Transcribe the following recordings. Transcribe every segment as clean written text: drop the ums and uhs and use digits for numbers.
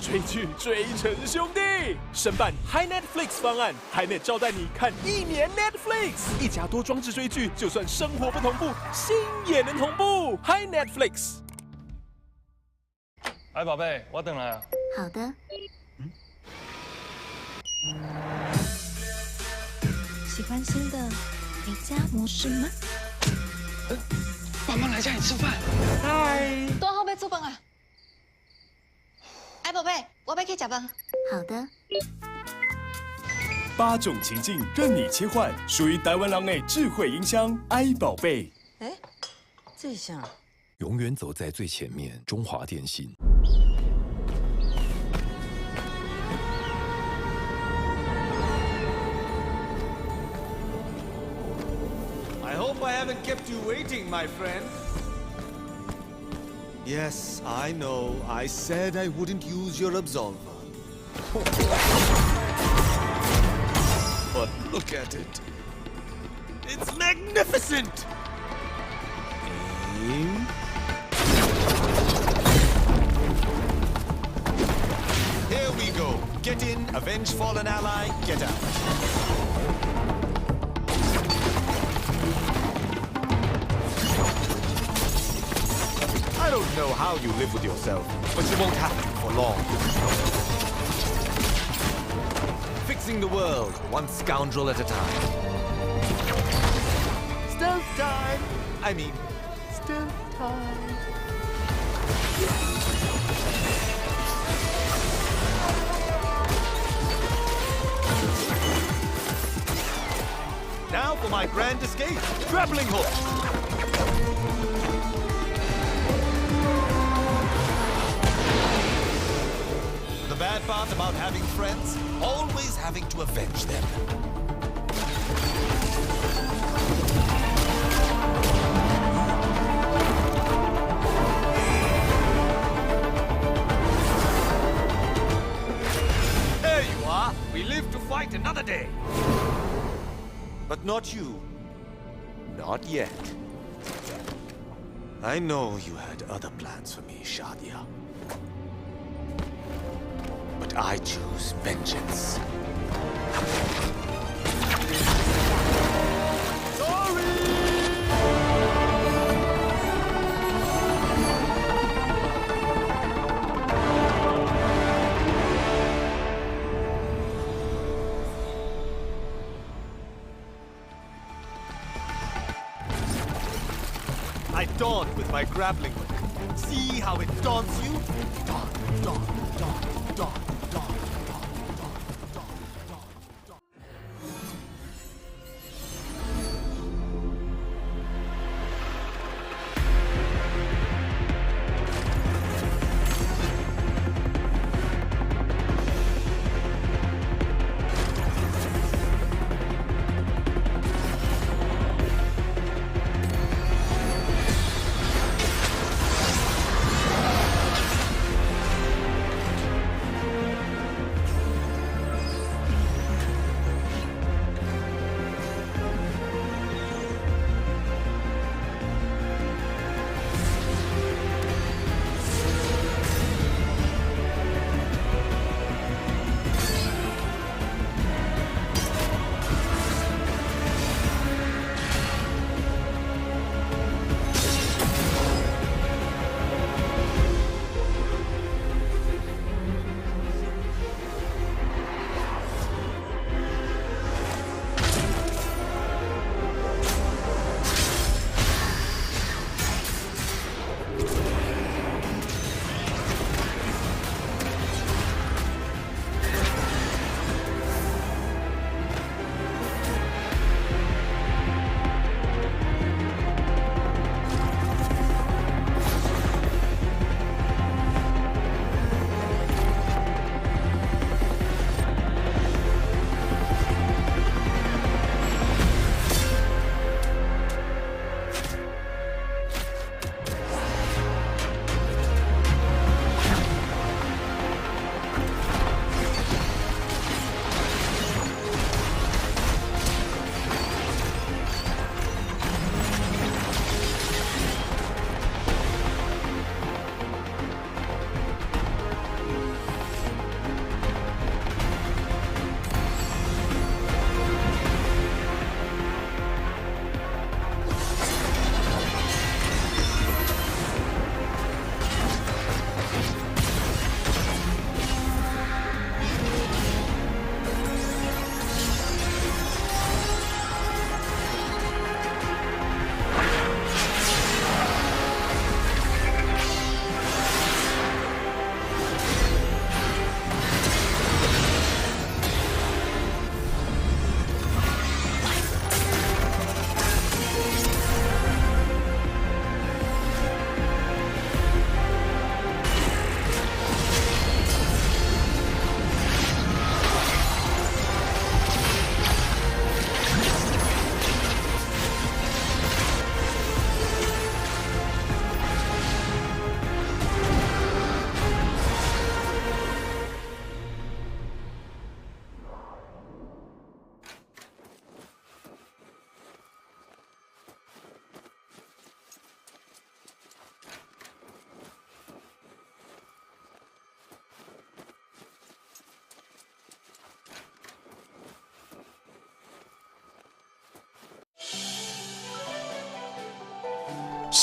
追剧追成兄弟。申办 Hi Netflix 方案 ，Hi Net 招待你看1年 Netflix， 一家多装置追剧，就算生活不同步，心也能同步。Hi Netflix。哎，宝贝，我等了。好的。喜欢新的回家模式吗？爸妈来家里吃饭。嗨，大号要煮饭啊！哎，宝贝，我要去吃饭。好的。8种情境任你切换，属于台湾人的智慧音箱，i 宝贝。哎，这下永远走在最前面，中华电信。I hope I haven't kept you waiting, my friend. Yes, I know. I said I wouldn't use your absolver. But look at it. It's magnificent! Aim. Here we go. Get in, avenge fallen ally, get out. I don't know how you live with yourself, but you won't have to for long. Fixing the world, one scoundrel at a time. Stealth time! I mean, stealth time. Now for my grand escape, grappling hook! The bad part about having friends, always having to avenge them. There you are. We live to fight another day. But not you. Not yet. I know you had other plans for me, Shadia. But I choose vengeance. I daunt with my grappling hook. See how it daunts you? Daunt, daunt, daunt, daunt.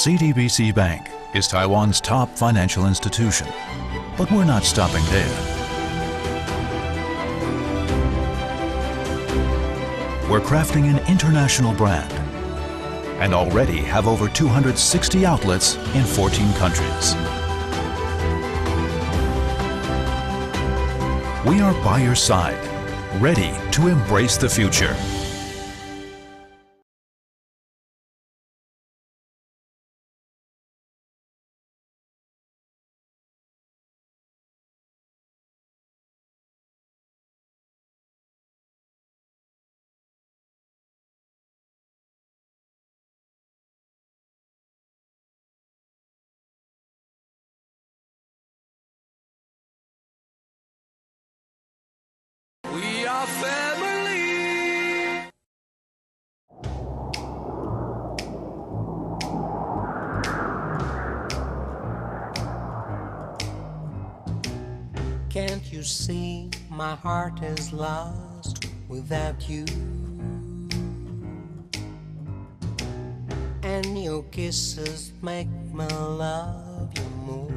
CDBC Bank is Taiwan's top financial institution, but we're not stopping there. We're crafting an international brand and already have over 260 outlets in 14 countries. We are by your side, ready to embrace the future. We are family. Can't you see my heart is lost without you? And your kisses make me love you more.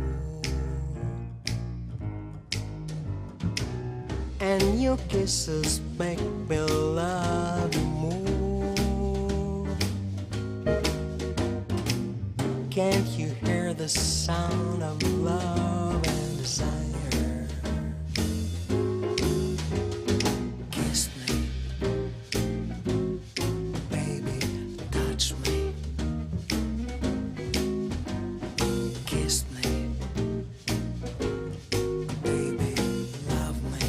And your kisses make me love you more. Can't you hear the sound of love and desire? Kiss me, baby, touch me. Kiss me, baby, love me.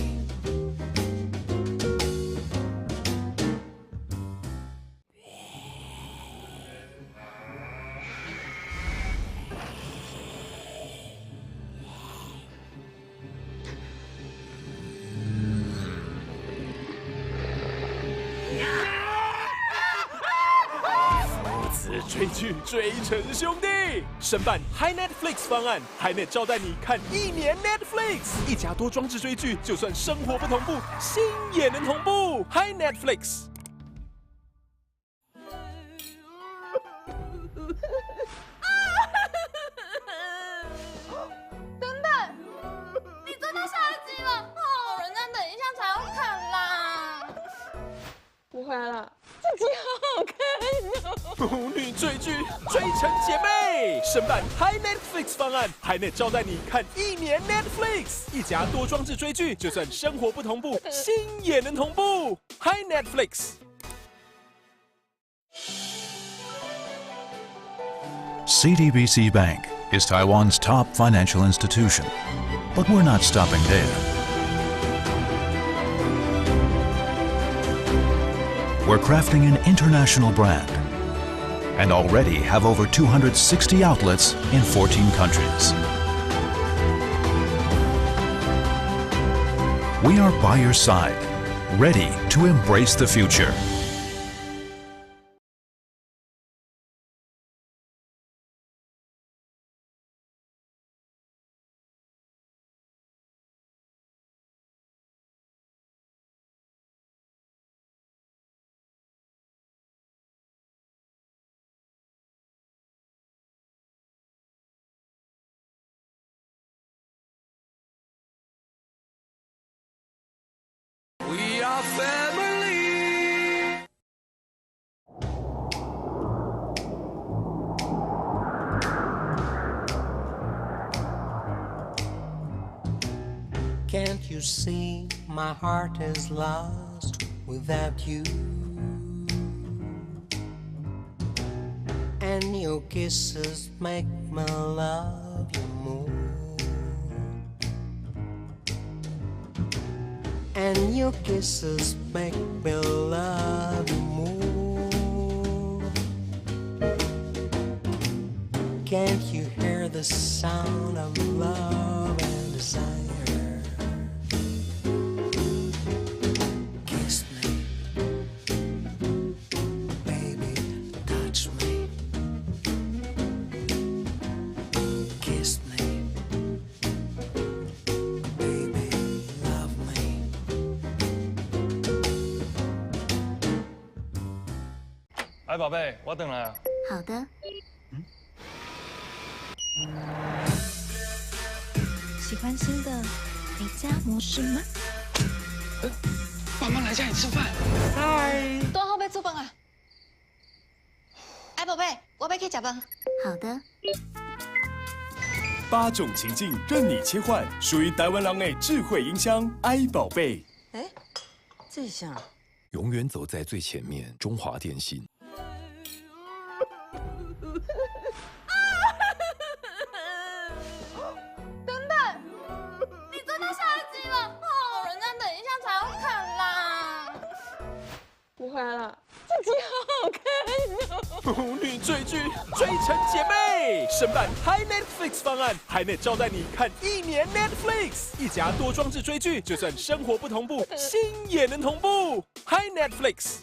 追剧追成兄弟，申办 High Netflix 方案 ，HiNet 招待你看1年 Netflix，一家多装置追剧，就算生活不同步，心也能同步。High Netflix。等等，你真的下一集了？哦，人家等一下才要看啦。不会了，这集好好看哦。母女追剧追成姐妹，申办 High Netflix 方案，HiNet 招待你看1年 Netflix，一家多装置追剧，就算生活不同步，心也能同步。High Netflix。CDBC Bank is Taiwan's top financial institution, but we're not stopping there. We're crafting an international brand and already have over 260 outlets in 14 countries. We are by your side, ready to embrace the future. We are family. Can't you see my heart is lost without you? And your kisses make me love you more. And your kisses make me love you more. Can't you hear the sound of love and desire? Kiss me, baby, touch me. Kiss me, baby, love me. 哎，宝贝，我等来啊。好的。欢新的回家模式吗？妈妈来家里吃饭。端好杯煮饭啊！哎，宝贝，我要去吃饭。好的。 8种情境任你切换，属于台湾人的智慧音箱，i 宝贝。哎，这下永远走在最前面，中华电信。你真的下机了？哦，人家等一下才要看啦。不会了，这集好好看哦。母女追剧，追成姐妹。申办 Hi Netflix 方案，HiNet 招待你看1年 Netflix，一家多装置追剧，就算生活不同步，心也能同步。Hi Netflix。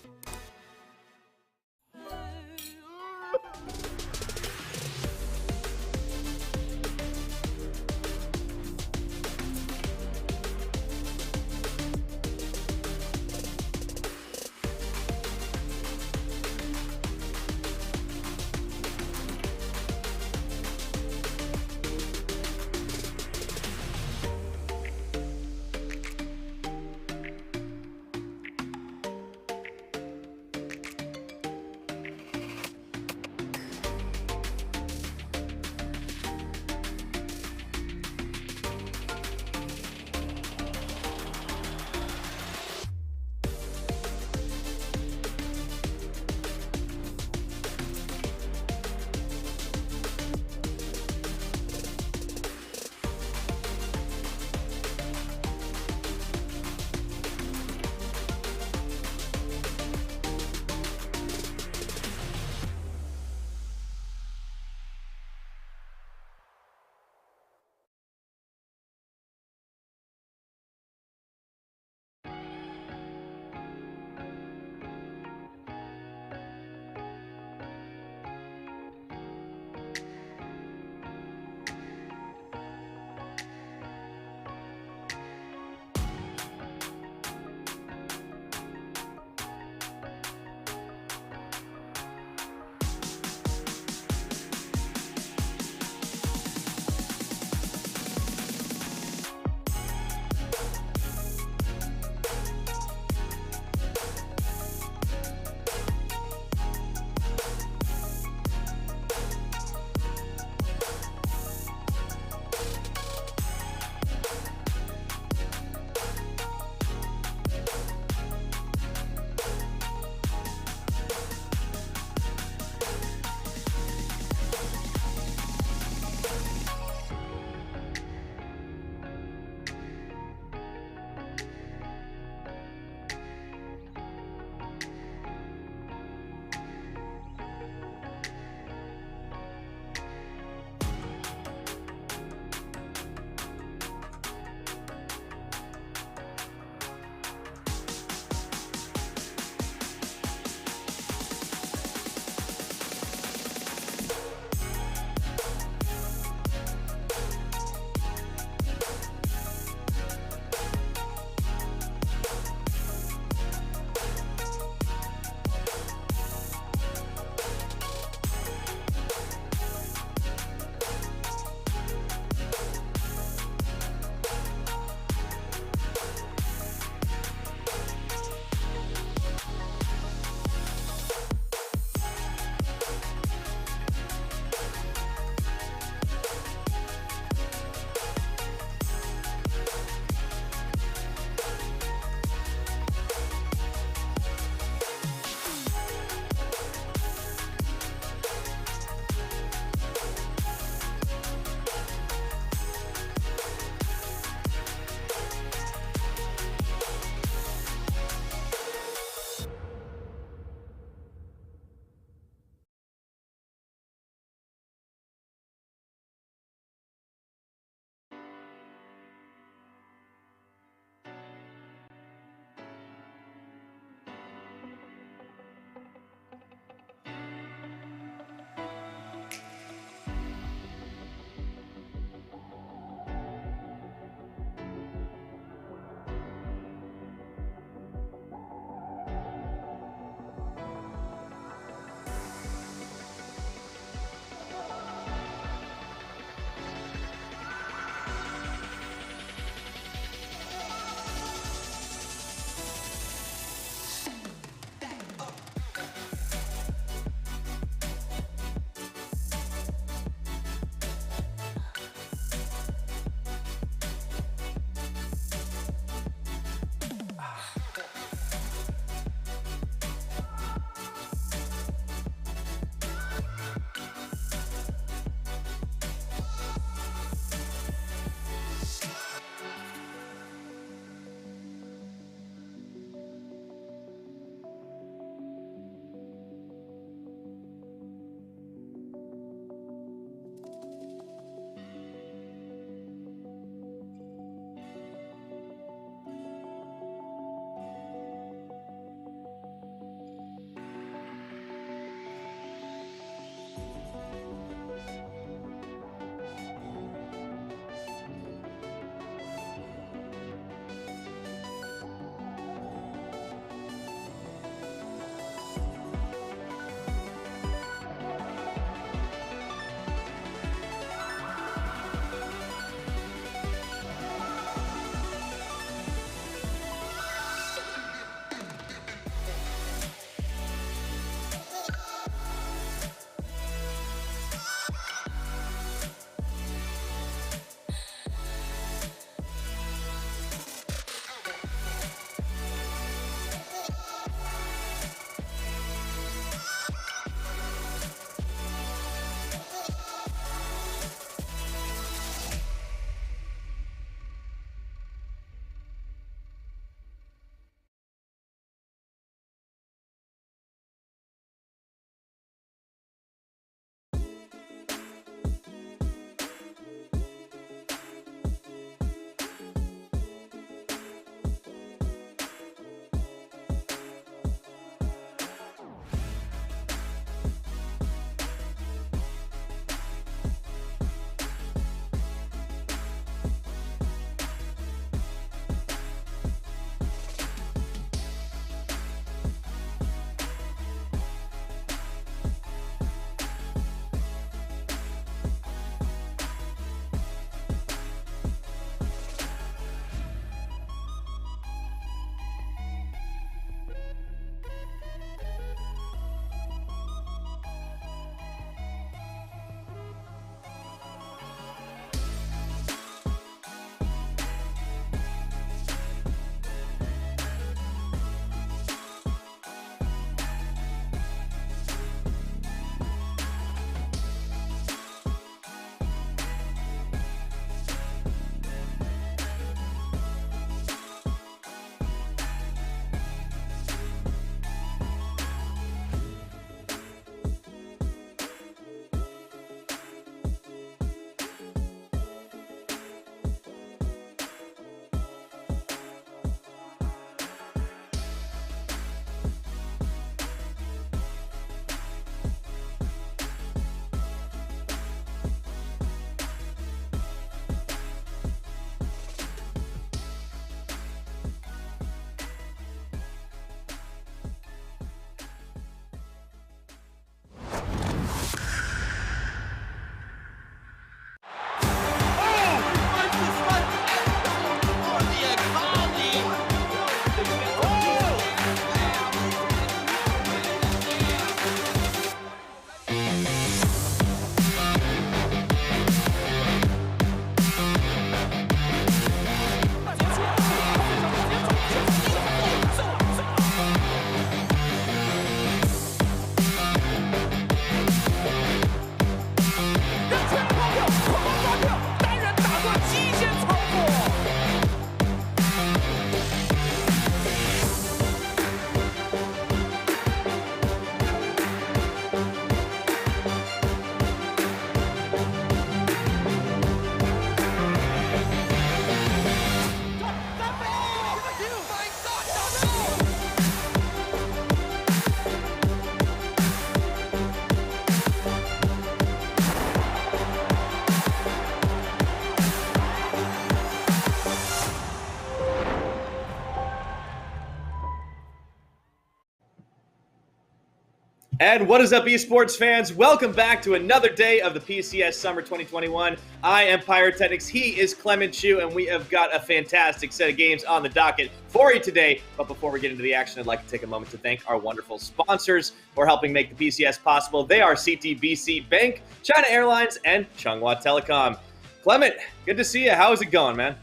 And what is up, esports fans? Welcome back to another day of the PCS Summer 2021. I am Pyrotechnics, he is Clement Chu, and we have got a fantastic set of games on the docket for you today. But before we get into the action, I'd like to take a moment to thank our wonderful sponsors for helping make the PCS possible. They are CTBC Bank, China Airlines, and Chunghwa Telecom. Clement, good to see you. How is it going, man?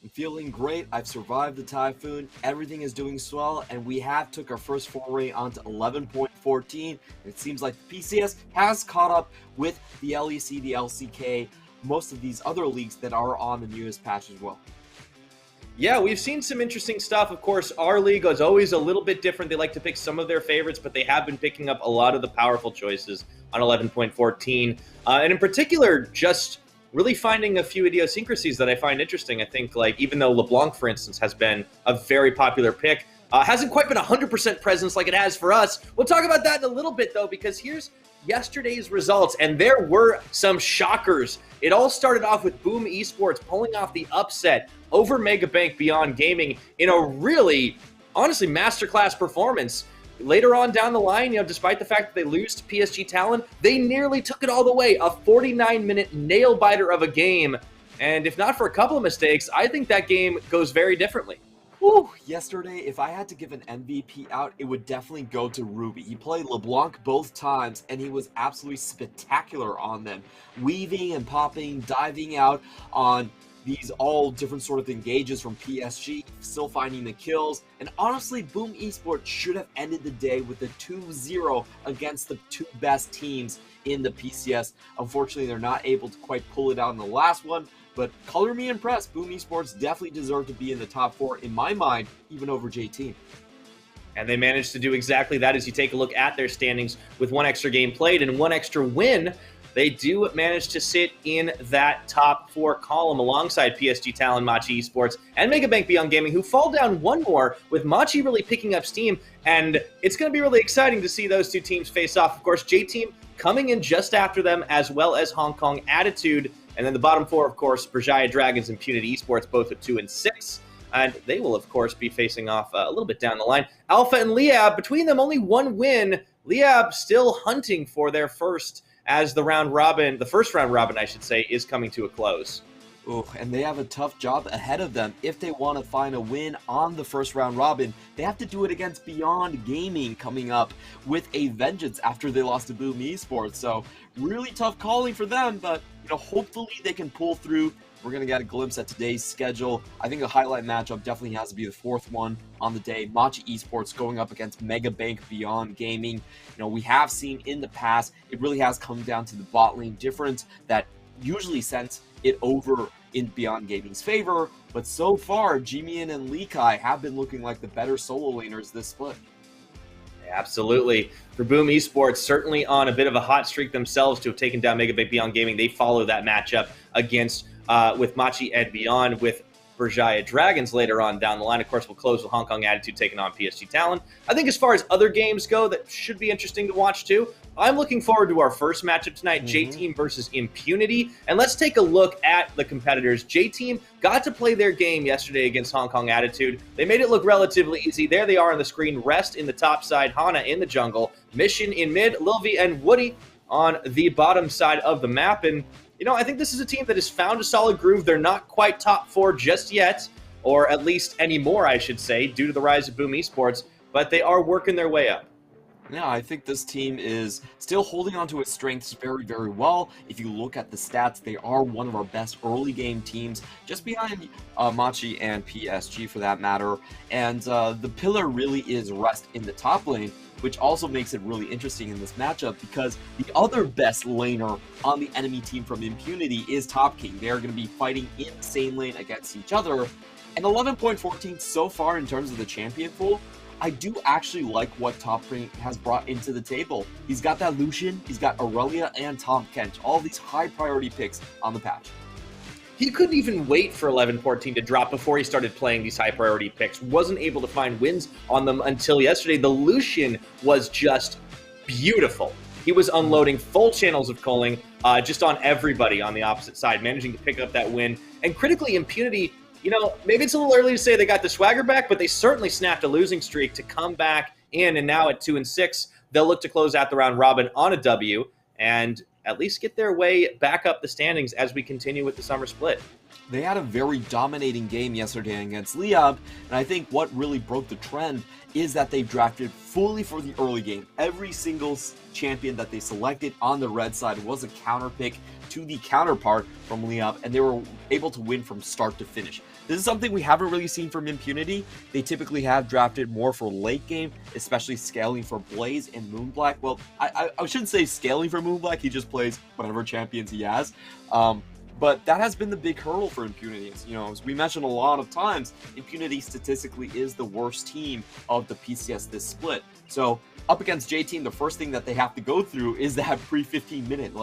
I'm feeling great. I've survived the typhoon. Everything is doing swell, and we have took our first foray onto 11.14. It seems like the PCS has caught up with the LEC, the LCK, most of these other leagues that are on the newest patch as well. Yeah, we've seen some interesting stuff. Of course, our league is always a little bit different. They like to pick some of their favorites, but they have been picking up a lot of the powerful choices on 11.14. And in particular, just really finding a few idiosyncrasies that I find interesting. I think, like, even though LeBlanc, for instance, has been a very popular pick, hasn't quite been 100% presence like it has for us. We'll talk about that in a little bit, though, because here's yesterday's results, and there were some shockers. It all started off with Boom Esports pulling off the upset over Megabank Beyond Gaming in a really, honestly, masterclass performance. Later on down the line, despite the fact that they lose to PSG Talon, they nearly took it all the way. A 49-minute nail-biter of a game. And if not for a couple of mistakes, I think that game goes very differently. Whew, yesterday, if I had to give an MVP out, it would definitely go to Ruby. He played LeBlanc both times, and he was absolutely spectacular on them. Weaving and popping, diving out on these all different sort of engages from PSG, still finding the kills. And honestly, Boom Esports should have ended the day with a 2-0 against the two best teams in the PCS. Unfortunately, they're not able to quite pull it out in the last one, but color me impressed. Boom Esports definitely deserve to be in the top 4, in my mind, even over J-Team. And they managed to do exactly that. As you take a look at their standings with one extra game played and one extra win, they do manage to sit in that top 4 column alongside PSG Talon, Machi Esports, and Megabank Beyond Gaming, who fall down one more, with Machi really picking up steam. And it's going to be really exciting to see those two teams face off. Of course, J-Team coming in just after them, as well as Hong Kong Attitude. And then the bottom 4, of course, Berjaya Dragons and Punity Esports, both at 2 and 6. And they will, of course, be facing off a little bit down the line. Alpha and Liab, between them, only one win. Liab still hunting for their first, as the first round robin, I should say, is coming to a close. Ooh, and they have a tough job ahead of them. If they want to find a win on the first round robin, they have to do it against Beyond Gaming coming up with a vengeance after they lost to Boom Esports. So really tough calling for them, but hopefully they can pull through. We're going to get a glimpse at today's schedule. I think the highlight matchup definitely has to be the 4th one on the day. Machi Esports going up against Megabank Beyond Gaming. We have seen in the past, it really has come down to the bot lane difference that usually sends it over in Beyond Gaming's favor. But so far, Jimian and Lee Kai have been looking like the better solo laners this split. Absolutely. For Boom Esports, certainly on a bit of a hot streak themselves to have taken down Megabank Beyond Gaming. They follow that matchup against with Machi and Beyond, with Berjaya Dragons later on down the line. Of course, we'll close with Hong Kong Attitude taking on PSG Talon. I think as far as other games go, that should be interesting to watch too. I'm looking forward to our first matchup tonight, J-Team versus Impunity. And let's take a look at the competitors. J-Team got to play their game yesterday against Hong Kong Attitude. They made it look relatively easy. There they are on the screen. Rest in the top side, Hana in the jungle, Mission in mid, Lilvi and Woody on the bottom side of the map. And I think this is a team that has found a solid groove. They're not quite top 4 just yet, or at least anymore, I should say, due to the rise of Boom Esports, but they are working their way up. Yeah, I think this team is still holding on to its strengths very, very well. If you look at the stats, they are one of our best early game teams, just behind Machi and PSG for that matter. And the pillar really is Rest in the top lane, which also makes it really interesting in this matchup because the other best laner on the enemy team from Impunity is Top King. They're going to be fighting in the same lane against each other. And 11.14 so far in terms of the champion pool, I do actually like what Top King has brought into the table. He's got that Lucian, he's got Aurelia and Tom Kent, all these high priority picks on the patch. He couldn't even wait for 11-14 to drop before he started playing these high priority picks. Wasn't able to find wins on them until yesterday. The Lucian was just beautiful. He was unloading full channels of culling just on everybody on the opposite side, managing to pick up that win. And critically, Impunity, maybe it's a little early to say they got the swagger back, but they certainly snapped a losing streak to come back in, and now at 2 and 6, they'll look to close out the round robin on a W and at least get their way back up the standings as we continue with the summer split. They had a very dominating game yesterday against Liab, and I think what really broke the trend is that they drafted fully for the early game. Every single champion that they selected on the red side was a counter pick to the counterpart from Liab, and they were able to win from start to finish. This is something we haven't really seen from Impunity. They typically have drafted more for late game, especially scaling for Blaze and Moonblack. Well, I shouldn't say scaling for Moonblack, he just plays whatever champions he has. But that has been the big hurdle for Impunity. You know, as we mentioned a lot of times, Impunity statistically is the worst team of the PCS this split. So up against J-Team, the first thing that they have to go through is that pre-15 minute.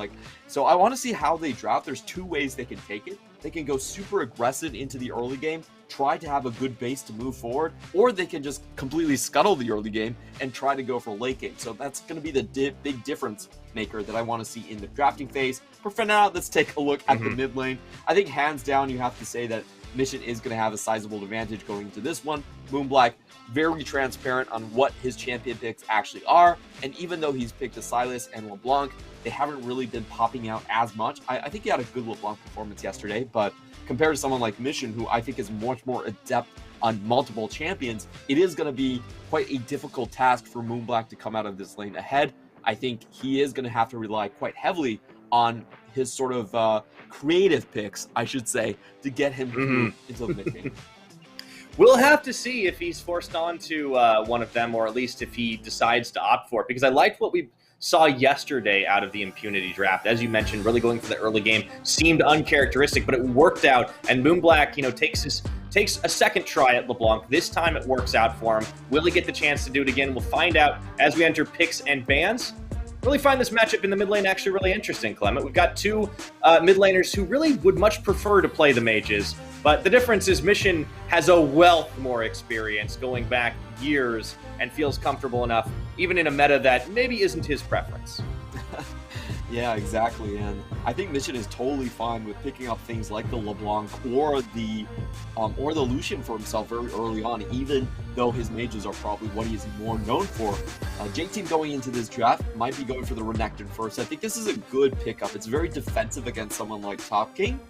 So I want to see how they draft. There's two ways they can take it. They can go super aggressive into the early game, try to have a good base to move forward, or they can just completely scuttle the early game and try to go for late game. So that's going to be the big difference maker that I want to see in the drafting phase. But for now, let's take a look at the mid lane. I think hands down, you have to say that Mission is going to have a sizable advantage going into this one. Moonblack, very transparent on what his champion picks actually are, and even though he's picked a Silas and LeBlanc, they haven't really been popping out as much. I think he had a good LeBlanc performance yesterday, but compared to someone like Mission, who I think is much more adept on multiple champions, it is going to be quite a difficult task for Moonblack to come out of this lane ahead. I think he is going to have to rely quite heavily on his sort of creative picks, I should say, to get him through into the mid game. We'll have to see if he's forced onto one of them, or at least if he decides to opt for it, because I liked what we saw yesterday out of the Impunity draft. As you mentioned, really going for the early game seemed uncharacteristic, but it worked out. And Moonblack, you know, takes a second try at LeBlanc. This time it works out for him. Will he get the chance to do it again? We'll find out as we enter picks and bans. Really find this matchup in the mid lane actually really interesting, Clement. We've got two mid laners who really would much prefer to play the mages, but the difference is Mission has a wealth more experience going back years and feels comfortable enough, even in a meta that maybe isn't his preference. Yeah, exactly, and I think Mission is totally fine with picking up things like the LeBlanc or the Lucian for himself very early on, even though his mages are probably what he is more known for. J-Team going into this draft might be going for the Renekton first. I think this is a good pickup. It's very defensive against someone like Top King,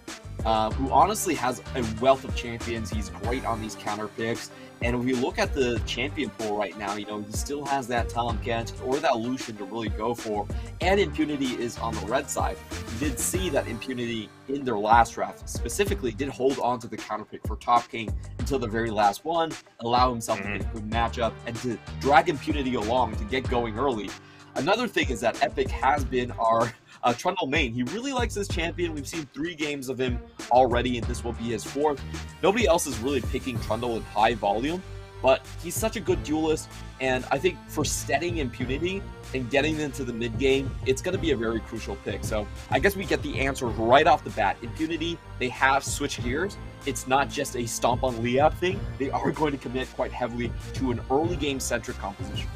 who honestly has a wealth of champions. He's great on these counter picks. And if we look at the champion pool right now, you know, he still has that Tahm Kench or that Lucian to really go for. And Impunity is on the red side. We did see that Impunity in their last draft specifically did hold on to the counter pick for Top King until the very last one, allow himself to get a good matchup and to drag Impunity along to get going early. Another thing is that Epic has been our Trundle main. He really likes this champion. We've seen 3 games of him already, and this will be his 4th. Nobody else is really picking Trundle in high volume, but he's such a good duelist, and I think for steadying Impunity and getting into the mid game, it's going to be a very crucial pick. So I guess we get the answer right off the bat. Impunity, they have switched gears. It's not just a stomp on Liab thing. They are going to commit quite heavily to an early game centric composition.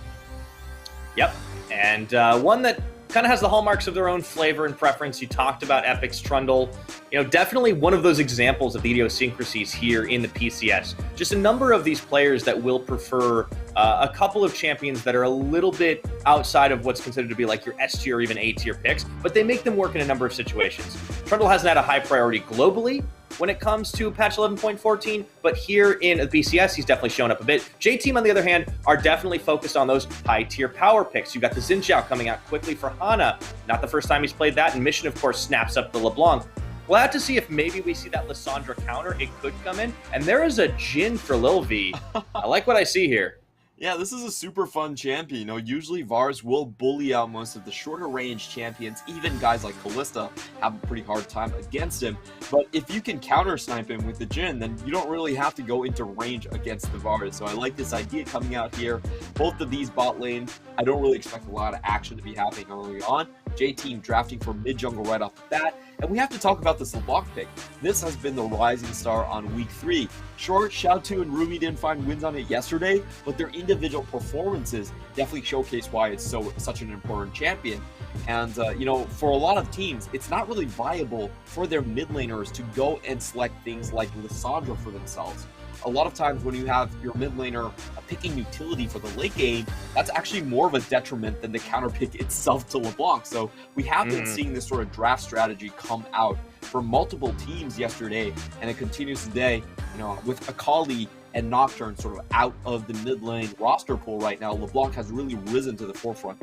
Yep, and one that kind of has the hallmarks of their own flavor and preference. You talked about Epic's Trundle. You know, definitely one of those examples of the idiosyncrasies here in the PCS. Just a number of these players that will prefer a couple of champions that are a little bit outside of what's considered to be like your S tier or even A tier picks, but they make them work in a number of situations. Trundle hasn't had a high priority globally when it comes to patch 11.14, but here in the PCS, he's definitely shown up a bit. J-Team, on the other hand, are definitely focused on those high-tier power picks. You got the Xin Zhao coming out quickly for Hana. Not the first time he's played that, and Mission, of course, snaps up the LeBlanc. Glad to see if maybe we see that Lissandra counter. It could come in. And there is a Jhin for Lil V. I like what I see here. Yeah, this is a super fun champion. You know, usually Vars will bully out most of the shorter range champions. Even guys like Kalista have a pretty hard time against him. But if you can counter snipe him with the Jhin, then you don't really have to go into range against the Vars. So I like this idea coming out here. Both of these bot lanes, I don't really expect a lot of action to be happening early on. J-Team drafting for mid-jungle right off the bat. And we have to talk about this LeBlanc pick. This has been the rising star on week 3. Sure, Xiaotu and Ruby didn't find wins on it yesterday, but their individual performances definitely showcase why it's such an important champion. And, you know, for a lot of teams, it's not really viable for their mid laners to go and select things like Lissandra for themselves. a lot of times when you have your mid laner picking utility for the late game, that's actually more of a detriment than the counter pick itself to LeBlanc. So we have been seeing this sort of draft strategy come out for multiple teams yesterday, and it continues today. You know, with Akali and Nocturne sort of out of the mid lane roster pool right now, LeBlanc has really risen to the forefront.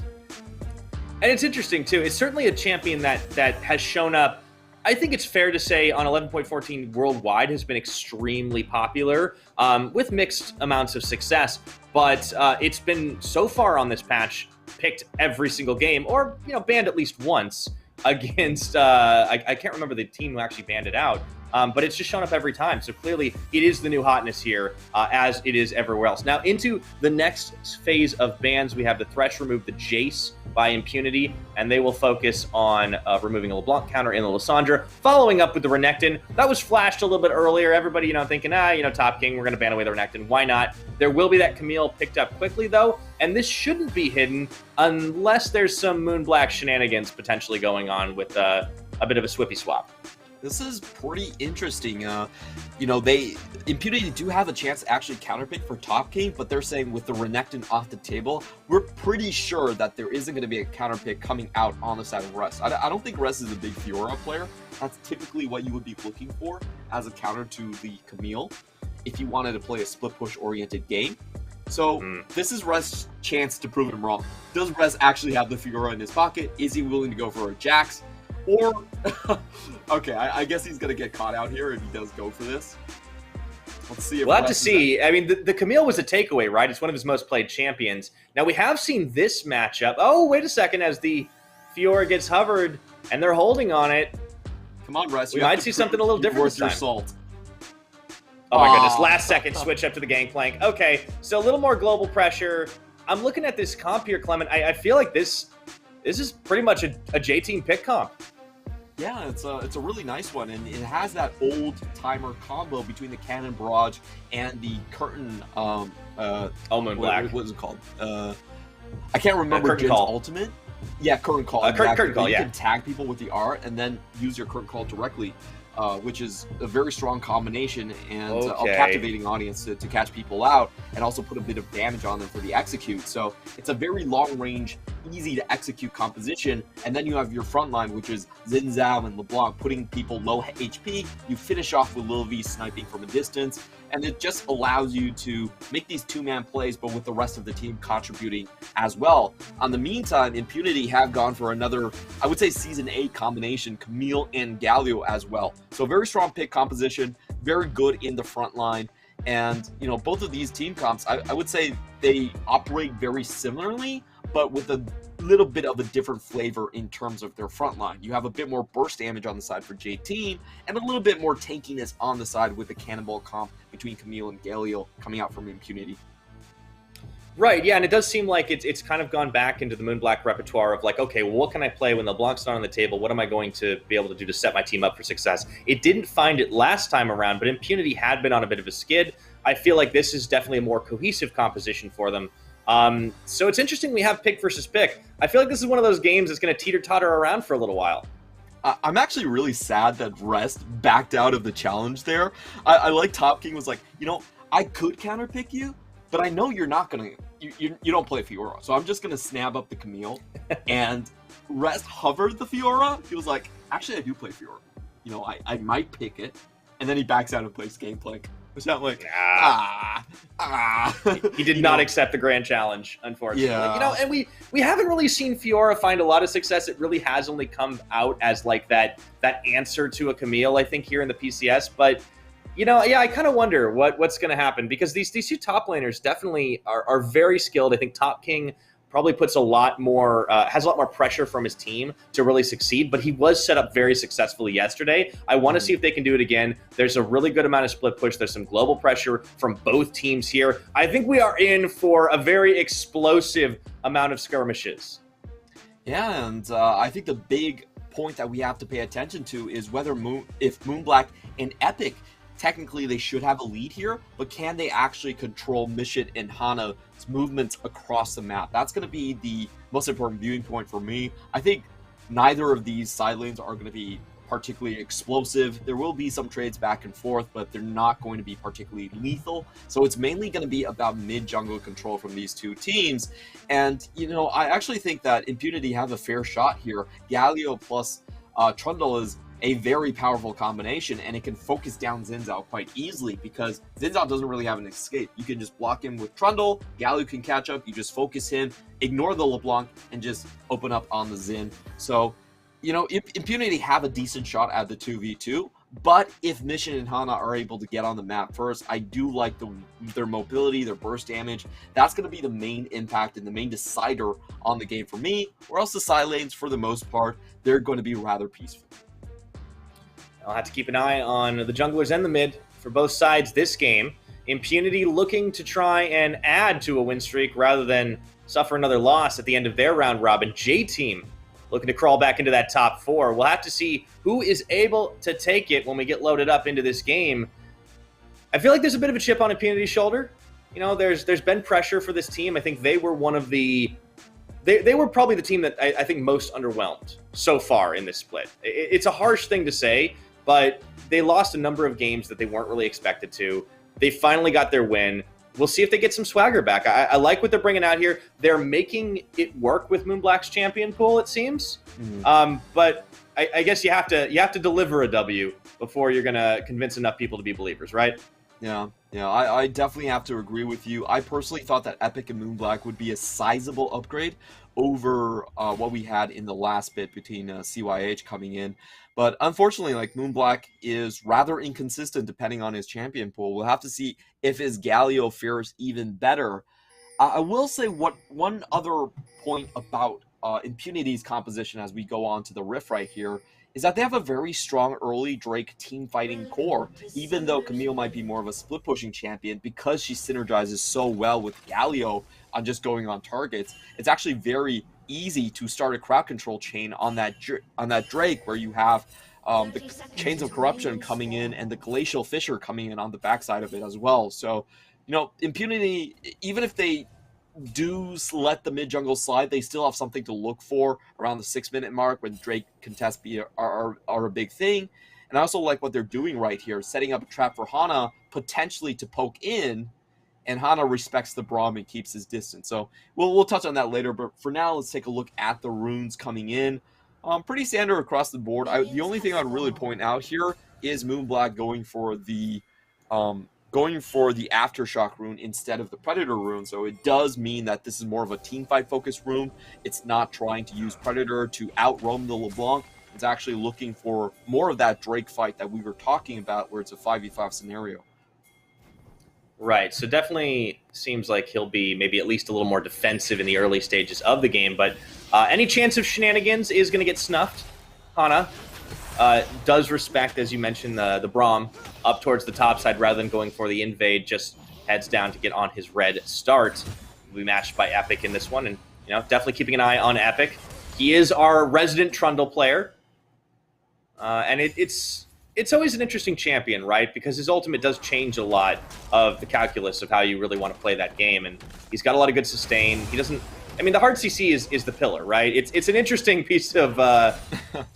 And it's interesting, too. It's certainly a champion that has shown up, I think it's fair to say, on 11.14 worldwide has been extremely popular with mixed amounts of success. But it's been, so far on this patch, picked every single game, or, you know, banned at least once against, I can't remember the team who actually banned it out. But it's just shown up every time. So clearly it is the new hotness here, as it is everywhere else. Now into the next phase of bans, we have the Thresh remove the Jace by Impunity, and they will focus on removing a LeBlanc counter in the Lissandra, following up with the Renekton. That was flashed a little bit earlier. Everybody, thinking, Top King, we're going to ban away the Renekton. Why not? There will be that Camille picked up quickly, though, and this shouldn't be hidden unless there's some Moonblack shenanigans potentially going on with a bit of a Swippy swap. This is pretty interesting. Impunity do have a chance to actually counterpick for Top King, but they're saying with the Renekton off the table, we're pretty sure that there isn't going to be a counterpick coming out on the side of Rest. I don't think Rest is a big Fiora player. That's typically what you would be looking for as a counter to the Camille if you wanted to play a split push oriented game. So this is Rest's chance to prove him wrong. Does Rest actually have the Fiora in his pocket? Is he willing to go for a Jax? Or, okay, I guess he's going to get caught out here if he does go for this. Let's see. We'll have to see. I mean, the Camille was a takeaway, right? It's one of his most played champions. Now, we have seen this matchup. Oh, wait a second. As the Fiora gets hovered and they're holding on it. Come on, Rest. We might see something a little different this time. Your salt. Oh, my goodness. Last second switch up to the Gangplank. Okay, so a little more global pressure. I'm looking at this comp here, Clement. I feel like this is pretty much a J-Team pick comp. Yeah, it's a really nice one, and it has that old timer combo between the Cannon Barrage and the Curtain. Moonblack. What is it called? I can't remember Jin's ultimate. Yeah, Curtain Call. Curtain Call. You can tag people with the R and then use your Curtain Call directly, which is a very strong combination and a captivating audience to catch people out, and also put a bit of damage on them for the execute. So it's a very long range, easy to execute composition. And then you have your front line, which is Xin Zhao and LeBlanc putting people low HP. You finish off with Lil V sniping from a distance, and it just allows you to make these two-man plays, but with the rest of the team contributing as well. On the meantime, Impunity have gone for another, I would say, Season 8 combination, Camille and Galio as well. So very strong pick composition, very good in the front line. And, both of these team comps, I would say they operate very similarly, but with a little bit of a different flavor in terms of their front line. You have a bit more burst damage on the side for J-Team, and a little bit more tankiness on the side with the Cannonball comp between Camille and Galio coming out from Impunity. Right, yeah, and it does seem like it's kind of gone back into the Moonblack repertoire of like, okay, well, what can I play when the LeBlanc's not on the table? What am I going to be able to do to set my team up for success? It didn't find it last time around, but Impunity had been on a bit of a skid. I feel like this is definitely a more cohesive composition for them. So it's interesting we have pick versus pick. I feel like this is one of those games that's going to teeter-totter around for a little while. I'm actually really sad that Rest backed out of the challenge there. I like Top King was like, I could counterpick you, but I know you're not going to... You don't play Fiora, so I'm just going to snap up the Camille. And Rest hovered the Fiora. He was like, actually, I do play Fiora. I might pick it. And then he backs out and plays Gangplank. Which I'm like, He did not accept the grand challenge, unfortunately. Yeah. And we haven't really seen Fiora find a lot of success. It really has only come out as like that answer to a Camille, I think, here in the PCS. But I kind of wonder what's going to happen, because these two top laners definitely are very skilled. I think Top King probably puts has a lot more pressure from his team to really succeed, but he was set up very successfully yesterday. I want to see if they can do it again. There's a really good amount of split push. There's some global pressure from both teams here. I think we are in for a very explosive amount of skirmishes. Yeah, and I think the big point that we have to pay attention to is whether if Moonblack and Epic, technically they should have a lead here, but can they actually control Mishit and Hana's movements across the map? That's going to be the most important viewing point for me. I think neither of these side lanes are going to be particularly explosive. There will be some trades back and forth, but they're not going to be particularly lethal. So it's mainly going to be about mid-jungle control from these two teams. And, you know, I actually think that Impunity have a fair shot here. Galio plus Trundle is a very powerful combination, and it can focus down Xin Zhao quite easily because Xin Zhao doesn't really have an escape. You can just block him with Trundle, Galio can catch up, you just focus him, ignore the LeBlanc, and just open up on the Xin. So, you know, Impunity have a decent shot at the 2v2, but if Mission and Hana are able to get on the map first, I do like their mobility, their burst damage. That's going to be the main impact and the main decider on the game for me, or else the side lanes, for the most part, they're going to be rather peaceful. I'll have to keep an eye on the junglers and the mid for both sides this game. Impunity looking to try and add to a win streak rather than suffer another loss at the end of their round robin. J-Team looking to crawl back into that top 4. We'll have to see who is able to take it when we get loaded up into this game. I feel like there's a bit of a chip on Impunity's shoulder. You know, there's been pressure for this team. I think they were one of the... They were probably the team that I think most underwhelmed so far in this split. It's a harsh thing to say, but they lost a number of games that they weren't really expected to. They finally got their win. We'll see if they get some swagger back. I like what they're bringing out here. They're making it work with Moonblack's champion pool, it seems. But I guess you have to deliver a W before you're gonna convince enough people to be believers, right? Yeah, I definitely have to agree with you. I personally thought that Epic and Moonblack would be a sizable upgrade over what we had in the last bit between CYH coming in. But unfortunately, like, Moonblack is rather inconsistent depending on his champion pool. We'll have to see if his Galio fares even better. I will say one other point about Impunity's composition as we go on to the riff right here is that they have a very strong early Drake team fighting core, even though Camille might be more of a split pushing champion because she synergizes so well with Galio on just going on targets. It's actually very easy to start a crowd control chain on that Drake where you have the Chains of Corruption coming in and the Glacial Fissure coming in on the backside of it as well. So, you know, Impunity, even if they do let the mid jungle slide, they still have something to look for around the 6-minute mark when Drake contests are a big thing. And I also like what they're doing right here, setting up a trap for Hana potentially to poke in, and Hana respects the Braum and keeps his distance. So we'll touch on that later, but for now, let's take a look at the runes coming in. Pretty standard across the board. The only thing I'd really point out here is Moonblack going for the Aftershock rune instead of the Predator rune. So it does mean that this is more of a teamfight focused rune. It's not trying to use Predator to outroam the LeBlanc. It's actually looking for more of that Drake fight that we were talking about, where it's a 5v5 scenario. Right, so definitely seems like he'll be maybe at least a little more defensive in the early stages of the game, but any chance of shenanigans is going to get snuffed. Hana does respect, as you mentioned, the Braum up towards the top side rather than going for the invade, just heads down to get on his red start. We matched by Epic in this one, and you know, definitely keeping an eye on Epic. He is our resident Trundle player, and it's always an interesting champion, right? Because his ultimate does change a lot of the calculus of how you really want to play that game. And he's got a lot of good sustain. He doesn't... I mean, the hard CC is the pillar, right? It's an interesting piece of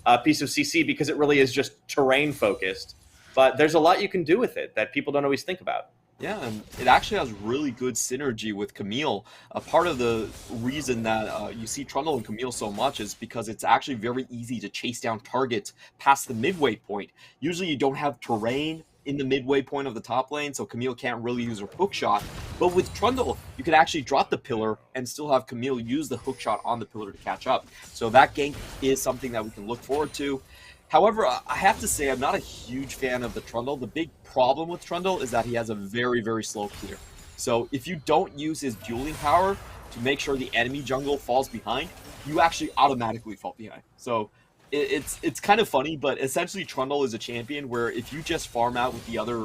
CC because it really is just terrain focused. But there's a lot you can do with it that people don't always think about. Yeah, and it actually has really good synergy with Camille. Part of the reason that you see Trundle and Camille so much is because it's actually very easy to chase down targets past the midway point. Usually you don't have terrain in the midway point of the top lane, so Camille can't really use her hook shot. But with Trundle, you can actually drop the pillar and still have Camille use the hook shot on the pillar to catch up. So that gank is something that we can look forward to. However, I have to say I'm not a huge fan of the Trundle. The big problem with Trundle is that he has a very, very slow clear. So if you don't use his dueling power to make sure the enemy jungle falls behind, you actually automatically fall behind. So it's kind of funny, but essentially Trundle is a champion where if you just farm out with the other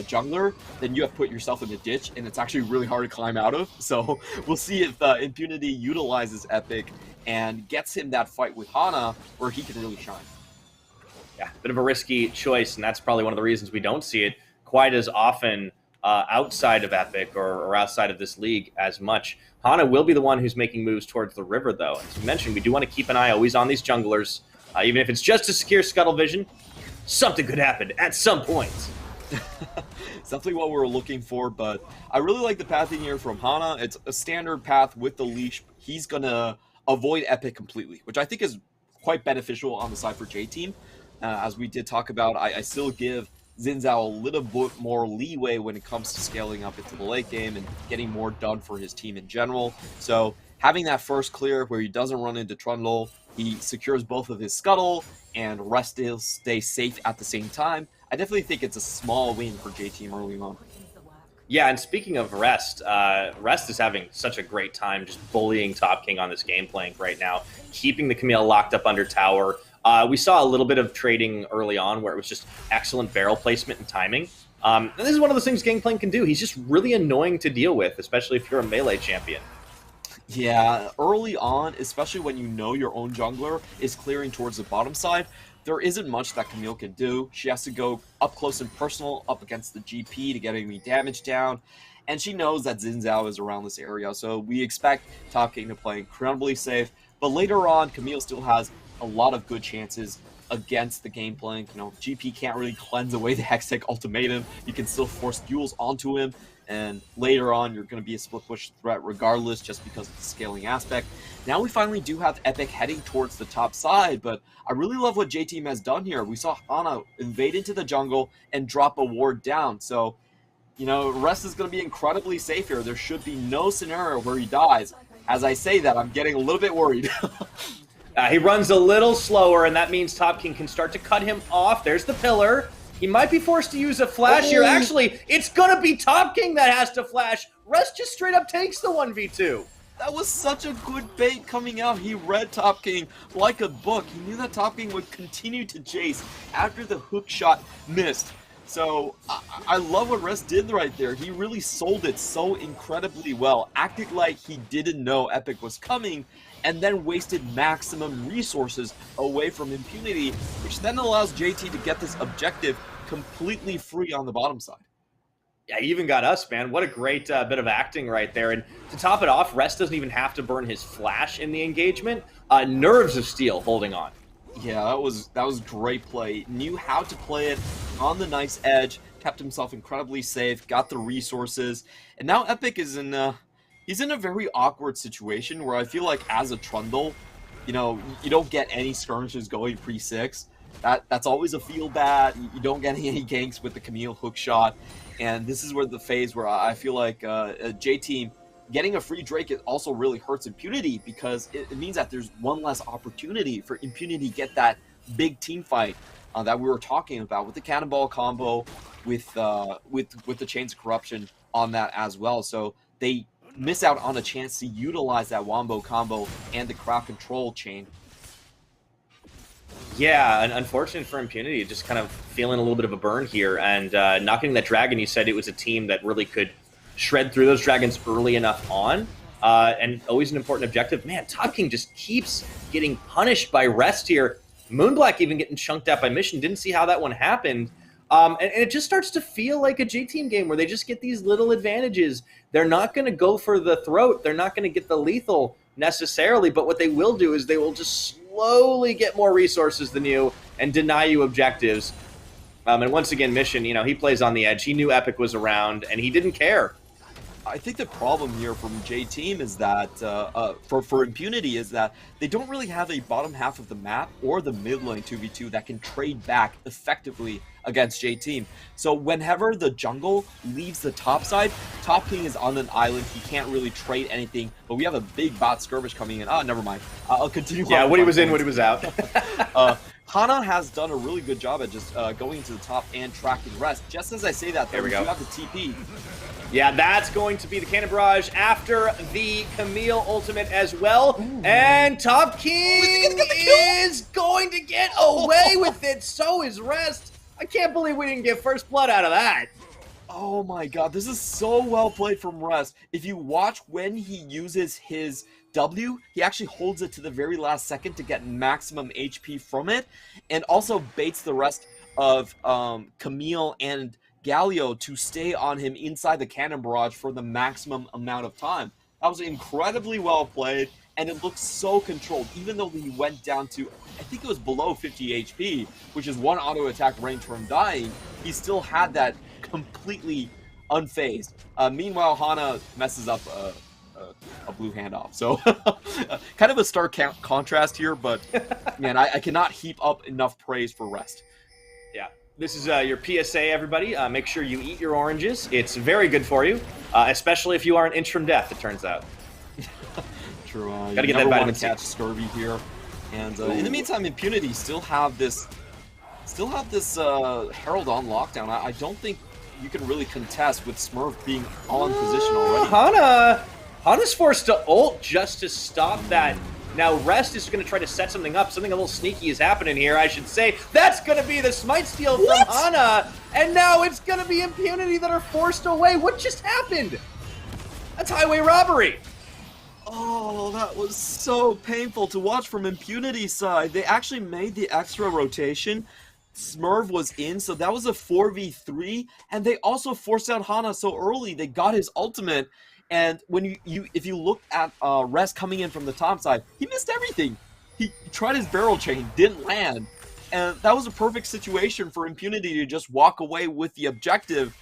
jungler, then you have put yourself in a ditch, and it's actually really hard to climb out of. So we'll see if Impunity utilizes Epic and gets him that fight with Hana where he can really shine. Yeah, bit of a risky choice, and that's probably one of the reasons we don't see it quite as often outside of Epic or outside of this league as much. Hana will be the one who's making moves towards the river, though. As you mentioned, we do want to keep an eye always on these junglers. Even if it's just to secure scuttle vision, something could happen at some point. It's definitely what we were looking for, but I really like the pathing here from Hana. It's a standard path with the leash. He's going to avoid Epic completely, which I think is quite beneficial on the side for J-Team. As we did talk about, I still give Xin Zhao a little bit more leeway when it comes to scaling up into the late game and getting more done for his team in general. So having that first clear where he doesn't run into Trundle, he secures both of his scuttle, and Rest still stays safe at the same time. I definitely think it's a small win for J-Team early on. Yeah, and speaking of Rest, Rest is having such a great time just bullying Top King on this game plank right now, keeping the Camille locked up under tower. We saw a little bit of trading early on where it was just excellent barrel placement and timing. And this is one of those things Gangplank can do. He's just really annoying to deal with, especially if you're a melee champion. Yeah, early on, especially when you know your own jungler is clearing towards the bottom side, there isn't much that Camille can do. She has to go up close and personal, up against the GP to get any damage down. And she knows that Xin Zhao is around this area, so we expect Top King to play incredibly safe. But later on, Camille still has a lot of good chances against the Gangplank. You know, GP can't really cleanse away the Hextech ultimatum. You can still force duels onto him. And later on, you're going to be a split push threat regardless, just because of the scaling aspect. Now we finally do have Epic heading towards the top side, but I really love what J-Team has done here. We saw Hana invade into the jungle and drop a ward down. So, you know, Rest is going to be incredibly safe here. There should be no scenario where he dies. As I say that, I'm getting a little bit worried. He runs a little slower, and that means Top King can start to cut him off. There's the pillar. He might be forced to use a flash here. Actually, it's going to be Top King that has to flash. Rest just straight up takes the 1v2. That was such a good bait coming out. He read Top King like a book. He knew that Top King would continue to chase after the hook shot missed. So I love what Rest did right there. He really sold it so incredibly well. Acted like he didn't know Epic was coming, and then wasted maximum resources away from Impunity, which then allows JT to get this objective completely free on the bottom side. Yeah, he even got us, man. What a great bit of acting right there. And to top it off, Rest doesn't even have to burn his flash in the engagement. Nerves of Steel holding on. Yeah, that was great play. Knew how to play it on the nice edge, kept himself incredibly safe, got the resources, and now Epic is in he's in a very awkward situation where I feel like as a Trundle, you know, you don't get any skirmishes going pre-6. That's always a feel bad. You don't get any ganks with the Camille hook shot, and this is where the phase where I feel like J-Team getting a free Drake, it also really hurts Impunity, because it means that there's one less opportunity for Impunity to get that big team fight that we were talking about with the Cannonball combo, with the Chains of Corruption on that as well. So they miss out on a chance to utilize that Wombo combo and the crowd control chain. Yeah, and unfortunate for Impunity, just kind of feeling a little bit of a burn here, and not getting that dragon. You said it was a team that really could shred through those dragons early enough on, and always an important objective. Man, Top King just keeps getting punished by Rest here. Moonblack even getting chunked out by Mission. Didn't see how that one happened. And it just starts to feel like a J-Team game where they just get these little advantages. They're not going to go for the throat. They're not going to get the lethal necessarily, but what they will do is they will just slowly get more resources than you and deny you objectives. And once again, Mission, you know, he plays on the edge. He knew Epic was around, and he didn't care. I think the problem here from J-Team is that, for Impunity, is that they don't really have a bottom half of the map or the mid lane 2v2 that can trade back effectively against J-Team. So whenever the jungle leaves the top side, Top King is on an island. He can't really trade anything, but we have a big bot skirmish coming in. Oh, never mind. I'll continue. Yeah, Woody was in, Woody was out. Hana has done a really good job at just going into the top and tracking Rest. Just as I say that, there we go. You have the TP. Yeah, that's going to be the Cannon Barrage after the Camille ultimate as well. Ooh. And Top King is going to get away with it. So is Rest. I can't believe we didn't get first blood out of that. Oh my god, this is so well played from Rest. If you watch when he uses his W, he actually holds it to the very last second to get maximum HP from it, and also baits the rest of Camille and Galio to stay on him inside the Cannon Barrage for the maximum amount of time. That was incredibly well played. and it looks so controlled. Even though he went down to, I think it was below 50 HP, which is 1 auto attack range from dying, he still had that completely unfazed. Meanwhile, Hana messes up a blue handoff. So kind of a stark contrast here, but man, I cannot heap up enough praise for Rest. Yeah. This is your PSA, everybody. Make sure you eat your oranges. It's very good for you, especially if you are an inch from death, it turns out. True. Gotta get that vitamin C. Catch scurvy here. And in the meantime, Impunity still have this Herald on lockdown. I don't think you can really contest with Smurf being on position already. Hana's forced to ult just to stop that. Now Rest is going to try to set something up. Something a little sneaky is happening here, I should say. That's going to be the smite steal from Hana. And now it's going to be Impunity that are forced away. What just happened? That's highway robbery. Oh, that was so painful to watch from Impunity's side. They actually made the extra rotation. Smurf was in, so that was a 4v3, and they also forced out Hana so early. They got his ultimate, and when if you look at Rest coming in from the top side, he missed everything. He tried his barrel chain, didn't land, and that was a perfect situation for Impunity to just walk away with the objective,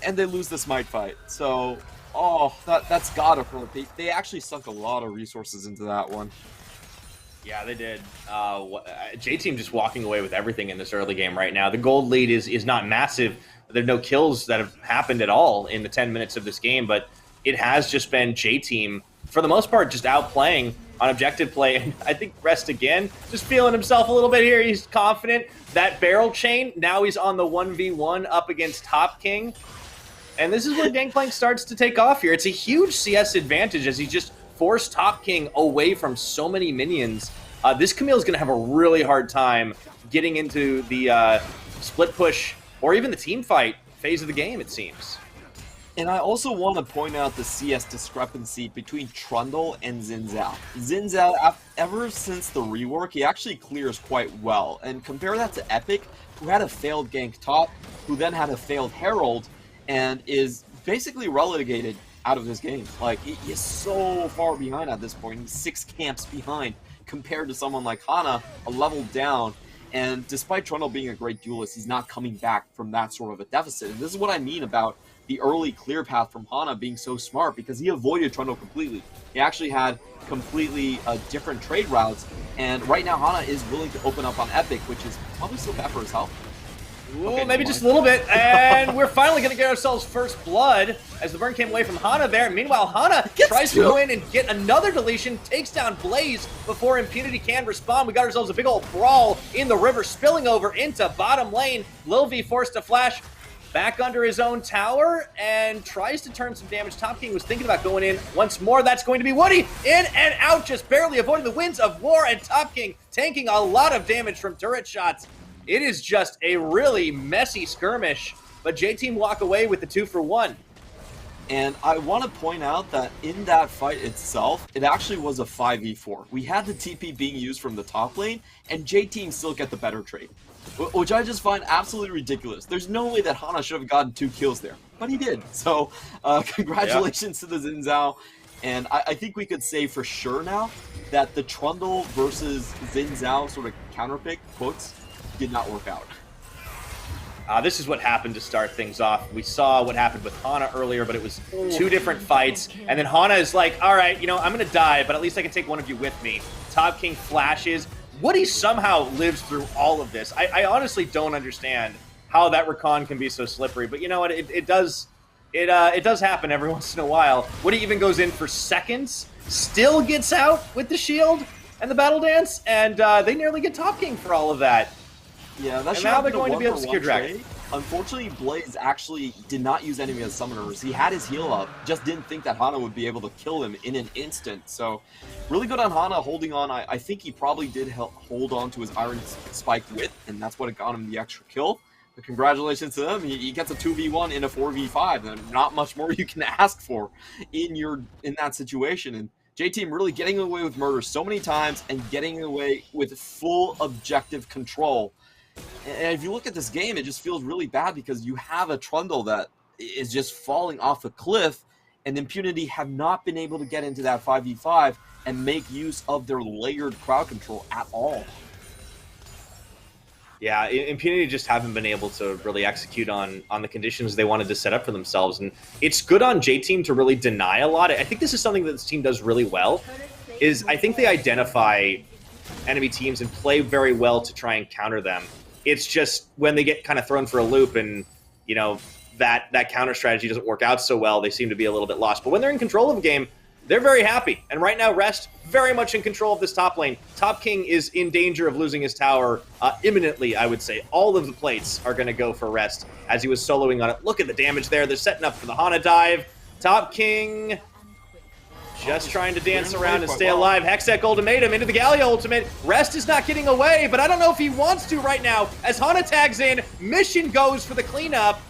and they lose the smite fight. So, oh, that's gotta hurt. They actually sunk a lot of resources into that one. Yeah, they did. J-Team just walking away with everything in this early game right now. The gold lead is not massive. There are no kills that have happened at all in the 10 minutes of this game, but it has just been J-Team, for the most part, just outplaying on objective play. And I think Rest, again, just feeling himself a little bit here. He's confident. That barrel chain, now he's on the 1v1 up against Top King. And this is where Gangplank starts to take off here. It's a huge CS advantage as he just forced Top King away from so many minions. This Camille is going to have a really hard time getting into the split push or even the team fight phase of the game, it seems. And I also want to point out the CS discrepancy between Trundle and Xin Zhao. Xin Zhao, ever since the rework, he actually clears quite well. And compare that to Epic, who had a failed gank top, who then had a failed Herald, and is basically relegated out of this game. Like, he is so far behind at this point. He's 6 camps behind compared to someone like Hana, a level down. And despite Trundle being a great duelist, he's not coming back from that sort of a deficit. And this is what I mean about the early clear path from Hana being so smart, because he avoided Trundle completely. He actually had completely different trade routes. And right now, Hana is willing to open up on Epic, which is probably still bad for his health. Ooh, okay, maybe just a little bit, and we're finally going to get ourselves first blood as the burn came away from Hana there. Meanwhile, Hana tries to go in and get another deletion, takes down Blaze before Impunity can respond. We got ourselves a big old brawl in the river, spilling over into bottom lane. Lil V forced to flash back under his own tower and tries to turn some damage. Top King was thinking about going in once more. That's going to be Woody, in and out, just barely avoiding the winds of war, and Top King tanking a lot of damage from turret shots. It is just a really messy skirmish, but J-Team walk away with the 2-for-1. And I want to point out that in that fight itself, it actually was a 5v4. We had the TP being used from the top lane, and J-Team still get the better trade, which I just find absolutely ridiculous. There's no way that Hana should have gotten 2 kills there, but he did. So congratulations to the Xin Zhao. And I think we could say for sure now that the Trundle versus Xin Zhao sort of counterpick, quotes, did not work out. This is what happened to start things off. We saw what happened with Hana earlier, but it was 2 different fights. And then Hana is like, all right, you know, I'm going to die, but at least I can take one of you with me. Top King flashes. Woody somehow lives through all of this. I honestly don't understand how that Rakan can be so slippery. But you know what? It does happen every once in a while. Woody even goes in for seconds, still gets out with the shield and the battle dance, and they nearly get Top King for all of that. Yeah, that's now they're going to be able to secure Dragon. Unfortunately, Blaze actually did not use any of his summoners. He had his heal up, just didn't think that Hana would be able to kill him in an instant. So, really good on Hana holding on. I think he probably did hold on to his Iron Spike Wit, and that's what got him the extra kill. But congratulations to him. He gets a 2v1 in a 4v5, and not much more you can ask for in that situation. And J-Team really getting away with murder so many times and getting away with full objective control. And if you look at this game, it just feels really bad because you have a Trundle that is just falling off a cliff, and Impunity have not been able to get into that 5v5 and make use of their layered crowd control at all. Yeah, Impunity just haven't been able to really execute on the conditions they wanted to set up for themselves. And it's good on J-Team to really deny a lot. I think this is something that this team does really well, is I think they identify enemy teams and play very well to try and counter them. It's just when they get kind of thrown for a loop and, you know, that counter strategy doesn't work out so well, they seem to be a little bit lost. But when they're in control of a game, they're very happy. And right now, Rest very much in control of this top lane. Top King is in danger of losing his tower imminently, I would say. All of the plates are going to go for Rest as he was soloing on it. Look at the damage there. They're setting up for the Hana dive. Top King just trying to dance around and stay alive. Hextech ultimatum into the Galio ultimate. Rest is not getting away, but I don't know if he wants to right now. As Hana tags in, mission goes for the cleanup.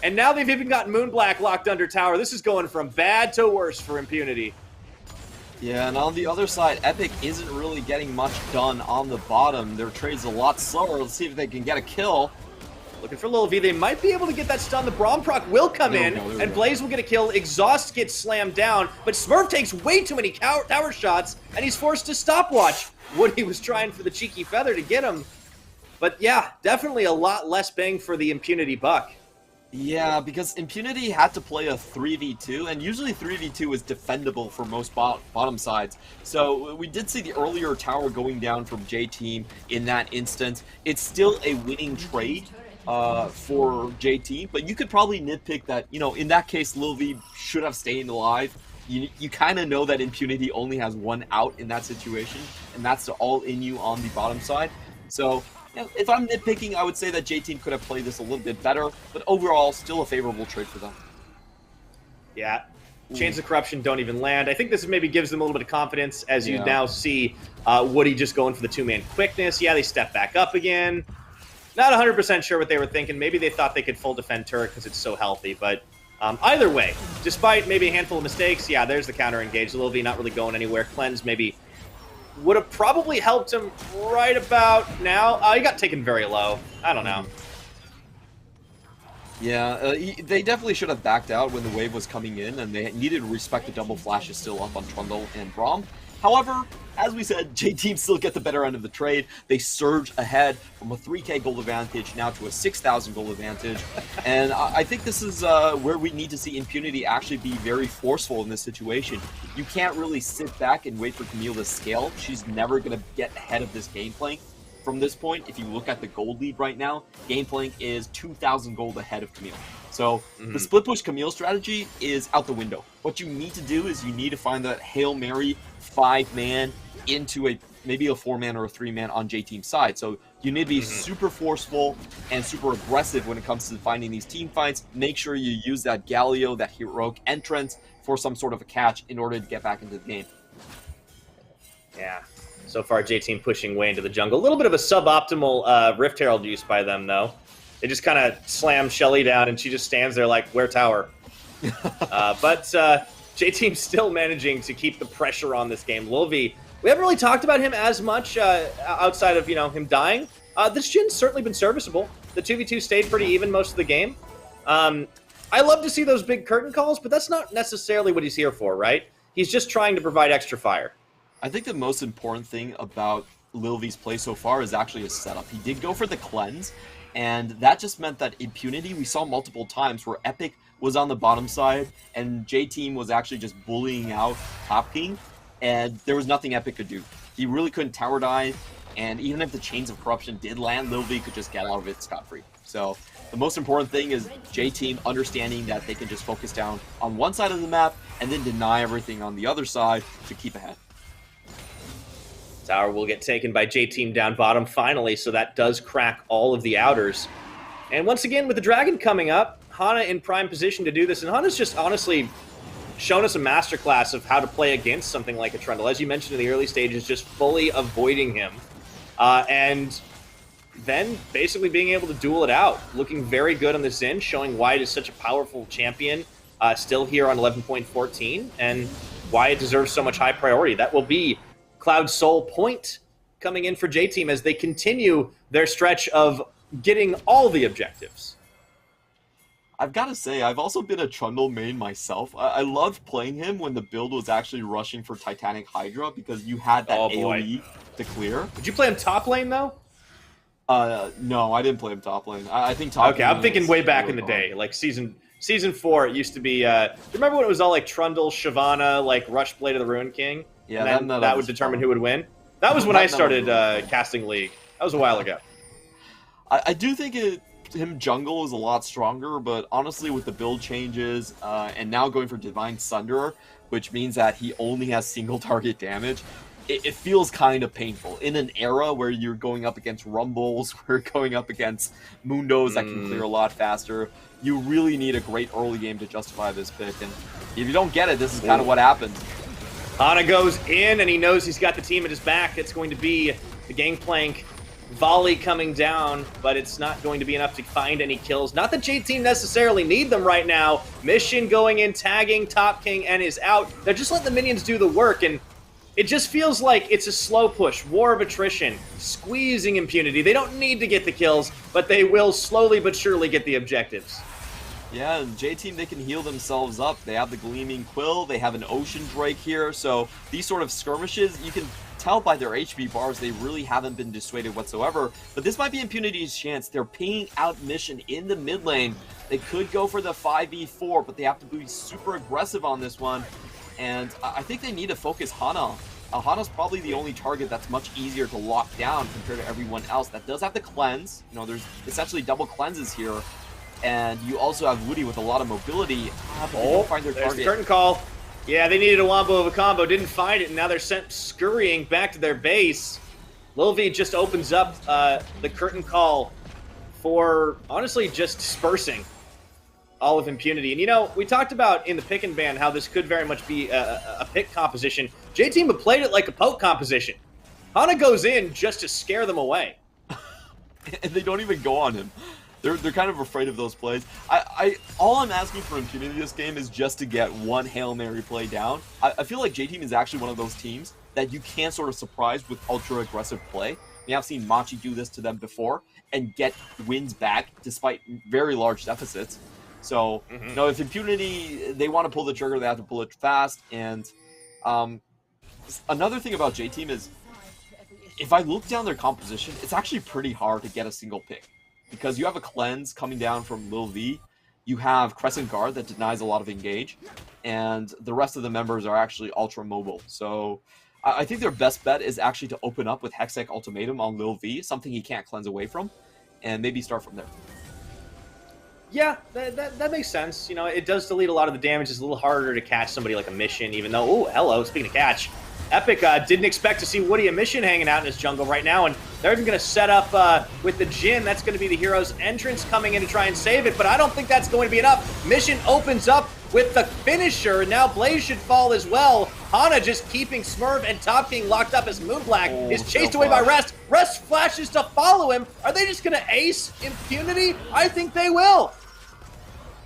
And now they've even got Moonblack locked under tower. This is going from bad to worse for Impunity. Yeah, and on the other side, Epic isn't really getting much done on the bottom. Their trade's a lot slower. Let's see if they can get a kill. Looking for Lil V. They might be able to get that stun. The Braum proc will come in, and Blaze will get a kill. Exhaust gets slammed down, but Smurf takes way too many tower shots, and he's forced to stopwatch. Woody was trying for the cheeky feather to get him. But yeah, definitely a lot less bang for the Impunity buck. Yeah, because Impunity had to play a 3v2, and usually 3v2 is defendable for most bottom sides. So we did see the earlier tower going down from J-Team in that instance. It's still a winning trade for J-Team, but you could probably nitpick that, you know, in that case, Lil V should have stayed alive. You kind of know that Impunity only has one out in that situation, and that's the all-in-you on the bottom side. So if I'm nitpicking, I would say that J-Team could have played this a little bit better, but overall, still a favorable trade for them. Yeah. Chains of Corruption don't even land. I think this maybe gives them a little bit of confidence as you now see Woody just going for the two-man quickness. Yeah, they step back up again. Not 100% sure what they were thinking. Maybe they thought they could full defend turret because it's so healthy, but either way, despite maybe a handful of mistakes, yeah, there's the counter engage. Lil V not really going anywhere. Cleanse maybe would have probably helped him right about now. He got taken very low. I don't know. Yeah, they definitely should have backed out when the wave was coming in, and they needed to respect the double flashes still up on Trundle and Braum. However, as we said, J-Team still get the better end of the trade. They surge ahead from a 3k gold advantage now to a 6,000 gold advantage. And I think this is where we need to see Impunity actually be very forceful in this situation. You can't really sit back and wait for Camille to scale. She's never going to get ahead of this Gameplank. From this point, if you look at the gold lead right now, Gameplank is 2,000 gold ahead of Camille. So the split push Camille strategy is out the window. What you need to do is you need to find that Hail Mary 5-man into maybe a 4-man or a 3-man on J-Team's side. So you need to be super forceful and super aggressive when it comes to finding these team fights. Make sure you use that Galio, that heroic entrance for some sort of a catch in order to get back into the game. Yeah. So far, J-Team pushing way into the jungle. A little bit of a suboptimal Rift Herald use by them, though. They just kind of slam Shelly down, and she just stands there like, where tower? But J-Team's still managing to keep the pressure on this game. Lil V, we haven't really talked about him as much outside of, him dying. This Jin's certainly been serviceable. The 2v2 stayed pretty even most of the game. I love to see those big curtain calls, but that's not necessarily what he's here for, right? He's just trying to provide extra fire. I think the most important thing about Lil V's play so far is actually his setup. He did go for the cleanse, and that just meant that Impunity, we saw multiple times where Epic was on the bottom side, and J-Team was actually just bullying out Top King, and there was nothing Epic could do. He really couldn't tower dive, and even if the Chains of Corruption did land, Lil V could just get out of it scot-free. So the most important thing is J-Team understanding that they can just focus down on one side of the map and then deny everything on the other side to keep ahead. Tower will get taken by J-Team down bottom finally, so that does crack all of the outers. And once again, with the Dragon coming up, Hana in prime position to do this, and Hana's just honestly shown us a masterclass of how to play against something like a Trundle. As you mentioned in the early stages, just fully avoiding him. And then basically being able to duel it out. Looking very good on the Xin, showing why it is such a powerful champion still here on 11.14, and why it deserves so much high priority. That will be Cloud Soul point coming in for J-Team as they continue their stretch of getting all the objectives. I've got to say, I've also been a Trundle main myself. I loved playing him when the build was actually rushing for Titanic Hydra because you had that AoE to clear. Did you play him top lane, though? No, I didn't play him top lane. I think top lane. Okay, I'm thinking way back in the day, like season 4. It used to be. Do you remember when it was all like Trundle, Shyvana, like Rush Blade of the Ruined King? Yeah, and then that would determine who would win. That was when I started casting League. That was a while ago. I do think him jungle is a lot stronger, but honestly, with the build changes and now going for Divine Sunderer, which means that he only has single target damage, it feels kind of painful. In an era where you're going up against Rumbles, where you're going up against Mundos that can clear a lot faster, you really need a great early game to justify this pick. And if you don't get it, this is kind of what happens. Hana goes in, and he knows he's got the team at his back. It's going to be the Gangplank volley coming down, but it's not going to be enough to find any kills. Not that J-Team necessarily need them right now. Mission going in, tagging Top King, and is out. They're just letting the minions do the work, and it just feels like it's a slow push, war of attrition, squeezing Impunity. They don't need to get the kills, but they will slowly but surely get the objectives. Yeah, and J-Team, they can heal themselves up. They have the Gleaming Quill, they have an Ocean Drake here, so these sort of skirmishes, you can tell by their HP bars, they really haven't been dissuaded whatsoever. But this might be Impunity's chance. They're paying out Mission in the mid lane. They could go for the 5v4, but they have to be super aggressive on this one. And I think they need to focus Hana. Hana's probably the only target that's much easier to lock down compared to everyone else. That does have the cleanse. You know, there's essentially double cleanses here. And you also have Woody with a lot of mobility. Oh, find their there's the curtain call. Yeah, they needed a wombo of a combo, didn't find it, and now they're sent scurrying back to their base. Lil V just opens up the curtain call for, honestly, just dispersing all of Impunity. And, you know, we talked about in the pick and ban how this could very much be a pick composition. J-Team have played it like a poke composition. Hana goes in just to scare them away. And they don't even go on him. They're kind of afraid of those plays. All I'm asking for Impunity this game is just to get one Hail Mary play down. I feel like J-Team is actually one of those teams that you can sort of surprise with ultra-aggressive play. We have seen Machi do this to them before and get wins back despite very large deficits. So, you know, if Impunity, they want to pull the trigger, they have to pull it fast. And another thing about J-Team is, if I look down their composition, it's actually pretty hard to get a single pick. Because you have a cleanse coming down from Lil V, you have Crescent Guard that denies a lot of engage, and the rest of the members are actually ultra mobile. So I think their best bet is actually to open up with Hextech Ultimatum on Lil V, something he can't cleanse away from, and maybe start from there. Yeah, that makes sense. You know, it does delete a lot of the damage. It's a little harder to catch somebody like a Mission, even though, oh, hello, speaking of catch. Epic didn't expect to see Woody and Mission hanging out in his jungle right now, and they're even going to set up with the Jhin. That's going to be the hero's entrance coming in to try and save it, but I don't think that's going to be enough. Mission opens up with the finisher, and now Blaze should fall as well. Hana just keeping Smurf and Top King locked up as Moonblack is chased away by Rest. Rest flashes to follow him. Are they just going to ace Impunity? I think they will.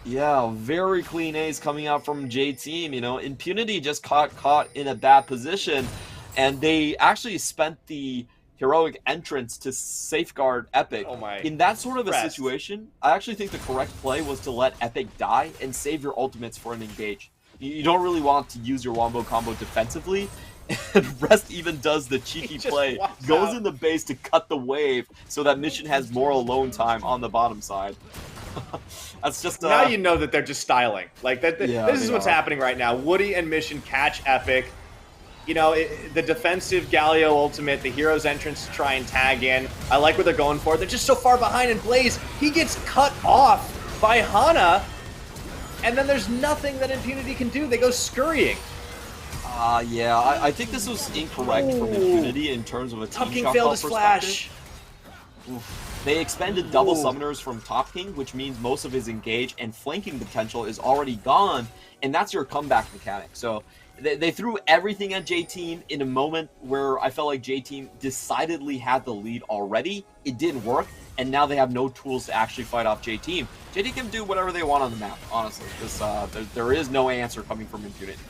Yeah, very clean ace coming out from J-Team. You know, Impunity just caught in a bad position, and they actually spent the heroic entrance to safeguard Epic. Oh my. In that sort of a situation, I actually think the correct play was to let Epic die and save your ultimates for an engage. You don't really want to use your wombo combo defensively, and Rest even does the cheeky play, goes in the base to cut the wave so that Mission has more alone time on the bottom side. That's just now you know that they're just styling. Like that. This is what's happening right now. Woody and Mission catch Epic. You know, the defensive Galio ultimate, the hero's entrance to try and tag in. I like what they're going for. They're just so far behind in Blaze. He gets cut off by Hana, and then there's nothing that Impunity can do. They go scurrying. Yeah, I think this was incorrect from Impunity in terms of a team King failed his flash. They expended double summoners from Top King, which means most of his engage and flanking potential is already gone, and that's your comeback mechanic. So they threw everything at J-Team in a moment where I felt like J-Team decidedly had the lead already. It didn't work, and now they have no tools to actually fight off J-Team. J-Team can do whatever they want on the map, honestly, because there is no answer coming from Impunity.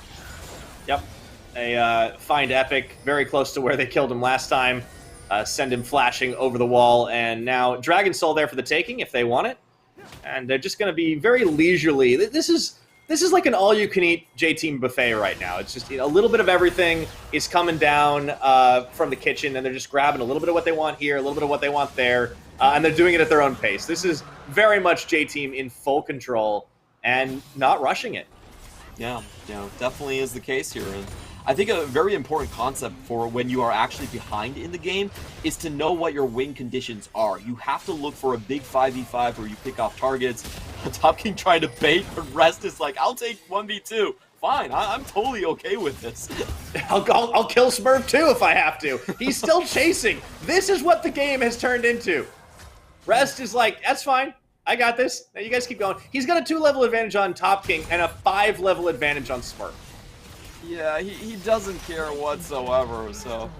Yep. They find Epic very close to where they killed him last time. Send him flashing over the wall, and now Dragon Soul there for the taking if they want it. And they're just going to be very leisurely. This is like an all-you-can-eat J-Team buffet right now. It's just, a little bit of everything is coming down from the kitchen, and they're just grabbing a little bit of what they want here, a little bit of what they want there, and they're doing it at their own pace. This is very much J-Team in full control and not rushing it. Yeah, definitely is the case here. And I think a very important concept for when you are actually behind in the game is to know what your win conditions are. You have to look for a big 5v5 where you pick off targets. Top King trying to bait, but Rest is like, I'll take 1v2. Fine, I'm totally okay with this. I'll kill Smurf too if I have to. He's still chasing. This is what the game has turned into. Rest is like, that's fine. I got this. Now you guys keep going. He's got a 2-level advantage on Top King and a 5-level advantage on Smurf. Yeah, he doesn't care whatsoever, so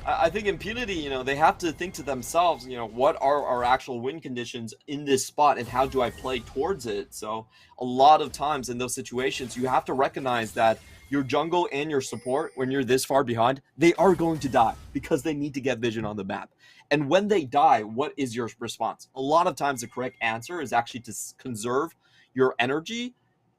I think Impunity, they have to think to themselves, what are our actual win conditions in this spot and how do I play towards it? So a lot of times in those situations, you have to recognize that your jungle and your support, when you're this far behind, they are going to die because they need to get vision on the map. And when they die, what is your response? A lot of times the correct answer is actually to conserve your energy,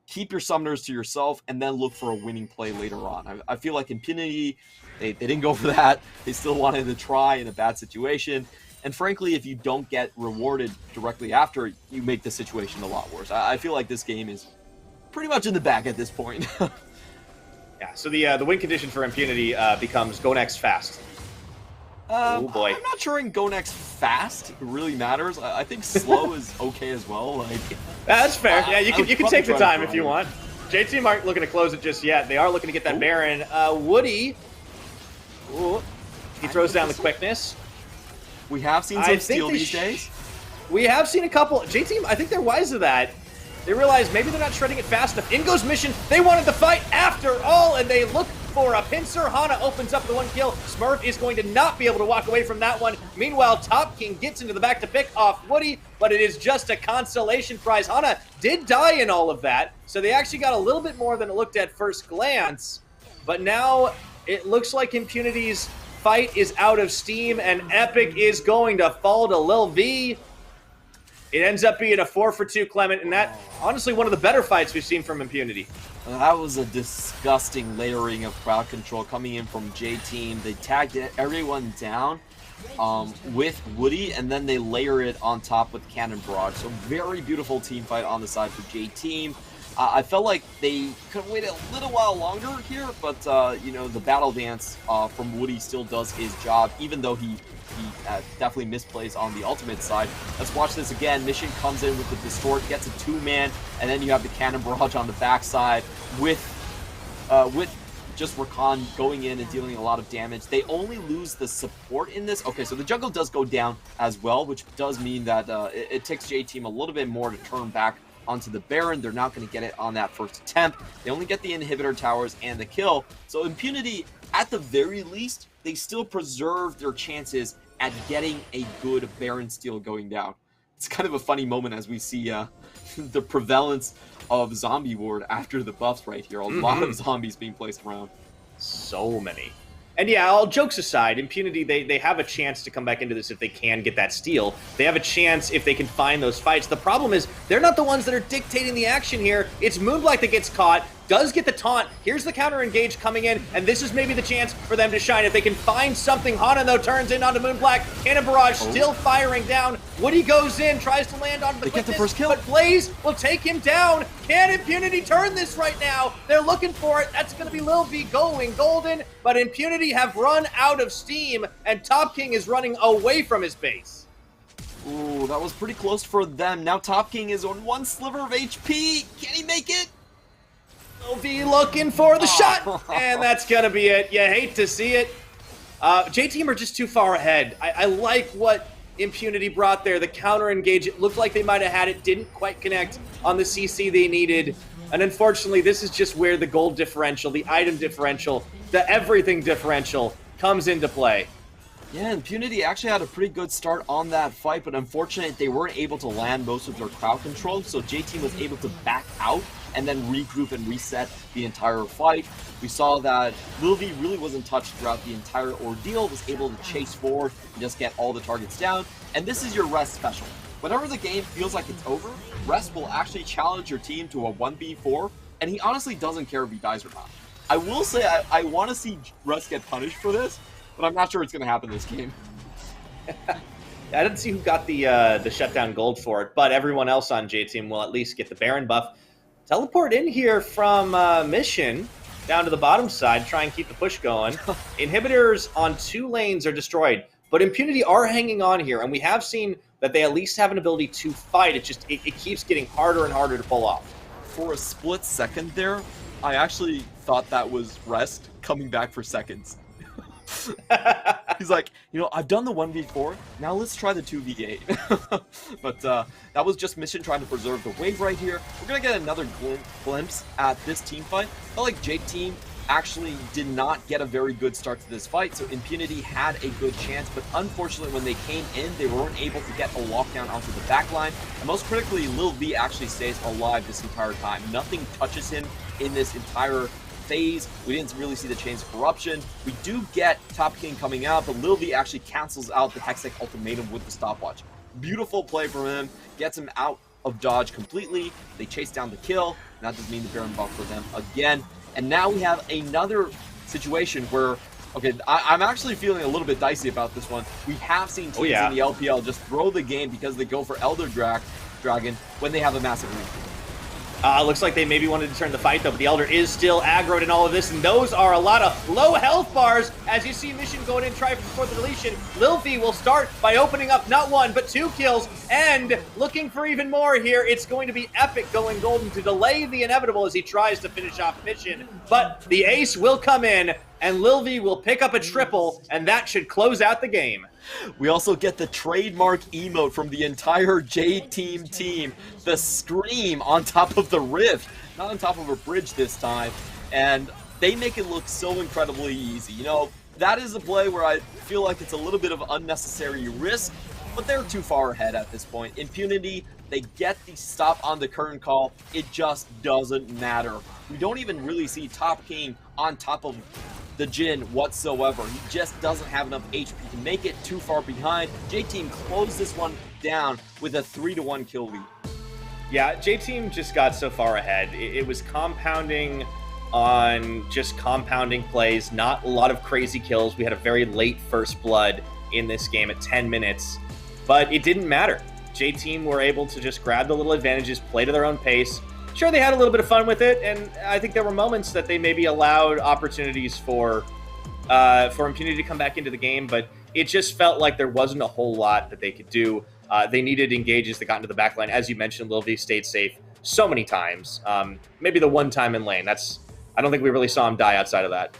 keep your summoners to yourself, and then look for a winning play later on. I feel like Impunity, they didn't go for that. They still wanted to try in a bad situation. And frankly, if you don't get rewarded directly after, you make the situation a lot worse. I feel like this game is pretty much in the bag at this point. Yeah, so the win condition for Impunity becomes go next fast. Oh boy. I'm not sure in go next fast really matters. I think slow is okay as well. Like, that's fair. Yeah, you can take the time if you want. J-Team aren't looking to close it just yet. They are looking to get that Baron. Woody, he throws down the quickness. We have seen some steal these days. We have seen a couple. J-Team, I think they're wise to that. They realize maybe they're not shredding it fast enough. In goes Mission. They wanted the fight after all, and they look for a pincer. Hana opens up the 1 kill. Smurf is going to not be able to walk away from that one. Meanwhile, Top King gets into the back to pick off Woody, but it is just a consolation prize. Hana did die in all of that, so they actually got a little bit more than it looked at first glance. But now it looks like Impunity's fight is out of steam, and Epic is going to fall to Lil V. It ends up being a 4-for-2 Clement, and that, honestly, one of the better fights we've seen from Impunity. That was a disgusting layering of crowd control coming in from J-Team. They tagged everyone down with Woody, and then they layer it on top with Cannon Barrage. So very beautiful team fight on the side for J-Team. I felt like they could wait a little while longer here, but, the battle dance from Woody still does his job, even though he definitely misplays on the ultimate side. Let's watch this again. Mission comes in with the Distort, gets a 2-man, and then you have the Cannon Barrage on the backside with just Rakan going in and dealing a lot of damage. They only lose the support in this. Okay, so the jungle does go down as well, which does mean that it takes J-Team a little bit more to turn back onto the Baron. They're not going to get it on that first attempt. They only get the inhibitor towers and the kill. So Impunity, at the very least, they still preserve their chances at getting a good Baron steal going down. It's kind of a funny moment as we see the prevalence of zombie ward after the buffs right here. A lot of zombies being placed around. So many. And yeah, all jokes aside, Impunity, they have a chance to come back into this if they can get that steal. They have a chance if they can find those fights. The problem is, they're not the ones that are dictating the action here. It's Moonblack that gets caught, does get the taunt. Here's the counter engage coming in, and this is maybe the chance for them to shine. If they can find something, Hana, though, turns in onto Moonblack. Cannon Barrage still firing down. Woody goes in, tries to land onto the quickness, get the first kill. But Blaze will take him down. Can Impunity turn this right now? They're looking for it. That's going to be Lil V going golden, but Impunity have run out of steam, and Top King is running away from his base. Ooh, that was pretty close for them. Now Top King is on 1 sliver of HP. Can he make it? Lil V looking for the shot, and that's going to be it. You hate to see it. J-Team are just too far ahead. I like what Impunity brought there. The counter engage, it looked like they might have had it, didn't quite connect on the CC they needed. And unfortunately, this is just where the gold differential, the item differential, the everything differential comes into play. Yeah, Impunity actually had a pretty good start on that fight, but unfortunately, they weren't able to land most of their crowd control, so J-Team was able to back out and then regroup and reset the entire fight. We saw that Lil V really wasn't touched throughout the entire ordeal, was able to chase forward and just get all the targets down, and this is your rest special. whenever the game feels like it's over, Rest will actually challenge your team to a 1v4, and he honestly doesn't care if he dies or not. I will say I want to see Rest get punished for this, but I'm not sure it's going to happen this game. I didn't see who got the shutdown gold for it, but everyone else on J-Team will at least get the Baron buff. Teleport in here from Mission down to the bottom side, try and keep the push going. Inhibitors on 2 lanes are destroyed, but Impunity are hanging on here, and we have seen that they at least have an ability to fight. It keeps getting harder and harder to pull off. For a split second there, I actually thought that was Rest coming back for seconds. He's like, I've done the 1v4, now let's try the 2v8. But that was just Mission trying to preserve the wave right here. We're going to get another glimpse at this team fight. I felt like J-Team actually did not get a very good start to this fight, so Impunity had a good chance, but unfortunately when they came in, they weren't able to get a lockdown onto the backline, and most critically, Lil V actually stays alive this entire time. Nothing touches him in this entire phase. We didn't really see the Chains of Corruption. We do get Top King coming out, but Lil V actually cancels out the Hextech Ultimatum with the stopwatch. Beautiful play from him, gets him out of dodge completely. They chase down the kill, and that does mean the Baron buff for them again. And now we have another situation where, okay, I'm actually feeling a little bit dicey about this one. We have seen teams in the LPL just throw the game because they go for Elder Dragon when they have a massive lead. Looks like they maybe wanted to turn the fight, though, but the Elder is still aggroed in all of this, and those are a lot of low health bars. As you see Mission going in, try for the deletion. Lil V will start by opening up not 1, but 2 kills, and looking for even more here. It's going to be Epic going golden to delay the inevitable as he tries to finish off Mission, but the ace will come in, and Lil V will pick up a triple, and that should close out the game. We also get the trademark emote from the entire J-Team team, the Scream on top of the Rift, not on top of a bridge this time, and they make it look so incredibly easy. That is a play where I feel like it's a little bit of unnecessary risk, but they're too far ahead at this point. Impunity, they get the stop on the current call, it just doesn't matter. We don't even really see Top King on top of the Jhin whatsoever. He just doesn't have enough HP to make it too far behind. J-Team closed this one down with a 3-1 kill lead. Yeah, J-Team just got so far ahead. It was compounding on just compounding plays, not a lot of crazy kills. We had a very late first blood in this game at 10 minutes, but it didn't matter. J-Team were able to just grab the little advantages, play to their own pace. Sure, they had a little bit of fun with it, and I think there were moments that they maybe allowed opportunities for Impunity to come back into the game, but it just felt like there wasn't a whole lot that they could do. They needed engages that got into the backline. As you mentioned, Lil V stayed safe so many times. Maybe the one time in lane. I don't think we really saw him die outside of that.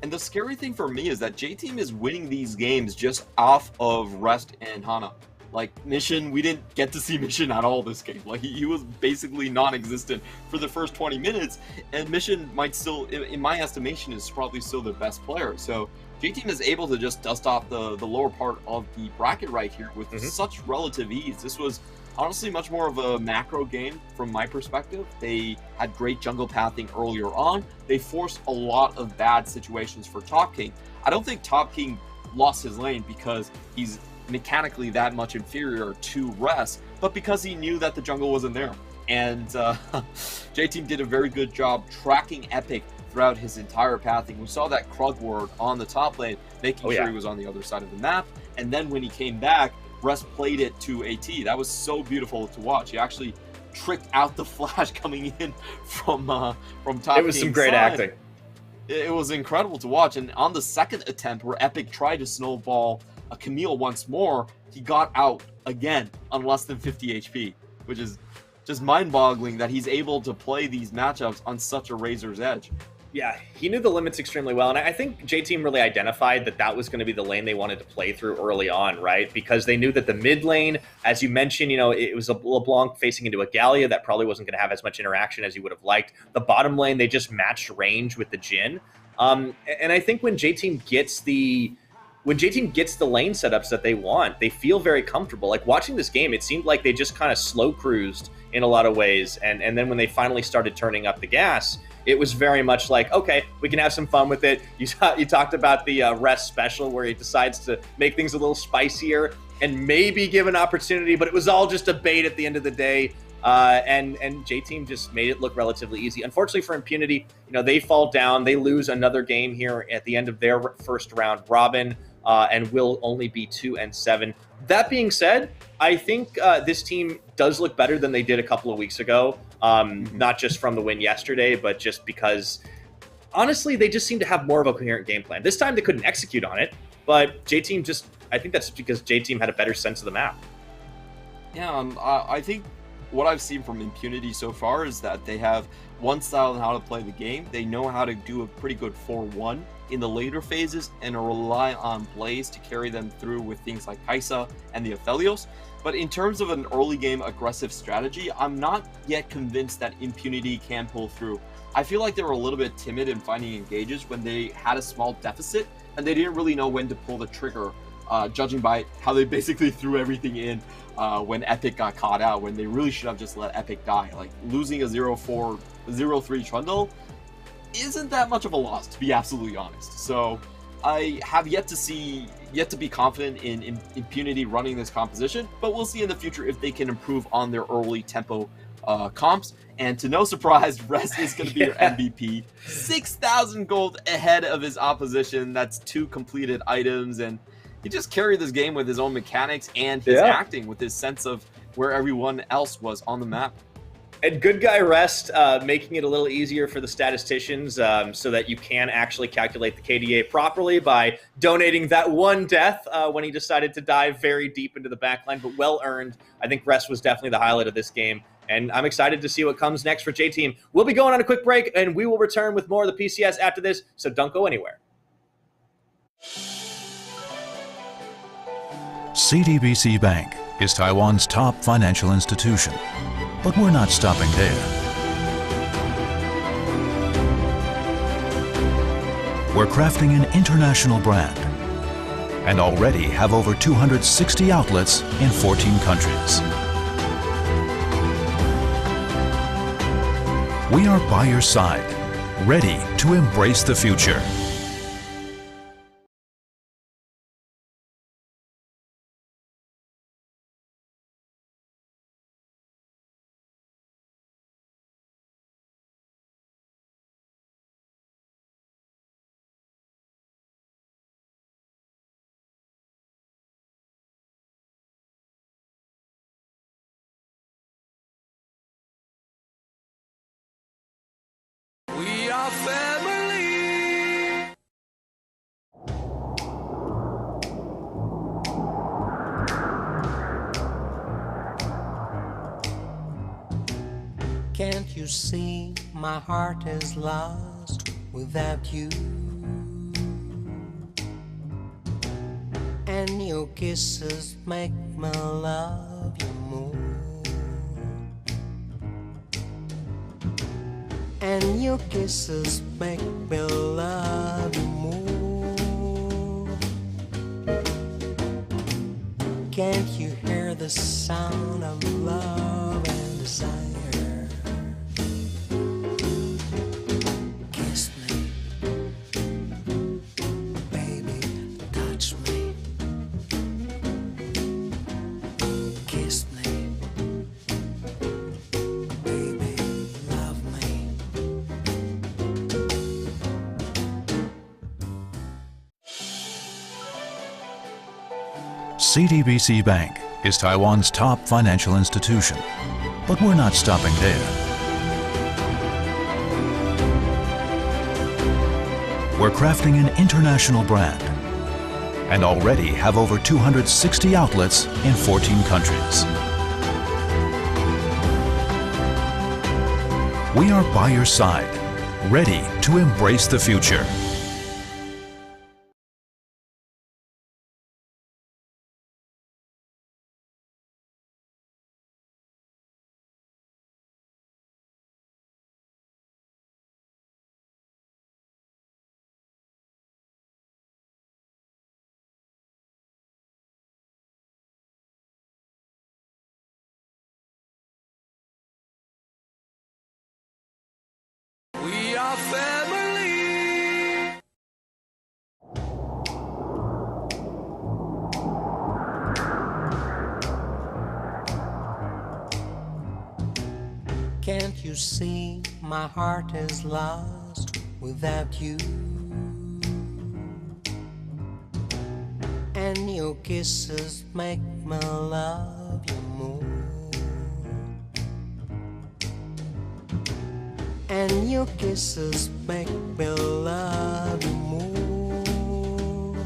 And the scary thing for me is that J-Team is winning these games just off of Rest and Hana. Like, Mission, we didn't get to see Mission at all this game. Like, he was basically non-existent for the first 20 minutes, and Mission might still, in my estimation, is probably still the best player. So, J-Team is able to just dust off the lower part of the bracket right here with such relative ease. This was honestly much more of a macro game from my perspective. They had great jungle pathing earlier on. They forced a lot of bad situations for Top King. I don't think Top King lost his lane because he's mechanically that much inferior to Rest, but because he knew that the jungle wasn't there. And J-Team did a very good job tracking Epic throughout his entire pathing. We saw that Krug ward on the top lane, making sure he was on the other side of the map, and then when he came back, Rest played it to AT. That was so beautiful to watch. He actually tricked out the flash coming in from Top King's It was some great acting. It was incredible to watch, and on the second attempt where Epic tried to snowball a Camille once more, he got out again on less than 50 HP, which is just mind-boggling that he's able to play these matchups on such a razor's edge. Yeah, he knew the limits extremely well, and I think J-Team really identified that that was going to be the lane they wanted to play through early on, right? Because they knew that the mid lane, as you mentioned, it was a LeBlanc facing into a Gallia that probably wasn't going to have as much interaction as you would have liked. The bottom lane, they just matched range with the Jhin. And I think when J-Team gets the lane setups that they want, they feel very comfortable. Like, watching this game, it seemed like they just kind of slow cruised in a lot of ways. And then when they finally started turning up the gas, it was very much like, okay, we can have some fun with it. You talked about the Rest special where he decides to make things a little spicier. and maybe give an opportunity, but it was all just a bait at the end of the day. And J-Team just made it look relatively easy. Unfortunately for Impunity, they fall down. They lose another game here at the end of their first round robin, and will only be 2-7. That being said, I think this team does look better than they did a couple of weeks ago. Not just from the win yesterday, but just because, honestly, they just seem to have more of a coherent game plan. This time they couldn't execute on it, but J-Team I think that's because J-Team had a better sense of the map. Yeah, I think what I've seen from Impunity so far is that they have one style on how to play the game. They know how to do a pretty good 4-1 in the later phases and rely on Blaze to carry them through with things like Kaisa and the Aphelios. But in terms of an early game aggressive strategy, I'm not yet convinced that Impunity can pull through. I feel like they were a little bit timid in finding engages when they had a small deficit and they didn't really know when to pull the trigger, judging by how they basically threw everything in when Epic got caught out, when they really should have just let Epic die. Like, losing a 0-4, 0-3 Trundle isn't that much of a loss, to be absolutely honest. So I have yet to be confident in Impunity running this composition, but we'll see in the future if they can improve on their early tempo comps. And to no surprise, Rest is going to be your MVP. 6,000 gold ahead of his opposition. That's 2 completed items, and he just carried this game with his own mechanics and his acting, with his sense of where everyone else was on the map. And good guy Rest making it a little easier for the statisticians so that you can actually calculate the KDA properly by donating that one death when he decided to dive very deep into the backline, but well earned. I think Rest was definitely the highlight of this game, and I'm excited to see what comes next for J-Team. We'll be going on a quick break, and we will return with more of the PCS after this, so don't go anywhere. CTBC Bank is Taiwan's top financial institution, but we're not stopping there. We're crafting an international brand and already have over 260 outlets in 14 countries. We are by your side, ready to embrace the future. We are family. Can't you see my heart is lost without you? And your kisses make me love you more. And your kisses make me love you more. Can't you hear the sound of love and desire? Kiss me, baby, touch me. Kiss me, baby, love me. CTBC Bank is Taiwan's top financial institution, but we're not stopping there. We're crafting an international brand and already have over 260 outlets in 14 countries. We are by your side, ready to embrace the future. We are family. Can't you see my heart is lost without you? And your kisses make me love you more. And your kisses make me love you more.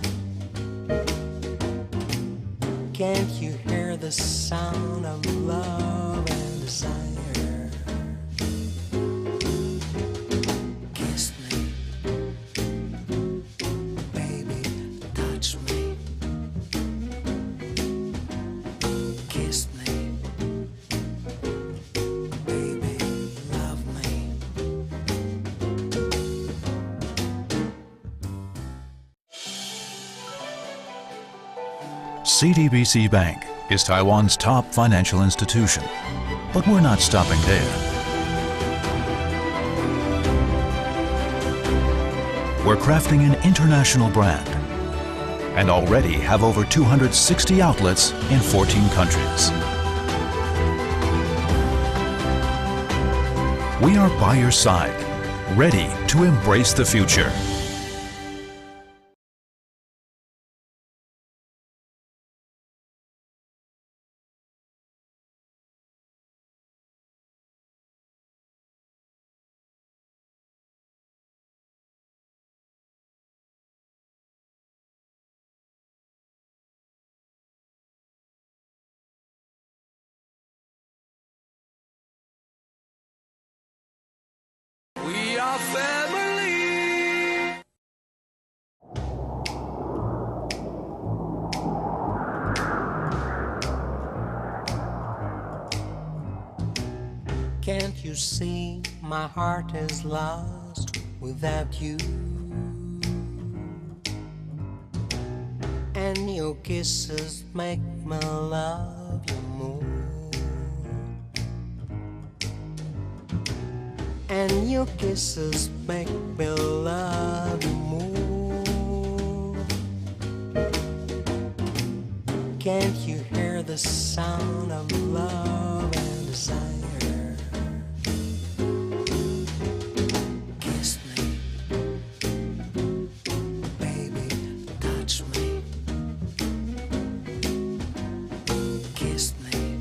Can't you hear the sound of love and desire? Kiss me, baby, touch me. Kiss me, baby, love me. CTBC Bank is Taiwan's top financial institution, but we're not stopping there. We're crafting an international brand and already have over 260 outlets in 14 countries. We are by your side, ready to embrace the future. We are family. Can't you see my heart is lost without you? And your kisses make me love you more. And your kisses make me love you more. Can't you hear the sound of love and desire? Kiss me, baby, touch me. Kiss me,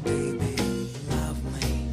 baby, love me.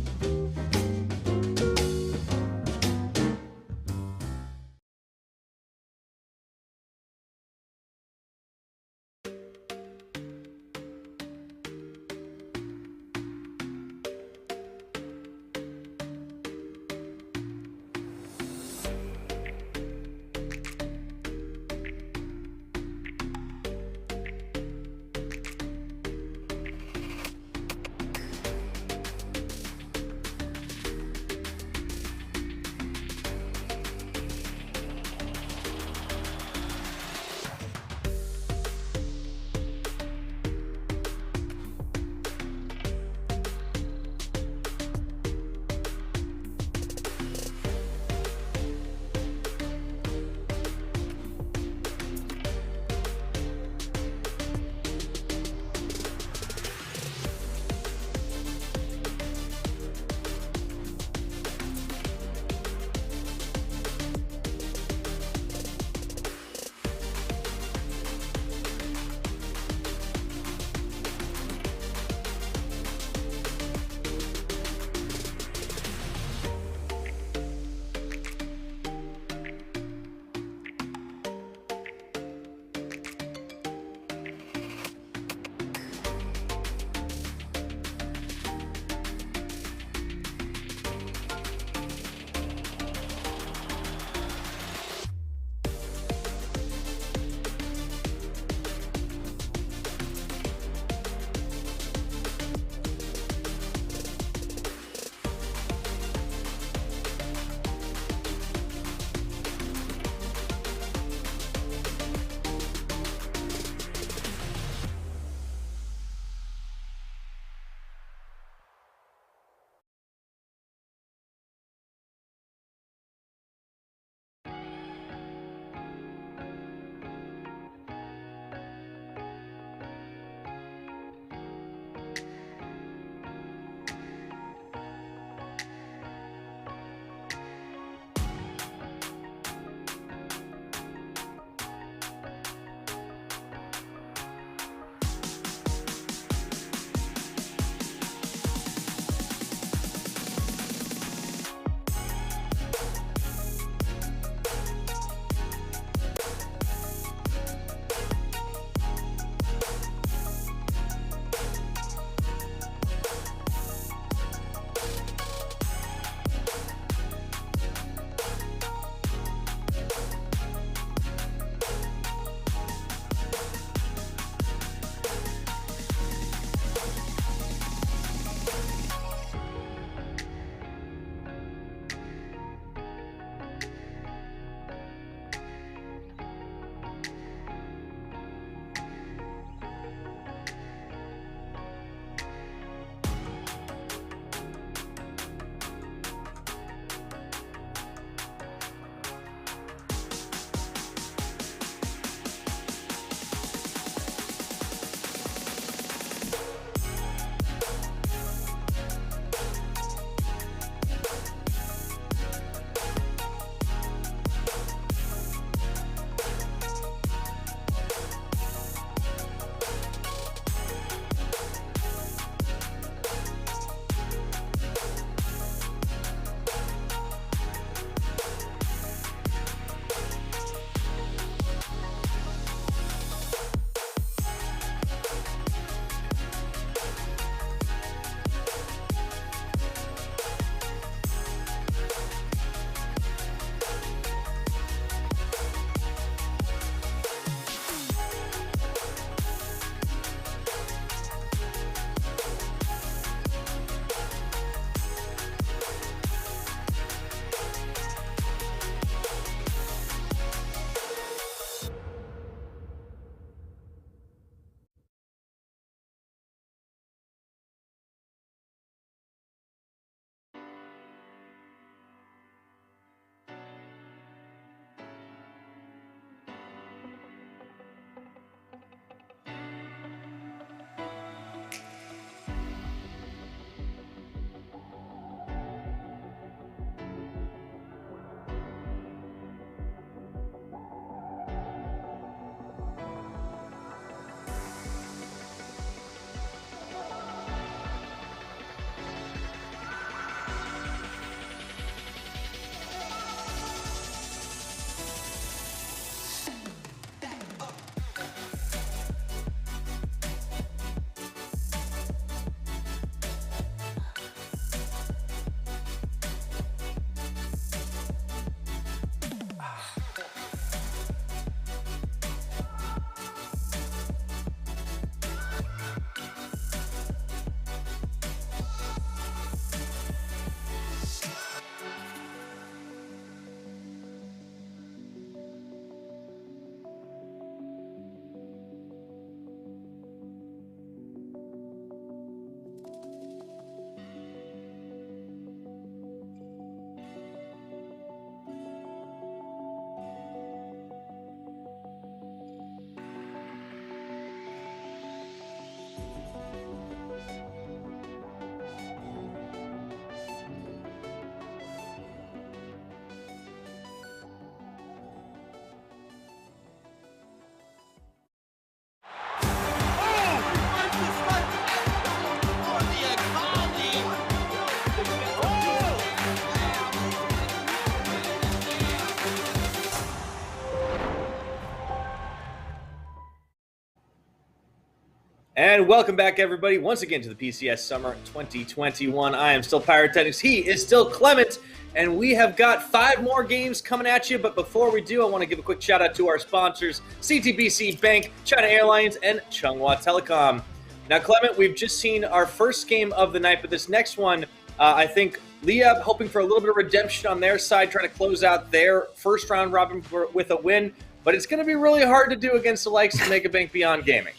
And welcome back, everybody, once again to the PCS Summer 2021. I am still Pyrotechnics. He is still Clement. And we have got 5 more games coming at you. But before we do, I want to give a quick shout out to our sponsors, CTBC Bank, China Airlines, and Chunghwa Telecom. Now, Clement, we've just seen our first game of the night, but this next one, I think Liab hoping for a little bit of redemption on their side, trying to close out their first round robin with a win. But it's going to be really hard to do against the likes of Megabank Beyond Gaming.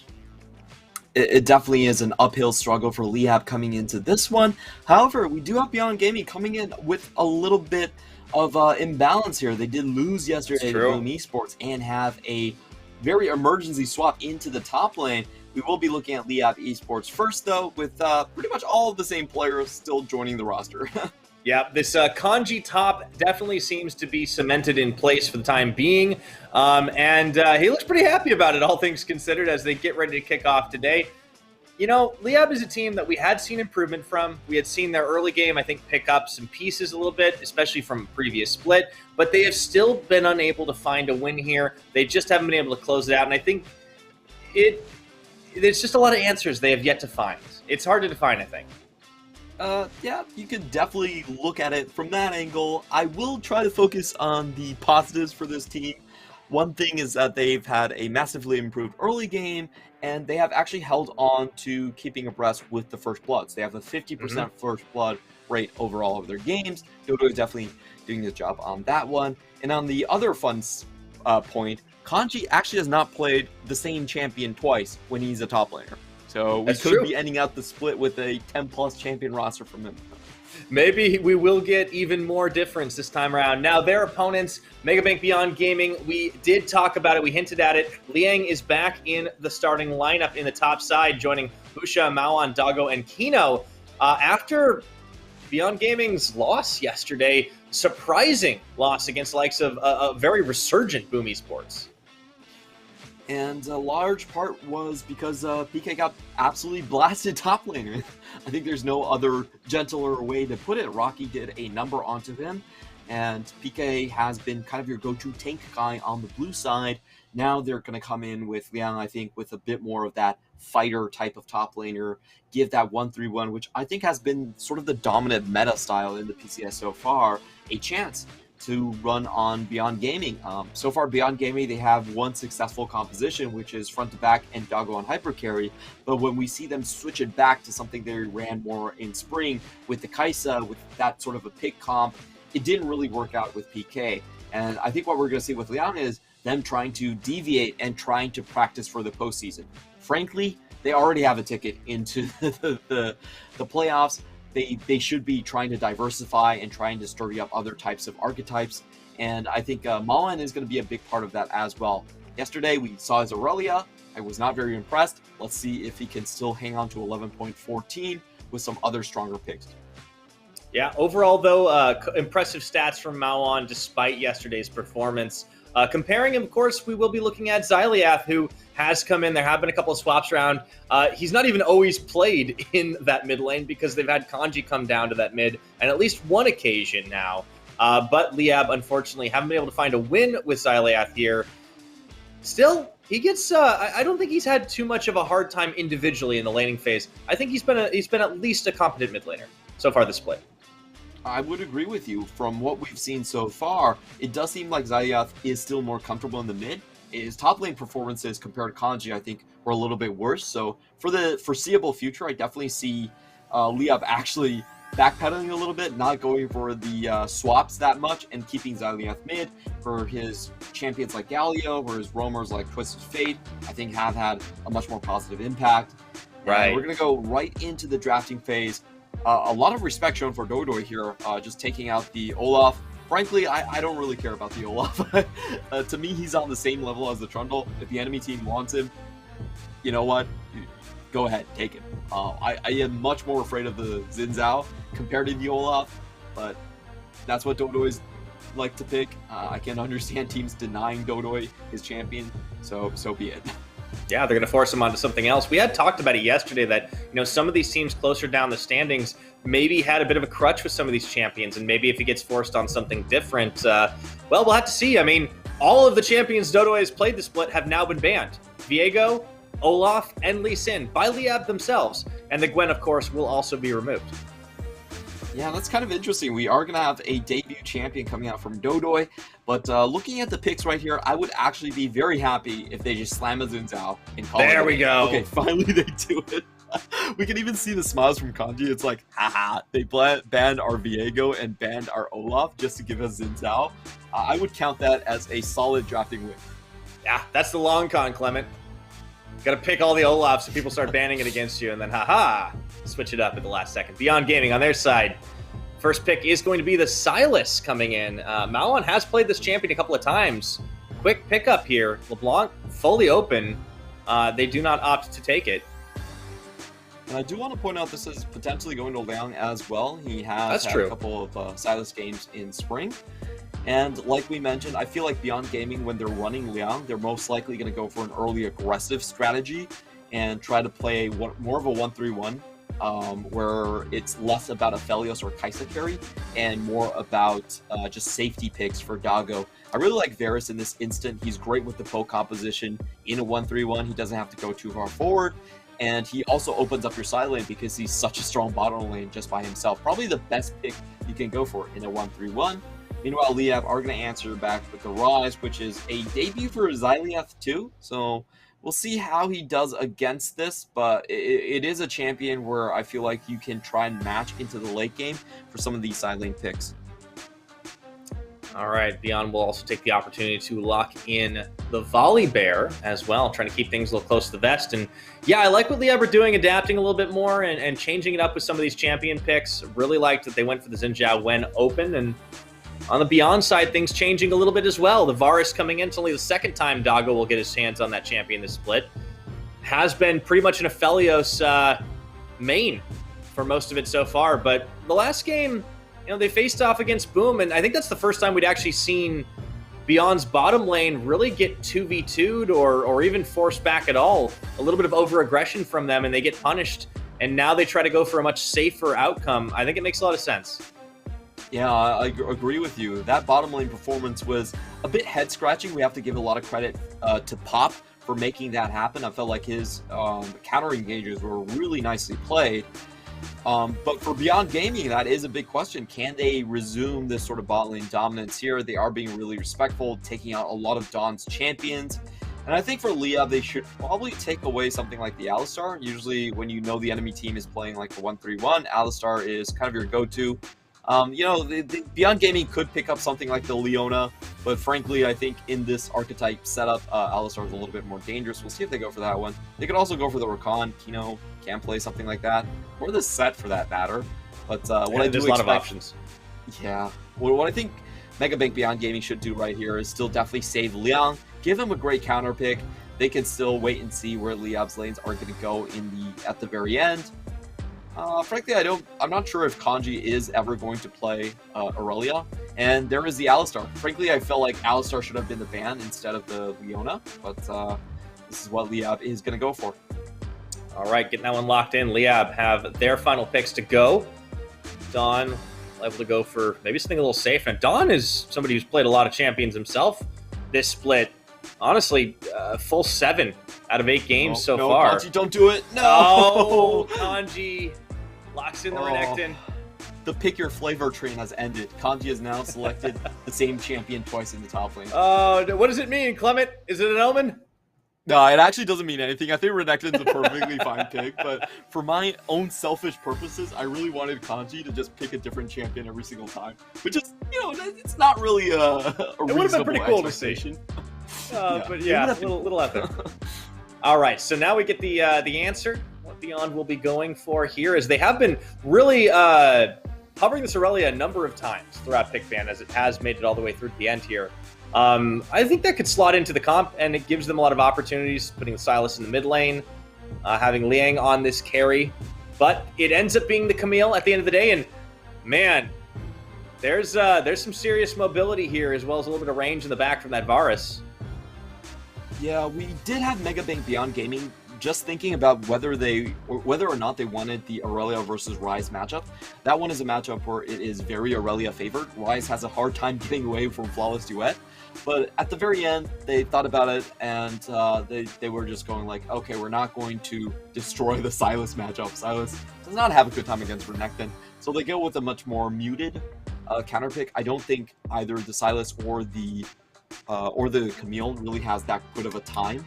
It definitely is an uphill struggle for Liab coming into this one. However, we do have Beyond Gaming coming in with a little bit of imbalance here. They did lose yesterday to Boom Esports and have a very emergency swap into the top lane. We will be looking at Liab Esports first, though, with pretty much all of the same players still joining the roster. Yeah, this Kanji top definitely seems to be cemented in place for the time being. And he looks pretty happy about it, all things considered, as they get ready to kick off today. You know, Liab is a team that we had seen improvement from. We had seen their early game, I think, pick up some pieces a little bit, especially from previous split. But they have still been unable to find a win here. They just haven't been able to close it out. And I think there's just a lot of answers they have yet to find. It's hard to define, I think. Yeah, you could definitely look at it from that angle. I will try to focus on the positives for this team. One thing is that they've had a massively improved early game, and they have actually held on to keeping abreast with the First Bloods. They have a 50% First Blood rate overall of their games. Dodo is definitely doing his job on that one. And on the other fun point, Kanji actually has not played the same champion twice when he's a top laner. So we could be ending out the split with a 10-plus champion roster from him. Maybe we will get even more difference this time around. Now, their opponents, Megabank Beyond Gaming, we did talk about it. We hinted at it. Liang is back in the starting lineup in the top side, joining Busha, Maoan, Dago, and Kino. After Beyond Gaming's loss yesterday, surprising loss against the likes of a very resurgent Boom Esports. And a large part was because PK got absolutely blasted top laner. I think there's no other gentler way to put it. Rocky did a number onto him, and PK has been kind of your go-to tank guy on the blue side. Now they're going to come in with Liang, I think, with a bit more of that fighter type of top laner, give that 1-3-1, which I think has been sort of the dominant meta style in the PCS so far, a chance to run on Beyond Gaming. So far, Beyond Gaming, they have one successful composition, which is front to back and Doggo on hyper carry. But when we see them switch it back to something they ran more in spring with the Kaisa, with that sort of a pick comp, it didn't really work out with PK. And I think what we're going to see with Liang is them trying to deviate and trying to practice for the postseason. Frankly, they already have a ticket into the playoffs. They should be trying to diversify and trying to sturdy up other types of archetypes. And I think Malan is going to be a big part of that as well. Yesterday, we saw his Aurelia. I was not very impressed. Let's see if he can still hang on to 11.14 with some other stronger picks. Yeah, overall, though, impressive stats from Maoan despite yesterday's performance. Comparing him, of course, we will be looking at Xyliath, who has come in. There have been a couple of swaps around. He's not even always played in that mid lane because they've had Kanji come down to that mid on at least one occasion now. But Liab, unfortunately, haven't been able to find a win with Xyliath here. Still, he gets. I don't think he's had too much of a hard time individually in the laning phase. I think he's been at least a competent mid laner so far this split. I would agree with you. From what we've seen so far, it does seem like Xyliath is still more comfortable in the mid. His top lane performances compared to Kanji, I think, were a little bit worse. So for the foreseeable future, I definitely see Liab actually backpedaling a little bit, not going for the swaps that much, and keeping Xyliath mid for his champions like Galio, or his roamers like Twisted Fate, I think have had a much more positive impact. Right. And we're going to go right into the drafting phase. A lot of respect shown for Dodoy here, just taking out the Olaf. Frankly, I don't really care about the Olaf. To me, he's on the same level as the Trundle. If the enemy team wants him, you know what? Go ahead, take him. I am much more afraid of the Xin Zhao compared to the Olaf, but that's what Dodoy's like to pick. I can understand teams denying Dodoy his champion, so be it. Yeah, they're going to force him onto something else. We had talked about it yesterday that, some of these teams closer down the standings maybe had a bit of a crutch with some of these champions, and maybe if he gets forced on something different, well, we'll have to see. I mean, all of the champions Dodo has played the split have now been banned. Viego, Olaf, and Lee Sin by Liab themselves. And the Gwen, of course, will also be removed. Yeah, that's kind of interesting. We are going to have a debut champion coming out from Dodoy, but looking at the picks right here, I would actually be very happy if they just slam a Xin Zhao and call it. There we go. Okay, finally they do it. We can even see the smiles from Kanji. It's like, haha, they banned our Viego and banned our Olaf just to give us Xin Zhao. I would count that as a solid drafting win. Yeah, that's the long con, Clement. Got to pick all the Olafs so people start banning it against you, and then haha, switch it up at the last second. Beyond Gaming on their side, first pick is going to be the Silas coming in. Malon has played this champion a couple of times. Quick pickup here. LeBlanc fully open. They do not opt to take it. And I do want to point out this is potentially going to Liang as well. He has had a couple of Silas games in spring. And like we mentioned, I feel like Beyond Gaming, when they're running Liang, they're most likely going to go for an early aggressive strategy and try to play more of a 1-3-1, where it's less about Aphelios or Kaisa carry and more about just safety picks for Dago. I really like Varus in this instant. He's great with the poke composition in a 1-3-1. He doesn't have to go too far forward. And he also opens up your side lane because he's such a strong bottom lane just by himself. Probably the best pick you can go for in a 1-3-1. Meanwhile, Liab are going to answer back with the Rise, which is a debut for Xyliath too. So we'll see how he does against this, but it is a champion where I feel like you can try and match into the late game for some of these side lane picks. All right, Beyond will also take the opportunity to lock in the Volley Bear as well, trying to keep things a little close to the vest. And yeah, I like what Liab are doing, adapting a little bit more and changing it up with some of these champion picks. Really liked that they went for the Xin Zhao when open, and on the Beyond side, things changing a little bit as well. The Varus coming in. It's only the second time Dago will get his hands on that champion this split. Has been pretty much an Aphelios main for most of it so far. But the last game, they faced off against Boom, and I think that's the first time we'd actually seen Beyond's bottom lane really get 2v2'd or even forced back at all. A little bit of over-aggression from them, and they get punished. And now they try to go for a much safer outcome. I think it makes a lot of sense. Yeah, I agree with you. That bottom lane performance was a bit head-scratching. We have to give a lot of credit to Pop for making that happen. I felt like his counter engages were really nicely played. But for Beyond Gaming, that is a big question. Can they resume this sort of bot lane dominance here? They are being really respectful, taking out a lot of Dawn's champions. And I think for Liab, they should probably take away something like the Alistar. Usually when you know the enemy team is playing like a 1-3-1, Alistar is kind of your go-to. The Beyond Gaming could pick up something like the Leona, but frankly, I think in this archetype setup, Alistar is a little bit more dangerous. We'll see if they go for that one. They could also go for the Rakan. Kino can play something like that, or the Set for that matter. But there's a lot of options. Yeah. What I think Mega Bank Beyond Gaming should do right here is still definitely save Liang, give him a great counter pick. They can still wait and see where Liab's lanes are going to go at the very end. Frankly, I'm not sure if Kanji is ever going to play Aurelia. And there is the Alistar. Frankly, I felt like Alistar should have been the ban instead of the Leona. But this is what Liab is going to go for. All right, getting that one locked in. Liab have their final picks to go. Dawn able to go for maybe something a little safe. And Dawn is somebody who's played a lot of champions himself this split. Honestly, full 7 out of 8 games so far. Kanji, don't do it. No! Oh, Kanji locks in the Renekton. The pick your flavor train has ended. Kanji has now selected the same champion twice in the top lane. Oh, what does it mean, Clement? Is it an omen? No, it actually doesn't mean anything. I think Renekton's a perfectly fine pick, but for my own selfish purposes, I really wanted Kanji to just pick a different champion every single time. Which is, it's not really a it would have been pretty cool to see. But yeah, a little epic. All right, so now we get the answer. What Beyond will be going for here is they have been really hovering this Aurelia a number of times throughout pick ban as it has made it all the way through to the end here. I think that could slot into the comp, and it gives them a lot of opportunities, putting the Silas in the mid lane, having Liang on this carry. But it ends up being the Camille at the end of the day, and man, there's some serious mobility here, as well as a little bit of range in the back from that Varus. Yeah, we did have Mega Bank Beyond Gaming just thinking about whether or not they wanted the Aurelia versus Ryze matchup, that one is a matchup where it is very Aurelia favored. Ryze has a hard time getting away from Flawless Duet, but at the very end, they thought about it, and they were just going like, okay, we're not going to destroy the Sylas matchup. Sylas does not have a good time against Renekton, so they go with a much more muted counter pick. I don't think either the Sylas or the Camille really has that good of a time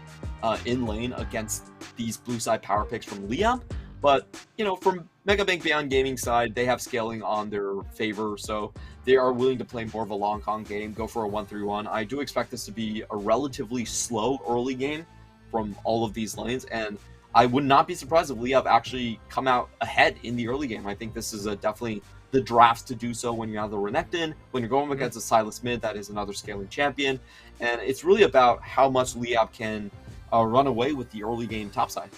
in lane against these blue side power picks from Liam. But, you know, from Megabank Beyond Gaming side, they have scaling on their favor, so they are willing to play more of a long con game, go for a 1-3-1. I do expect this to be a relatively slow early game from all of these lanes, and I would not be surprised if Liam actually come out ahead in the early game. I think this is definitely the drafts to do so when you have the Renekton, when you're going against a Sylas mid that is another scaling champion, and it's really about how much Liab can run away with the early game topside.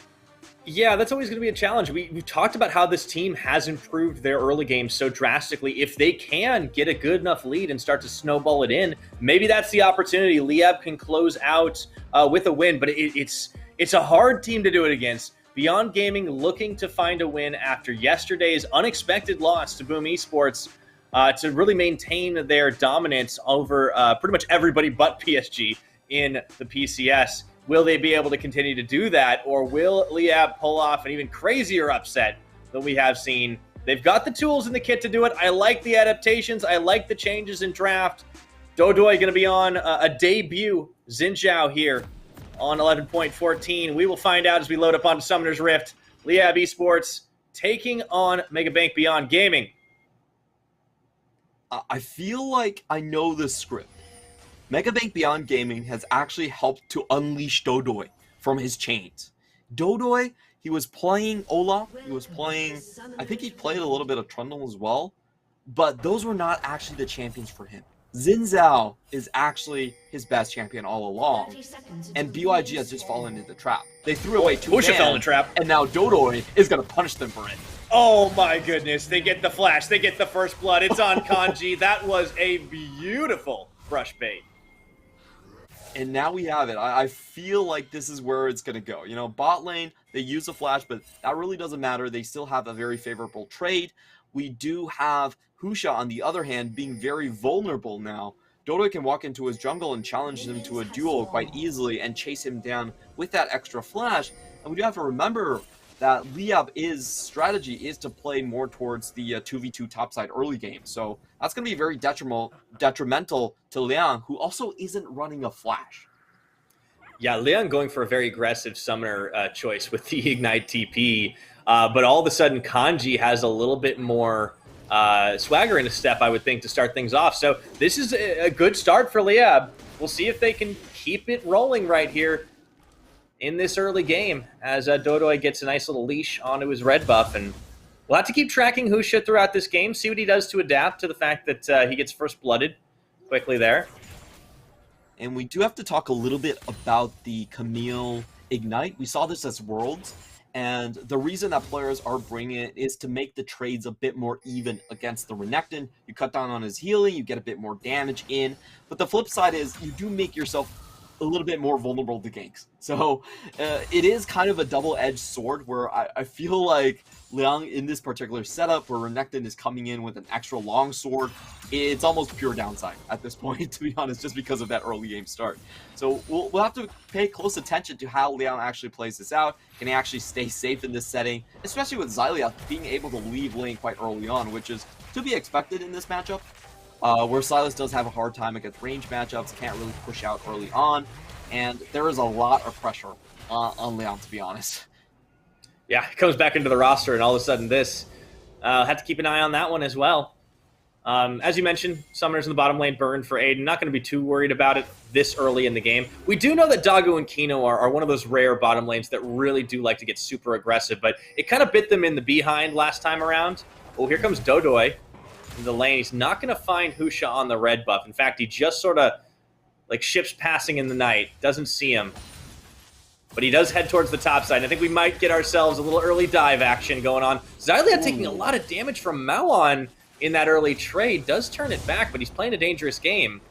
Yeah, that's always going to be a challenge. We've talked about how this team has improved their early game so drastically. If they can get a good enough lead and start to snowball it in, maybe that's the opportunity. Liab can close out with a win, but it's a hard team to do it against. Beyond Gaming looking to find a win after yesterday's unexpected loss to Boom Esports to really maintain their dominance over pretty much everybody but PSG in the PCS. Will they be able to continue to do that, or will Liab pull off an even crazier upset than we have seen? They've got the tools in the kit to do it. I like the adaptations. I like the changes in draft. Dodoy going to be on a debut Xin Zhao here on 11.14. We will find out as we load up onto Summoner's Rift. Liab Esports taking on Megabank Beyond Gaming. I feel like I know this script. Megabank Beyond Gaming has actually helped to unleash Dodoy from his chains. Dodoy, he was playing Olaf, he was playing, I think he played a little bit of Trundle as well, but those were not actually the champions for him. Xin Zhao is actually his best champion all along, and BYG has just fallen into the trap. They threw away two Pusha fell in the trap, and now Dodoy is going to punish them for it. Oh my goodness, they get the flash, they get the first blood, it's on Kanji. That was a beautiful brush bait. And now we have it. I feel like this is where it's going to go. You know, bot lane, they use a flash, but that really doesn't matter. They still have a very favorable trade. We do have Husha, on the other hand, being very vulnerable now. Dodoy can walk into his jungle and challenge him to a duel quite easily and chase him down with that extra flash. And we do have to remember that Liab's strategy is to play more towards the 2v2 topside early game. So that's going to be very detrimental to Liang, who also isn't running a flash. Yeah, Liang going for a very aggressive summoner choice with the Ignite TP. But all of a sudden, Kanji has a little bit more swagger in his step, I would think, to start things off. So this is a good start for Liab. We'll see if they can keep it rolling right here in this early game as Dodoy gets a nice little leash onto his red buff. And we'll have to keep tracking Husha throughout this game, see what he does to adapt to the fact that he gets first blooded quickly there. And we do have to talk a little bit about the Camille Ignite. We saw this as Worlds, and the reason that players are bringing it is to make the trades a bit more even against the Renekton. You cut down on his healing, you get a bit more damage in, but the flip side is you do make yourself a little bit more vulnerable to ganks. So it is kind of a double-edged sword where I feel like Liang in this particular setup where Renekton is coming in with an extra long sword, it's almost pure downside at this point, to be honest, just because of that early game start. So we'll have to pay close attention to how Liang actually plays this out. Can he actually stay safe in this setting, especially with Xylia being able to leave lane quite early on, which is to be expected in this matchup. Where Sylas does have a hard time against range matchups, can't really push out early on, and there is a lot of pressure on Leon, to be honest. Yeah, it comes back into the roster, and all of a sudden this. Have to keep an eye on that one as well. As you mentioned, summoners in the bottom lane burn for Aiden. Not going to be too worried about it this early in the game. We do know that Dagu and Kino are one of those rare bottom lanes that really do like to get super aggressive, but it kind of bit them in the behind last time around. Oh, here comes Dodoy in the lane. He's not going to find Husha on the red buff. In fact, he just sort of like ships passing in the night. Doesn't see him. But he does head towards the top side. I think we might get ourselves a little early dive action going on. Xylia taking a lot of damage from Mawon in that early trade. Does turn it back, but he's playing a dangerous game.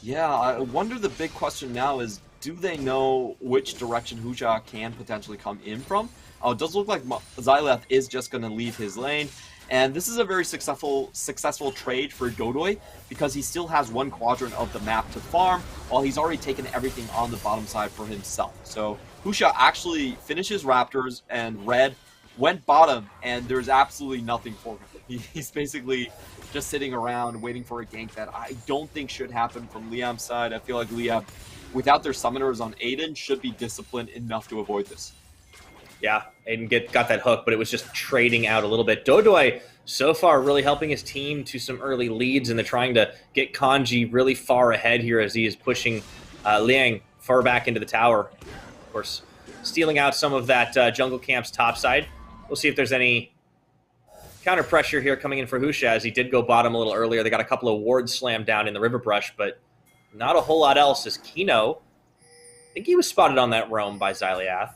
Yeah, I wonder the big question now is, do they know which direction Husha can potentially come in from? It does look like Xylath is just going to leave his lane. And this is a very successful trade for Dodoy because he still has one quadrant of the map to farm while he's already taken everything on the bottom side for himself. So Husha actually finishes Raptors and Red went bottom, and there's absolutely nothing for him. He's basically just sitting around waiting for a gank that I don't think should happen from Liam's side. I feel like Liam, without their summoners on Aiden, should be disciplined enough to avoid this. Yeah, Aiden got that hook, but it was just trading out a little bit. Dodoy, so far, really helping his team to some early leads, and they're trying to get Kanji really far ahead here as he is pushing Liang far back into the tower. Of course, stealing out some of that jungle camp's topside. We'll see if there's any counter pressure here coming in for Husha, as he did go bottom a little earlier. They got a couple of wards slammed down in the river brush, but not a whole lot else as Kino, I think he was spotted on that roam by Xylath.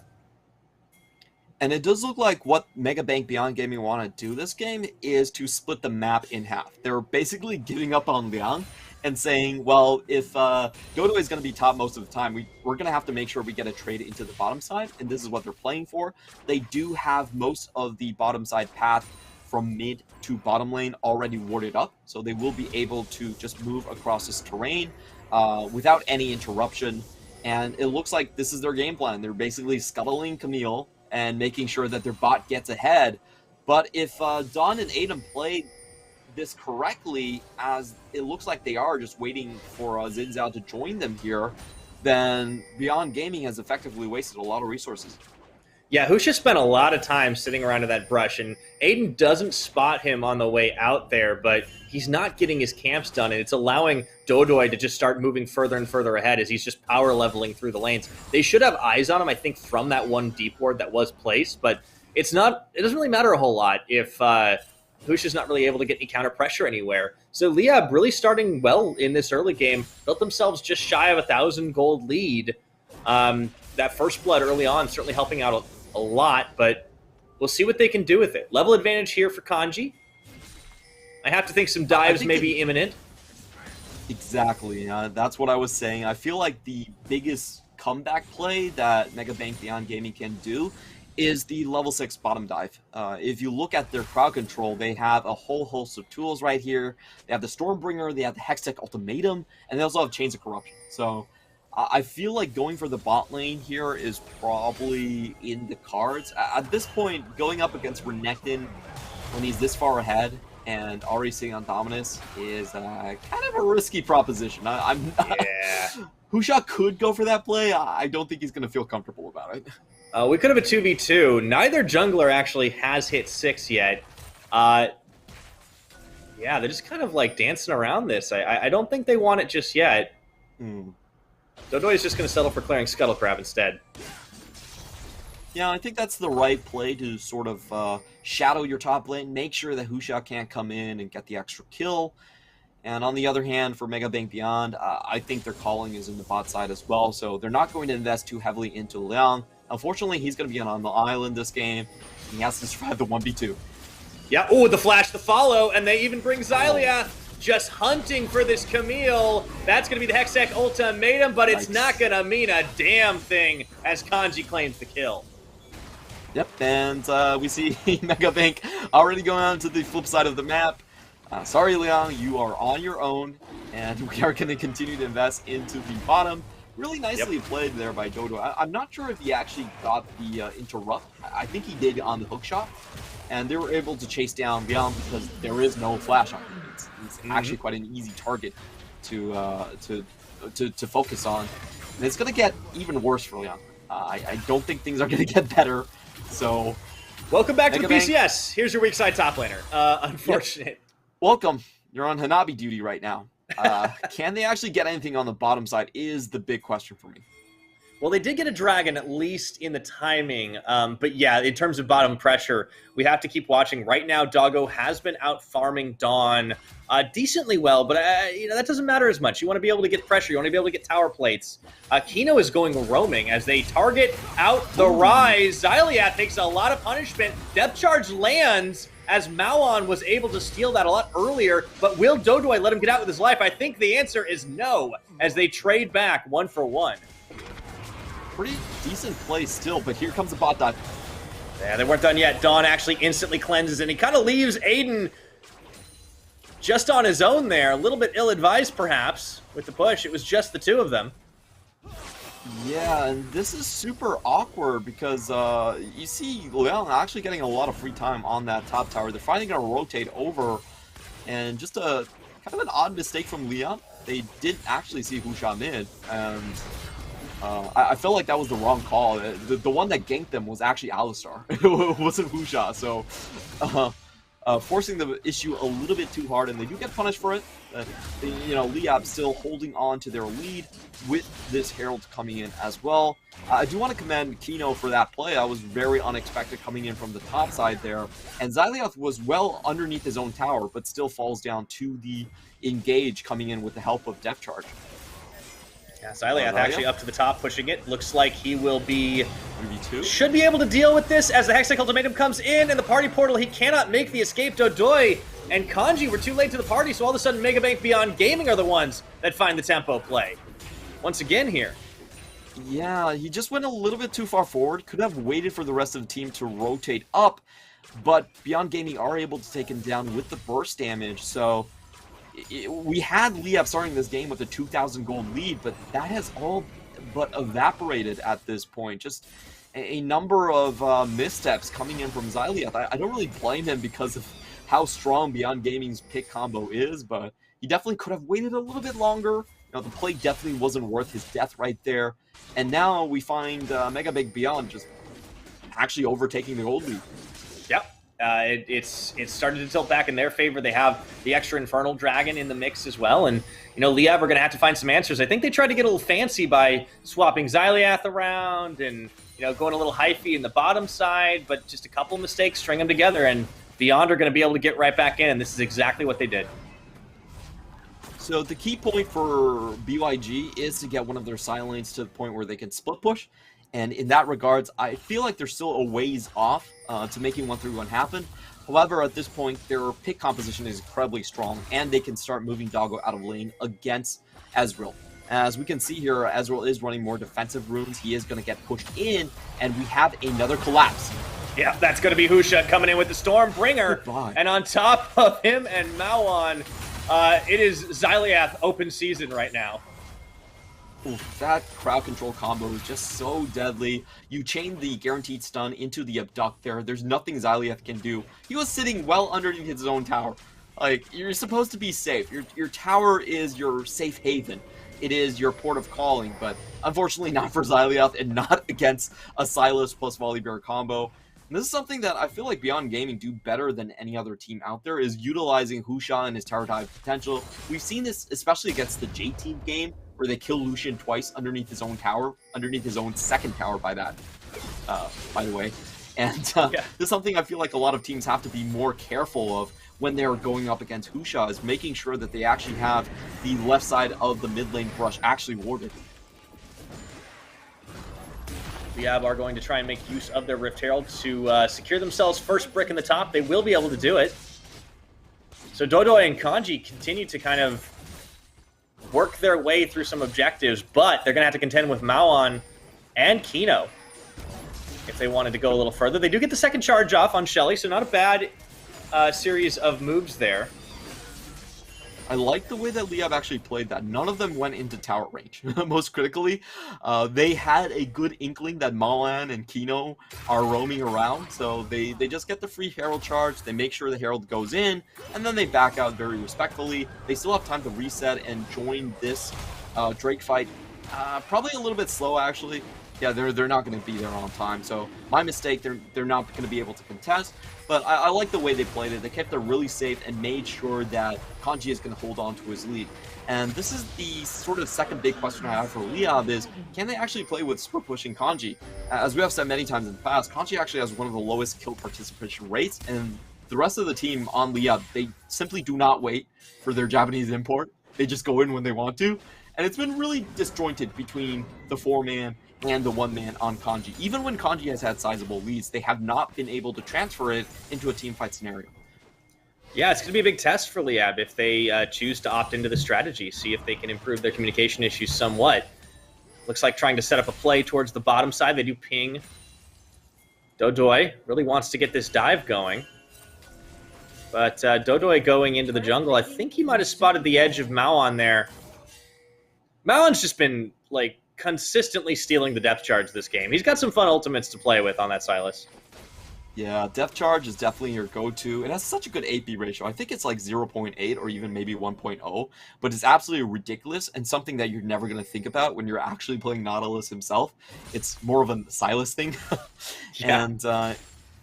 And it does look like what Mega Bank Beyond Gaming want to do this game is to split the map in half. They're basically giving up on Liang and saying, well, if Dodo is going to be top most of the time, we're going to have to make sure we get a trade into the bottom side, and this is what they're playing for. They do have most of the bottom side path from mid to bottom lane already warded up, so they will be able to just move across this terrain without any interruption, and it looks like this is their game plan. They're basically scuttling Camille and making sure that their bot gets ahead. But if Dawn and Aiden play this correctly, as it looks like they are just waiting for Xin Zhao to join them here, then Beyond Gaming has effectively wasted a lot of resources. Yeah, Husha spent a lot of time sitting around in that brush, and Aiden doesn't spot him on the way out there, but he's not getting his camps done, and it's allowing Dodoy to just start moving further and further ahead as he's just power leveling through the lanes. They should have eyes on him, I think, from that one deep ward that was placed, but it doesn't really matter a whole lot if Husha's not really able to get any counter pressure anywhere. So Liab really starting well in this early game, built themselves just shy of 1,000 gold lead. That first blood early on certainly helping out a lot, but we'll see what they can do with it. Level advantage here for Kanji. I have to think some dives may be imminent. Exactly. That's what I was saying. I feel like the biggest comeback play that Mega Bank Beyond Gaming can do is the level 6 bottom dive. If you look at their crowd control, they have a whole host of tools right here. They have the Stormbringer, they have the Hextech Ultimatum, and they also have Chains of Corruption. So I feel like going for the bot lane here is probably in the cards. At this point, going up against Renekton when he's this far ahead and already sitting on Dominus is kind of a risky proposition. Husha could go for that play. I don't think he's going to feel comfortable about it. We could have a 2v2. Neither jungler actually has hit 6 yet. Yeah, they're just kind of like dancing around this. I don't think they want it just yet. Dodoy is just going to settle for clearing Scuttlecrab instead. Yeah, I think that's the right play to sort of shadow your top lane, make sure that Husha can't come in and get the extra kill. And on the other hand, for Mega Bank Beyond, I think their calling is in the bot side as well, so they're not going to invest too heavily into Liang. Unfortunately, he's going to be on the island this game. He has to survive the 1v2. Yeah, oh, the flash, the follow, and they even bring Xylia just hunting for this Camille. That's going to be the Hextech Ultimatum, but it's not going to mean a damn thing as Kanji claims the kill. Yep, and we see Mega Bank already going on to the flip side of the map. Sorry, Liang, you are on your own, and we are going to continue to invest into the bottom. Really nicely played there by Dodo. I'm not sure if he actually got the interrupt. I think he did on the hook shot, and they were able to chase down Liang because there is no flash on him. It's actually quite an easy target to focus on. And it's going to get even worse for Liang. I don't think things are going to get better. So, welcome back to the PCS. Here's your weak side top laner. Unfortunate. Yep. Welcome. You're on Hanabi duty right now. Can they actually get anything on the bottom side is the big question for me. Well, they did get a dragon, at least in the timing. But yeah, in terms of bottom pressure, we have to keep watching. Right now, Doggo has been out farming Dawn decently well, but that doesn't matter as much. You want to be able to get pressure. You want to be able to get tower plates. Kino is going roaming as they target out the Rise. Xylia takes a lot of punishment. Depth charge lands as Maoan was able to steal that a lot earlier, but will Dodoy let him get out with his life? I think the answer is no, as they trade back 1 for 1. pretty decent play still, but here comes the bot dive. Yeah, they weren't done yet. Dawn actually instantly cleanses, and he kind of leaves Aiden just on his own there. A little bit ill-advised, perhaps, with the push. It was just the two of them. Yeah, and this is super awkward because you see Leon actually getting a lot of free time on that top tower. They're finally going to rotate over, and just a kind of an odd mistake from Leon. They didn't actually see Husha mid, and I felt like that was the wrong call. The one that ganked them was actually Alistar. It wasn't Husha, so forcing the issue a little bit too hard, and they do get punished for it. You know, Liab still holding on to their lead with this Herald coming in as well. I do want to commend Kino for that play. That was very unexpected coming in from the top side there. And Xylioth was well underneath his own tower, but still falls down to the engage coming in with the help of Depth Charge. Yeah, Xylioth actually up to the top, pushing it. Looks like he will be... 1v2? Should be able to deal with this as the Hextech Ultimatum comes in, and the party portal, he cannot make the escape. Dodoi and Kanji were too late to the party, so all of a sudden Megabank Beyond Gaming are the ones that find the tempo play. Once again here. Yeah, he just went a little bit too far forward. Could have waited for the rest of the team to rotate up, but Beyond Gaming are able to take him down with the burst damage, so... We had Liab starting this game with a 2,000 gold lead, but that has all but evaporated at this point. Just a number of missteps coming in from Xylioth. I don't really blame him because of how strong Beyond Gaming's pick combo is, but he definitely could have waited a little bit longer. You know, the play definitely wasn't worth his death right there. And now we find Mega Big Beyond just actually overtaking the gold lead. Yep. It's started to tilt back in their favor. They have the extra Infernal Dragon in the mix as well. And, you know, Liab are going to have to find some answers. I think they tried to get a little fancy by swapping Xylioth around and, you know, going a little hyphy in the bottom side. But just a couple mistakes, string them together, and Beyond are going to be able to get right back in. And this is exactly what they did. So the key point for BYG is to get one of their side lanes to the point where they can split push. And in that regards, I feel like they're still a ways off to making 1-3-1 happen. However, at this point, their pick composition is incredibly strong, and they can start moving Doggo out of lane against Ezreal. As we can see here, Ezreal is running more defensive runes. He is going to get pushed in, and we have another collapse. Yeah, that's going to be Husha coming in with the Stormbringer. Goodbye. And on top of him and Mauon, it is Xylioth open season right now. Oof, that crowd control combo is just so deadly. You chain the guaranteed stun into the abduct there. There's nothing Xylioth can do. He was sitting well underneath his own tower. Like, you're supposed to be safe. Your tower is your safe haven. It is your port of calling, but unfortunately not for Xylioth and not against a Silas plus Volibear combo. And this is something that I feel like Beyond Gaming do better than any other team out there, is utilizing Husha and his tower dive potential. We've seen this especially against the J-Team game, where they kill Lucian twice underneath his own tower, underneath his own second tower by that, by the way. And this is something I feel like a lot of teams have to be more careful of when they're going up against Husha, is making sure that they actually have the left side of the mid lane brush actually warded. Liab are going to try and make use of their Rift Herald to secure themselves first brick in the top. They will be able to do it. So Dodoi and Kanji continue to kind of work their way through some objectives, but they're going to have to contend with Mauon and Kino if they wanted to go a little further. They do get the second charge off on Shelly, so not a bad series of moves there. I like the way that Liab actually played that. None of them went into tower range. Most critically, they had a good inkling that Malan and Kino are roaming around, so they just get the free Herald charge, they make sure the Herald goes in, and then they back out very respectfully. They still have time to reset and join this Drake fight. Probably a little bit slow, actually. Yeah, they're not going to be there on time, so my mistake, they're not going to be able to contest. But I like the way they played it. They kept it really safe and made sure that Kanji is going to hold on to his lead. And this is the sort of second big question I have for Liab is, can they actually play with split pushing Kanji? As we have said many times in the past, Kanji actually has one of the lowest kill participation rates, and the rest of the team on Liab, they simply do not wait for their Japanese import. They just go in when they want to. And it's been really disjointed between the 4-man and the 1-man on Kanji. Even when Kanji has had sizable leads, they have not been able to transfer it into a teamfight scenario. Yeah, it's going to be a big test for Liab if they choose to opt into the strategy, see if they can improve their communication issues somewhat. Looks like trying to set up a play towards the bottom side. They do ping. Dodoy really wants to get this dive going. But Dodoy going into the jungle, I think he might have spotted the edge of Maoan there. Maoan's just been, like, consistently stealing the depth charge this game. He's got some fun ultimates to play with on that Sylas. Yeah, depth charge is definitely your go-to. It has such a good AP ratio. I think it's like 0.8 or even maybe 1.0, but it's absolutely ridiculous and something that you're never going to think about when you're actually playing Nautilus himself. It's more of a Sylas thing. Yeah. And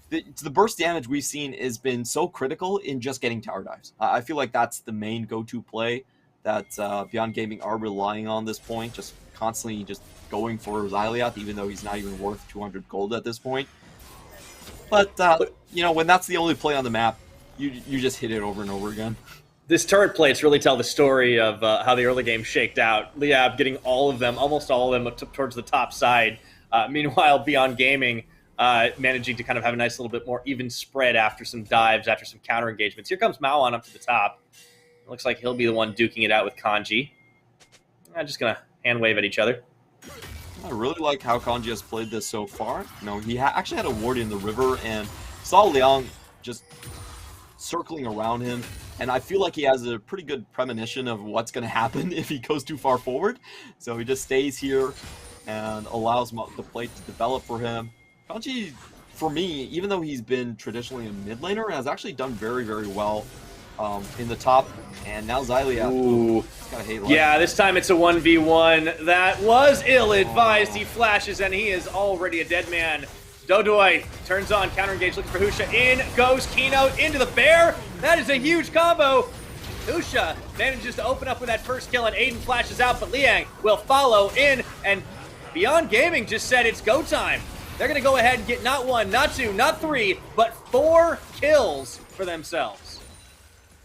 the burst damage we've seen has been so critical in just getting tower dives. I feel like that's the main go-to play that Beyond Gaming are relying on this point, just constantly just going for Xyliath, even though he's not even worth 200 gold at this point. But, you know, when that's the only play on the map, you just hit it over and over again. This turret plates really tell the story of how the early game shaked out. Liab getting all of them, almost all of them, towards the top side. Meanwhile, Beyond Gaming managing to kind of have a nice little bit more even spread after some dives, after some counter engagements. Here comes Maoan up to the top. It looks like he'll be the one duking it out with Kanji. I'm just going to hand wave at each other. I really like how Kanji has played this so far. You know, he actually had a ward in the river and saw Liang just circling around him. And I feel like he has a pretty good premonition of what's going to happen if he goes too far forward. So he just stays here and allows the play to develop for him. Kanji, for me, even though he's been traditionally a mid laner, has actually done very, very well in the top. And now Xyliath. Ooh. Gotta hate life. Yeah, this time it's a 1v1. That was ill-advised. He flashes, and he is already a dead man. Dodoy turns on, counter-engage, looking for Husha. In goes Keynote into the bear. That is a huge combo. Husha manages to open up with that first kill, and Aiden flashes out, but Liang will follow in, and Beyond Gaming just said it's go time. They're going to go ahead and get not one, not two, not three, but 4 kills for themselves.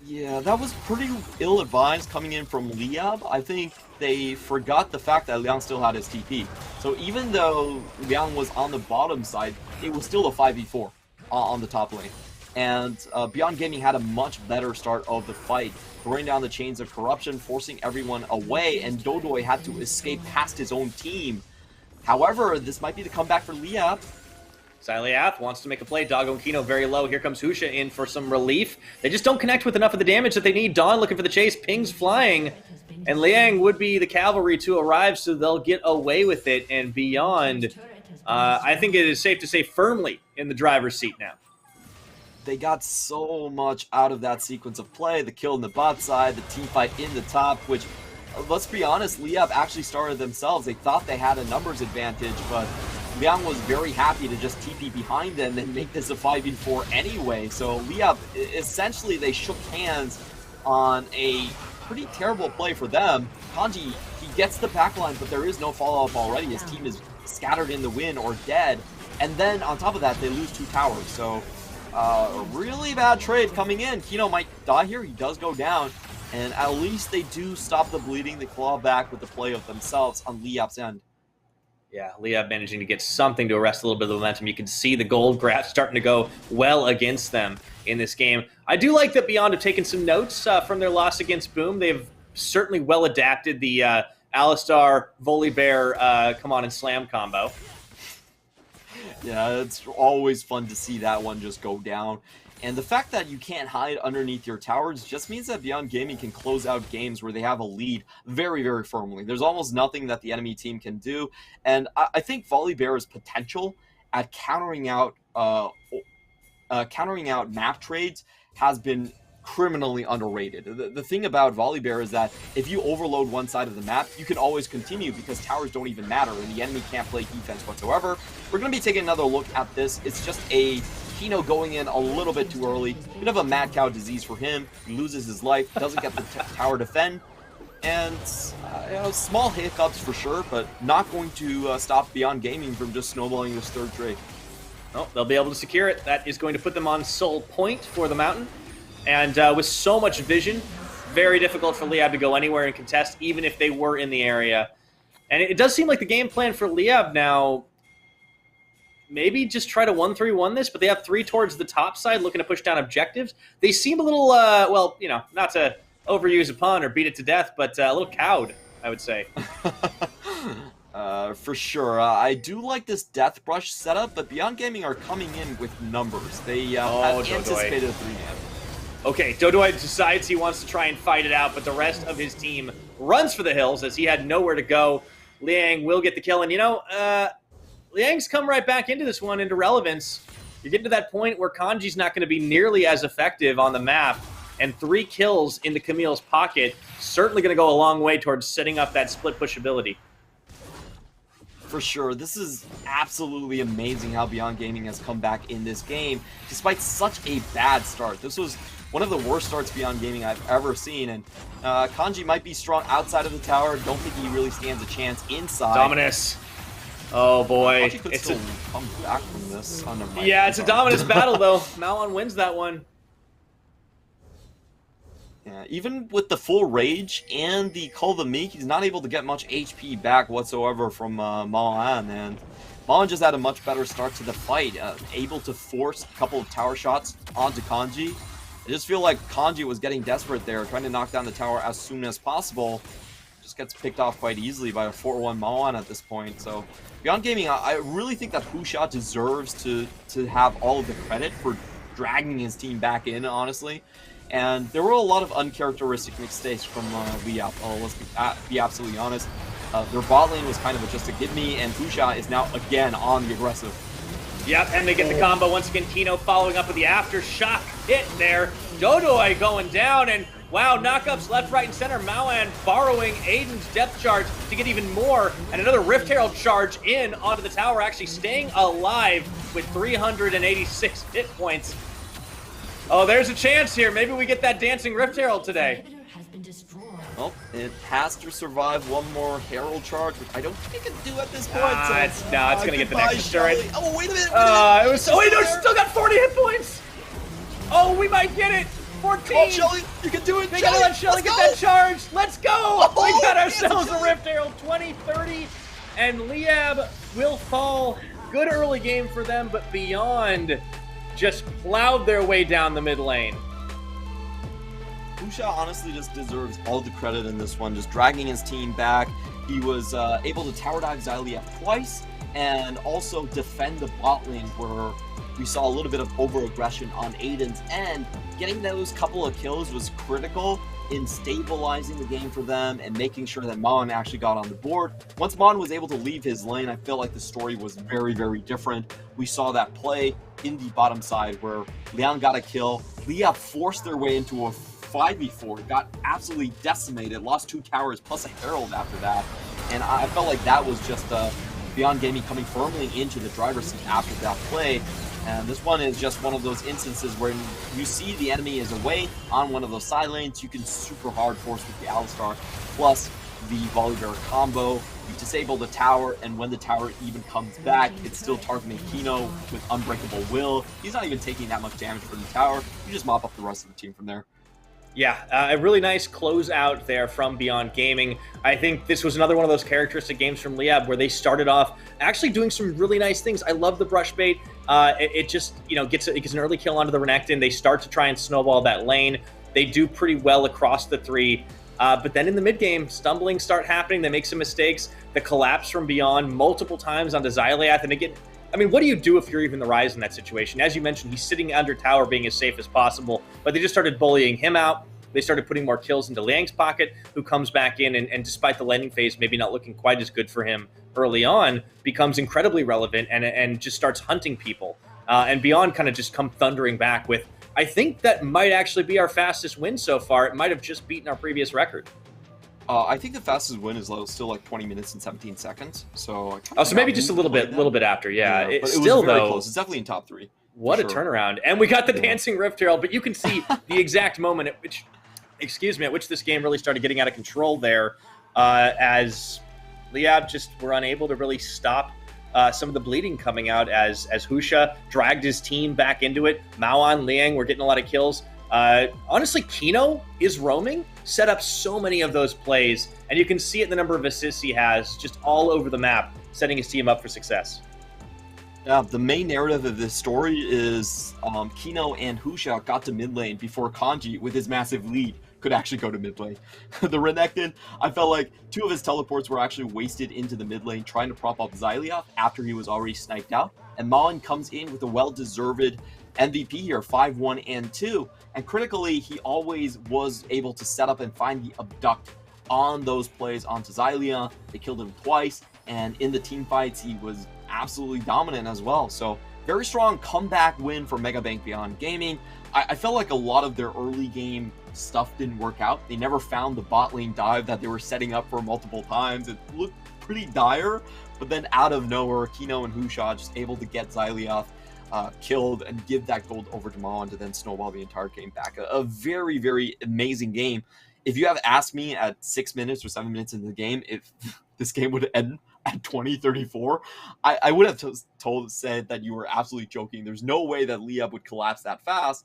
Yeah, that was pretty ill-advised coming in from Liab. I think they forgot the fact that Liang still had his TP. So even though Liang was on the bottom side, it was still a 5v4 on the top lane. And Beyond Gaming had a much better start of the fight, throwing down the chains of corruption, forcing everyone away, and Dodoy had to escape past his own team. However, this might be the comeback for Liab. Xyliath wants to make a play. Doggo and Kino very low. Here comes Husha in for some relief. They just don't connect with enough of the damage that they need. Dawn looking for the chase. Ping's flying. And Liang would be the cavalry to arrive, so they'll get away with it. And Beyond, I think it is safe to say firmly in the driver's seat now. They got so much out of that sequence of play. The kill in the bot side, the team fight in the top, which, let's be honest, Liab actually started themselves. They thought they had a numbers advantage, but Liang was very happy to just TP behind them and make this a 5v4 anyway. So Liab, essentially, they shook hands on a pretty terrible play for them. Kanji, he gets the backline, but there is no follow-up already. His team is scattered in the wind or dead. And then, on top of that, they lose 2 towers. So, a really bad trade coming in. Kino might die here. He does go down. And at least they do stop the bleeding. They claw back with the play of themselves on Liab's end. Yeah, Liab managing to get something to arrest a little bit of the momentum. You can see the gold graph starting to go well against them in this game. I do like that Beyond have taken some notes from their loss against Boom. They've certainly well adapted the Alistar, Volibear, come on and slam combo. Yeah, it's always fun to see that one just go down. And the fact that you can't hide underneath your towers just means that Beyond Gaming can close out games where they have a lead very, very firmly. There's almost nothing that the enemy team can do. And I think Volibear's potential at countering out map trades has been criminally underrated. The thing about Volibear is that if you overload one side of the map, you can always continue because towers don't even matter and the enemy can't play defense whatsoever. We're going to be taking another look at this. It's just a Kino going in a little bit too early. Bit of a mad cow disease for him. He loses his life, doesn't get the tower defend. And, you know, small hiccups for sure, but not going to stop Beyond Gaming from just snowballing this third trade. Oh, they'll be able to secure it. That is going to put them on sole point for the Mountain. And with so much vision, very difficult for Liab to go anywhere and contest, even if they were in the area. And it does seem like the game plan for Liab now, maybe just try to 1-3-1 this, but they have 3 towards the top side looking to push down objectives. They seem a little, well, you know, not to overuse a pun or beat it to death, but a little cowed, I would say. For sure. I do like this Death Brush setup, but Beyond Gaming are coming in with numbers. They have anticipated a 3-man. Okay, Dodoy decides he wants to try and fight it out, but the rest of his team runs for the hills as he had nowhere to go. Liang will get the kill, and Liang's come right back into this one, into relevance. You're getting to that point where Kanji's not going to be nearly as effective on the map, and 3 kills into Camille's pocket certainly going to go a long way towards setting up that split push ability. For sure. This is absolutely amazing how Beyond Gaming has come back in this game, despite such a bad start. This was one of the worst starts Beyond Gaming I've ever seen, and Kanji might be strong outside of the tower. Don't think he really stands a chance inside. Dominus. Oh boy. Kanji could still come back from this. Oh, never mind. Yeah, it's a Dominus battle though. Malon wins that one. Yeah, even with the full rage and the Call of the Meek, he's not able to get much HP back whatsoever from Malan, and Malan just had a much better start to the fight, able to force a couple of tower shots onto Kanji. I just feel like Kanji was getting desperate there, trying to knock down the tower as soon as possible. Just gets picked off quite easily by a 4-1 Malan at this point. So Beyond Gaming, I really think that Husha deserves to have all of the credit for dragging his team back in, honestly. And there were a lot of uncharacteristic mistakes from Liap. Let's be absolutely honest. Their bot lane was kind of just a give me, and Husha is now again on the aggressive. Yep, and they get the combo. Once again, Kino following up with the aftershock hit there. Dodoy going down, and wow, knockups left, right, and center. Maoan borrowing Aiden's depth charge to get even more, and another Rift Herald charge in onto the tower, actually staying alive with 386 hit points. Oh, there's a chance here. Maybe we get that Dancing Rift Herald today. Well, it has to survive one more Herald charge, which I don't think it can do at this point. It's going to get the next turret. Oh, wait a minute. Oh, wait, no, still got 40 hit points. Oh, we might get it. 14. Come on, Shelly. You can do it, They got to let Shelly get that charge. Let's go. We got ourselves a Rift Herald 20-30, and Liab will fall. Good early game for them, but Beyond just plowed their way down the mid lane. Husha honestly just deserves all the credit in this one, just dragging his team back. He was able to tower dive Xylia twice and also defend the bot lane where we saw a little bit of over-aggression on Aiden's end. Getting those couple of kills was critical in stabilizing the game for them and making sure that Mon actually got on the board. Once Mon was able to leave his lane, I feel like the story was very, very different. We saw that play in the bottom side where Liang got a kill. Liab forced their way into a 5v4, got absolutely decimated, lost 2 towers plus a Herald after that. And I felt like that was just Beyond Gaming coming firmly into the driver's seat after that play. And this one is just one of those instances where you see the enemy is away on one of those side lanes, you can super hard force with the Alistar, plus the Volibear combo. You disable the tower, and when the tower even comes back, it's still targeting Kino with Unbreakable Will. He's not even taking that much damage from the tower. You just mop up the rest of the team from there. Yeah, a really nice closeout there from Beyond Gaming. I think this was another one of those characteristic games from Liab where they started off actually doing some really nice things. I love the brush bait. It just, gets an early kill onto the Renekton. They start to try and snowball that lane. They do pretty well across the 3. But then in the mid game, stumblings start happening. They make some mistakes. The collapse from Beyond multiple times onto Xyliath. And again, I mean, what do you do if you're even the Rise in that situation? As you mentioned, he's sitting under tower being as safe as possible, but they just started bullying him out. They started putting more kills into Liang's pocket, who comes back in, and despite the landing phase maybe not looking quite as good for him early on, becomes incredibly relevant and just starts hunting people. And Beyond kind of just come thundering back with, I think that might actually be our fastest win so far. It might have just beaten our previous record. I think the fastest win is still like 20 minutes and 17 seconds. So so maybe just a little bit after. Yeah, but it's it still was very though close. It's definitely in top 3. What a turnaround! And we got the Dancing Rift Herald, but you can see the exact moment at which, at which this game really started getting out of control there, as Liab just were unable to really stop some of the bleeding coming out as Husha dragged his team back into it. Maoan, Liang were getting a lot of kills. Honestly, Kino is roaming, set up so many of those plays, and you can see it in the number of assists he has just all over the map, setting his team up for success. Yeah, the main narrative of this story is Kino and Husha got to mid lane before Kanji with his massive lead could actually go to mid lane. The Renekton, I felt like 2 of his teleports were actually wasted into the mid lane trying to prop up Xylia after he was already sniped out. And Malin comes in with a well-deserved MVP here, 5-1 and 2. And critically, he always was able to set up and find the abduct on those plays onto Xylia. They killed him twice, and in the team fights, he was absolutely dominant as well. So very strong comeback win for Megabank Beyond Gaming. I felt like a lot of their early game stuff didn't work out. They never found the bot lane dive that they were setting up for multiple times. It looked pretty dire, but then out of nowhere, Kino and Husha just able to get Xylia killed and give that gold over to Malin to then snowball the entire game back. A very, very amazing game. If you have asked me at 6 minutes or 7 minutes into the game if this game would end at 20-34, I would have said that you were absolutely joking. There's no way that Liab would collapse that fast.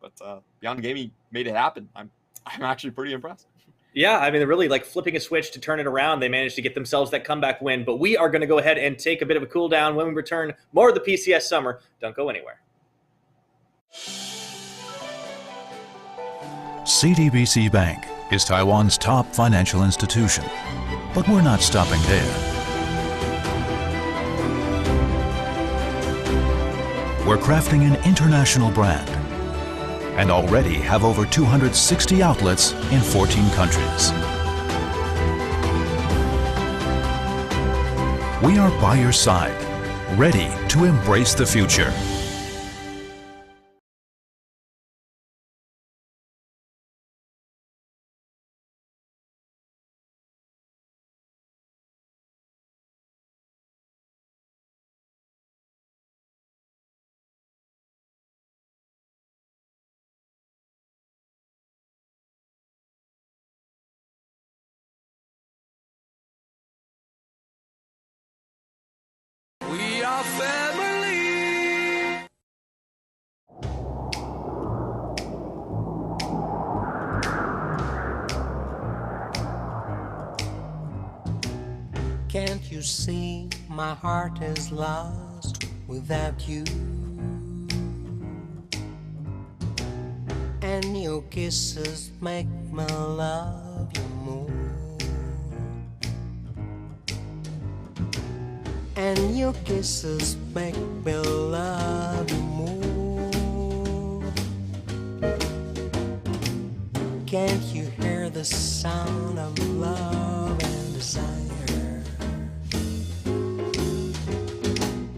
But Beyond Gaming made it happen. I'm actually pretty impressed. Yeah, I mean, they're really like flipping a switch to turn it around. They managed to get themselves that comeback win. But we are going to go ahead and take a bit of a cool down. When we return, more of the PCS summer. Don't go anywhere. CTBC Bank is Taiwan's top financial institution. But we're not stopping there. We're crafting an international brand and already have over 260 outlets in 14 countries. We are by your side, ready to embrace the future. We are family. Can't you see my heart is lost without you? And your kisses make me love you more. And your kisses make me love you more. Can't you hear the sound of love and desire?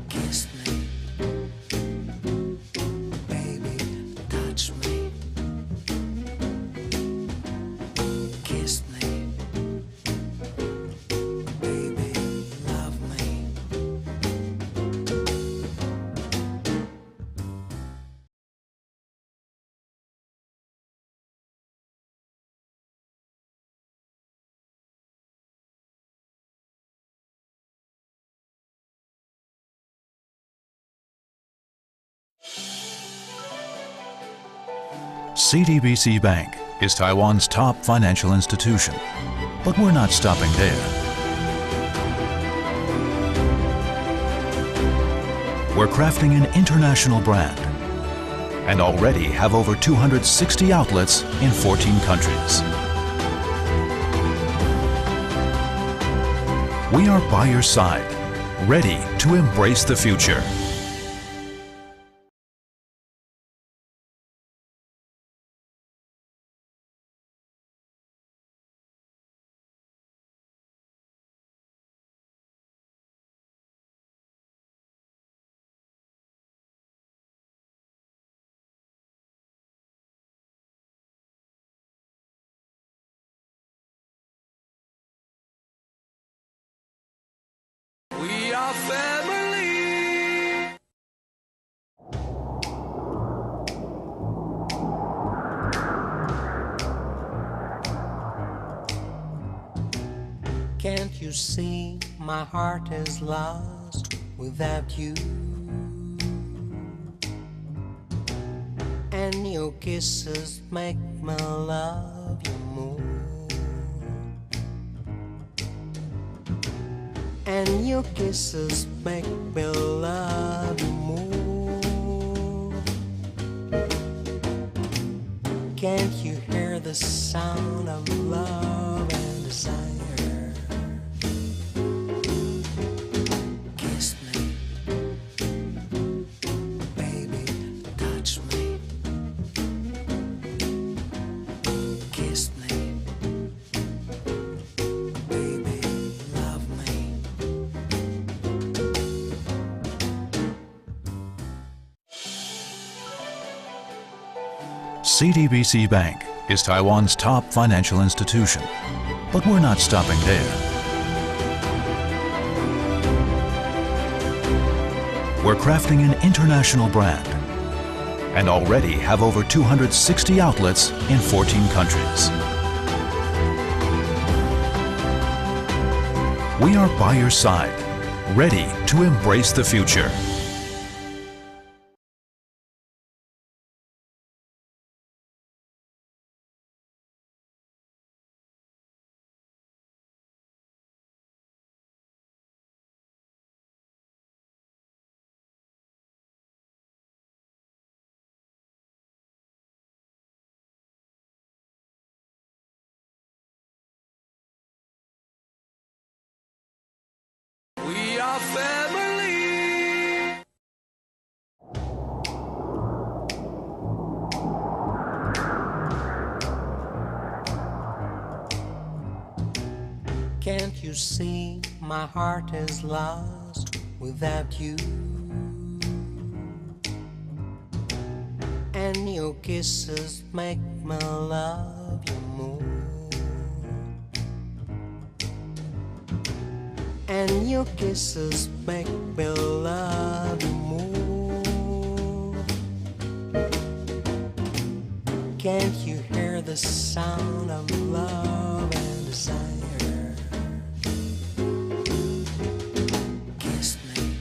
Kiss me, baby, touch me. Kiss me, baby, love me. CTBC Bank is Taiwan's top financial institution. But we're not stopping there. We're crafting an international brand and already have over 260 outlets in 14 countries. We are by your side, ready to embrace the future. We are family. Can't you see my heart is lost without you? And your kisses make me love you more. And your kisses make me love you more. Can't you hear the sound of love and desire? Kiss me, baby, touch me. Kiss me, baby, love me. CTBC Bank is Taiwan's top financial institution, but we're not stopping there. We're crafting an international brand and already have over 260 outlets in 14 countries. We are by your side, ready to embrace the future. We are family. Can't you see my heart is lost without you? And your kisses make me love you more. And your kisses make me love you more. Can't you hear the sound of love and desire? Kiss me,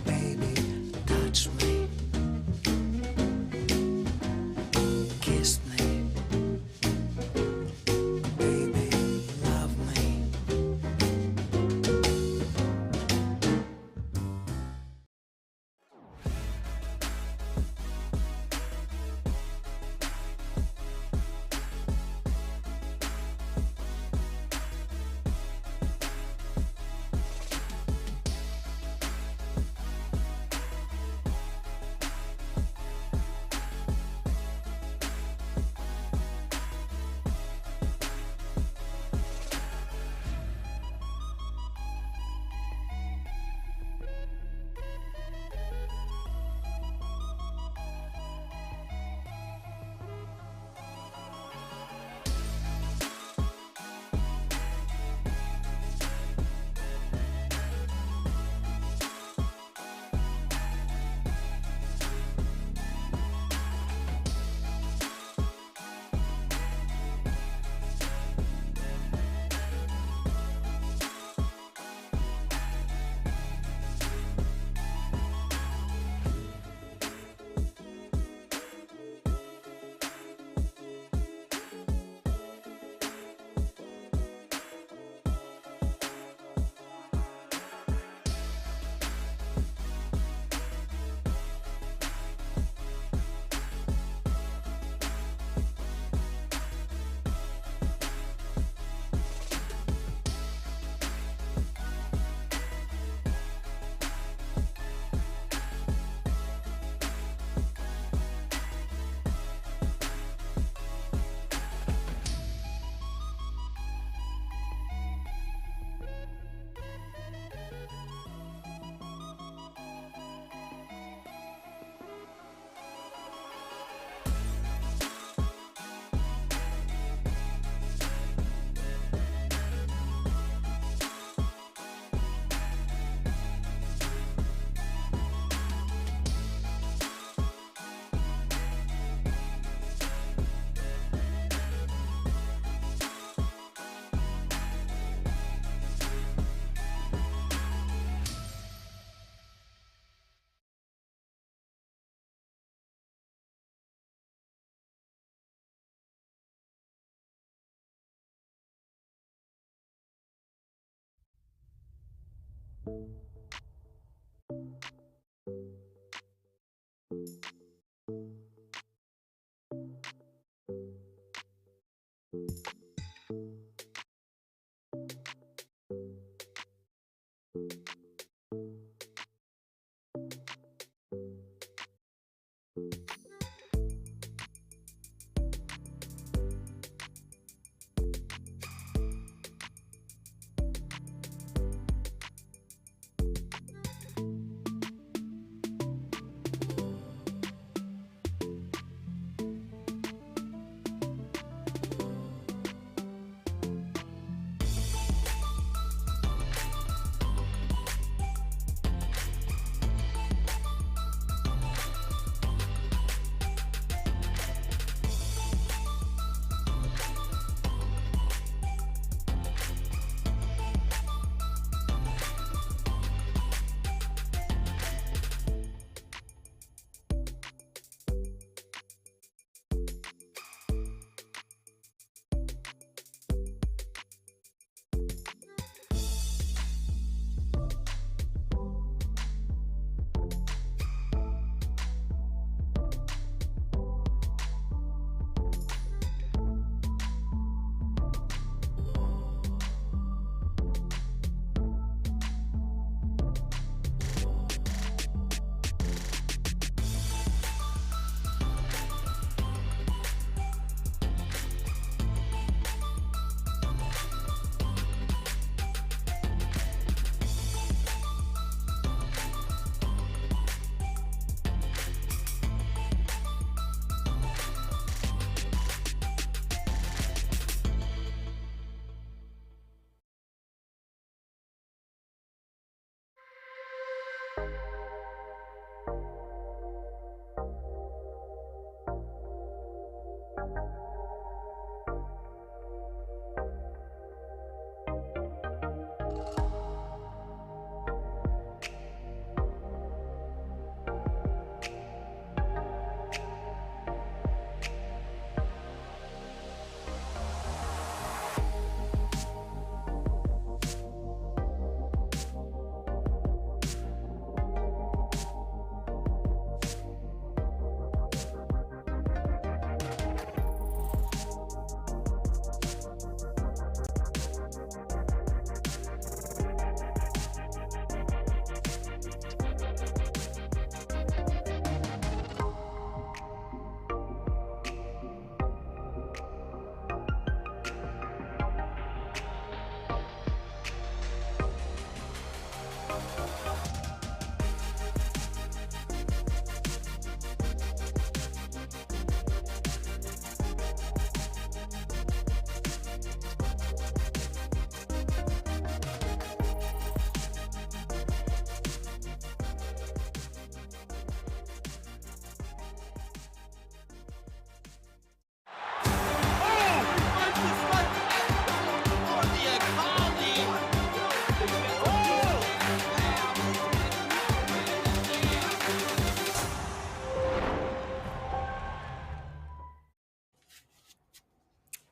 baby, touch me. Kiss me, baby, love me.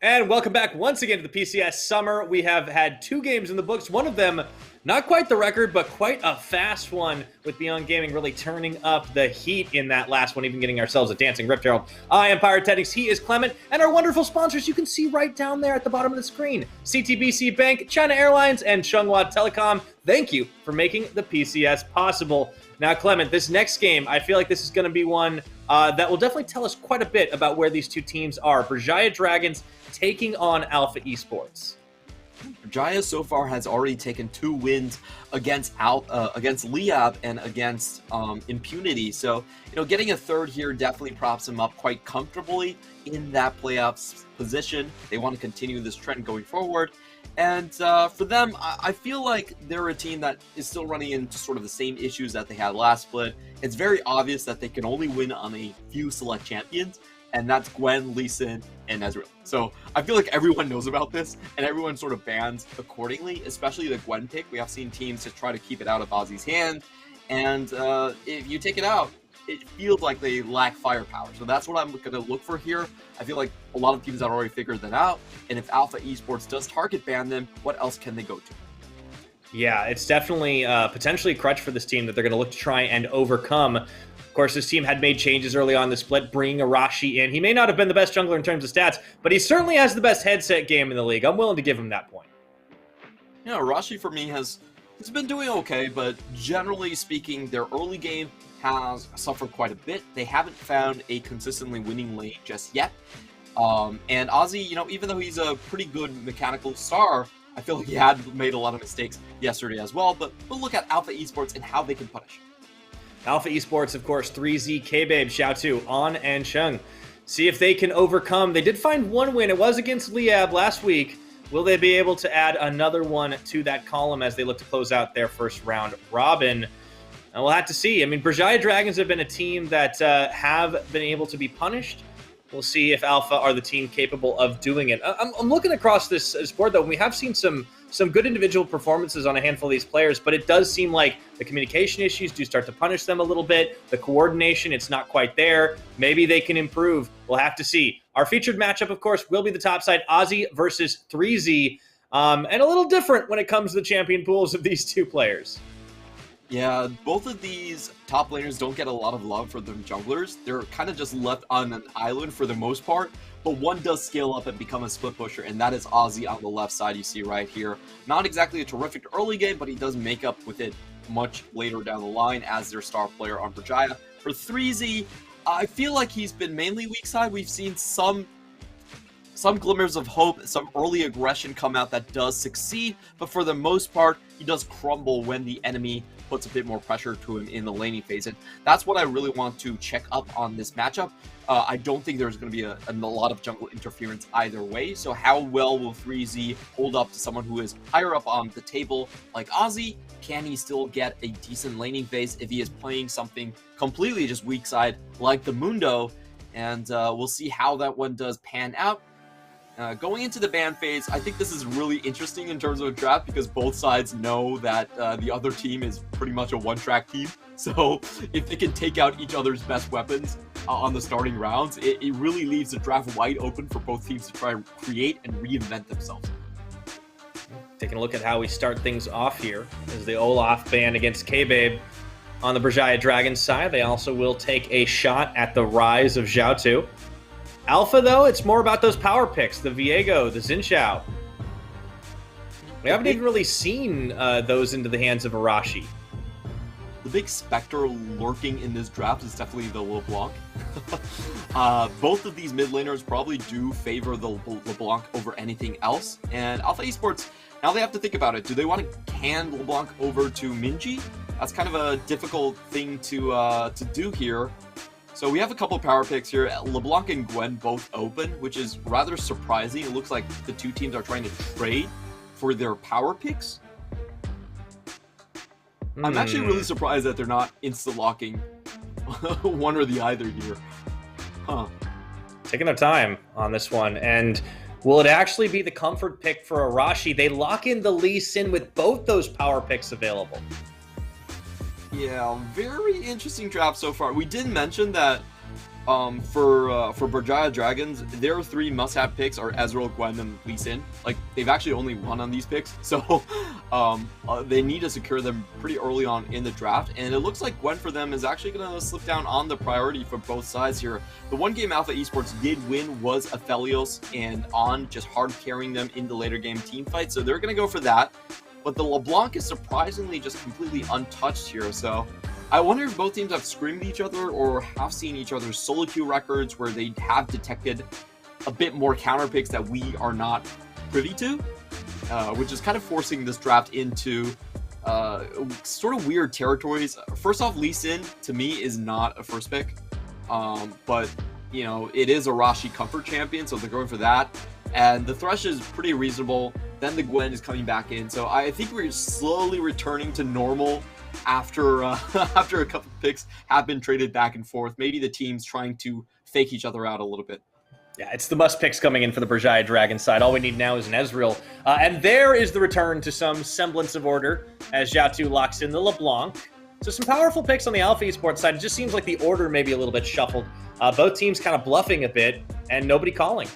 And welcome back once again to the PCS Summer. We have had 2 games in the books. One of them, not quite the record, but quite a fast one, with Beyond Gaming really turning up the heat in that last one, even getting ourselves a dancing Rift Herald. I am Pyrotechnics, he is Clement, and our wonderful sponsors you can see right down there at the bottom of the screen. CTBC Bank, China Airlines, and Chunghwa Telecom. Thank you for making the PCS possible. Now, Clement, this next game, I feel like this is going to be one that will definitely tell us quite a bit about where these two teams are. Berjaya Dragons taking on Alpha Esports. Berjaya so far has already taken 2 wins against Liab and against Impunity. So, getting a third here definitely props them up quite comfortably in that playoffs position. They want to continue this trend going forward. And for them, I feel like they're a team that is still running into sort of the same issues that they had last split. It's very obvious that they can only win on a few select champions, and that's Gwen, Lee Sin, and Ezreal. So I feel like everyone knows about this, and everyone sort of bans accordingly, especially the Gwen pick. We have seen teams just try to keep it out of Ozzy's hand, and if you take it out, it feels like they lack firepower. So that's what I'm going to look for here. I feel like a lot of teams have already figured that out, and if Alpha Esports does target ban them, what else can they go to? Yeah, it's definitely potentially a crutch for this team that they're going to look to try and overcome. Of course, this team had made changes early on in the split, bringing Arashi in. He may not have been the best jungler in terms of stats, but he certainly has the best headset game in the league. I'm willing to give him that point. Yeah, Arashi for me has been doing okay, but generally speaking, their early game has suffered quite a bit. They haven't found a consistently winning lane just yet. And Ozzy, even though he's a pretty good mechanical star, I feel like he had made a lot of mistakes yesterday as well. But we'll look at Alpha Esports and how they can punish. Alpha Esports, of course, 3Z, K-Babe, Xiaotu, On, and Sheng. See if they can overcome. They did find 1 win. It was against Liab last week. Will they be able to add another one to that column as they look to close out their first round robin? And we'll have to see. I mean, Berjaya Dragons have been a team that have been able to be punished. We'll see if Alpha are the team capable of doing it. I'm looking across this board, though, and we have seen some good individual performances on a handful of these players, but it does seem like the communication issues do start to punish them a little bit. The coordination, it's not quite there. Maybe they can improve. We'll have to see. Our featured matchup, of course, will be the top side, Ozzy versus 3Z, and a little different when it comes to the champion pools of these two players. Yeah, both of these top laners don't get a lot of love for them junglers. They're kind of just left on an island for the most part, but one does scale up and become a split pusher, and that is Ozzy on the left side you see right here. Not exactly a terrific early game, but he does make up with it much later down the line as their star player on Berjaya. For 3Z, I feel like he's been mainly weak side. We've seen some glimmers of hope, some early aggression come out that does succeed, but for the most part, he does crumble when the enemy puts a bit more pressure to him in the laning phase, and that's what I really want to check up on this matchup. I don't think there's going to be a lot of jungle interference either way, so how well will 3Z hold up to someone who is higher up on the table like Ozzy? Can he still get a decent laning phase if he is playing something completely just weak side like the Mundo? And we'll see how that one does pan out. Going into the ban phase, I think this is really interesting in terms of a draft because both sides know that the other team is pretty much a one-track team. So if they can take out each other's best weapons on the starting rounds, it really leaves the draft wide open for both teams to try to create and reinvent themselves. Taking a look at how we start things off here is the Olaf ban against K-Babe on the Berjaya Dragons side. They also will take a shot at the rise of Xiaotu. Alpha, though, it's more about those power picks, the Viego, the Xin Zhao. We haven't even really seen those into the hands of Arashi. The big specter lurking in this draft is definitely the LeBlanc. Both of these mid laners probably do favor the LeBlanc over anything else. And Alpha Esports, now they have to think about it. Do they want to hand LeBlanc over to Minji? That's kind of a difficult thing to do here. So we have a couple of power picks here. LeBlanc and Gwen both open, which is rather surprising. It looks like the two teams are trying to trade for their power picks. I'm actually really surprised that they're not insta-locking one or the other here. Huh. Taking their time on this one. And will it actually be the comfort pick for Arashi? They lock in the Lee Sin with both those power picks available. Yeah, very interesting draft so far. We did mention that For Berjaya Dragons, their 3 must-have picks are Ezreal, Gwen, and Lee Sin. Like, they've actually only won on these picks, so they need to secure them pretty early on in the draft, and it looks like Gwen for them is actually going to slip down on the priority for both sides here. The one game Alpha Esports did win was Aphelios, and On just hard carrying them in the later game team fight, so they're going to go for that. But the LeBlanc is surprisingly just completely untouched here, so I wonder if both teams have screamed at each other or have seen each other's solo queue records where they have detected a bit more counter picks that we are not privy to, which is kind of forcing this draft into sort of weird territories. First off, Lee Sin, to me, is not a first pick, but, you know, it is a Rashi Comfort champion, so they're going for that. And the Thresh is pretty reasonable. Then the Gwen is coming back in, so I think we're slowly returning to normal after after a couple picks have been traded back and forth. Maybe the team's trying to fake each other out a little bit. Yeah, it's the must picks coming in for the Berjaya Dragon side. All we need now is an Ezreal. And there is the return to some semblance of order as Jiatu locks in the LeBlanc. So some powerful picks on the Alpha Esports side. It just seems like the order may be a little bit shuffled. Both teams kind of bluffing a bit and nobody calling.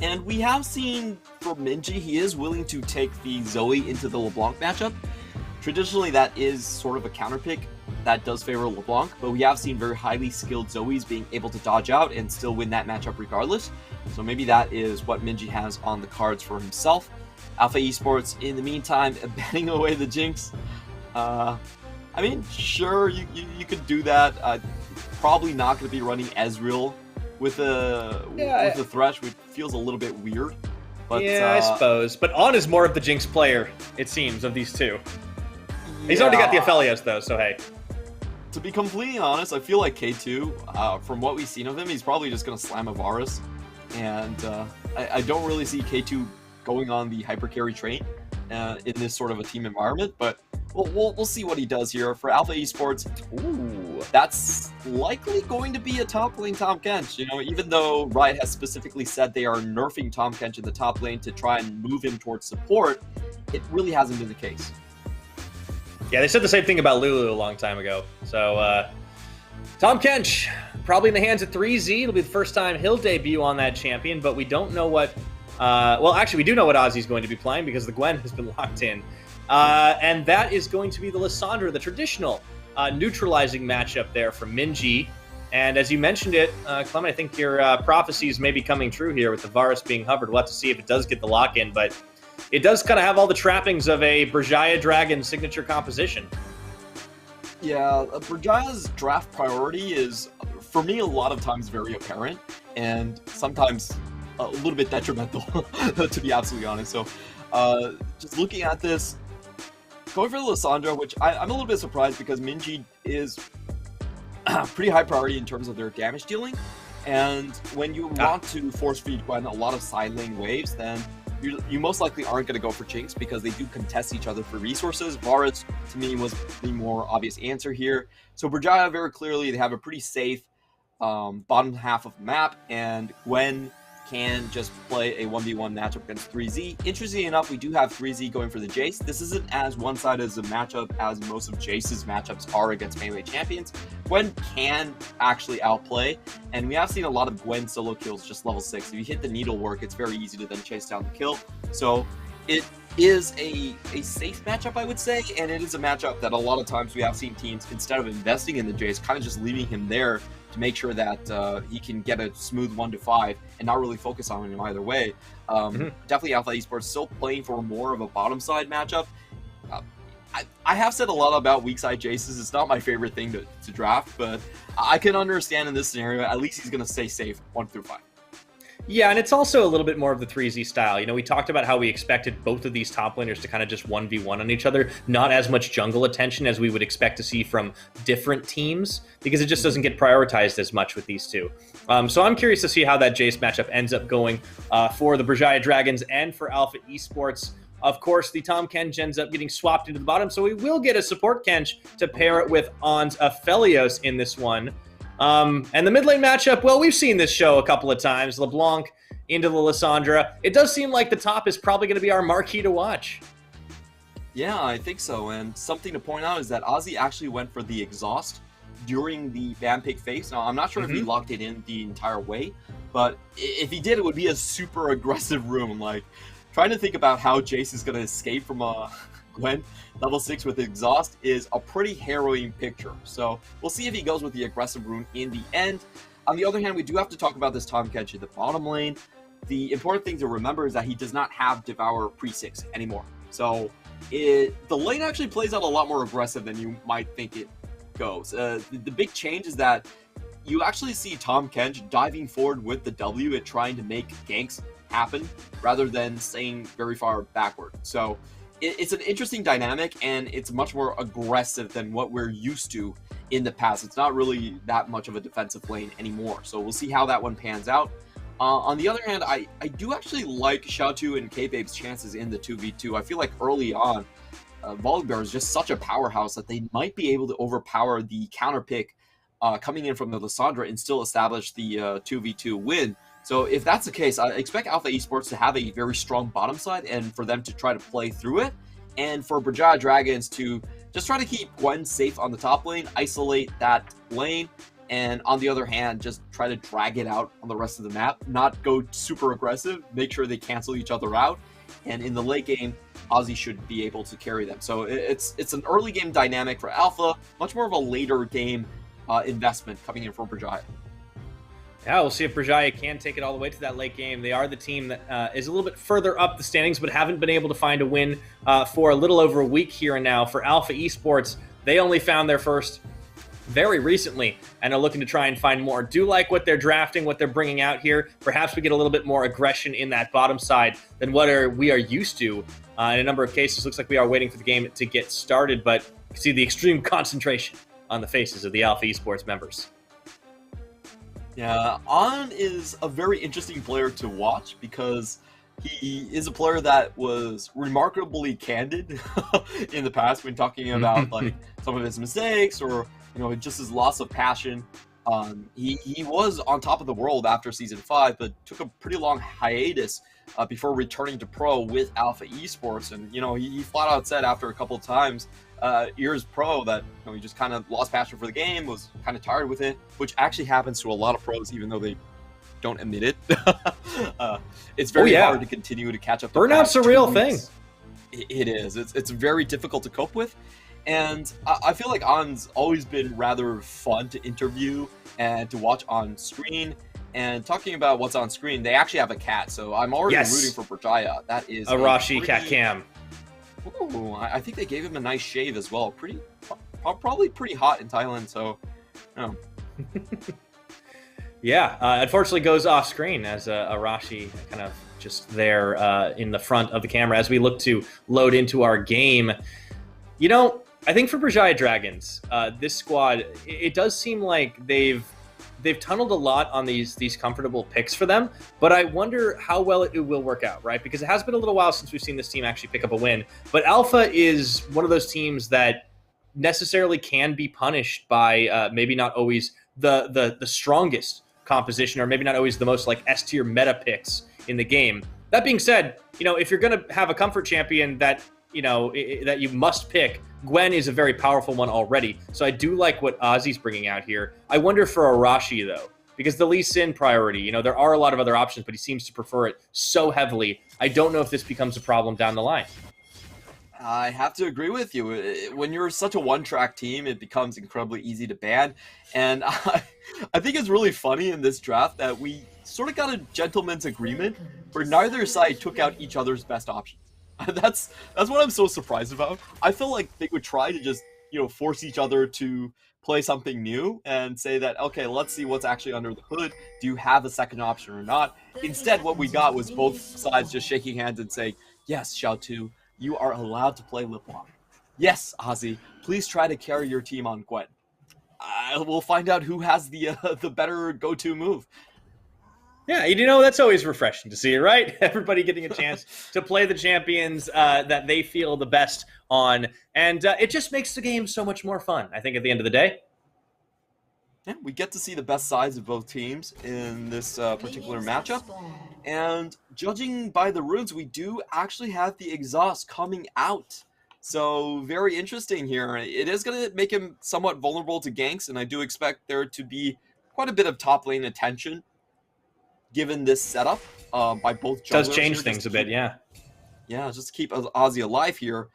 And we have seen from Minji, he is willing to take the Zoe into the LeBlanc matchup. Traditionally, that is sort of a counter pick that does favor LeBlanc, but we have seen very highly skilled Zoes being able to dodge out and still win that matchup regardless. So maybe that is what Minji has on the cards for himself. Alpha Esports, in the meantime, banning away the Jinx. I mean, sure, you could do that. Probably not going to be running Ezreal with a Thresh, which feels a little bit weird. But, yeah, I suppose. But On is more of the Jinx player, it seems, of these two. He's already got the Aphelios, though, so hey. To be completely honest, I feel like K2, from what we've seen of him, he's probably just going to slam a Varus. And I don't really see K2 going on the hyper carry train in this sort of a team environment, but we'll see what he does here. For Alpha Esports, ooh, that's likely going to be a top lane Tahm Kench. You know, even though Riot has specifically said they are nerfing Tahm Kench in the top lane to try and move him towards support, it really hasn't been the case. Yeah, they said the same thing about Lulu a long time ago. So, Tahm Kench, probably in the hands of 3Z. It'll be the first time he'll debut on that champion, but we don't know what... well, actually, we do know what Ozzy's going to be playing because the Gwen has been locked in. And that is going to be the Lissandra, the traditional neutralizing matchup there from Minji. And as you mentioned it, Clement, I think your prophecies may be coming true here with the Varus being hovered. We'll have to see if it does get the lock-in, but it does kind of have all the trappings of a Berjaya Dragon signature composition. Yeah, Berjaya's draft priority is, for me, a lot of times very apparent, and sometimes a little bit detrimental, to be absolutely honest. So, just looking at this, going for the Lissandra, which I'm a little bit surprised because Minji is pretty high priority in terms of their damage dealing, and when you want to force feed Gwen a lot of side lane waves, then you most likely aren't going to go for Jinx because they do contest each other for resources. Varus, to me, was the more obvious answer here. So Berjaya, very clearly, they have a pretty safe bottom half of the map, and Gwen can just play a 1v1 matchup against 3Z. Interestingly enough, we do have 3Z going for the Jace. This isn't as one-sided as a matchup as most of Jace's matchups are against melee champions. Gwen can actually outplay, and we have seen a lot of Gwen solo kills just level 6. If you hit the needlework, it's very easy to then chase down the kill. So it is a safe matchup, I would say, and it is a matchup that a lot of times we have seen teams, instead of investing in the Jace, kind of just leaving him there to make sure that he can get a smooth 1-5 and not really focus on him either way. Definitely Alpha Esports still playing for more of a bottom side matchup. I have said a lot about weak side Jaces. It's not my favorite thing to draft, but I can understand in this scenario, at least he's going to stay safe 1-5. Yeah, and it's also a little bit more of the 3Z style. You know, we talked about how we expected both of these top laners to kind of just 1v1 on each other, not as much jungle attention as we would expect to see from different teams, because it just doesn't get prioritized as much with these two. So I'm curious to see how that Jace matchup ends up going for the Berjaya Dragons and for Alpha Esports. Of course, the Tahm Kench ends up getting swapped into the bottom, so we will get a support Kench to pair it with On's Aphelios in this one. And the mid lane matchup, well, we've seen this show a couple of times. LeBlanc into the Lissandra. It does seem like the top is probably going to be our marquee to watch. Yeah, I think so. And something to point out is that Ozzy actually went for the exhaust during the ban pick phase. Now, I'm not sure if he locked it in the entire way, but if he did, it would be a super aggressive room. Like, trying to think about how Jace is going to escape from Gwen level 6 with exhaust is a pretty harrowing picture. So we'll see if he goes with the aggressive rune in the end. On the other hand, we do have to talk about this Tahm Kench in the bottom lane. The important thing to remember is that he does not have Devour pre-6 anymore. So the lane actually plays out a lot more aggressive than you might think it goes. The big change is that you actually see Tahm Kench diving forward with the W and trying to make ganks happen rather than staying very far backward. So it's an interesting dynamic, and it's much more aggressive than what we're used to in the past. It's not really that much of a defensive lane anymore. So we'll see how that one pans out. On the other hand, I do actually like Xiaotu and K-Babe's chances in the 2v2. I feel like early on, Volibear is just such a powerhouse that they might be able to overpower the counter pick coming in from the Lissandra and still establish the 2v2 win. So if that's the case, I expect Alpha Esports to have a very strong bottom side and for them to try to play through it. And for Brajaya Dragons to just try to keep Gwen safe on the top lane, isolate that lane, and on the other hand, just try to drag it out on the rest of the map, not go super aggressive, make sure they cancel each other out. And in the late game, Ozzy should be able to carry them. So it's an early game dynamic for Alpha, much more of a later game investment coming in for Brajaya. Yeah, we'll see if Brajaya can take it all the way to that late game. They are the team that is a little bit further up the standings, but haven't been able to find a win for a little over a week here and now. For Alpha Esports, they only found their first very recently and are looking to try and find more. Do like what they're drafting, what they're bringing out here. Perhaps we get a little bit more aggression in that bottom side than what we are used to. In a number of cases, looks like we are waiting for the game to get started, but you can see the extreme concentration on the faces of the Alpha Esports members. Yeah, On is a very interesting player to watch because he is a player that was remarkably candid in the past when talking about like some of his mistakes or just his loss of passion. He was on top of the world after Season 5, but took a pretty long hiatus before returning to pro with Alpha Esports. And, he flat out said after a couple of times, years pro, that he just kind of lost passion for the game, was kind of tired with it, which actually happens to a lot of pros, even though they don't admit it. It's very hard to continue to catch up. Burnout's a real thing. It is. It's very difficult to cope with. And I feel like On's always been rather fun to interview and to watch on screen. And talking about what's on screen, they actually have a cat, so I'm already rooting for Brajaya. That is Arashi Cat Cam. Ooh, I think they gave him a nice shave as well. Probably pretty hot in Thailand, so. Yeah, unfortunately goes off screen as Arashi kind of just there in the front of the camera as we look to load into our game. I think for Brajaya Dragons, this squad, it does seem like they've tunneled a lot on these comfortable picks for them, but I wonder how well it will work out, right? Because it has been a little while since we've seen this team actually pick up a win. But Alpha is one of those teams that necessarily can be punished by maybe not always the strongest composition, or maybe not always the most like S tier meta picks in the game. That being said, if you're going to have a comfort champion that that you must pick, Gwen is a very powerful one already. So I do like what Ozzy's bringing out here. I wonder for Arashi, though, because the Lee Sin priority, there are a lot of other options, but he seems to prefer it so heavily. I don't know if this becomes a problem down the line. I have to agree with you. When you're such a one-track team, it becomes incredibly easy to ban. And I think it's really funny in this draft that we sort of got a gentleman's agreement where neither side took out each other's best options. That's what I'm so surprised about. I feel like they would try to just, force each other to play something new and say that, okay, let's see what's actually under the hood. Do you have a second option or not? Instead, what we got was both sides just shaking hands and saying, yes, Xiaotu, you are allowed to play lip lock. Yes, Ozzy, please try to carry your team on Gwen. We'll find out who has the better go-to move. Yeah, that's always refreshing to see, right? Everybody getting a chance to play the champions that they feel the best on. And it just makes the game so much more fun, I think, at the end of the day. Yeah, we get to see the best sides of both teams in this particular matchup. And judging by the runes, we do actually have the exhaust coming out So very interesting here. It is going to make him somewhat vulnerable to ganks, and I do expect there to be quite a bit of top lane attention given this setup by both junglers. Does change things a bit, yeah. Yeah, just to keep Ozzy alive here.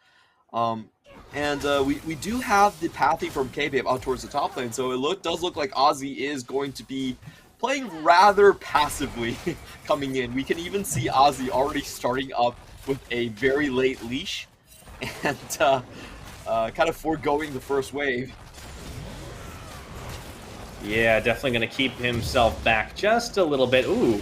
We do have the pathy from K-Babe out towards the top lane, so it does look like Ozzy is going to be playing rather passively coming in. We can even see Ozzy already starting up with a very late leash and kind of foregoing the first wave. Yeah, definitely going to keep himself back just a little bit. Ooh,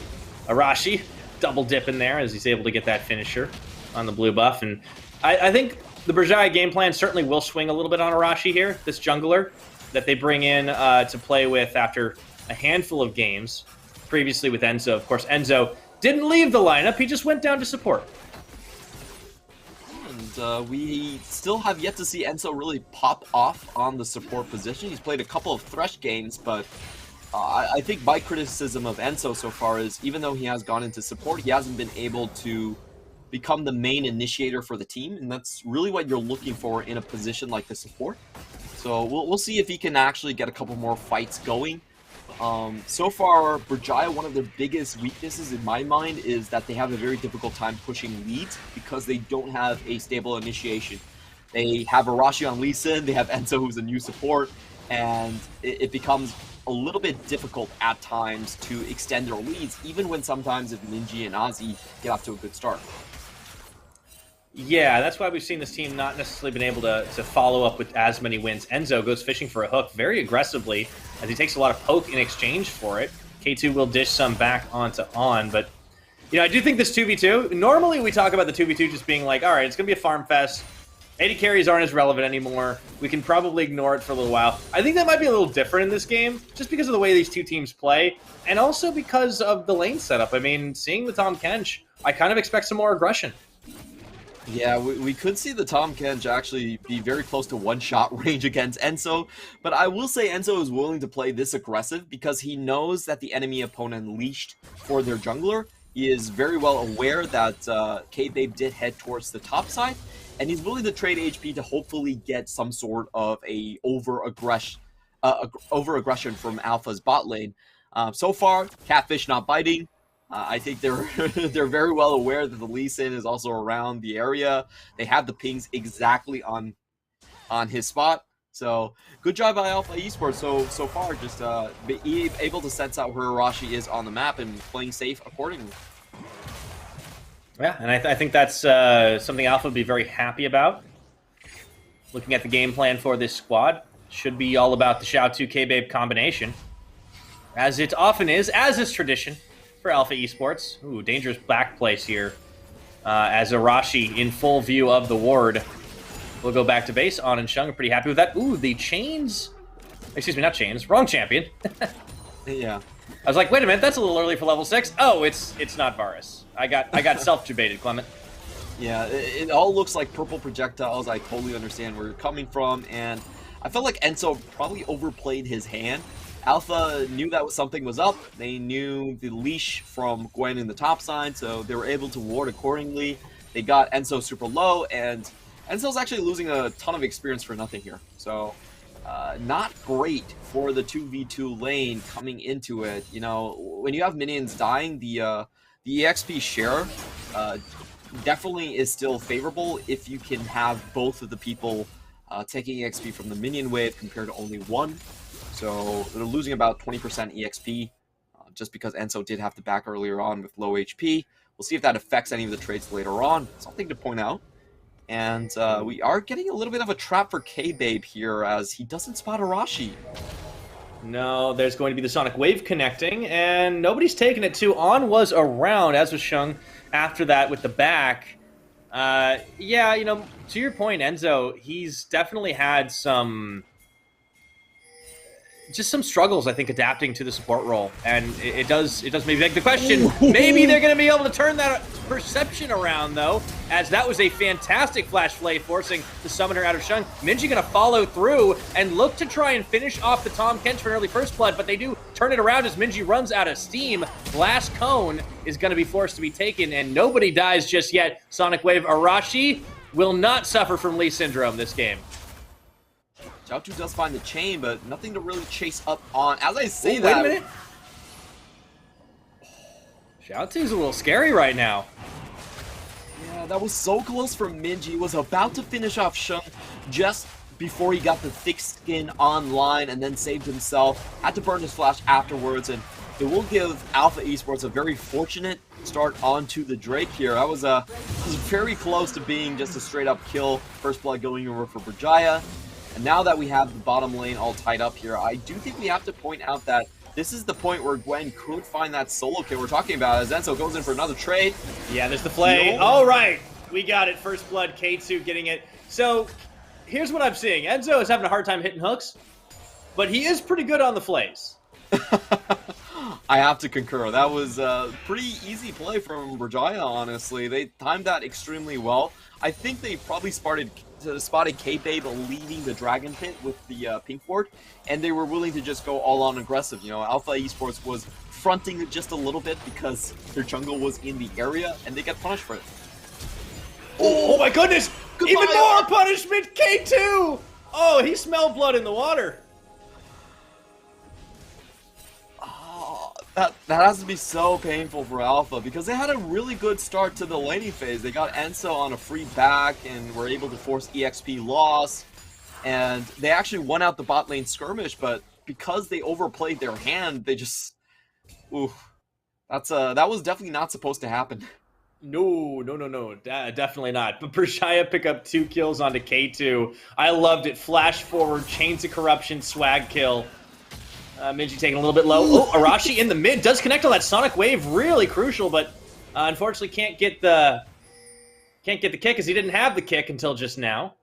Arashi double dip in there as he's able to get that finisher on the blue buff. And I think the Berjaya game plan certainly will swing a little bit on Arashi here, this jungler that they bring in to play with after a handful of games previously with Enzo. Of course, Enzo didn't leave the lineup. He just went down to support. And we still have yet to see Enzo really pop off on the support position. He's played a couple of Thresh games, but I think my criticism of Enzo so far is even though he has gone into support, he hasn't been able to become the main initiator for the team, and that's really what you're looking for in a position like the support. So we'll see if he can actually get a couple more fights going. So far, Berjaya, one of their biggest weaknesses in my mind is that they have a very difficult time pushing leads because they don't have a stable initiation. They have Arashi on Lee Sin, they have Enzo who's a new support, and it becomes a little bit difficult at times to extend their leads, even when sometimes if Ninji and Ozzy get off to a good start. Yeah, that's why we've seen this team not necessarily been able to follow up with as many wins. Enzo goes fishing for a hook very aggressively as he takes a lot of poke in exchange for it. K2 will dish some back onto On, but you know, I do think this 2v2, normally we talk about the 2v2 just being like, all right, it's going to be a farm fest. AD carries aren't as relevant anymore. We can probably ignore it for a little while. I think that might be a little different in this game, just because of the way these two teams play, and also because of the lane setup. I mean, seeing the Tahm Kench, I kind of expect some more aggression. Yeah, we could see the Tahm Kench actually be very close to one-shot range against Enzo, but I will say Enzo is willing to play this aggressive because he knows that the enemy opponent leashed for their jungler. He is very well aware that K-Babe did head towards the top side, and he's willing to trade HP to hopefully get some sort of a over-aggression from Alpha's bot lane. So far, Catfish not biting. I think they're very well aware that the Lee Sin is also around the area. They have the pings exactly on his spot. So good job by Alpha Esports so far, just be able to sense out where Arashi is on the map and playing safe accordingly. Yeah, and I think that's something Alpha would be very happy about. Looking at the game plan for this squad, should be all about the Xiao 2 K-Babe combination, as it often is, as is tradition for Alpha Esports. Ooh, dangerous back place here. As Arashi in full view of the ward. We'll go back to base. On and Shung are pretty happy with that. Ooh, the chains. Excuse me, not chains. Wrong champion. Yeah. I was like, wait a minute, that's a little early for level 6. Oh, it's not Varus. I got self-debated, Clement. Yeah, it all looks like purple projectiles. I totally understand where you're coming from, and I felt like Enzo probably overplayed his hand. Alpha knew that something was up. They knew the leash from Gwen in the top side, so they were able to ward accordingly. They got Enzo super low, and Enzo's actually losing a ton of experience for nothing here. So, not great for the 2v2 lane coming into it. You know, when you have minions dying, the EXP share definitely is still favorable if you can have both of the people taking EXP from the minion wave compared to only one. So they're losing about 20% EXP just because Enzo did have to back earlier on with low HP. We'll see if that affects any of the trades later on. Something to point out. And we are getting a little bit of a trap for K-Babe here as he doesn't spot Arashi. No, there's going to be the Sonic Wave connecting, and nobody's taking it too. On was around, as was Shung after that with the back. Yeah, you know, to your point, Enzo, he's definitely had some struggles, I think, adapting to the support role, and it does maybe beg the question. Maybe they're going to be able to turn that perception around, though, as that was a fantastic flash flay forcing the summoner out of Shung. Ninja going to follow through and look to try and finish off the Tahm Kench for an early first blood, but they do turn it around as Minji runs out of steam. Blast Cone is going to be forced to be taken, and nobody dies just yet. Sonic Wave Arashi will not suffer from Lee syndrome this game. Xiaotu does find the chain, but nothing to really chase up on. As I say Ooh, that... Wait a minute. Xiaotu's a little scary right now. Yeah, that was so close for Minji. He was about to finish off Sheng just before he got the thick skin online and then saved himself. Had to burn his flash afterwards, and it will give Alpha Esports a very fortunate start onto the Drake here. I was very close to being just a straight up kill. First blood going over for Berjaya. And now that we have the bottom lane all tied up here, I do think we have to point out that this is the point where Gwen could find that solo kill we're talking about as Enzo goes in for another trade. Yeah, there's the play. All right, we got it. First blood, K2 getting it. So here's what I'm seeing. Enzo is having a hard time hitting hooks, but he is pretty good on the flays. I have to concur. That was a pretty easy play from Berjaya, honestly. They timed that extremely well. I think they probably spotted K-Babe leading the Dragon Pit with the pink ward, and they were willing to just go all on aggressive. You know, Alpha Esports was fronting it just a little bit because their jungle was in the area, and they got punished for it. Oh my goodness! Goodbye. Even more punishment! K2! Oh, he smelled blood in the water. That has to be so painful for Alpha because they had a really good start to the laning phase. They got Enso on a free back and were able to force EXP loss. And they actually won out the bot lane skirmish, but because they overplayed their hand, they just... Ooh. That was definitely not supposed to happen. No, definitely not. But Berjaya pick up 2 kills onto K2. I loved it. Flash forward, Chains of Corruption, swag kill. Minji taking a little bit low. Oh, Arashi in the mid does connect on that Sonic Wave, really crucial, but unfortunately can't get the kick because he didn't have the kick until just now.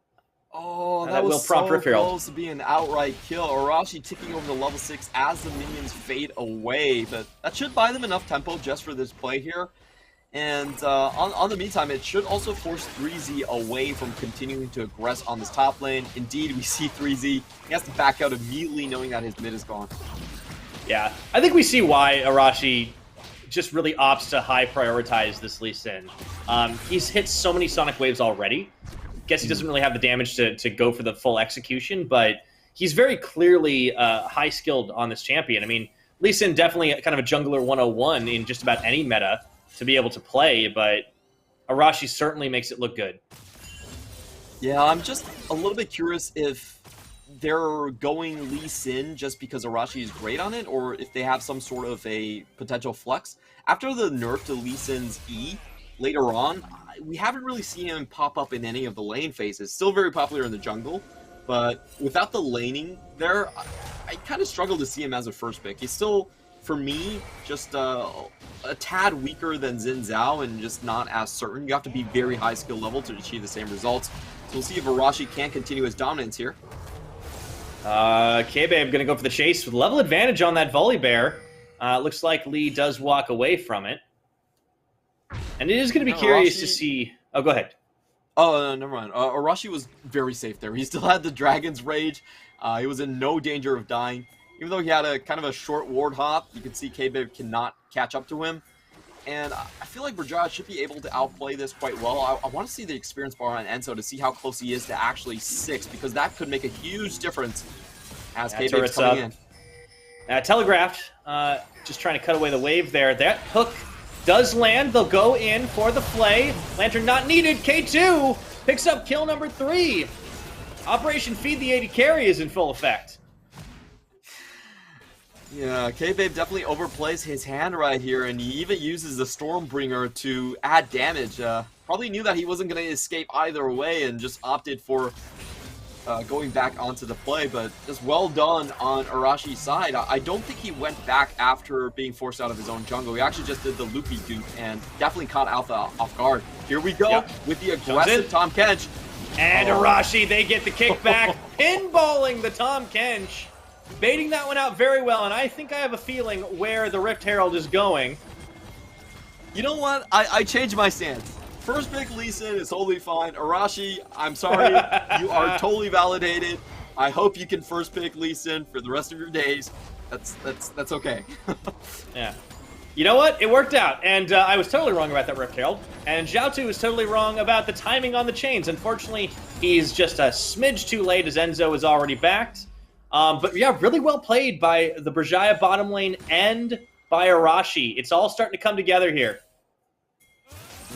Oh, that was will prompt so Rift Herald. close to be an outright kill. Arashi ticking over to level 6 as the minions fade away, but that should buy them enough tempo just for this play here. And on the meantime, it should also force 3Z away from continuing to aggress on this top lane. Indeed, we see 3Z. He has to back out immediately knowing that his mid is gone. Yeah, I think we see why Arashi just really opts to high prioritize this Lee Sin. He's hit so many Sonic Waves already. Guess he doesn't really have the damage to go for the full execution, but he's very clearly high skilled on this champion. I mean, Lee Sin definitely kind of a jungler 101 in just about any meta to be able to play, but Arashi certainly makes it look good. Yeah, I'm just a little bit curious if they're going Lee Sin just because Arashi is great on it, or if they have some sort of a potential flex. After the nerf to Lee Sin's E later on, we haven't really seen him pop up in any of the lane phases. Still very popular in the jungle, but without the laning there, I kind of struggle to see him as a first pick. He's still, for me, just a tad weaker than Xin Zhao and just not as certain. You have to be very high skill level to achieve the same results. So we'll see if Arashi can continue his dominance here. K-Babe gonna go for the chase with level advantage on that volley bear. Looks like Lee does walk away from it. And it is gonna be curious to see... Oh, go ahead. Oh, no, never mind. Arashi was very safe there. He still had the Dragon's Rage. He was in no danger of dying. Even though he had a kind of a short ward hop, you can see K-Babe cannot catch up to him. And I feel like Berjaya should be able to outplay this quite well. I want to see the experience bar on Enzo to see how close he is to actually 6, because that could make a huge difference as K-Babe's coming in. Telegraphed, just trying to cut away the wave there. That hook does land. They'll go in for the flay. Lantern not needed. K2 picks up kill number 3. Operation Feed the 80 carry is in full effect. Yeah, K-Babe definitely overplays his hand right here, and he even uses the Stormbringer to add damage. Probably knew that he wasn't going to escape either way and just opted for going back onto the play, but just well done on Arashi's side. I don't think he went back after being forced out of his own jungle. He actually just did the loopy dupe and definitely caught Alpha off guard. Here we go with the aggressive Tom Kench. And Arashi, they get the kickback, pinballing the Tom Kench. Baiting that one out very well, and I think I have a feeling where the Rift Herald is going. You know what? I changed my stance. First pick Lee Sin is totally fine. Arashi, I'm sorry. You are totally validated. I hope you can first pick Lee Sin for the rest of your days. That's okay. Yeah. You know what? It worked out, and I was totally wrong about that Rift Herald, and Zhao was totally wrong about the timing on the chains. Unfortunately, he's just a smidge too late as Enzo is already backed. But yeah, really well played by the Brajaya bottom lane and by Arashi. It's all starting to come together here.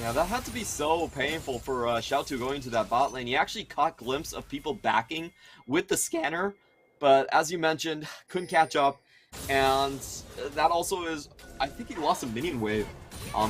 Yeah, that had to be so painful for Xiaotu going to that bot lane. He actually caught glimpse of people backing with the scanner, but as you mentioned, couldn't catch up. And that also is, I think he lost a minion wave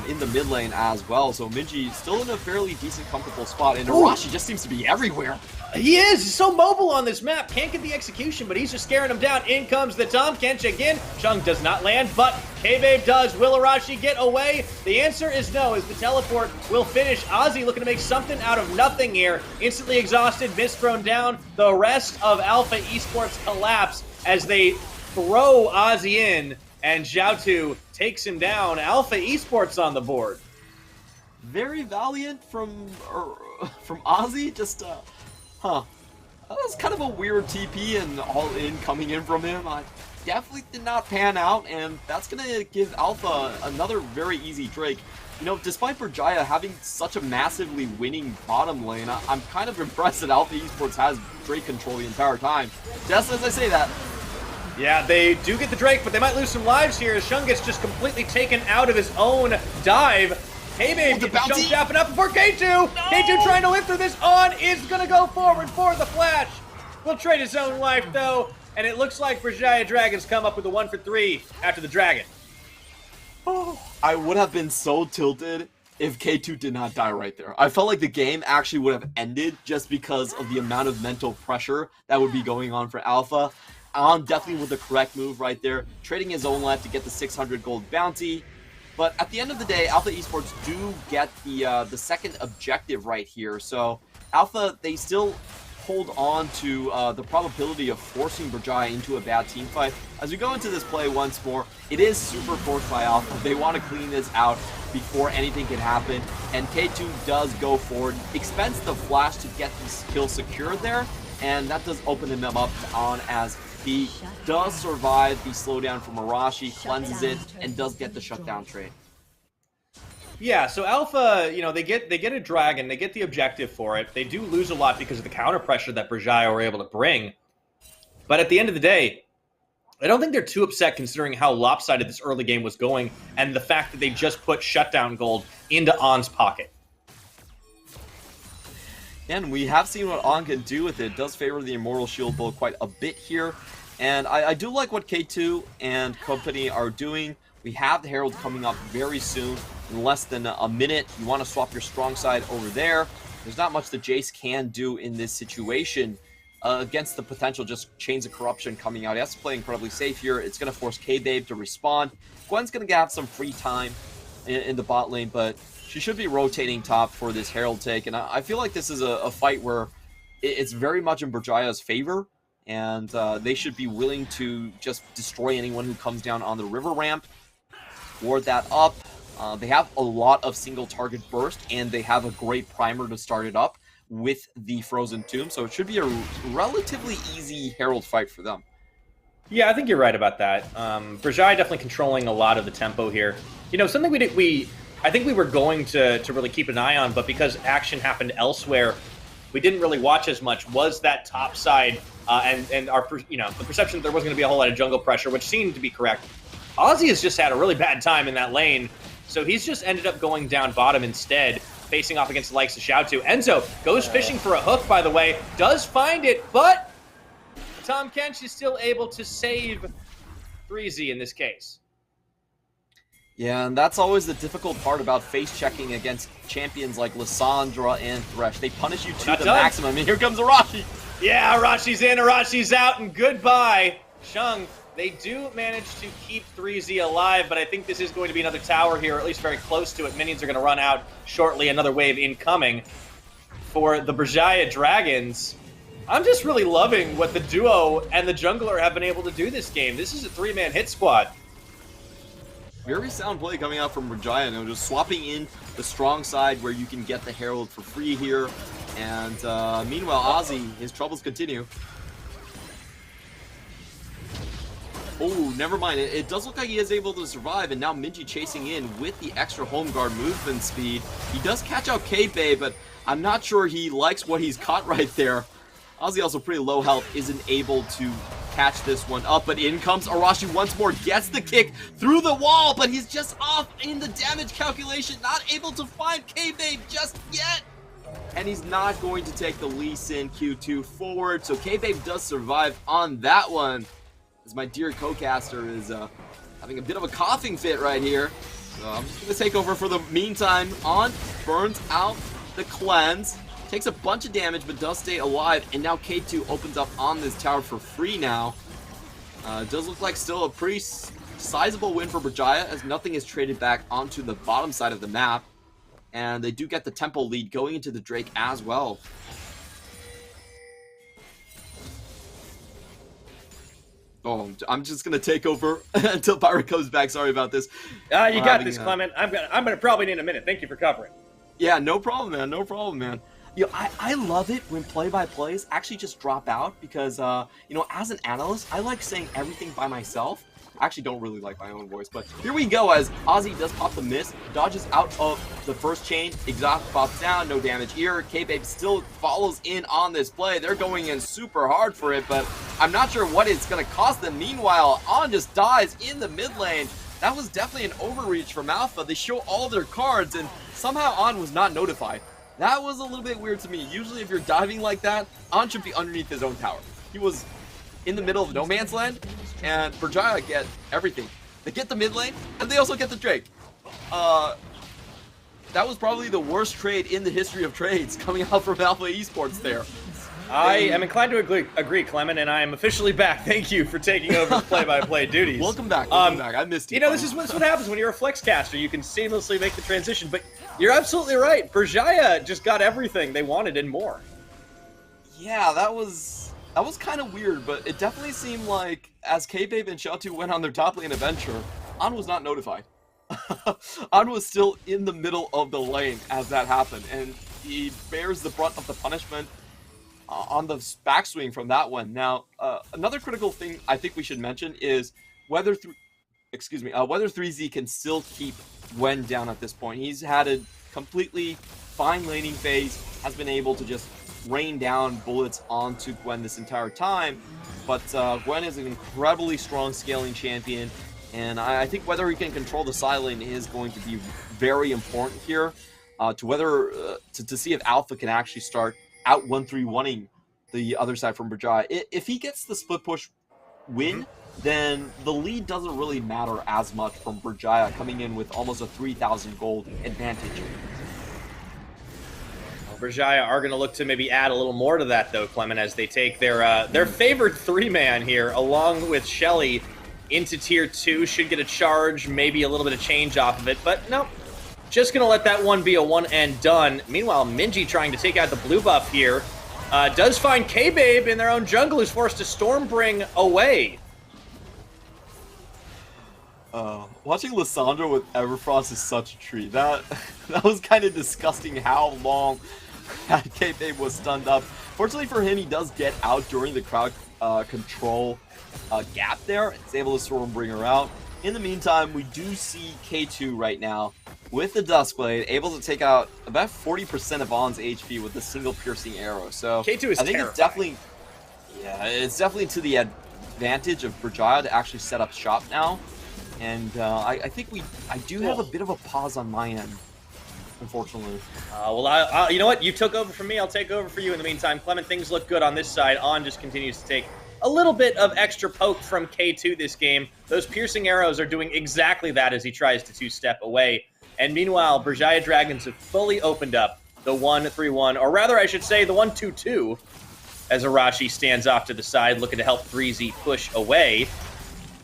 in the mid lane as well. So Minji still in a fairly decent, comfortable spot, and Arashi just seems to be everywhere. He is. He's so mobile on this map. Can't get the execution, but he's just scaring him down. In comes the Tahm Kench again. Shung does not land, but K-Babe does. Will Arashi get away? The answer is no, as the teleport will finish. Ozzy looking to make something out of nothing here. Instantly exhausted, mist thrown down. The rest of Alpha Esports collapse as they throw Ozzy in, and Zhao takes him down. Alpha Esports on the board. Very valiant from Ozzy. Just that was kind of a weird TP and all-in coming in from him. I definitely did not pan out, and that's going to give Alpha another very easy Drake. You know, despite Brajaya having such a massively winning bottom lane, I'm kind of impressed that Alpha Esports has Drake control the entire time. Just as I say that. Yeah, they do get the Drake, but they might lose some lives here as Shung gets just completely taken out of his own dive. K-Babe gets Shung japping up before K2! No! K2 trying to live through this on is gonna go forward for the flash. Will trade his own life though, and it looks like Brajaya Dragons come up with a 1 for 3 after the dragon. Oh, I would have been so tilted if K2 did not die right there. I felt like the game actually would have ended just because of the amount of mental pressure that would be going on for Alpha. Definitely with the correct move right there, trading his own life to get the 600 gold bounty. But at the end of the day, Alpha Esports do get the second objective right here. So Alpha, they still hold on to the probability of forcing Brajaya into a bad team fight. As we go into this play once more, it is super forced by Alpha. They want to clean this out before anything can happen. And K2 does go forward, expends the flash to get this kill secured there. And that does open him up on as he does survive the slowdown from Arashi, cleanses it, and does get the shutdown trade. Yeah, so Alpha, you know, they get a dragon, they get the objective for it. They do lose a lot because of the counter pressure that Brajaya were able to bring. But at the end of the day, I don't think they're too upset considering how lopsided this early game was going and the fact that they just put shutdown gold into On's pocket. And we have seen what On can do with it. It does favor the Immortal Shield Bow quite a bit here. And I do like what K2 and company are doing. We have the Herald coming up very soon, in less than a minute. You want to swap your strong side over there. There's not much that Jace can do in this situation against the potential just Chains of Corruption coming out. He has to play incredibly safe here. It's going to force K-Babe to respond. Gwen's going to have some free time in the bot lane, but she should be rotating top for this Herald take. And I feel like this is a fight where it's very much in Brajaya's favor. And they should be willing to just destroy anyone who comes down on the river ramp. Ward that up. They have a lot of single target burst, and they have a great primer to start it up with the Frozen Tomb. So it should be a relatively easy Herald fight for them. Yeah, I think you're right about that. Brajaya definitely controlling a lot of the tempo here. You know, something I think we were going to really keep an eye on, but because action happened elsewhere, we didn't really watch as much, was that top side and our, you know, the perception that there wasn't going to be a whole lot of jungle pressure, which seemed to be correct. Ozzy has just had a really bad time in that lane, so he's just ended up going down bottom instead, facing off against the likes of Xiaotu. Enzo goes fishing for a hook, by the way, does find it, but Tahm Kench is still able to save 3Z in this case. Yeah, and that's always the difficult part about face-checking against champions like Lissandra and Thresh. They punish you to the maximum, and here comes Arashi. Yeah, Arashi's in, Arashi's out, and goodbye. Shung, they do manage to keep 3Z alive, but I think this is going to be another tower here, or at least very close to it. Minions are going to run out shortly, another wave incoming for the Brajaya Dragons. I'm just really loving what the duo and the jungler have been able to do this game. This is a 3-man hit squad. Very sound play coming out from Brajaya, you know, just swapping in the strong side where you can get the Herald for free here. And meanwhile, Ozzy, his troubles continue. Oh, never mind. It does look like he is able to survive, and now Minji chasing in with the extra home guard movement speed. He does catch out K-Bay, but I'm not sure he likes what he's caught right there. Ozzy, also pretty low health, isn't able to catch this one up, but in comes Arashi once more, gets the kick through the wall, but he's just off in the damage calculation, not able to find K-Bay just yet. And he's not going to take the Lee Sin Q2 forward, so K-Babe does survive on that one. As my dear co-caster is having a bit of a coughing fit right here. So I'm just going to take over for the meantime. On burns out the cleanse. Takes a bunch of damage but does stay alive. And now K2 opens up on this tower for free now. It does look like still a pretty sizable win for Berjaya as nothing is traded back onto the bottom side of the map. And they do get the tempo lead going into the Drake as well. Oh, I'm just gonna take over until Pyro comes back. Sorry about this. You got this, Clement. I'm gonna probably need a minute. Thank you for covering. Yeah, no problem, man. No problem, man. You know, I love it when play-by-plays actually just drop out because, you know, as an analyst, I like saying everything by myself. I actually don't really like my own voice, but here we go as Ozzy does pop the miss, dodges out of the first chain, Exhaust pops down, no damage here. K-Babe still follows in on this play. They're going in super hard for it, but I'm not sure what it's going to cost them. Meanwhile, On just dies in the mid lane. That was definitely an overreach from Alpha. They show all their cards, and somehow On was not notified. That was a little bit weird to me. Usually if you're diving like that, On should be underneath his own tower. He was in the middle of no man's land, and Berjaya get everything. They get the mid lane, and they also get the Drake. That was probably the worst trade in the history of trades coming out from Alpha Esports there. I am inclined to agree, Clement, and I am officially back. Thank you for taking over the play-by-play duties. Welcome back, welcome back. I missed you. You know, this is what happens when you're a flex caster. You can seamlessly make the transition, but you're absolutely right. Berjaya just got everything they wanted and more. Yeah, that was kind of weird, but it definitely seemed like as K-Babe and Shatu went on their top lane adventure, On was not notified. On was still in the middle of the lane as that happened, and he bears the brunt of the punishment on the backswing from that one. Now, another critical thing I think we should mention is whether 3Z can still keep Gwen down at this point. He's had a completely fine laning phase, has been able to just rain down bullets onto Gwen this entire time, but Gwen is an incredibly strong scaling champion, and I think whether he can control the side lane is going to be very important here to see if Alpha can actually start out 1-3-1ing the other side from Berjaya. If he gets the split push win, then the lead doesn't really matter as much from Berjaya coming in with almost a 3,000 gold advantage. Berjaya are going to look to maybe add a little more to that, though, Clement, as they take their favored three-man here, along with Shelly, into Tier 2. Should get a charge, maybe a little bit of change off of it, but nope. Just going to let that one be a one and done. Meanwhile, Minji trying to take out the blue buff here. Does find K-Babe in their own jungle, who's forced to Stormbring away. Watching Lissandra with Everfrost is such a treat. That was kind of disgusting how long K-Babe was stunned up. Fortunately for him, he does get out during the crowd control gap there. He's able to Stormbring her out. In the meantime, we do see K2 right now with the Duskblade, able to take out about 40% of On's HP with a single piercing arrow. So K2 is I think terrifying. it's definitely to the advantage of Berjaya to actually set up shop now. And I think I do have a bit of a pause on my end, unfortunately. Well, you know what? You took over for me. I'll take over for you in the meantime. Clement, things look good on this side. On just continues to take a little bit of extra poke from K2 this game. Those piercing arrows are doing exactly that as he tries to two-step away. And meanwhile, Berjaya Dragons have fully opened up the 1-3-1, or rather, I should say, the 1-2-2, as Arashi stands off to the side, looking to help 3Z push away.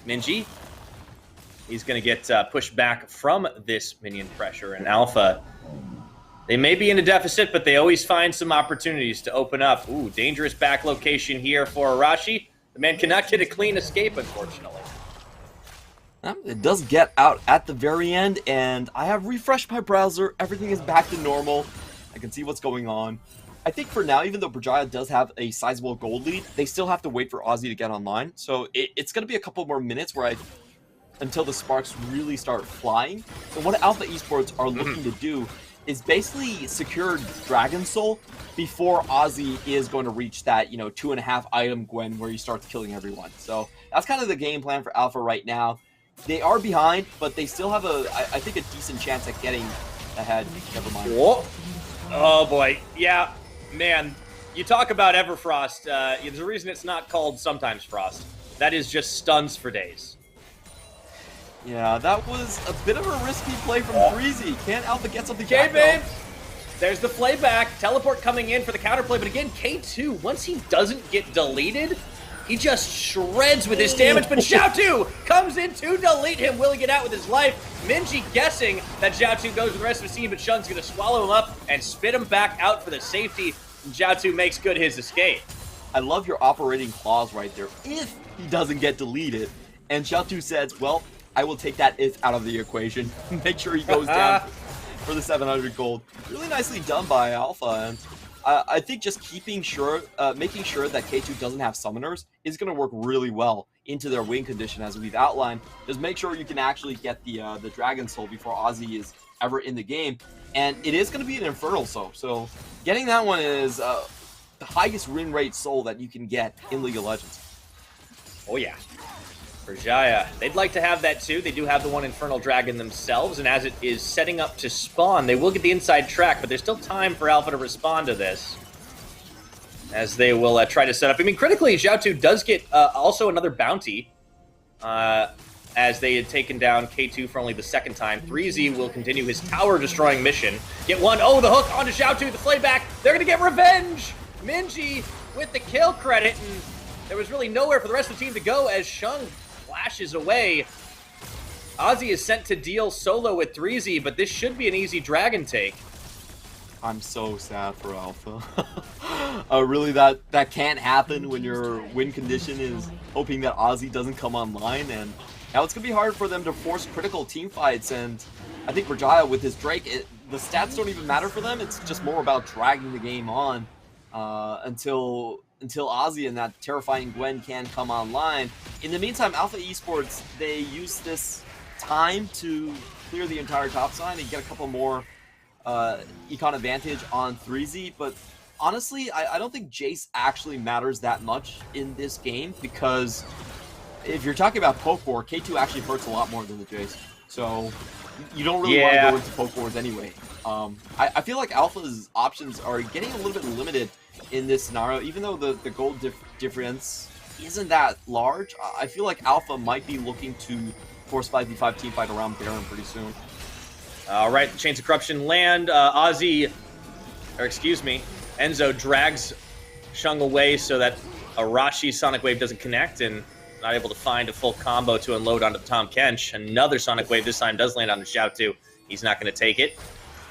Minji, he's going to get pushed back from this minion pressure. And Alpha, they may be in a deficit, but they always find some opportunities to open up. Ooh, dangerous back location here for Arashi. The man cannot get a clean escape, unfortunately. It does get out at the very end, and I have refreshed my browser. Everything is back to normal. I can see what's going on. I think for now, even though Berjaya does have a sizable gold lead, they still have to wait for Ozzy to get online. So it's going to be a couple more minutes until the sparks really start flying. So what Alpha Esports are looking to do is basically secure Dragon Soul before Ozzy is going to reach that, 2.5 item Gwen where he starts killing everyone. So that's kind of the game plan for Alpha right now. They are behind, but they still have I think, a decent chance at getting ahead. Never mind. Whoa. Oh boy. Yeah, man. You talk about Everfrost. There's a reason it's not called Sometimes Frost. That is just stuns for days. Yeah, that was a bit of a risky play from Breezy. Can Alpha get something back, babe. There's the playback. Teleport coming in for the counterplay, but again, K2, once he doesn't get deleted, he just shreds with his damage, but Xiaotu comes in to delete him. Will he get out with his life? Minji guessing that Xiaotu goes with the rest of the team, but Shun's going to swallow him up and spit him back out for the safety. Xiaotu makes good his escape. I love your operating clause right there. If he doesn't get deleted, and Xiaotu says, well, I will take that if out of the equation. Make sure he goes down for the 700 gold. Really nicely done by Alpha, and I think just making sure that K2 doesn't have summoners is going to work really well into their win condition as we've outlined. Just make sure you can actually get the Dragon Soul before Ozzy is ever in the game, and it is going to be an Infernal Soul. So getting that one is the highest win rate soul that you can get in League of Legends. Oh yeah. For Jaya, they'd like to have that too. They do have the one Infernal Dragon themselves, and as it is setting up to spawn, they will get the inside track, but there's still time for Alpha to respond to this. As they will try to set up. I mean, critically, Xiaotu does get also another bounty, as they had taken down K2 for only the second time. 3Z will continue his tower-destroying mission. Get one. Oh, the hook onto Xiaotu, the playback. They're going to get revenge. Minji with the kill credit, and there was really nowhere for the rest of the team to go as Shung flashes away. Ozzy is sent to deal solo with 3Z, but this should be an easy dragon take. I'm so sad for Alpha. Really, that can't happen when your win condition is hoping that Ozzy doesn't come online, and now it's going to be hard for them to force critical team fights, and I think Berjaya with his Drake, the stats don't even matter for them. It's just more about dragging the game on until Ozzy and that terrifying Gwen can come online. In the meantime, Alpha Esports, they use this time to clear the entire top side and get a couple more econ advantage on 3Z, but honestly, I don't think Jace actually matters that much in this game, because if you're talking about poke war, K2 actually hurts a lot more than the Jace, so you don't really want to go into poke wars anyway. I feel like Alpha's options are getting a little bit limited in this scenario, even though the gold difference isn't that large. I feel like Alpha might be looking to force 5v5 team fight around Baron pretty soon. All right, the Chains of Corruption land. Enzo drags Shung away so that Arashi Sonic Wave doesn't connect, and not able to find a full combo to unload onto Tom Kench. Another Sonic Wave this time does land on the Xiaotu. He's not going to take it,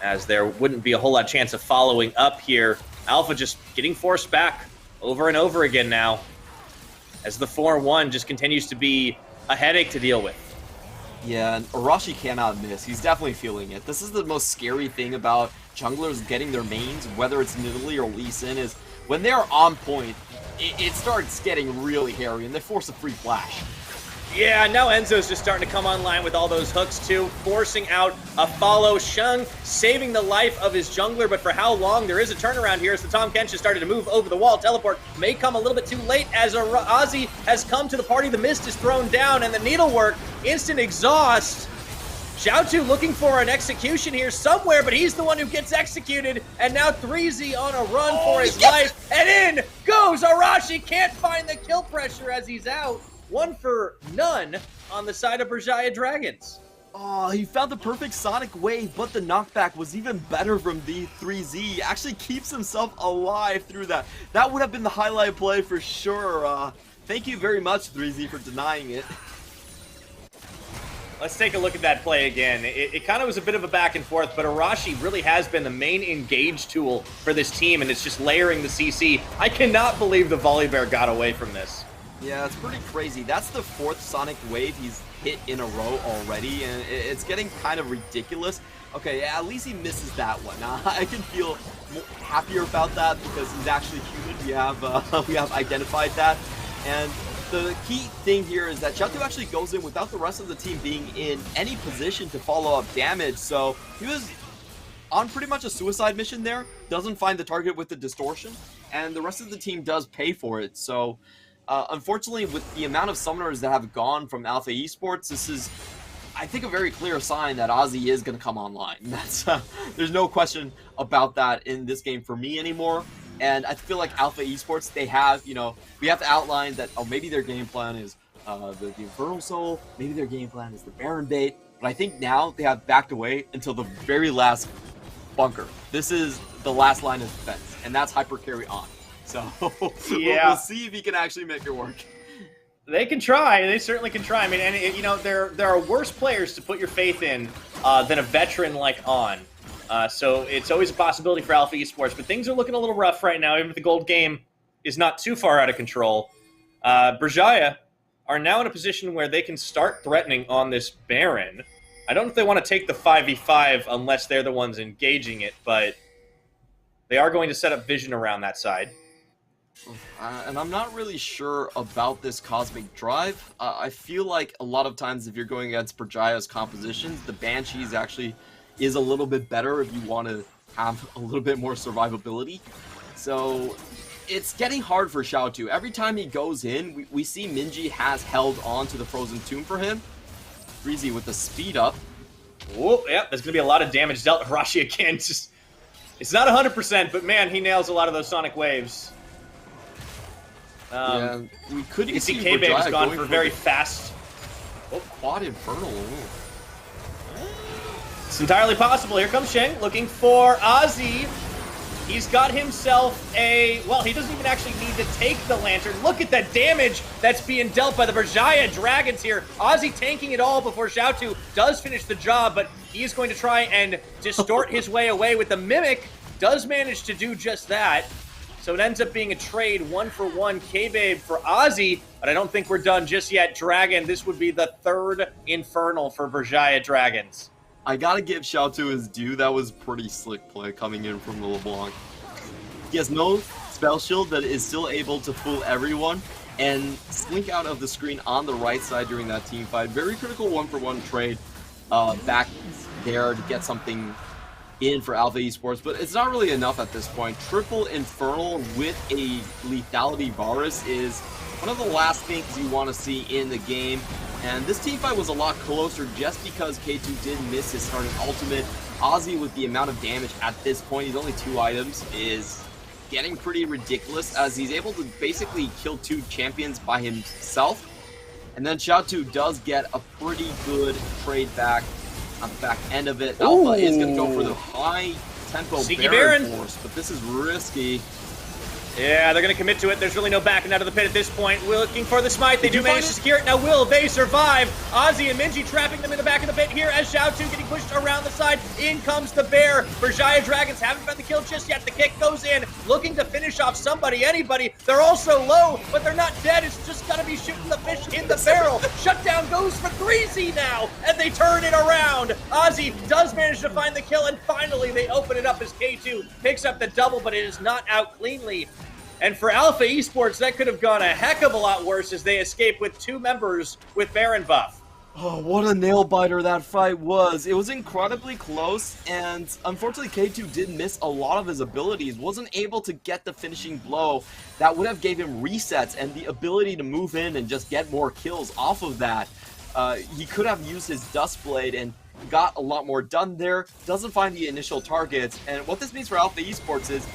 as there wouldn't be a whole lot of chance of following up here. Alpha just getting forced back over and over again now, as the 4-1 just continues to be a headache to deal with. Yeah, and Arashi cannot miss. He's definitely feeling it. This is the most scary thing about junglers getting their mains, whether it's Nidalee or Lee Sin, is when they're on point, it starts getting really hairy, and they force a free flash. Yeah, now Enzo's just starting to come online with all those hooks too, forcing out a follow. Shung saving the life of his jungler, but for how long? There is a turnaround here as the Tom Kench has started to move over the wall. Teleport may come a little bit too late as Ozzy has come to the party. The mist is thrown down, and the needlework, instant exhaust. Xiaotu looking for an execution here somewhere, but he's the one who gets executed, and now 3Z on a run for his life, and in goes Arashi. Can't find the kill pressure as he's out. 1 for none on the side of Berjaya Dragons. Oh, he found the perfect Sonic Wave, but the knockback was even better from the 3Z. He actually keeps himself alive through that. That would have been the highlight play for sure. Thank you very much, 3Z, for denying it. Let's take a look at that play again. It kind of was a bit of a back and forth, but Arashi really has been the main engage tool for this team, and it's just layering the CC. I cannot believe the Volley Bear got away from this. Yeah, it's pretty crazy. That's the 4th Sonic Wave he's hit in a row already, and it's getting kind of ridiculous. Okay, yeah, at least he misses that one. I can feel happier about that because he's actually human. We have identified that. And the key thing here is that Xiaotu actually goes in without the rest of the team being in any position to follow up damage. So he was on pretty much a suicide mission there, doesn't find the target with the distortion, and the rest of the team does pay for it. So unfortunately, with the amount of summoners that have gone from Alpha Esports, this is, I think, a very clear sign that Ozzy is going to come online. That's there's no question about that in this game for me anymore. And I feel like Alpha Esports, they have, we have to outline that, oh, maybe their game plan is the Infernal Soul, maybe their game plan is the Baron Bait, but I think now they have backed away until the very last bunker. This is the last line of defense, and that's Hyper Carry on. So yeah. we'll see if he can actually make it work. They can try. They certainly can try. I mean, and there are worse players to put your faith in than a veteran like On. So it's always a possibility for Alpha Esports, but things are looking a little rough right now, even if the gold game is not too far out of control. Berjaya are now in a position where they can start threatening on this Baron. I don't know if they want to take the 5v5 unless they're the ones engaging it, but they are going to set up vision around that side. And I'm not really sure about this Cosmic Drive. I feel like a lot of times if you're going against Berjaya's compositions, the Banshees actually is a little bit better if you want to have a little bit more survivability. So it's getting hard for Xiaotu. Every time he goes in, we see Minji has held on to the Frozen Tomb for him. Breezy with the speed up. Oh, yeah, there's going to be a lot of damage dealt. Rashi again, just, it's not 100%, but man, he nails a lot of those Sonic Waves. Yeah, we could you can see K-Babe's gone for very fast. Oh, Quad Infernal. It's entirely possible. Here comes Sheng looking for Ozzy. He's got himself a... Well, he doesn't even actually need to take the Lantern. Look at that damage that's being dealt by the Berjaya Dragons here. Ozzy tanking it all before Xiaotu does finish the job, but he's going to try and distort his way away with the Mimic. Does manage to do just that. So it ends up being a trade 1-for-1 K-Babe for Ozzy, but I don't think we're done just yet. Dragon, this would be the 3rd Infernal for Berjaya Dragons. I gotta give Xiaotu his due. That was pretty slick play coming in from the LeBlanc. He has no spell shield that is still able to fool everyone and slink out of the screen on the right side during that team fight. Very critical 1-for-1 trade back there to get something in for Alpha Esports, but it's not really enough at this point. Triple Infernal with a Lethality Varus is one of the last things you want to see in the game, and this teamfight was a lot closer just because K2 did miss his starting ultimate. Ozzy, with the amount of damage at this point, he's only 2 items, is getting pretty ridiculous as he's able to basically kill 2 champions by himself, and then Xiaotu does get a pretty good trade back on the back end of it. Alpha is going to go for the high tempo Baron force, but this is risky. Yeah, they're going to commit to it. There's really no backing out of the pit at this point. We're looking for the smite. They do manage to secure it. Now, will they survive? Ozzy and Minji trapping them in the back of the pit here as Xiaotu getting pushed around the side. In comes the bear. Berjaya Dragons haven't found the kill just yet. The kick goes in, looking to finish off somebody, anybody. They're also low, but they're not dead. It's just going to be shooting the fish in the barrel. Shutdown goes for 3Z now, and they turn it around. Ozzy does manage to find the kill, and finally they open it up as K2 picks up the double, but it is not out cleanly. And for Alpha Esports, that could have gone a heck of a lot worse as they escape with 2 members with Baron buff. Oh, what a nail-biter that fight was. It was incredibly close, and unfortunately K2 did miss a lot of his abilities. Wasn't able to get the finishing blow that would have gave him resets and the ability to move in and just get more kills off of that. He could have used his Dust Blade and got a lot more done there. Doesn't find the initial targets, and what this means for Alpha Esports is,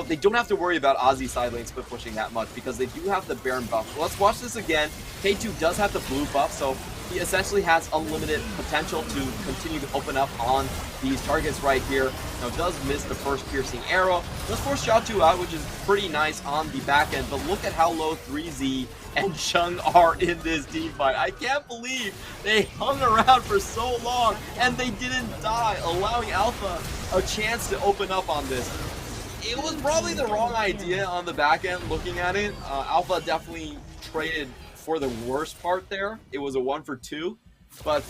they don't have to worry about Ozzy side lane split pushing that much because they do have the Baron buff. So let's watch this again. K2 does have the blue buff, so he essentially has unlimited potential to continue to open up on these targets right here. Now, does miss the first piercing arrow. Does force Xiaotu out, which is pretty nice on the back end, but look at how low 3Z and Sheng are in this team fight. I can't believe they hung around for so long and they didn't die, allowing Alpha a chance to open up on this. It was probably the wrong idea on the back end looking at it. Alpha definitely traded for the worst part there. It was a 1 for 2. But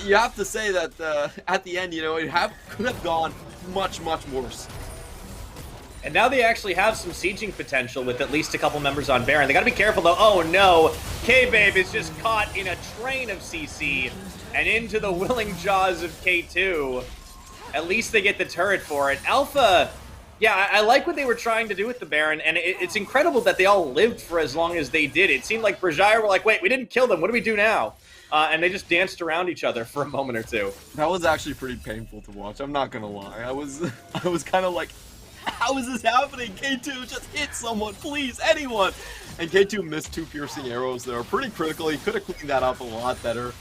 you have to say that at the end, you know, it could have gone much, much worse. And now they actually have some sieging potential with at least a couple members on Baron. They gotta be careful though. Oh no, K-Babe is just caught in a train of CC and into the willing jaws of K2. At least they get the turret for it. Alpha, yeah, I like what they were trying to do with the Baron, and it's incredible that they all lived for as long as they did. It seemed like Brajaya were like, wait, we didn't kill them, what do we do now? And they just danced around each other for a moment or two. That was actually pretty painful to watch, I'm not gonna lie. I was kind of like, how is this happening? K2, just hit someone, please, anyone! And K2 missed 2 piercing arrows there, pretty critical. He could have cleaned that up a lot better.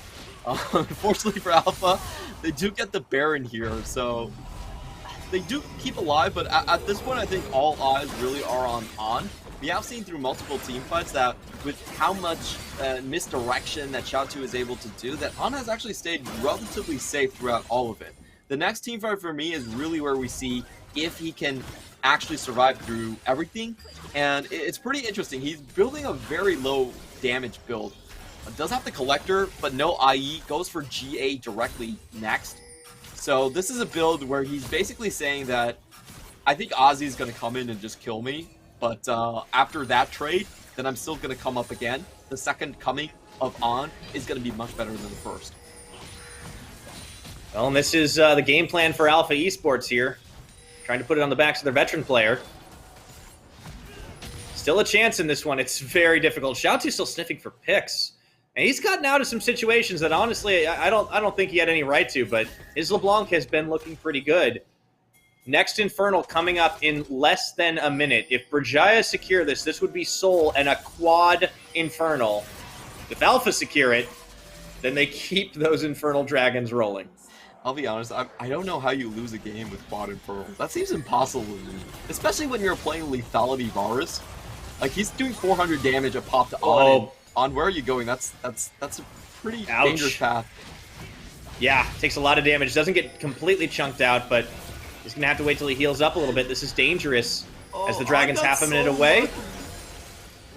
Unfortunately for Alpha, they do get the Baron here, so they do keep alive, but at this point I think all eyes really are on. We have seen through multiple team fights that with how much misdirection that Xiaotu is able to do, that On has actually stayed relatively safe throughout all of it. The next team fight for me is really where we see if he can actually survive through everything, and it's pretty interesting. He's building a very low damage build. Does have the Collector, but no IE, goes for GA directly next. So this is a build where he's basically saying that I think Ozzy's going to come in and just kill me, but after that trade, then I'm still going to come up again. The second coming of On is going to be much better than the first. Well, and this is the game plan for Alpha Esports here. Trying to put it on the backs of their veteran player. Still a chance in this one. It's very difficult. Xiaotu's still sniffing for picks. And he's gotten out of some situations that honestly, I don't think he had any right to, but his LeBlanc has been looking pretty good. Next Infernal coming up in less than a minute. If Brajaya secure this, this would be Soul and a quad Infernal. If Alpha secure it, then they keep those Infernal Dragons rolling. I'll be honest, I don't know how you lose a game with quad Infernal. That seems impossible to me. Especially when you're playing Lethality Varus. Like, he's doing 400 damage a pop to On. On, where are you going? That's a pretty dangerous path. Yeah, takes a lot of damage. Doesn't get completely chunked out, but he's going to have to wait till he heals up a little bit. This is dangerous as the Dragon's half a minute away.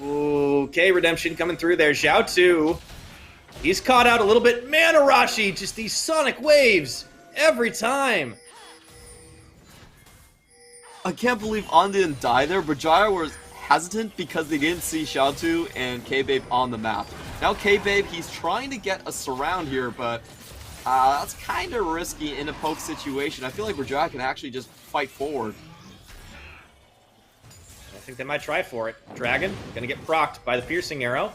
Okay, Redemption coming through there. Xiaotu, he's caught out a little bit. Man, Arashi, just these sonic waves every time. I can't believe On didn't die there. Brajaya was hesitant because they didn't see Xiaotu and K-Babe on the map. Now K-Babe, he's trying to get a surround here, but that's kind of risky in a poke situation. I feel like Brajaya can actually just fight forward. I think they might try for it. Dragon, gonna get procced by the piercing arrow.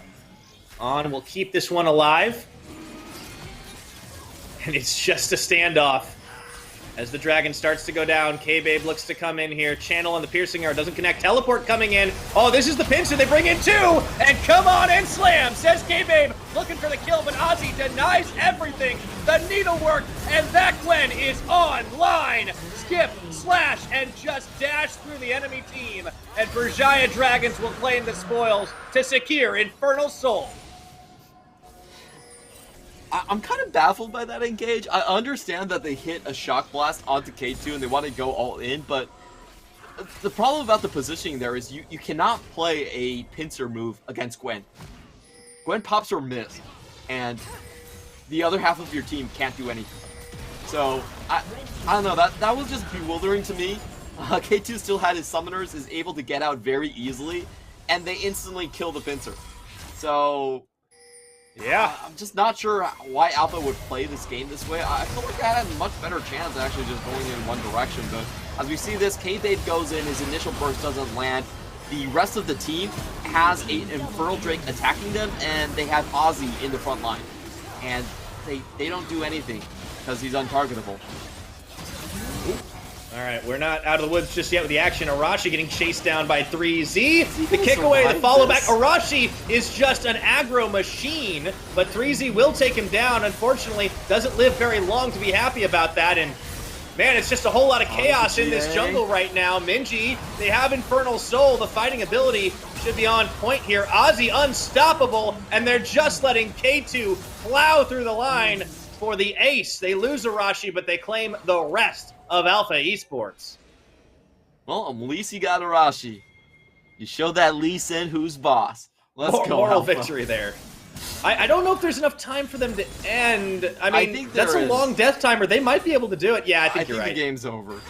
On will keep this one alive. And it's just a standoff. As the Dragon starts to go down, K-Babe looks to come in here. Channel on the piercing arrow doesn't connect. Teleport coming in. Oh, this is the pincer. They bring in 2. And come on and slam, says K-Babe. Looking for the kill, but Ozzy denies everything. The needlework, and that Gwen is online. Skip, slash, and just dash through the enemy team. And Brajaya Dragons will claim the spoils to secure Infernal Soul. I'm kind of baffled by that engage. I understand that they hit a shock blast onto K2 and they want to go all in, but the problem about the positioning there is you cannot play a pincer move against Gwen. Gwen pops her miss, and the other half of your team can't do anything. So, I don't know, that was just bewildering to me. K2 still had his summoners, is able to get out very easily, and they instantly kill the pincer. So, yeah, I'm just not sure why Alpha would play this game this way. I feel like I had a much better chance of actually just going in one direction, but as we see this, K-Babe goes in, his initial burst doesn't land. The rest of the team has an Infernal Drake attacking them, and they have Ozzy in the front line. And they don't do anything, because he's untargetable. Alright, we're not out of the woods just yet with the action. Arashi getting chased down by 3Z. The kick away, the follow back. Arashi is just an aggro machine, but 3Z will take him down. Unfortunately, doesn't live very long to be happy about that. And man, it's just a whole lot of chaos in this jungle right now. Minji, they have Infernal Soul. The fighting ability should be on point here. Ozzy unstoppable, and they're just letting K2 plow through the line for the ace. They lose Arashi, but they claim the rest of Alpha Esports. Well, at least you got Arashi. You showed that Lee Sin who's boss. Moral victory there. I don't know if there's enough time for them to end. I mean, think that's a long death timer. They might be able to do it. Yeah, I think you're right. The game's over.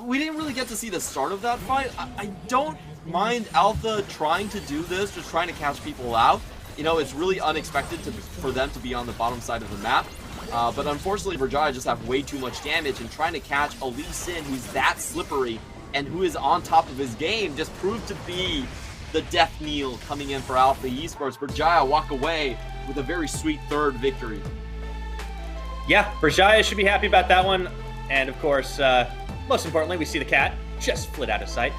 We didn't really get to see the start of that fight. I don't mind Alpha trying to do this, just trying to catch people out. You know, it's really unexpected for them to be on the bottom side of the map. But unfortunately, Berjaya just have way too much damage, and trying to catch a Lee Sin who's that slippery and who is on top of his game just proved to be the death knell coming in for Alpha Esports. Berjaya walk away with a very sweet third victory. Yeah, Berjaya should be happy about that one. And of course, most importantly, we see the cat just flit out of sight.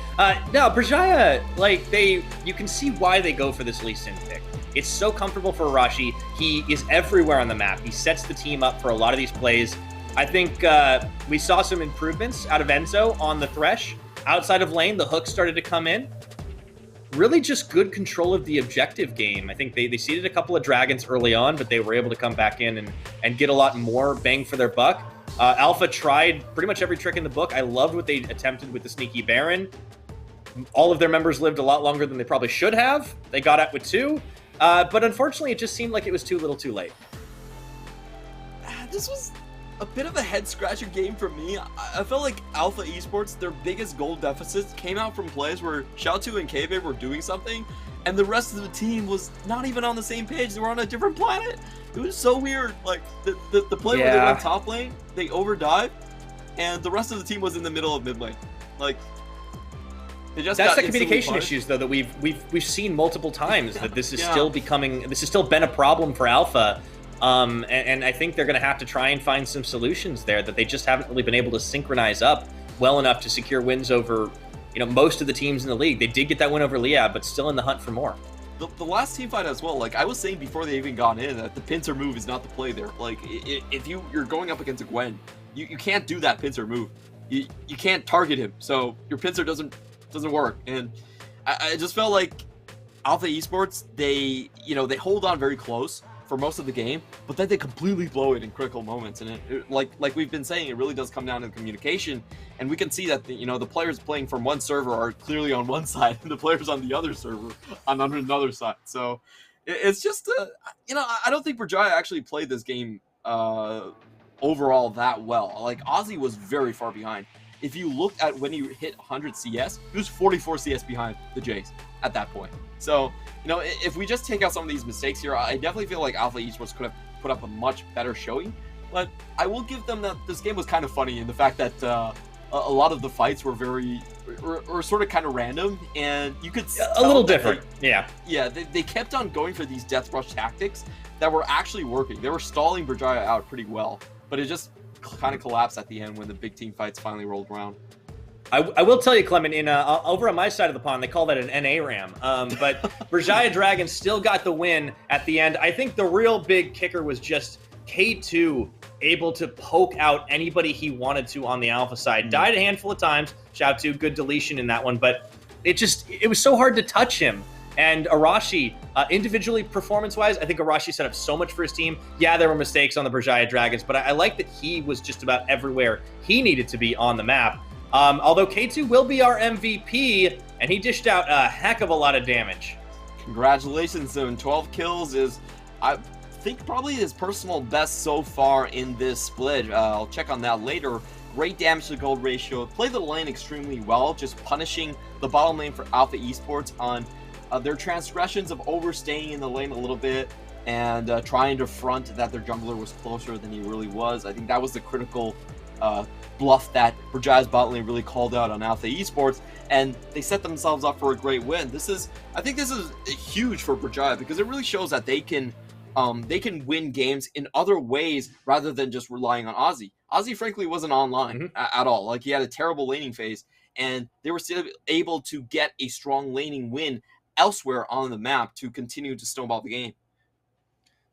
No, Berjaya, like, you can see why they go for this Lee Sin pick. It's so comfortable for Arashi. He is everywhere on the map. He sets the team up for a lot of these plays. I think we saw some improvements out of Enzo on the Thresh. Outside of lane, the hooks started to come in. Really just good control of the objective game. I think they seeded a couple of dragons early on, but they were able to come back in and get a lot more bang for their buck. Alpha tried pretty much every trick in the book. I loved what they attempted with the Sneaky Baron. All of their members lived a lot longer than they probably should have. They got out with 2. But unfortunately, it just seemed like it was too little too late. This was a bit of a head-scratcher game for me. I felt like Alpha Esports, their biggest goal deficits came out from plays where Xiaotu and Kebe were doing something, and the rest of the team was not even on the same page. They were on a different planet. It was so weird. Like, the play where they went top lane, they overdived, and the rest of the team was in the middle of mid lane. Like, that's the communication issues, though, that we've seen multiple times. That this is still becoming, this has still been a problem for Alpha, and I think they're going to have to try and find some solutions there that they just haven't really been able to synchronize up well enough to secure wins over, most of the teams in the league. They did get that win over Liab, but still in the hunt for more. The last team fight as well, like I was saying before they even got in, that the pincer move is not the play there. Like if you're going up against a Gwen, you can't do that pincer move. You can't target him, so your pincer doesn't work. And I just felt like Alpha Esports, they hold on very close for most of the game, but then they completely blow it in critical moments. And it like we've been saying, it really does come down to communication. And we can see that the players playing from one server are clearly on one side, and the players on the other server on another side. So it's just I don't think Berjaya actually played this game overall that well. Like, Ozzy was very far behind. If you looked at when he hit 100 CS, he was 44 CS behind the Jays at that point. So, if we just take out some of these mistakes here, I definitely feel like Alpha Esports could have put up a much better showing. But I will give them that this game was kind of funny in the fact that a lot of the fights were were sort of kind of random, and you could a little different. Yeah, they kept on going for these death rush tactics that were actually working. They were stalling Berjaya out pretty well, but it just kind of collapsed at the end when the big team fights finally rolled around. I will tell you, Clement, over on my side of the pond, they call that an NA RAM. But Berjaya Dragons still got the win at the end. I think the real big kicker was just K2 able to poke out anybody he wanted to on the Alpha side. Died a handful of times. Shout to good deletion in that one, but it was so hard to touch him. And Arashi, individually, performance-wise, I think Arashi set up so much for his team. Yeah, there were mistakes on the Berjaya Dragons, but I like that he was just about everywhere he needed to be on the map. Although K2 will be our MVP, and he dished out a heck of a lot of damage. Congratulations to him. 12 kills is, I think, probably his personal best so far in this split. I'll check on that later. Great damage to gold ratio. Played the lane extremely well, just punishing the bottom lane for Alpha Esports on their transgressions of overstaying in the lane a little bit and trying to front that their jungler was closer than he really was. I think that was the critical bluff that Berjaya's bot lane really called out on Alpha Esports, and they set themselves up for a great win. I think this is huge for Berjaya because it really shows that they can win games in other ways rather than just relying on Ozzy. Ozzy, frankly, wasn't online at all. Like, he had a terrible laning phase, and they were still able to get a strong laning win elsewhere on the map to continue to snowball the game.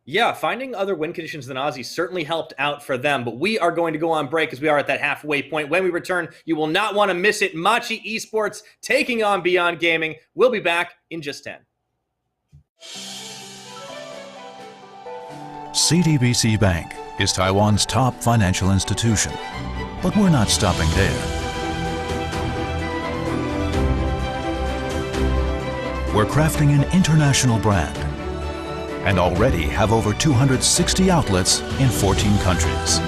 Yeah, finding other win conditions than Ozzy certainly helped out for them, but we are going to go on break as we are at that halfway point. When we return, you will not want to miss it. Machi Esports taking on Beyond Gaming. We'll be back in just 10. CTBC Bank is Taiwan's top financial institution, but we're not stopping there. We're crafting an international brand and already have over 260 outlets in 14 countries.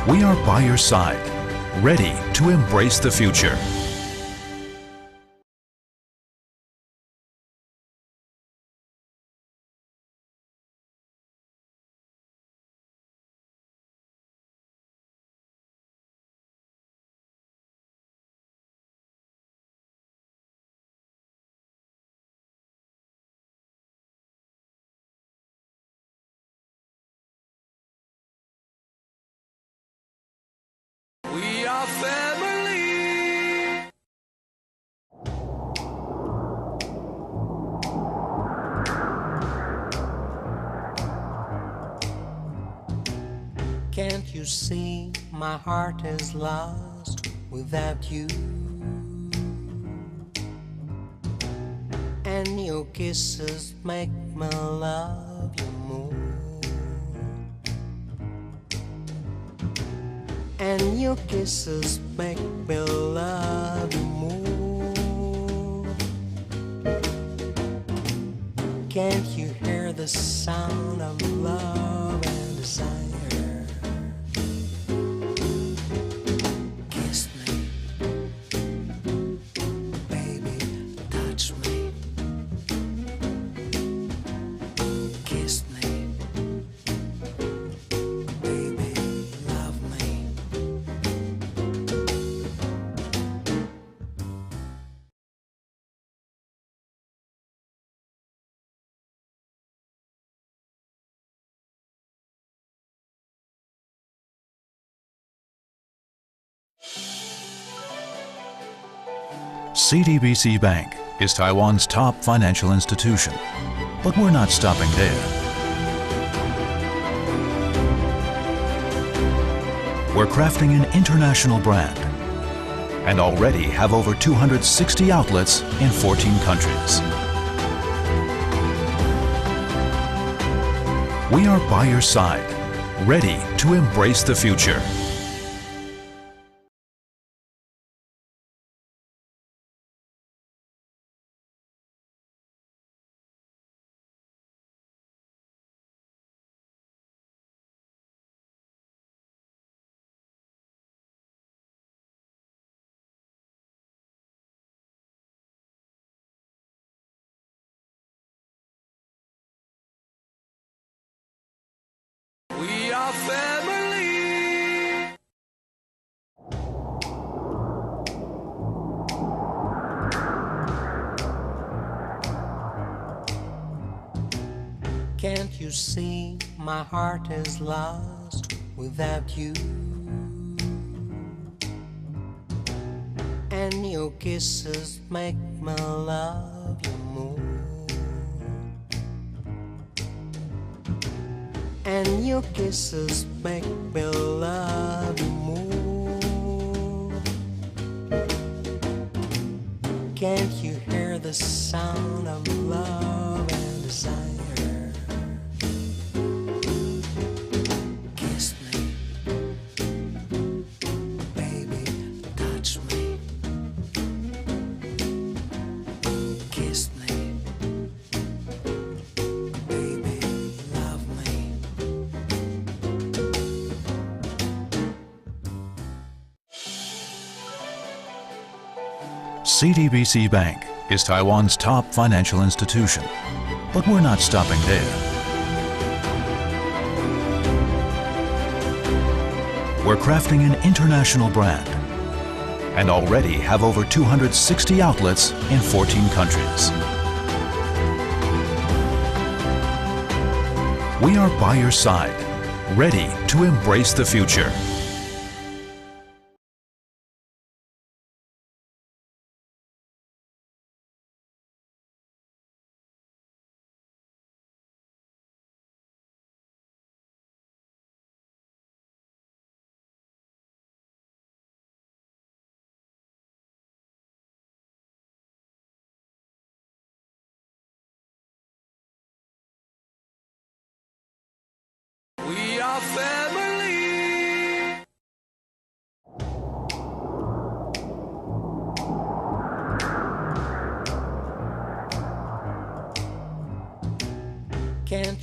We are by your side, ready to embrace the future. We are family. Can't you see my heart is lost without you? And your kisses make me love you more. And your kisses make me love you more. Can't you hear the sound of love and desire? Kiss me, baby, touch me. Kiss me, baby, love me. CTBC Bank is Taiwan's top financial institution, but we're not stopping there. We're crafting an international brand and already have over 260 outlets in 14 countries. We are by your side, ready to embrace the future. We are family. 。 Can't you see my heart is lost without you? And your kisses make me love you more. And your kisses make me love you more. Can't you hear the sound of love and desire? Kiss me, baby, touch me. Kiss me, baby, love me. CTBC Bank is Taiwan's top financial institution, but we're not stopping there. We're crafting an international brand and already have over 260 outlets in 14 countries. We are by your side, ready to embrace the future. We are family.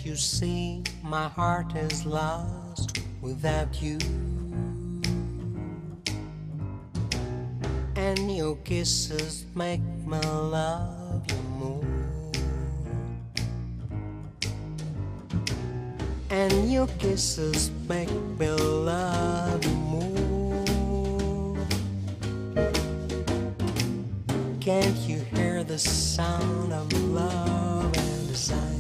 Can't you see my heart is lost without you? And your kisses make me love you more. And your kisses make me love you more. Can't you hear the sound of love and desire?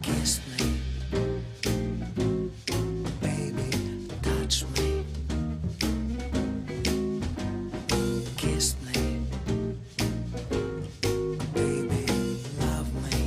Kiss me, baby, touch me. Kiss me, baby, love me.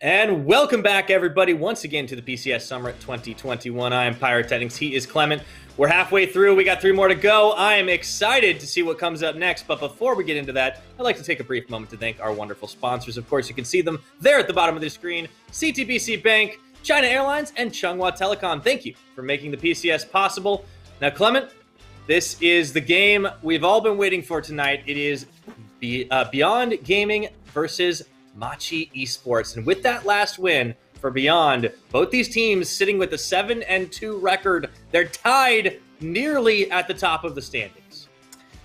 And welcome back, everybody, once again to the PCS Summer 2021. I am Pyrotechnics. He is Clement. We're halfway through. We got 3 more to go. I am excited to see what comes up next. But before we get into that, I'd like to take a brief moment to thank our wonderful sponsors. Of course, you can see them there at the bottom of the screen. CTBC Bank, China Airlines, and Changhua Telecom. Thank you for making the PCS possible. Now, Clement, this is the game we've all been waiting for tonight. It is Beyond Gaming versus Machi Esports. And with that last win for Beyond, both these teams sitting with a 7-2 record. They're tied nearly at the top of the standings.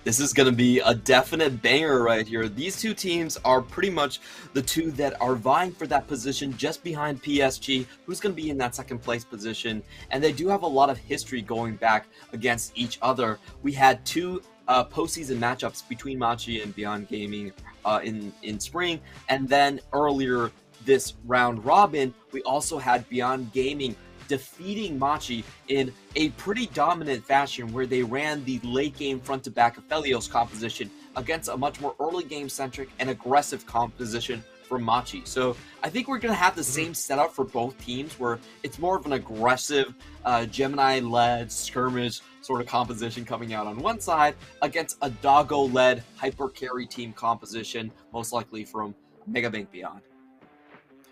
This is going to be a definite banger right here. These two teams are pretty much the two that are vying for that position just behind PSG, who's going to be in that second place position. And they do have a lot of history going back against each other. We had 2 postseason matchups between Machi and Beyond Gaming in spring, and then earlier this round robin, we also had Beyond Gaming defeating Machi in a pretty dominant fashion where they ran the late game front to back Aphelios composition against a much more early game centric and aggressive composition from Machi. So I think we're going to have the same setup for both teams where it's more of an aggressive Gemini-led skirmish sort of composition coming out on one side against a Doggo-led hyper carry team composition, most likely from Megabank Beyond.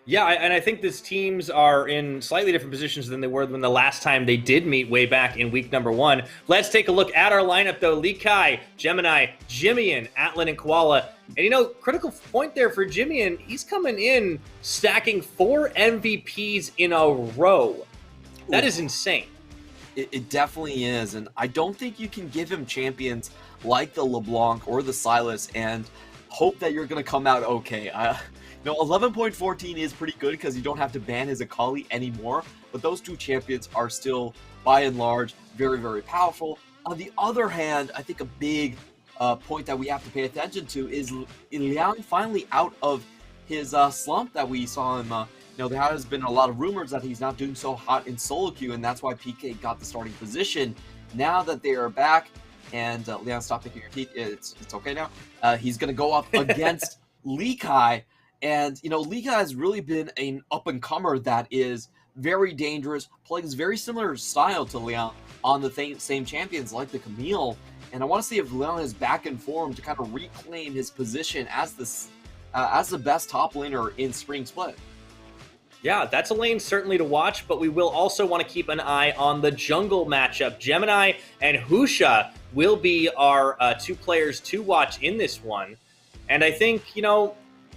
Yeah, and I think these teams are in slightly different positions than they were when the last time they did meet way back in week number 1. Let's take a look at our lineup, though. Lee Kai, Gemini, Jimian, Atlan, and Koala. And, you know, critical point there for Jimian, he's coming in stacking 4 MVPs in a row. That is insane. It definitely is, and I don't think you can give him champions like the LeBlanc or the Silas and hope that you're going to come out okay. You know, 11.14 is pretty good because you don't have to ban his Akali anymore, but those 2 champions are still, by and large, very, very powerful. On the other hand, I think a big point that we have to pay attention to is Liang finally out of his slump that we saw him. You know, there has been a lot of rumors that he's not doing so hot in solo queue, and that's why PK got the starting position. Now that they are back, and Liang, stop picking your teeth. It's okay now. He's going to go up against Lee Kai. And, you know, Lee Kai has really been an up-and-comer that is very dangerous, plays very similar style to Liang on the same champions like the Camille. And I want to see if Liang is back in form to kind of reclaim his position as the best top laner in Spring Split. Yeah, that's a lane certainly to watch, but we will also want to keep an eye on the jungle matchup. Gemini and Husha will be our 2 players to watch in this one. And I think, you know,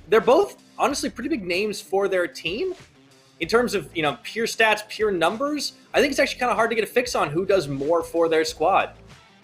they're both honestly pretty big names for their team. In terms of, you know, pure stats, pure numbers, I think it's actually kind of hard to get a fix on who does more for their squad.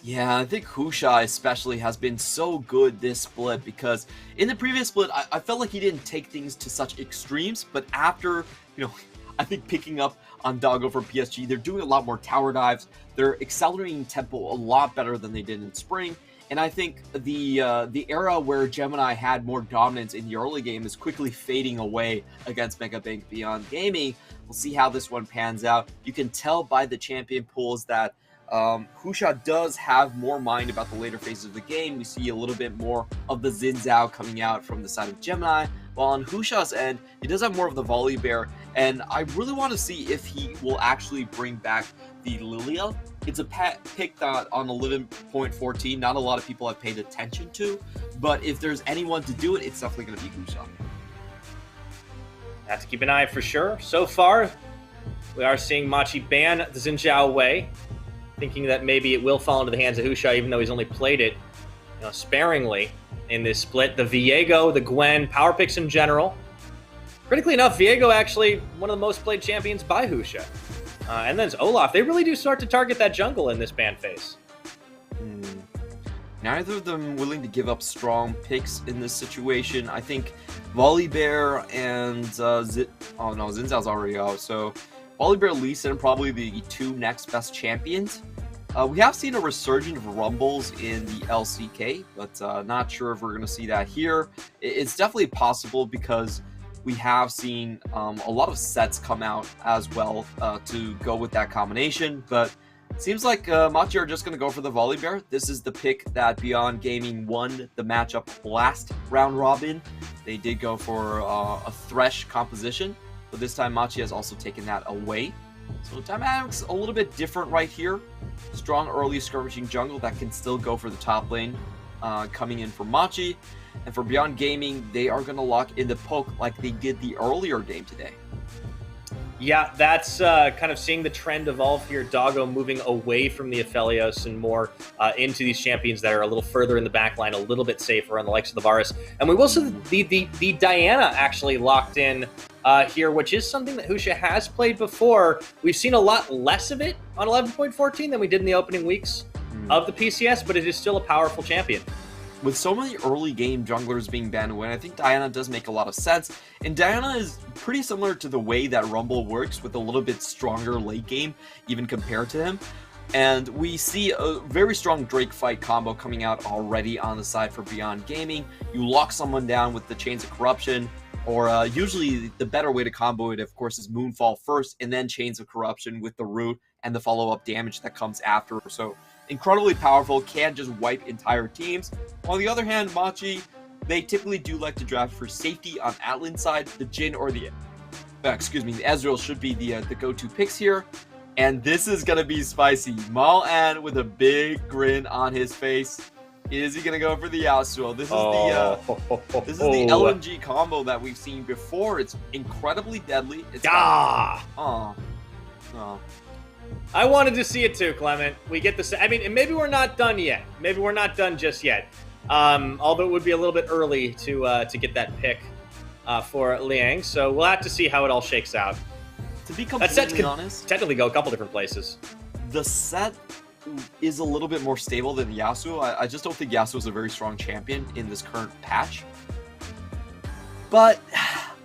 Yeah, I think Husha especially has been so good this split because in the previous split, I felt like he didn't take things to such extremes, but after, you know, I think picking up on Doggo for PSG, they're doing a lot more tower dives. They're accelerating tempo a lot better than they did in spring. And I think the era where Gemini had more dominance in the early game is quickly fading away against Megabank Beyond Gaming. We'll see how this one pans out. You can tell by the champion pools that Husha does have more mind about the later phases of the game. We see a little bit more of the Xin Zhao coming out from the side of Gemini, while on Husha's end, he does have more of the Volley Bear, and I really want to see if he will actually bring back the Lilia. It's a pick that on 11.14, not a lot of people have paid attention to, but if there's anyone to do it, it's definitely going to be Husha. Have to keep an eye for sure. So far, we are seeing Machi ban the Xin Zhao away, thinking that maybe it will fall into the hands of Husha, even though he's only played it, you know, sparingly in this split. The Viego, the Gwen, power picks in general. Critically enough, Viego actually one of the most played champions by Husha. And then it's Olaf. They really do start to target that jungle in this ban phase. Neither of them willing to give up strong picks in this situation. I think Volley Bear and Xin Zhao's already out, so Volley Bear, Lee Sin, probably the 2 next best champions. We have seen a resurgence of Rumbles in the LCK, but not sure if we're going to see that here. It's definitely possible because we have seen a lot of sets come out as well to go with that combination, but it seems like Machi are just going to go for the Volley Bear. This is the pick that Beyond Gaming won the matchup last round robin. They did go for a Thresh composition, but this time Machi has also taken that away. So dynamics a little bit different right here. Strong early skirmishing jungle that can still go for the top lane, coming in for Machi. And for Beyond Gaming, they are going to lock in the poke like they did the earlier game today. Yeah, that's kind of seeing the trend evolve here. Doggo moving away from the Aphelios and more into these champions that are a little further in the back line, a little bit safer on the likes of the Varus. And we will see the Diana actually locked in here, which is something that Husha has played before. We've seen a lot less of it on 11.14 than we did in the opening weeks of the PCS, but it is still a powerful champion. With so many early game junglers being banned away, I think Diana does make a lot of sense. And Diana is pretty similar to the way that Rumble works, with a little bit stronger late game, even compared to him. And we see a very strong Drake fight combo coming out already on the side for Beyond Gaming. You lock someone down with the Chains of Corruption, or usually the better way to combo it, of course, is Moonfall first, and then Chains of Corruption with the root and the follow-up damage that comes after. So incredibly powerful, can just wipe entire teams. On the other hand, Machi, they typically do like to draft for safety on Atlan's side. The Jhin or the Ezreal should be the go-to picks here. And this is going to be spicy. Mal An with a big grin on his face. Is he going to go for the Yasuo? This is the LNG combo that we've seen before. It's incredibly deadly. It's I wanted to see it too, Clement. We get this. I mean, and maybe we're not done yet. Maybe we're not done just yet. Although it would be a little bit early to get that pick for Liang. So we'll have to see how it all shakes out. To be completely honest, technically go a couple different places. The set is a little bit more stable than Yasuo. I just don't think Yasuo is a very strong champion in this current patch. But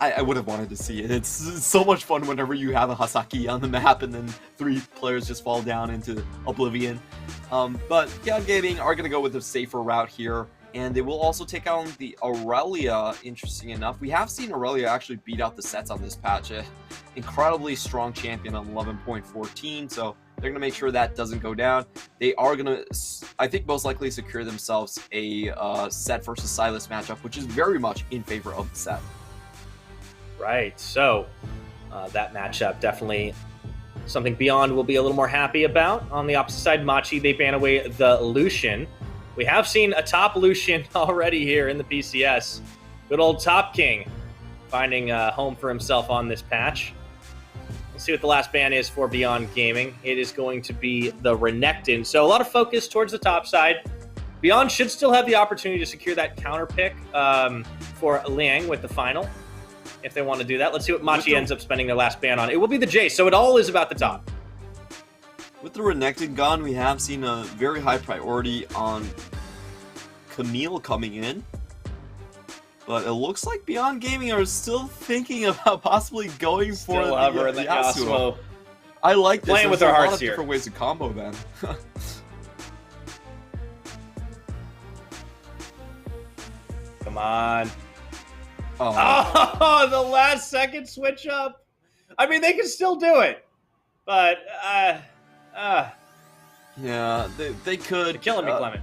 I would have wanted to see it. It's so much fun whenever you have a Hasaki on the map and then 3 players just fall down into oblivion. But Beyond Gaming are going to go with a safer route here, and they will also take on the Aurelia, interesting enough. We have seen Aurelia actually beat out the sets on this patch. Incredibly strong champion on 11.14, so they're going to make sure that doesn't go down. They are going to, I think, most likely secure themselves a Set versus Sylas matchup, which is very much in favor of the Set. Right, so that matchup definitely something Beyond will be a little more happy about. On the opposite side, Machi, they ban away the Lucian. We have seen a top Lucian already here in the PCS. Good old Top King finding a home for himself on this patch. Let's see what the last ban is for Beyond Gaming. It is going to be the Renekton. So a lot of focus towards the top side. Beyond should still have the opportunity to secure that counter pick for Liang with the final, if they want to do that. Let's see what Machi ends up spending their last ban on. It will be the Jace, so it all is about the top. With the Renekton gone, we have seen a very high priority on Camille coming in. But it looks like Beyond Gaming are still thinking about possibly going for the Yasuo. I like this. Playing with their hearts here. Different ways to combo then. Come on. Oh, the last second switch up. I mean, they can still do it, but yeah, they could. You're killing me, Clement.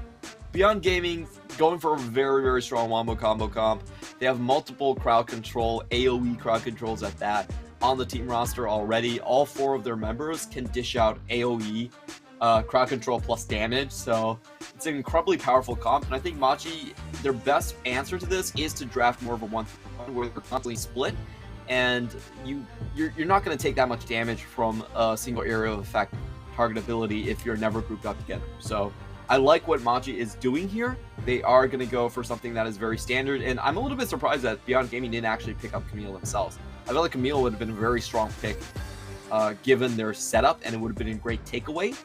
Beyond Gaming going for a very, very strong wombo combo comp. They have multiple crowd control, AoE crowd controls at that on the team roster already. All 4 of their members can dish out AoE crowd control plus damage, so it's an incredibly powerful comp. And I think Machi, their best answer to this is to draft more of a 1-1 where they're constantly split, and you're not going to take that much damage from a single area of effect target ability if you're never grouped up together. So I like what Machi is doing here. They are going to go for something that is very standard, and I'm a little bit surprised that Beyond Gaming didn't actually pick up Camille themselves. I feel like Camille would have been a very strong pick given their setup, and it would have been a great takeaway.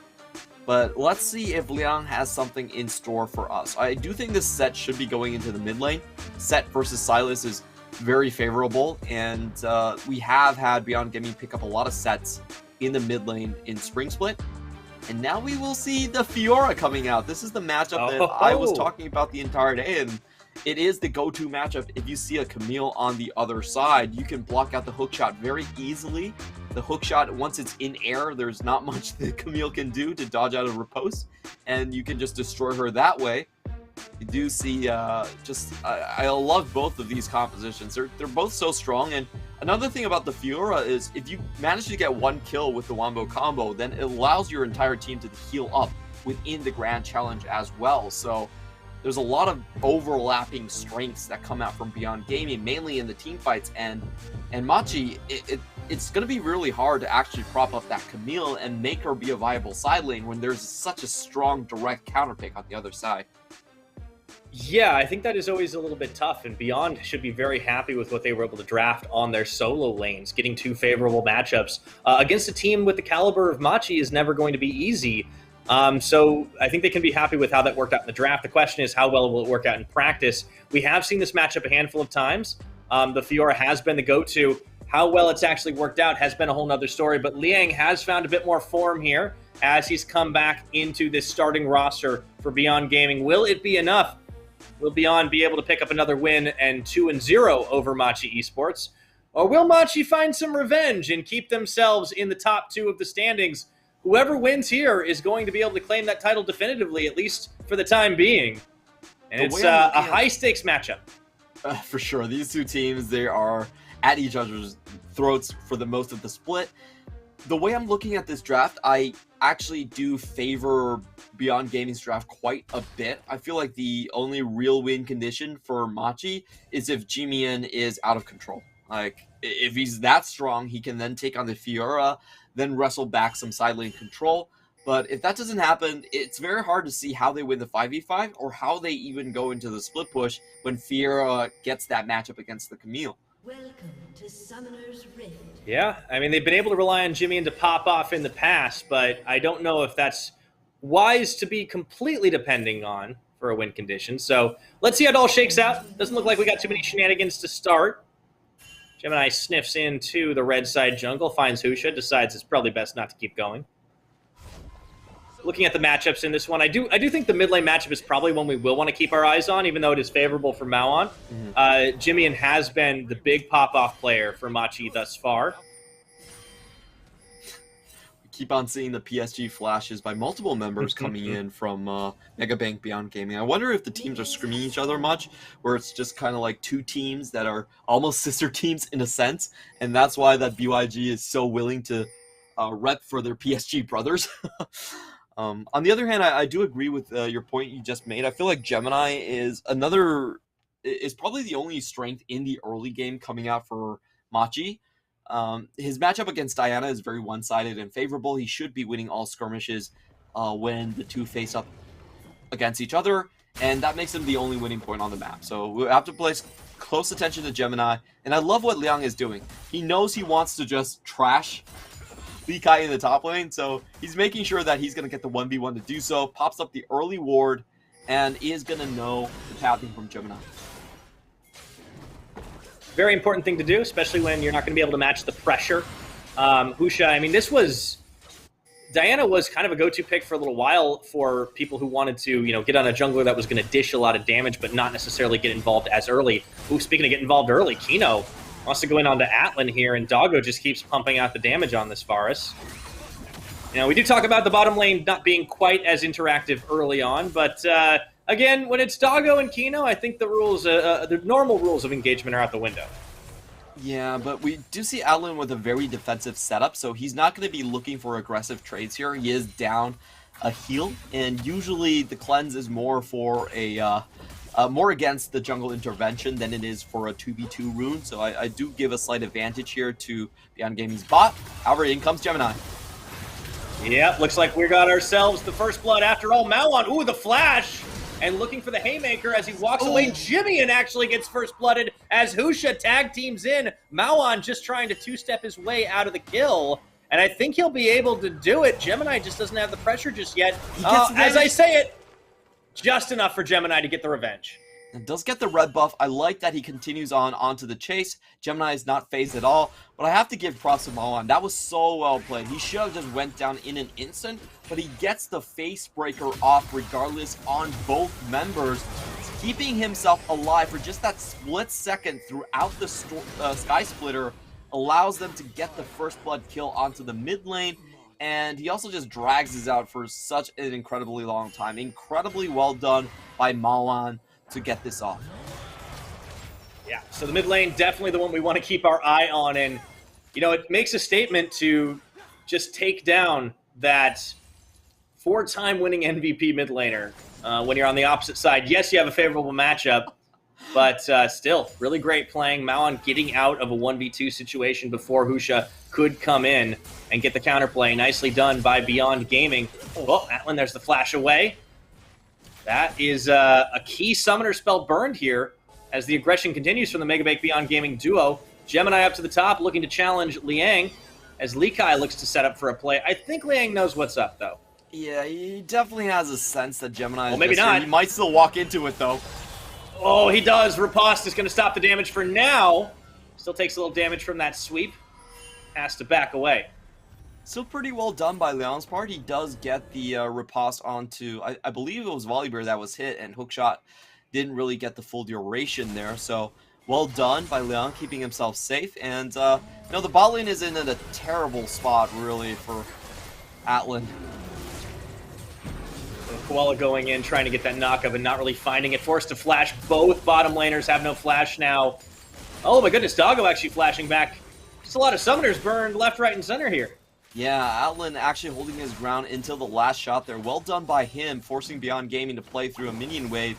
But let's see if Liang has something in store for us. I do think this set should be going into the mid lane. Set versus Sylas is very favorable, and we have had Beyond Gaming pick up a lot of sets in the mid lane in Spring Split. And now we will see the Fiora coming out. This is the matchup that I was talking about the entire day, and it is the go-to matchup. If you see a Camille on the other side, you can block out the hook shot very easily. The hook shot, once it's in air, there's not much that Camille can do to dodge out of riposte, and you can just destroy her that way. You do see I love both of these compositions. They're both so strong. And another thing about the Fiora is if you manage to get one kill with the Wombo combo, then it allows your entire team to heal up within the Grand Challenge as well. So there's a lot of overlapping strengths that come out from Beyond Gaming, mainly in the team fights. And Machi, it's going to be really hard to actually prop up that Camille and make her be a viable side lane when there's such a strong direct counterpick on the other side. Yeah, I think that is always a little bit tough, and Beyond should be very happy with what they were able to draft on their solo lanes. Getting two favorable matchups against a team with the caliber of Machi is never going to be easy. So I think they can be happy with how that worked out in the draft. The question is, how well will it work out in practice? We have seen this matchup a handful of times. The Fiora has been the go-to. How well it's actually worked out has been a whole nother story, but Liang has found a bit more form here as he's come back into this starting roster for Beyond Gaming. Will it be enough? Will Beyond be able to pick up another win and 2-0 over Machi Esports? Or will Machi find some revenge and keep themselves in the top two of the standings? Whoever wins here is going to be able to claim that title definitively, at least for the time being. And it's a high-stakes matchup. For sure. These two teams, they are at each other's throats for the most of the split. The way I'm looking at this draft, I actually do favor Beyond Gaming's draft quite a bit. I feel like the only real win condition for Machi is if Jimian is out of control. Like, if he's that strong, he can then take on the Fiora, then wrestle back some side lane control. But if that doesn't happen, it's very hard to see how they win the 5v5 or how they even go into the split push when Fiora gets that matchup against the Camille. Welcome to Summoner's Rift. Yeah, I mean, they've been able to rely on Jimian to pop off in the past, but I don't know if that's wise to be completely depending on for a win condition. So let's see how it all shakes out. Doesn't look like we got too many shenanigans to start. Gemini sniffs into the red side jungle, finds Husha, decides it's probably best not to keep going. Looking at the matchups in this one, I do think the mid lane matchup is probably one we will want to keep our eyes on, even though it is favorable for Maoan. Jimian has been the big pop-off player for Machi thus far. We keep on seeing the PSG flashes by multiple members coming in from Megabank Beyond Gaming. I wonder if the teams are screaming each other much, where it's just kind of like two teams that are almost sister teams in a sense, and that's why that BYG is so willing to rep for their PSG brothers. On the other hand, I do agree with your point you just made. I feel like Gemini is probably the only strength in the early game coming out for Machi. His matchup against Diana is very one-sided and favorable. He should be winning all skirmishes when the two face up against each other, and that makes him the only winning point on the map. So we have to place close attention to Gemini, and I love what Liang is doing. He knows he wants to just trash Lee Kai in the top lane, so he's making sure that he's going to get the 1v1 to do so, pops up the early ward, and is going to know the pathing from Gemini. Very important thing to do, especially when you're not going to be able to match the pressure. Husha, I mean, Diana was kind of a go-to pick for a little while for people who wanted to, get on a jungler that was going to dish a lot of damage, but not necessarily get involved as early. Ooh, speaking of getting involved early, Kino wants to go in onto Atlan here, and Doggo just keeps pumping out the damage on this Varus. We do talk about the bottom lane not being quite as interactive early on, but again, when it's Doggo and Kino, I think the rules, the normal rules of engagement are out the window. Yeah, but we do see Atlan with a very defensive setup, so he's not going to be looking for aggressive trades here. He is down a heal, and usually the cleanse is more for more against the jungle intervention than it is for a 2v2 rune, so I do give a slight advantage here to Beyond Gaming's bot. However, in comes Gemini. Yep, looks like we got ourselves the first blood after all. Maoan, ooh, the flash! And looking for the haymaker as he walks away. Jimian actually gets first blooded as Husha tag teams in. Maoan just trying to two-step his way out of the kill. And I think he'll be able to do it. Gemini just doesn't have the pressure just yet. As I say it, just enough for Gemini to get the revenge. It does get the red buff. I like that he continues onto the chase. Gemini is not phased at all, but I have to give props to Maoan. That was so well played. He should have just went down in an instant, but he gets the face breaker off regardless on both members, keeping himself alive for just that split second throughout the Sky Splitter, allows them to get the first blood kill onto the mid lane, and he also just drags this out for such an incredibly long time. Incredibly well done by Malan to get this off. Yeah, so the mid lane, definitely the one we want to keep our eye on, and, you know, it makes a statement to just take down that 4-time winning MVP mid laner when you're on the opposite side. Yes, you have a favorable matchup, but still, really great playing. Malan getting out of a 1v2 situation before Husha could come in and get the counterplay. Nicely done by Beyond Gaming. Oh, Atlan, there's the flash away. That is a key summoner spell burned here as the aggression continues from the Megabake Beyond Gaming duo. Gemini up to the top, looking to challenge Liang as Li Kai looks to set up for a play. I think Liang knows what's up, though. Yeah, he definitely has a sense that Gemini is maybe not. He might still walk into it, though. Oh, he does. Riposte is going to stop the damage for now. Still takes a little damage from that sweep. Has to back away. Still pretty well done by Leon's part. He does get the riposte onto, I believe it was Volibear that was hit, and Hookshot didn't really get the full duration there. So well done by Leon, keeping himself safe. And, you know, the bot lane is in a terrible spot, really, for Atlan. Koala going in, trying to get that knock up and not really finding it. Forced to flash. Both bottom laners have no flash now. Oh my goodness, Doggo actually flashing back. Just a lot of summoners burned left, right, and center here. Yeah, Atlan actually holding his ground until the last shot there. Well done by him, forcing Beyond Gaming to play through a minion wave.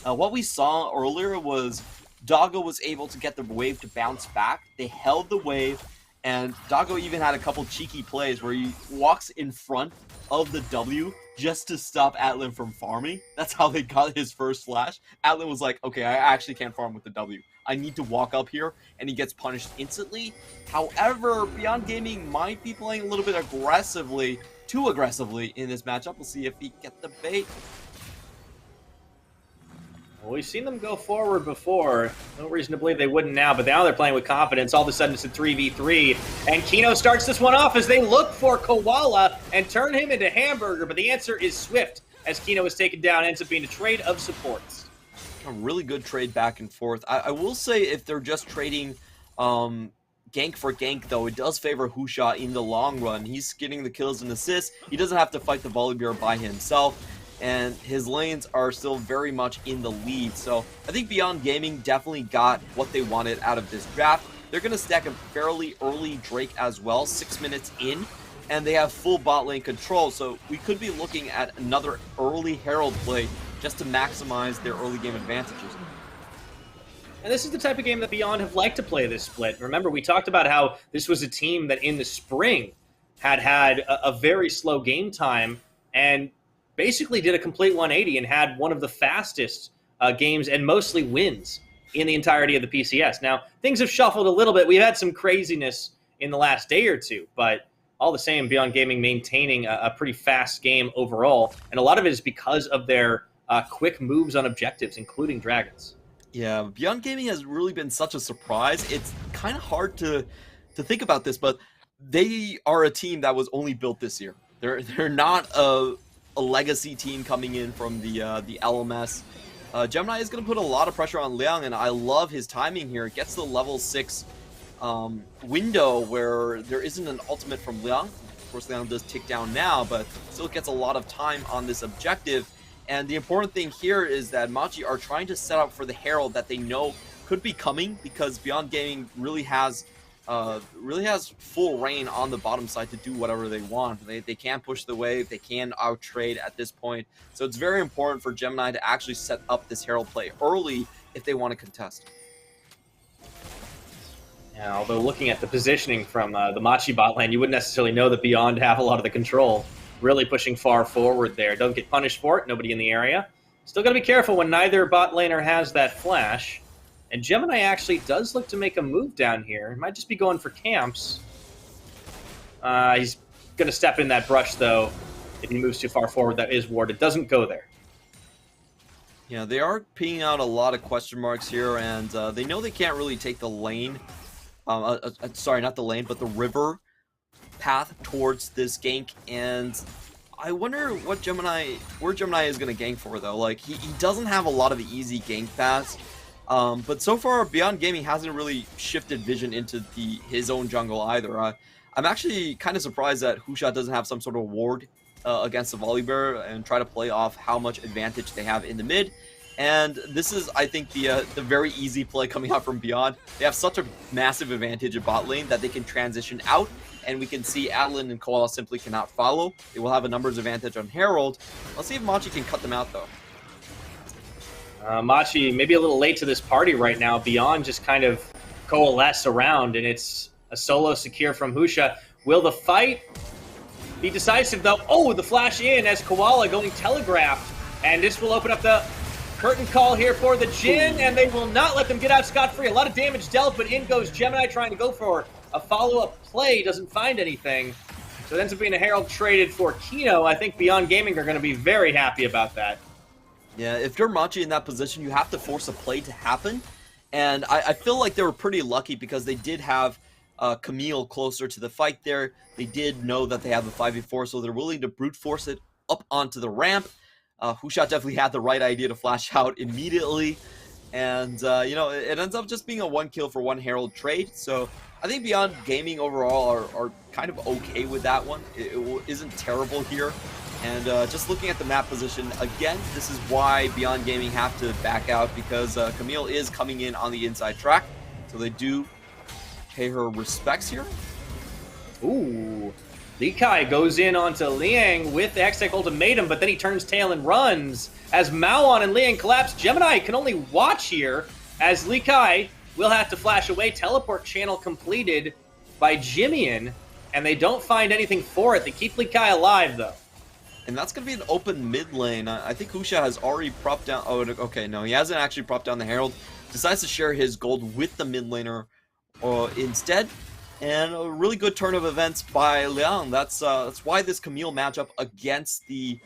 What we saw earlier was Doggo was able to get the wave to bounce back. They held the wave, and Doggo even had a couple cheeky plays where he walks in front of the W just to stop Atlan from farming. That's how they got his first flash. Atlan was like, okay, I actually can't farm with the W. I need to walk up here, and he gets punished instantly. However, Beyond Gaming might be playing a little bit aggressively, too aggressively in this matchup. We'll see if he get the bait. Well, we've seen them go forward before. No reason to believe they wouldn't now, but now they're playing with confidence. All of a sudden, it's a 3v3, and Kino starts this one off as they look for Koala and turn him into Hamburger, but the answer is Swift, as Kino is taken down. Ends up being a trade of supports. A really good trade back and forth. I will say if they're just trading gank for gank, though, it does favor Husha in the long run. He's getting the kills and assists. He doesn't have to fight the Volibear by himself, and his lanes are still very much in the lead. So I think Beyond Gaming definitely got what they wanted out of this draft. They're going to stack a fairly early Drake as well, 6 minutes in, and they have full bot lane control. So we could be looking at another early Herald play just to maximize their early game advantages. And this is the type of game that Beyond have liked to play this split. Remember, we talked about how this was a team that in the spring had a very slow game time and basically did a complete 180 and had one of the fastest games and mostly wins in the entirety of the PCS. Now, things have shuffled a little bit. We've had some craziness in the last day or two, but all the same, Beyond Gaming maintaining a pretty fast game overall, and a lot of it is because of their quick moves on objectives, including dragons. Yeah, Beyond Gaming has really been such a surprise. It's kind of hard to think about this, but they are a team that was only built this year. They're not a legacy team coming in from the LMS. Gemini is going to put a lot of pressure on Liang, and I love his timing here. It gets the level 6 window where there isn't an ultimate from Liang. Of course, Liang does tick down now, but still gets a lot of time on this objective. And the important thing here is that Machi are trying to set up for the Herald that they know could be coming, because Beyond Gaming really has full reign on the bottom side to do whatever they want. They can push the wave, they can out-trade at this point. So it's very important for Gemini to actually set up this Herald play early if they want to contest. Yeah, although looking at the positioning from the Machi bot lane, you wouldn't necessarily know that Beyond have a lot of the control. Really pushing far forward there. Don't get punished for it. Nobody in the area. Still got to be careful when neither bot laner has that flash. And Gemini actually does look to make a move down here. Might just be going for camps. He's going to step in that brush, though. If he moves too far forward, that is warded. Doesn't go there. Yeah, they are pinging out a lot of question marks here, and they know they can't really take the lane. Sorry, not the lane, but the river path towards this gank, and I wonder where Gemini is going to gank for, though. Like, he doesn't have a lot of easy gank paths, but so far Beyond Gaming hasn't really shifted vision into his own jungle either. I I'm actually kind of surprised that Husha doesn't have some sort of ward against the Volibear and try to play off how much advantage they have in the mid. And this is, I think, the very easy play coming out from Beyond. They have such a massive advantage in bot lane that they can transition out, and we can see Adeline and Koala simply cannot follow. They will have a numbers advantage on Herald. Let's see if Machi can cut them out, though. Machi maybe a little late to this party right now. Beyond just kind of coalesce around, and it's a solo secure from Husha. Will the fight be decisive, though? Oh, the flash in as Koala going telegraphed, and this will open up the curtain call here for the Jhin, and they will not let them get out scot-free. A lot of damage dealt, but in goes Gemini trying to go for a follow-up play. Doesn't find anything. So it ends up being a Herald traded for Kino. I think Beyond Gaming are going to be very happy about that. Yeah, if you're Machi in that position, you have to force a play to happen. And I feel like they were pretty lucky because they did have Camille closer to the fight there. They did know that they have a 5v4, so they're willing to brute force it up onto the ramp. Husha definitely had the right idea to flash out immediately. And, you know, it ends up just being a 1 kill for 1 Herald trade. So I think Beyond Gaming overall are kind of okay with that one. It isn't terrible here. And just looking at the map position, again, this is why Beyond Gaming have to back out, because Camille is coming in on the inside track. So they do pay her respects here. Ooh. Li Kai goes in onto Liang with the Hextech Ultimatum, but then he turns tail and runs. As Maoan and Liang collapse, Gemini can only watch here as Li Kai will have to flash away. Teleport channel completed by Jimian, and they don't find anything for it. They keep Li Kai alive, though. And that's going to be an open mid lane. I think Husha has already propped down... Oh, okay, no, he hasn't actually propped down the Herald. Decides to share his gold with the mid laner instead. And a really good turn of events by Liang. That's why this Camille matchup against the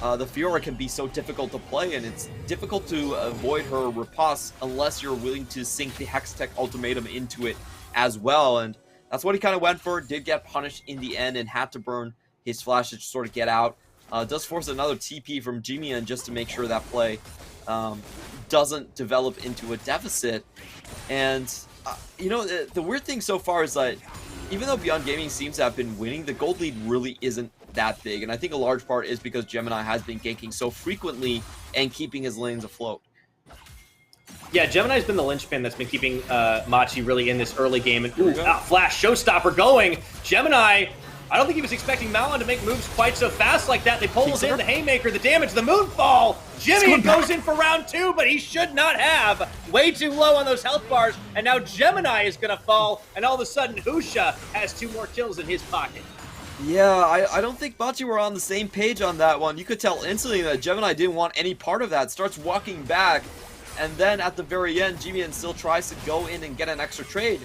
Fiora can be so difficult to play, and it's difficult to avoid her riposte unless you're willing to sink the Hextech Ultimatum into it as well. And that's what he kind of went for. Did get punished in the end and had to burn his flash to sort of get out. Does force another TP from Jimian just to make sure that play doesn't develop into a deficit. And you know, the weird thing so far is that even though Beyond Gaming seems to have been winning, the gold lead really isn't that big. And I think a large part is because Gemini has been ganking so frequently and keeping his lanes afloat. Yeah, Gemini's been the linchpin that's been keeping Machi really in this early game. And ooh, flash, showstopper going. Gemini, I don't think he was expecting Malon to make moves quite so fast like that. They pulls in the haymaker, the damage, the moonfall. Jimmy goes in for round 2, but he should not have. Way too low on those health bars, and now Gemini is going to fall, and all of a sudden Husha has 2 more kills in his pocket. Yeah, I don't think Machi were on the same page on that one. You could tell instantly that Gemini didn't want any part of that. Starts walking back, and then at the very end, Jimian still tries to go in and get an extra trade.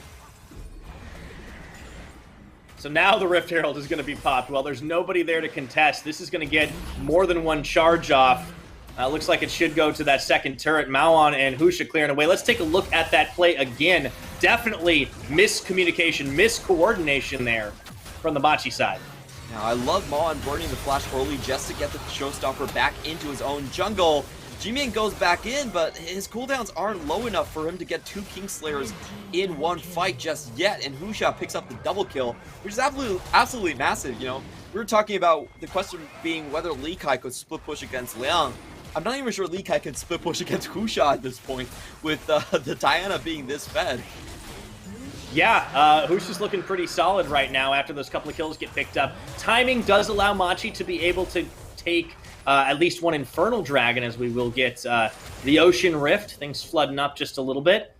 So now the Rift Herald is going to be popped. Well, there's nobody there to contest. This is going to get more than 1 charge off. Looks like it should go to that second turret. Maoan and Husha clearing away. Let's take a look at that play again. Definitely miscommunication, miscoordination there from the Machi side. Now, I love Maoan burning the flash early just to get the showstopper back into his own jungle. Jimian goes back in, but his cooldowns aren't low enough for him to get 2 Kingslayers in one fight just yet, and Husha picks up the double kill, which is absolutely massive, you know. We were talking about the question being whether Li Kai could split push against Liang. I'm not even sure Li Kai can split push against Husha at this point, with the Diana being this fed. Yeah, Husha's looking pretty solid right now after those couple of kills get picked up. Timing does allow Machi to be able to take at least 1 Infernal Dragon, as we will get the Ocean Rift. Things flooding up just a little bit.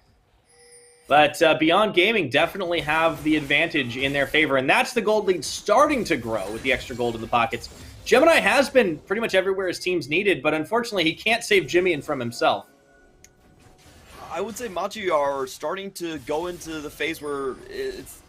But Beyond Gaming definitely have the advantage in their favor, and that's the gold lead starting to grow with the extra gold in the pockets. Gemini has been pretty much everywhere his team's needed, but unfortunately he can't save Jimian from himself. I would say Machi are starting to go into the phase where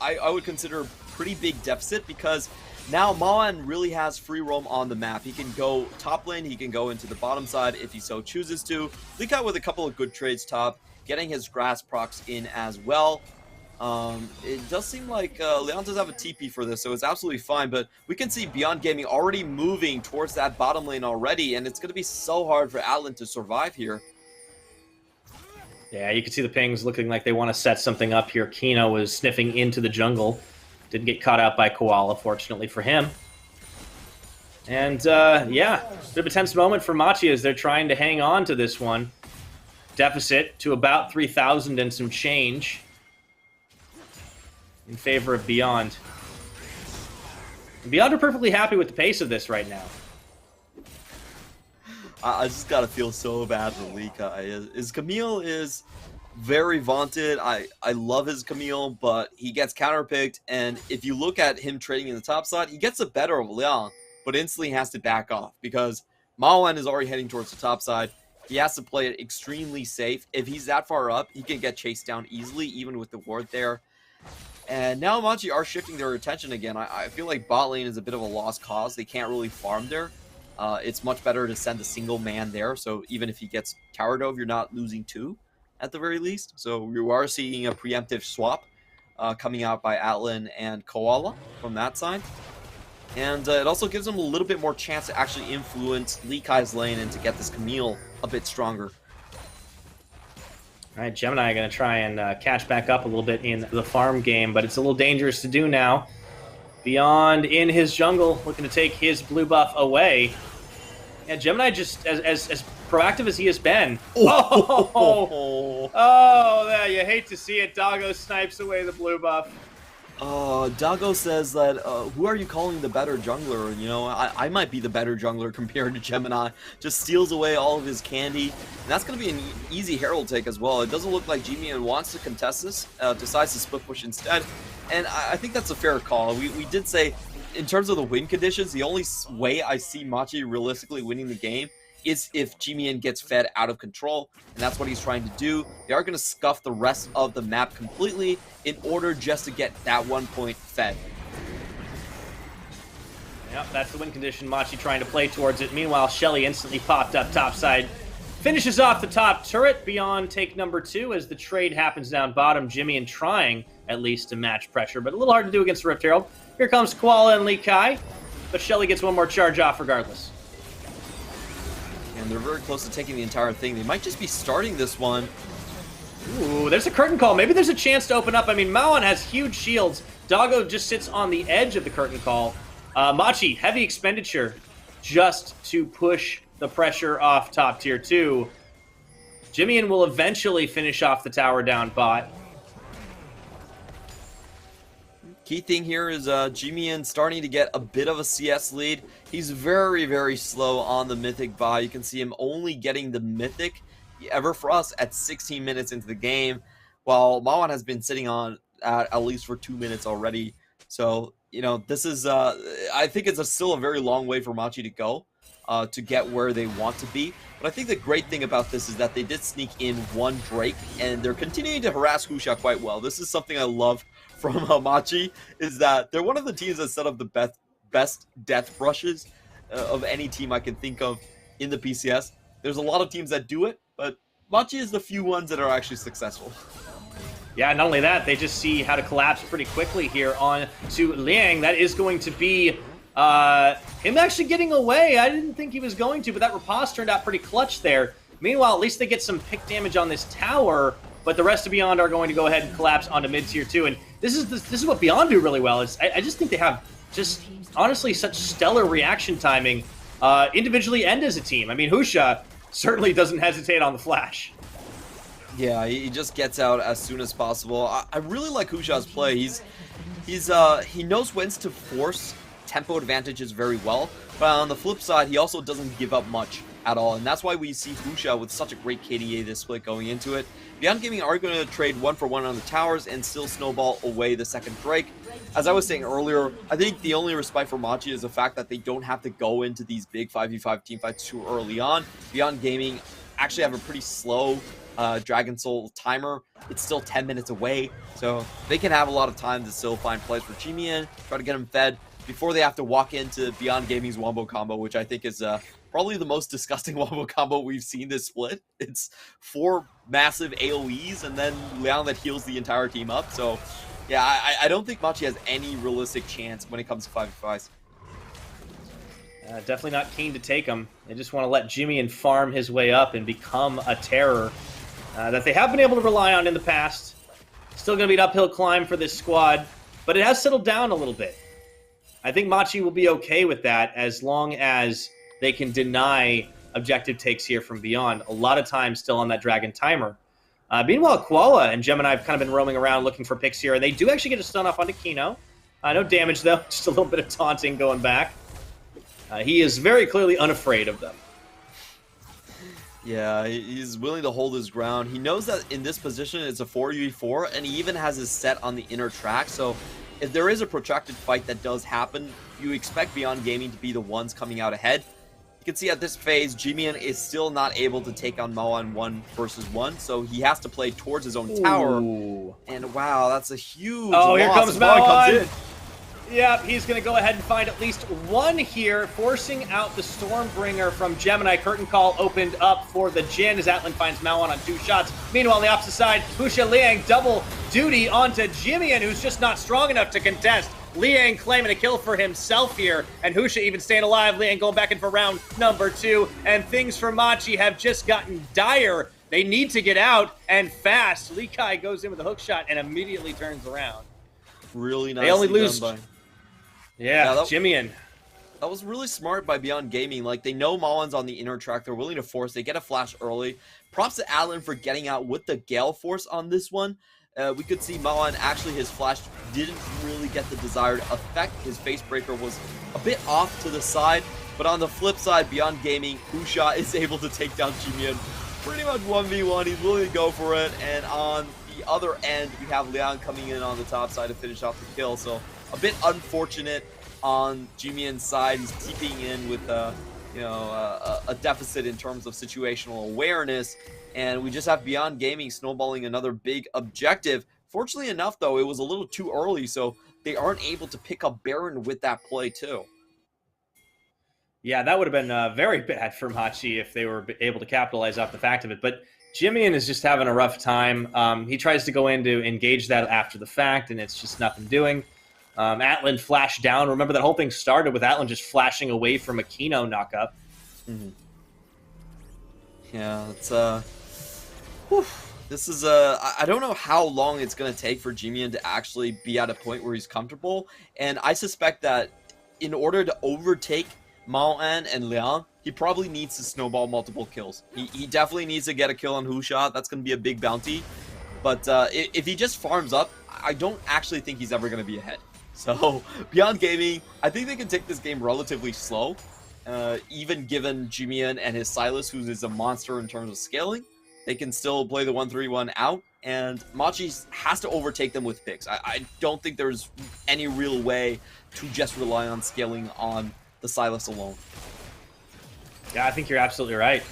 I would consider a pretty big deficit, because now Maoan really has free roam on the map. He can go top lane, he can go into the bottom side if he so chooses to. Li Kai with a couple of good trades top, getting his grass procs in as well. It does seem like Leon does have a TP for this, so it's absolutely fine, but we can see Beyond Gaming already moving towards that bottom lane already, and it's going to be so hard for Atlan to survive here. Yeah, you can see the pings looking like they want to set something up here. Kino is sniffing into the jungle. Didn't get caught out by Koala, fortunately for him. And, yeah, bit of a tense moment for Machi as they're trying to hang on to this one. Deficit to about 3,000 and some change in favor of Beyond. Beyond are perfectly happy with the pace of this right now. I just gotta feel so bad for Lee Kai. His Camille is very vaunted. I love his Camille, but he gets counterpicked, and if you look at him trading in the top side, he gets the better of Liang, but instantly has to back off because Maoan is already heading towards the top side. He has to play it extremely safe. If he's that far up, he can get chased down easily, even with the ward there. And now Machi are shifting their attention again. I feel like bot lane is a bit of a lost cause. They can't really farm there. It's much better to send a single man there, so even if he gets towered over, you're not losing two at the very least. So you are seeing a preemptive swap coming out by Atlan and Koala from that side. And it also gives them a little bit more chance to actually influence Lee Kai's lane and to get this Camille a bit stronger. All right, Gemini are going to try and catch back up a little bit in the farm game, but it's a little dangerous to do now. Beyond in his jungle, looking to take his blue buff away. Yeah, Gemini just as proactive as he has been. Oh, yeah, you hate to see it. Doggo snipes away the blue buff. Doggo says that, who are you calling the better jungler? You know, I might be the better jungler compared to Gemini. Just steals away all of his candy. And that's going to be an easy Herald take as well. It doesn't look like G-Man wants to contest this, decides to split push instead. And I think that's a fair call. We did say, in terms of the win conditions, the only way I see Machi realistically winning the game is if G-Man gets fed out of control, and that's what he's trying to do. They are going to scuff the rest of the map completely in order just to get that 1 point fed. Yep, that's the win condition. Machi trying to play towards it. Meanwhile, Shelly instantly popped up topside. Finishes off the top turret. Beyond take number 2 as the trade happens down bottom. Jimmy and trying, at least, to match pressure, but a little hard to do against the Rift Herald. Here comes Koala and Lee Kai, but Shelly gets one more charge off regardless. And they're very close to taking the entire thing. They might just be starting this one. Ooh, there's a curtain call. Maybe there's a chance to open up. I mean, Maoan has huge shields. Doggo just sits on the edge of the curtain call. Machi, heavy expenditure just to push the pressure off top tier 2. Jimmy will eventually finish off the tower down bot. Key thing here is G-Man starting to get a bit of a CS lead. He's very, very slow on the Mythic buy. You can see him only getting the Mythic ever for us at 16 minutes into the game, while Mawan has been sitting on at least for 2 minutes already. So, you know, this is, I think it's still a very long way for Machi to go to get where they want to be. But I think the great thing about this is that they did sneak in one Drake, and they're continuing to harass Husha quite well. This is something I love from Machi, is that they're one of the teams that set up the best death rushes of any team I can think of in the PCS. There's a lot of teams that do it, but Machi is the few ones that are actually successful. Yeah, not only that, they just see how to collapse pretty quickly here on to Liang. That is going to be him actually getting away. I didn't think he was going to, but that riposte turned out pretty clutch there. Meanwhile, at least they get some pick damage on this tower, but the rest of Beyond are going to go ahead and collapse onto mid-tier 2. And this is what Beyond do really well. Is I just think they have just, honestly, such stellar reaction timing, individually and as a team. I mean, Husha certainly doesn't hesitate on the flash. Yeah, he just gets out as soon as possible. I really like Husha's play. He knows when to force tempo advantages very well, but on the flip side, he also doesn't give up much at all, and that's why we see Husha with such a great KDA this split going into it. Beyond Gaming are going to trade 1-for-1 on the towers and still snowball away the second Drake. As I was saying earlier, I think the only respite for Machi is the fact that they don't have to go into these big 5v5 teamfights too early on. Beyond Gaming actually have a pretty slow Dragon Soul timer. It's still 10 minutes away, so they can have a lot of time to still find plays for Chimian, try to get him fed before they have to walk into Beyond Gaming's Wombo combo, which I think is probably the most disgusting Wombo combo we've seen this split. It's 4 massive AoEs and then Liang that heals the entire team up. So yeah, I don't think Machi has any realistic chance when it comes to 5v5s. Definitely not keen to take him. They just want to let Jimmy and farm his way up and become a terror that they have been able to rely on in the past. Still going to be an uphill climb for this squad. but it has settled down a little bit. I think Machi will be okay with that as long as they can deny objective takes here from Beyond. A lot of times still on that Dragon timer. Meanwhile, Koala and Gemini have kind of been roaming around looking for picks here, and they do actually get a stun off onto Kino. No damage, though. Just a little bit of taunting going back. He is very clearly unafraid of them. Yeah, he's willing to hold his ground. He knows that in this position it's a 4v4, and he even has his set on the inner track, so if there is a protracted fight that does happen, you expect Beyond Gaming to be the ones coming out ahead. You can see at this phase, Jimian is still not able to take on Mao on 1 versus 1, so he has to play towards his own tower. Ooh. And wow, that's a huge Oh, loss. here comes Mao Mao. Yep, he's going to go ahead and find at least one here, forcing out the Stormbringer from Gemini. Curtain Call opened up for the Jin as Atlan finds Maoan on 2 shots. Meanwhile, on the opposite side, Husha Liang double duty onto Jimian, who's just not strong enough to contest. Liang claiming a kill for himself here, and Husha even staying alive. Liang going back in for round number 2, and things for Machi have just gotten dire. They need to get out, and fast. Lee Kai goes in with a hook shot and immediately turns around. Really nice. They only lose... Yeah, Jimian. That was really smart by Beyond Gaming. Like, they know Mawan's on the inner track. They're willing to force. They get a flash early. Props to Atlan for getting out with the Gale Force on this one. We could see Mawan, actually, his flash didn't really get the desired effect. His face breaker was a bit off to the side. But on the flip side, Beyond Gaming, Husha is able to take down Jimian pretty much 1v1. He's willing to go for it. And on the other end, we have Liang coming in on the top side to finish off the kill. So a bit unfortunate on Jimian's side. He's keeping in with a deficit in terms of situational awareness, and we just have Beyond Gaming snowballing another big objective. Fortunately enough, though, it was a little too early, so they aren't able to pick up Baron with that play too. Yeah, that would have been very bad for Machi if they were able to capitalize off the fact of it. But Jimian is just having a rough time. He tries to go in to engage that after the fact, and it's just nothing doing. Atlan flashed down. Remember, that whole thing started with Atlan just flashing away from a Kino knockup. Mm-hmm. Yeah, it's this is I don't know how long it's going to take for Jimian to actually be at a point where he's comfortable, and I suspect that in order to overtake Maoan and Liang, he probably needs to snowball multiple kills. He definitely needs to get a kill on Husha. That's going to be a big bounty, but if he just farms up, I don't actually think he's ever going to be ahead. So, Beyond Gaming, I think they can take this game relatively slow, even given Jimian and his Silas, who is a monster in terms of scaling. They can still play the 1-3-1 out, and Machi has to overtake them with picks. I don't think there's any real way to just rely on scaling on the Silas alone. Yeah, I think you're absolutely right.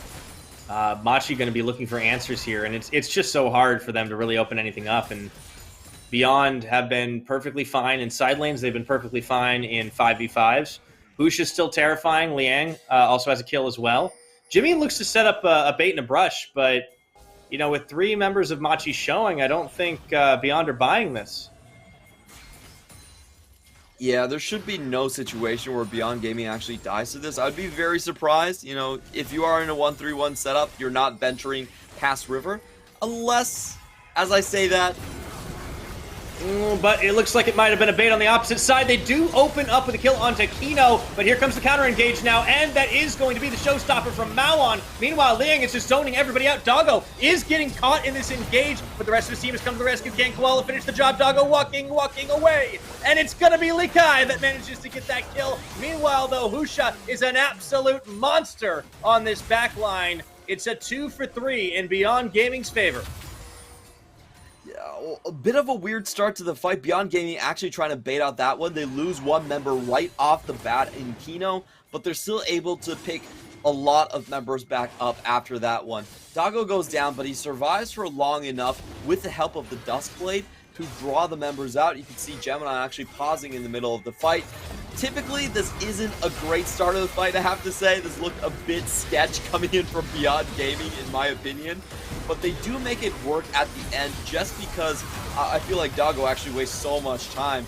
Machi going to be looking for answers here, and it's just so hard for them to really open anything up, and Beyond have been perfectly fine in side lanes. They've been perfectly fine in 5v5s. Bush is still terrifying. Liang also has a kill as well. Jimmy looks to set up a bait and a brush, but, you know, with 3 members of Machi showing, I don't think Beyond are buying this. Yeah, there should be no situation where Beyond Gaming actually dies to this. I'd be very surprised. You know, if you are in a 1-3-1 setup, you're not venturing past River. Unless, as I say that, but it looks like it might have been a bait on the opposite side. They do open up with a kill onto Kino, but here comes the counter engage now, and that is going to be the showstopper from Maoan. Meanwhile, Liang is just zoning everybody out. Doggo is getting caught in this engage, but the rest of his team has come to the rescue. Can Koala finish the job? Doggo walking away, and it's going to be Likai that manages to get that kill. Meanwhile, though, Husha is an absolute monster on this back line. It's a 2 for 3 in Beyond Gaming's favor. A bit of a weird start to the fight. Beyond Gaming actually trying to bait out that one. They lose 1 member right off the bat in Kino, but they're still able to pick a lot of members back up after that one. Doggo goes down, but he survives for long enough with the help of the Duskblade to draw the members out. You can see Gemini actually pausing in the middle of the fight. Typically, this isn't a great start of the fight, I have to say. This looked a bit sketch coming in from Beyond Gaming, in my opinion. But they do make it work at the end just because I feel like Doggo actually wastes so much time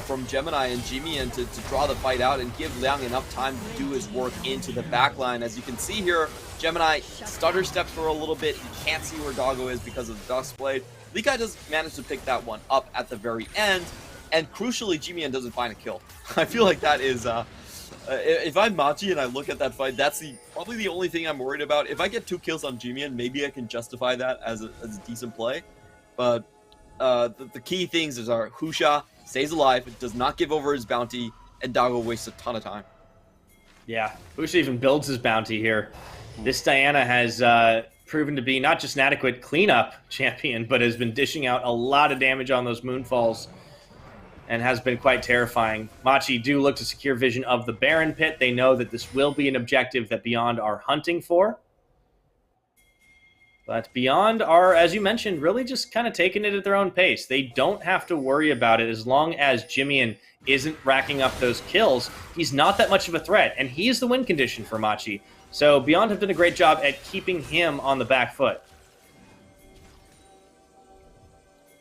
from Gemini and Jimian to draw the fight out and give Liang enough time to do his work into the backline. As you can see here, Gemini stutter steps for a little bit. He can't see where Doggo is because of the Duskblade. Likai does manage to pick that one up at the very end. and crucially, Jimian doesn't find a kill. I feel like that is, if I'm Machi and I look at that fight, that's probably the only thing I'm worried about. If I get 2 kills on Jimian, maybe I can justify that as a decent play. But the key things is our Husha stays alive, does not give over his bounty, and Dago wastes a ton of time. Yeah, Husha even builds his bounty here. This Diana has proven to be not just an adequate cleanup champion, but has been dishing out a lot of damage on those moonfalls and has been quite terrifying. Machi do look to secure vision of the Baron Pit. They know that this will be an objective that Beyond are hunting for. But Beyond are, as you mentioned, really just kind of taking it at their own pace. They don't have to worry about it as long as Jimian isn't racking up those kills. He's not that much of a threat, and he's the win condition for Machi. So Beyond have done a great job at keeping him on the back foot.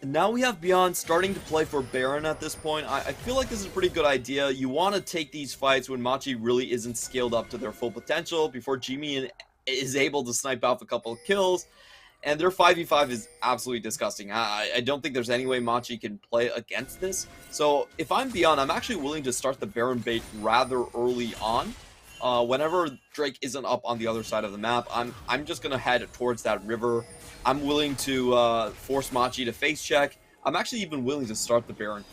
And now we have Beyond starting to play for Baron at this point. I feel like this is a pretty good idea. You want to take these fights when Machi really isn't scaled up to their full potential, before Jimian is able to snipe off a couple of kills. And their 5v5 is absolutely disgusting. I don't think there's any way Machi can play against this. So if I'm Beyond, I'm actually willing to start the Baron bait rather early on. Whenever Drake isn't up on the other side of the map, I'm just going to head towards that river. I'm willing to force Machi to face check. I'm actually even willing to start the Baron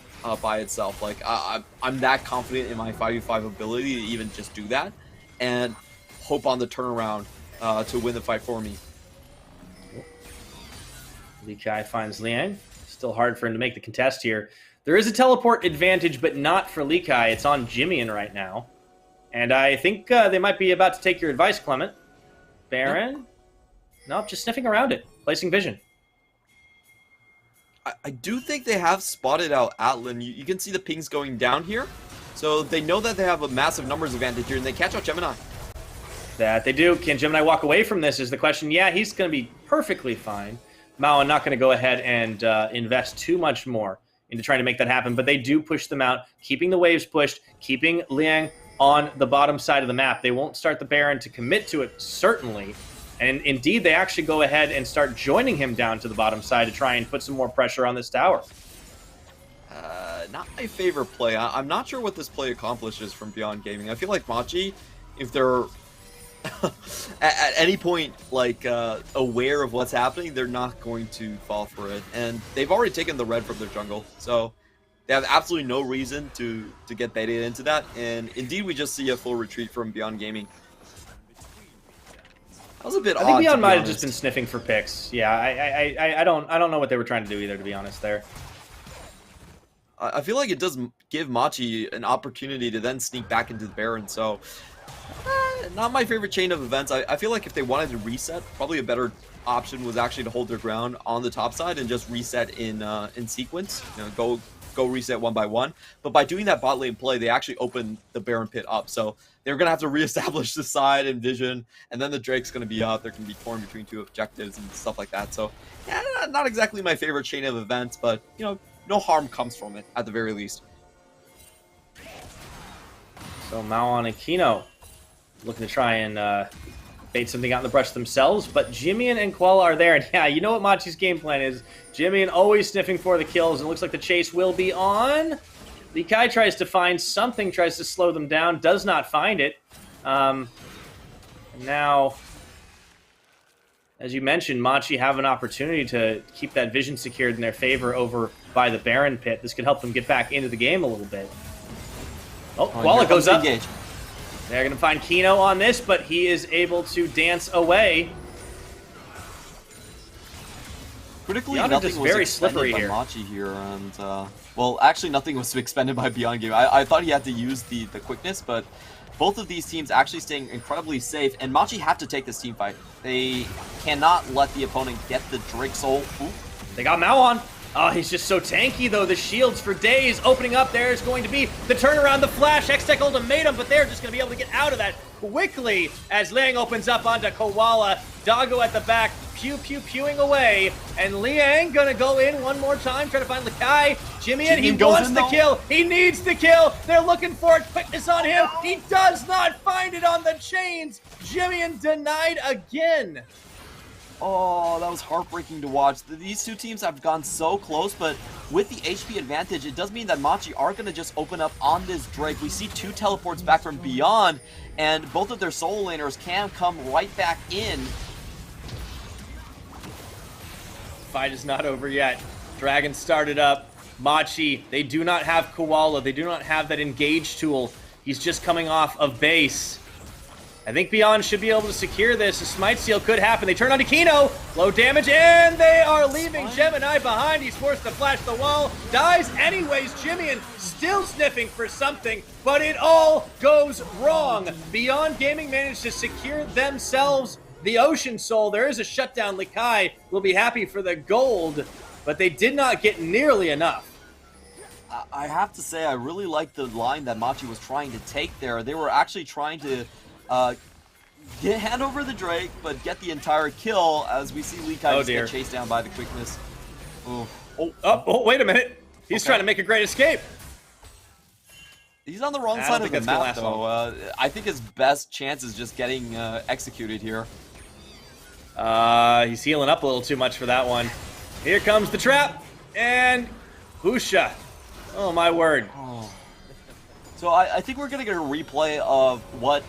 by itself. Like, I'm that confident in my 5v5 ability to even just do that and hope on the turnaround to win the fight for me. Li Kai finds Liang. Still hard for him to make the contest here. There is a teleport advantage, but not for Li Kai. It's on Jimian right now. And I think they might be about to take your advice, Clement. Baron? Nope, just sniffing around it. Placing vision. I do think they have spotted out Atlan. You can see the pings going down here. So they know that they have a massive numbers advantage here, and they catch out Gemini. That they do. Can Gemini walk away from this is the question. Yeah, he's going to be perfectly fine. Mao not going to go ahead and invest too much more into trying to make that happen, but they do push them out, keeping the waves pushed, keeping Liang on the bottom side of the map. They won't start the Baron to commit to it, certainly. And indeed, they actually go ahead and start joining him down to the bottom side to try and put some more pressure on this tower. Not my favorite play. I'm not sure what this play accomplishes from Beyond Gaming. I feel like Machi, if they're at any point like aware of what's happening, they're not going to fall for it. And they've already taken the red from their jungle, so they have absolutely no reason to get baited into that. And indeed, we just see a full retreat from Beyond Gaming. That was a bit odd. I think Beyond might have just been sniffing for picks. Yeah, I don't know what they were trying to do either, to be honest there. I feel like it does give Machi an opportunity to then sneak back into the Baron, so not my favorite chain of events. I feel like if they wanted to reset, probably a better option was actually to hold their ground on the top side and just reset in sequence. You know, go reset one by one. But by doing that bot lane play, they actually opened the Baron pit up. So they're gonna have to reestablish the side and vision, and then the Drake's gonna be up. They're gonna be torn between 2 objectives and stuff like that. So yeah, not exactly my favorite chain of events, but you know, no harm comes from it at the very least. So Mao on Aquino looking to try and bait something out in the brush themselves, but Jimian and Koala are there, and yeah, you know what Machi's game plan is. Jimian always sniffing for the kills, and it looks like the chase will be on. Li Kai tries to find something, tries to slow them down, does not find it. Now, as you mentioned, Machi have an opportunity to keep that vision secured in their favor over by the Baron pit. This could help them get back into the game a little bit. Oh, Koala goes up. Engage. They're going to find Kino on this, but he is able to dance away. Critically, Beyond nothing is was very expended slippery by here. Machi here, and well, actually, nothing was expended by Beyond Game. I thought he had to use the quickness, but both of these teams actually staying incredibly safe, and Machi have to take this team fight. They cannot let the opponent get the Drake Soul. Ooh. They got Mao on. Oh, he's just so tanky, though. The shields for days opening up. There's going to be the turnaround, the flash, X-Tech ultimatum, but they're just going to be able to get out of that quickly as Liang opens up onto Koala. Doggo at the back, pewing away, and Liang gonna go in one more time, try to find Li Kai. Jimian, he wants the kill. He needs the kill. They're looking for it. Quickness on him. He does not find it on the chains. Jimian denied again. Oh, that was heartbreaking to watch. These two teams have gone so close, but with the HP advantage, it does mean that Machi are going to just open up on this Drake. We see 2 teleports back from Beyond, and both of their solo laners can come right back in. Fight is not over yet. Dragon started up. Machi, they do not have Koala. They do not have that engage tool. He's just coming off of base. I think Beyond should be able to secure this. A Smite Steal could happen. They turn on to Kino. Low damage, and they are leaving Gemini behind. He's forced to flash the wall. Dies anyways. Jimmy still sniffing for something, but it all goes wrong. Beyond Gaming managed to secure themselves the Ocean Soul. There is a shutdown. Likai will be happy for the gold, but they did not get nearly enough. I have to say, I really like the line that Machi was trying to take there. They were actually trying to hand over the Drake, but get the entire kill as we see Likai just get chased down by the quickness. Oh, wait a minute. He's trying to make a great escape. He's on the wrong side of the map, though. I think his best chance is just getting executed here. He's healing up a little too much for that one. Here comes the trap, and Husha. Oh, my word. Oh. So I think we're going to get a replay of what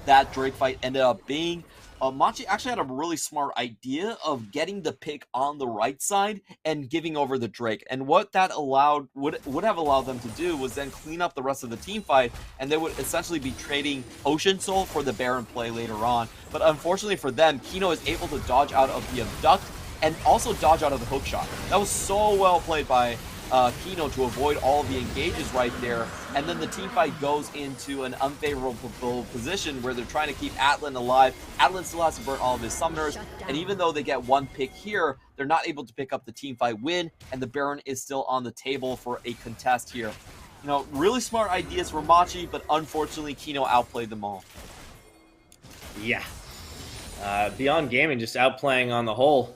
that Drake fight ended up being. Machi actually had a really smart idea of getting the pick on the right side and giving over the Drake. And what that would have allowed them to do was then clean up the rest of the team fight, and they would essentially be trading Ocean Soul for the Baron play later on. But unfortunately for them, Kino is able to dodge out of the Abduct and also dodge out of the hook shot. That was so well played by Kino to avoid all of the engages right there, and then the team fight goes into an unfavorable position where they're trying to keep Atlan alive. Atlan still has to burn all of his summoners, and even though they get one pick here, they're not able to pick up the team fight win, and the Baron is still on the table for a contest here. You know, really smart ideas for Machi, but unfortunately Kino outplayed them all. Yeah. Beyond Gaming just outplaying on the whole.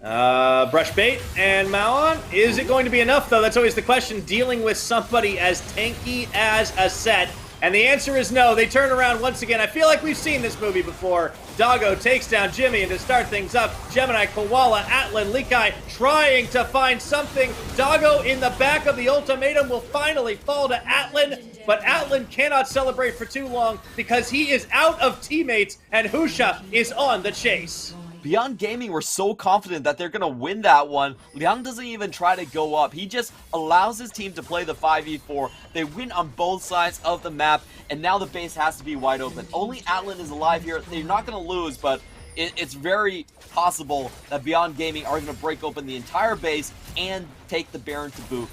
Brush bait and Maon. Is it going to be enough, though? That's always the question, dealing with somebody as tanky as a set. And the answer is no. They turn around once again. I feel like we've seen this movie before. Doggo takes down Jimmy, and to start things up, Gemini, Koala, Atlan, Likai trying to find something. Doggo in the back of the ultimatum will finally fall to Atlan, but Atlan cannot celebrate for too long because he is out of teammates, and Husha is on the chase. Beyond Gaming were so confident that they're going to win that one. Liang doesn't even try to go up. He just allows his team to play the 5v4. They win on both sides of the map, and now the base has to be wide open. Only Atlan is alive here. They're not going to lose, but it's very possible that Beyond Gaming are going to break open the entire base and take the Baron to boot.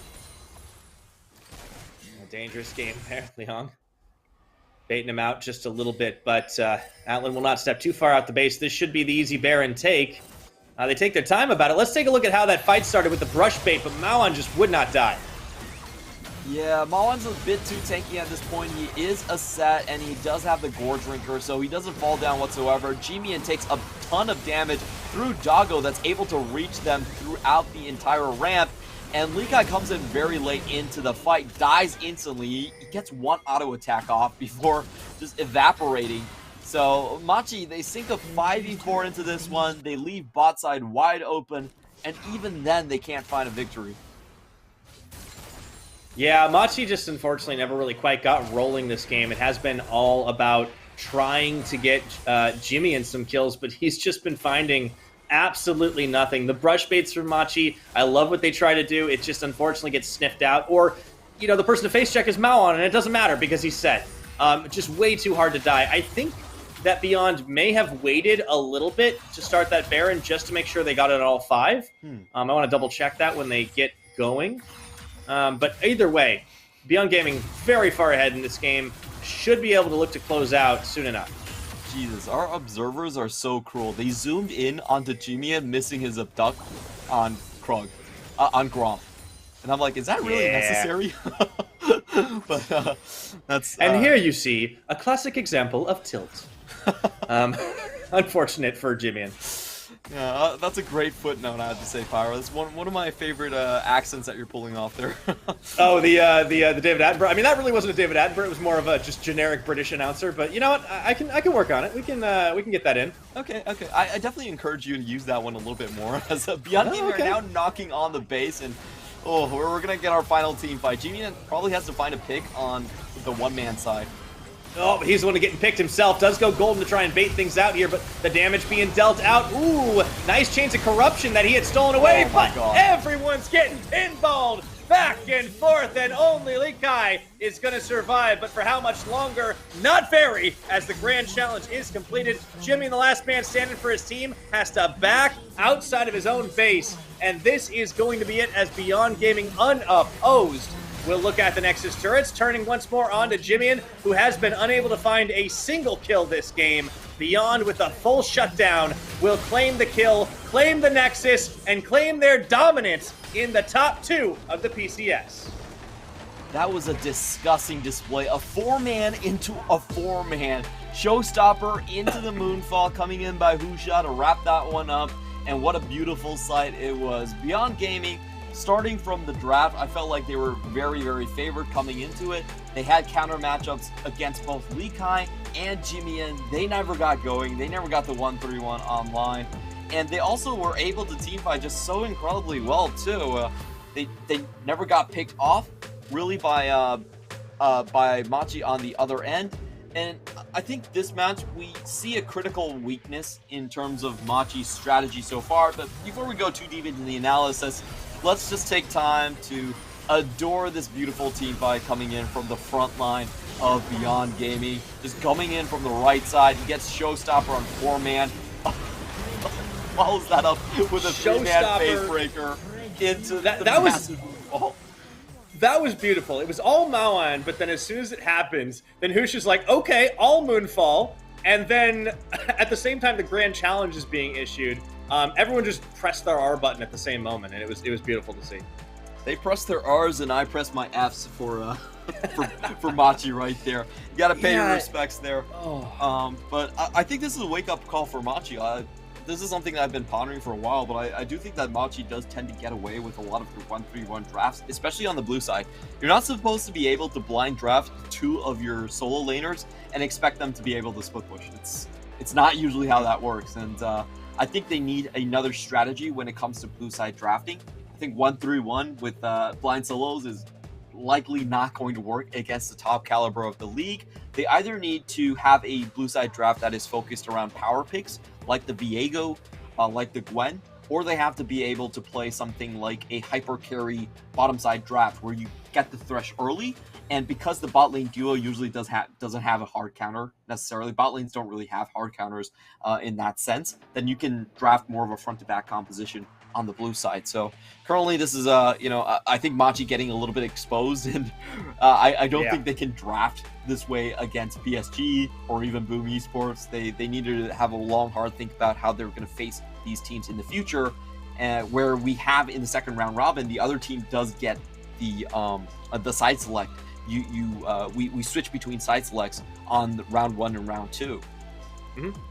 A dangerous game there, Liang. Baiting him out just a little bit, but Atlan will not step too far out the base. This should be the easy Baron take. They take their time about it. Let's take a look at how that fight started with the brush bait, but Mawan just would not die. Yeah, Mawan's a bit too tanky at this point. He is a set, and he does have the Gore Drinker, so he doesn't fall down whatsoever. Jimian takes a ton of damage through Doggo that's able to reach them throughout the entire ramp. And Likai comes in very late into the fight, dies instantly. He gets one auto attack off before just evaporating. So Machi, they sink a 5v4 into this one. They leave bot side wide open, and even then they can't find a victory. Yeah, Machi just unfortunately never really quite got rolling this game. It has been all about trying to get Jimmy in some kills, but he's just been finding absolutely nothing. The brush baits from Machi, I love what they try to do. It just unfortunately gets sniffed out. Or, you know, the person to face check is Maon, and it doesn't matter because he's set. Just way too hard to die. I think that Beyond may have waited a little bit to start that Baron just to make sure they got it at all 5. I want to double check that when they get going. But either way, Beyond Gaming very far ahead in this game. Should be able to look to close out soon enough. Jesus, our observers are so cruel. They zoomed in onto Jimian missing his abduct on Krog, on Grom. And I'm like, is that really necessary? But that's... And here you see a classic example of tilt. Unfortunate for Jimian. Yeah, that's a great footnote, I have to say, Pyro. That's one of my favorite accents that you're pulling off there. Oh, the David Attenborough. I mean, that really wasn't a David Attenborough. It was more of a just generic British announcer. But you know what? I can work on it. We can get that in. Okay. I definitely encourage you to use that one a little bit more. As Beyond Gaming are now knocking on the base, and Oh, we're gonna get our final team fight. Jimian probably has to find a pick on the one-man side. Oh, he's the one getting picked himself. Does go golden to try and bait things out here, but the damage being dealt out. Ooh, nice chains of corruption that he had stolen away, Oh my but God. everyone's getting pinballed back and forth, and only Likai is going to survive, but for how much longer? Not very, as the grand challenge is completed. Jimmy, the last man standing for his team, has to back outside of his own base, and this is going to be it as Beyond Gaming unopposed. We'll look at the Nexus turrets, turning once more on to Jimian, who has been unable to find a single kill this game. Beyond, with a full shutdown, will claim the kill, claim the Nexus, and claim their dominance in the top 2 of the PCS. That was a disgusting display. A 4-man into a 4-man. Showstopper into the Moonfall, coming in by Husha to wrap that one up. And what a beautiful sight it was. Beyond Gaming, starting from the draft, I felt like they were very, very favored coming into it. They had counter matchups against both Likai and Jimian. They never got going. They never got the 1-3-1 online. And they also were able to teamfight just so incredibly well, too. They never got picked off, really, by Machi on the other end. And I think this match, we see a critical weakness in terms of Machi's strategy so far. But before we go too deep into the analysis, let's just take time to adore this beautiful team fight coming in from the front line of Beyond Gaming. Just coming in from the right side. He gets Showstopper on 4-man. Follows that up with a 3-man face breaker into that massive wall. That was beautiful. It was all Maoan, but then as soon as it happens, then Husha's like, okay, all Moonfall. And then at the same time, the grand challenge is being issued. Everyone just pressed their R button at the same moment, and it was beautiful to see. They pressed their R's, and I pressed my F's for Machi right there. You gotta pay your respects there. Oh. But I think this is a wake-up call for Machi. This is something that I've been pondering for a while, but I do think that Machi does tend to get away with a lot of the 1-3-1 drafts, especially on the blue side. You're not supposed to be able to blind draft 2 of your solo laners and expect them to be able to split push. It's not usually how that works, and I think they need another strategy when it comes to blue side drafting. I think 1-3-1 with blind solos is likely not going to work against the top caliber of the league. They either need to have a blue side draft that is focused around power picks, like the Viego, like the Gwen, or they have to be able to play something like a hyper carry bottom side draft where you get the thresh early. And because the bot lane duo usually doesn't have a hard counter necessarily, bot lanes don't really have hard counters in that sense, then you can draft more of a front to back composition on the blue side. So currently this is I think Machi getting a little bit exposed, and I don't think they can draft this way against PSG or even Boom Esports. They need to have a long hard think about how they're going to face these teams in the future, where we have in the second round robin the other team does get the side select. We switch between side selects on the round 1 and round 2. Mm-hmm.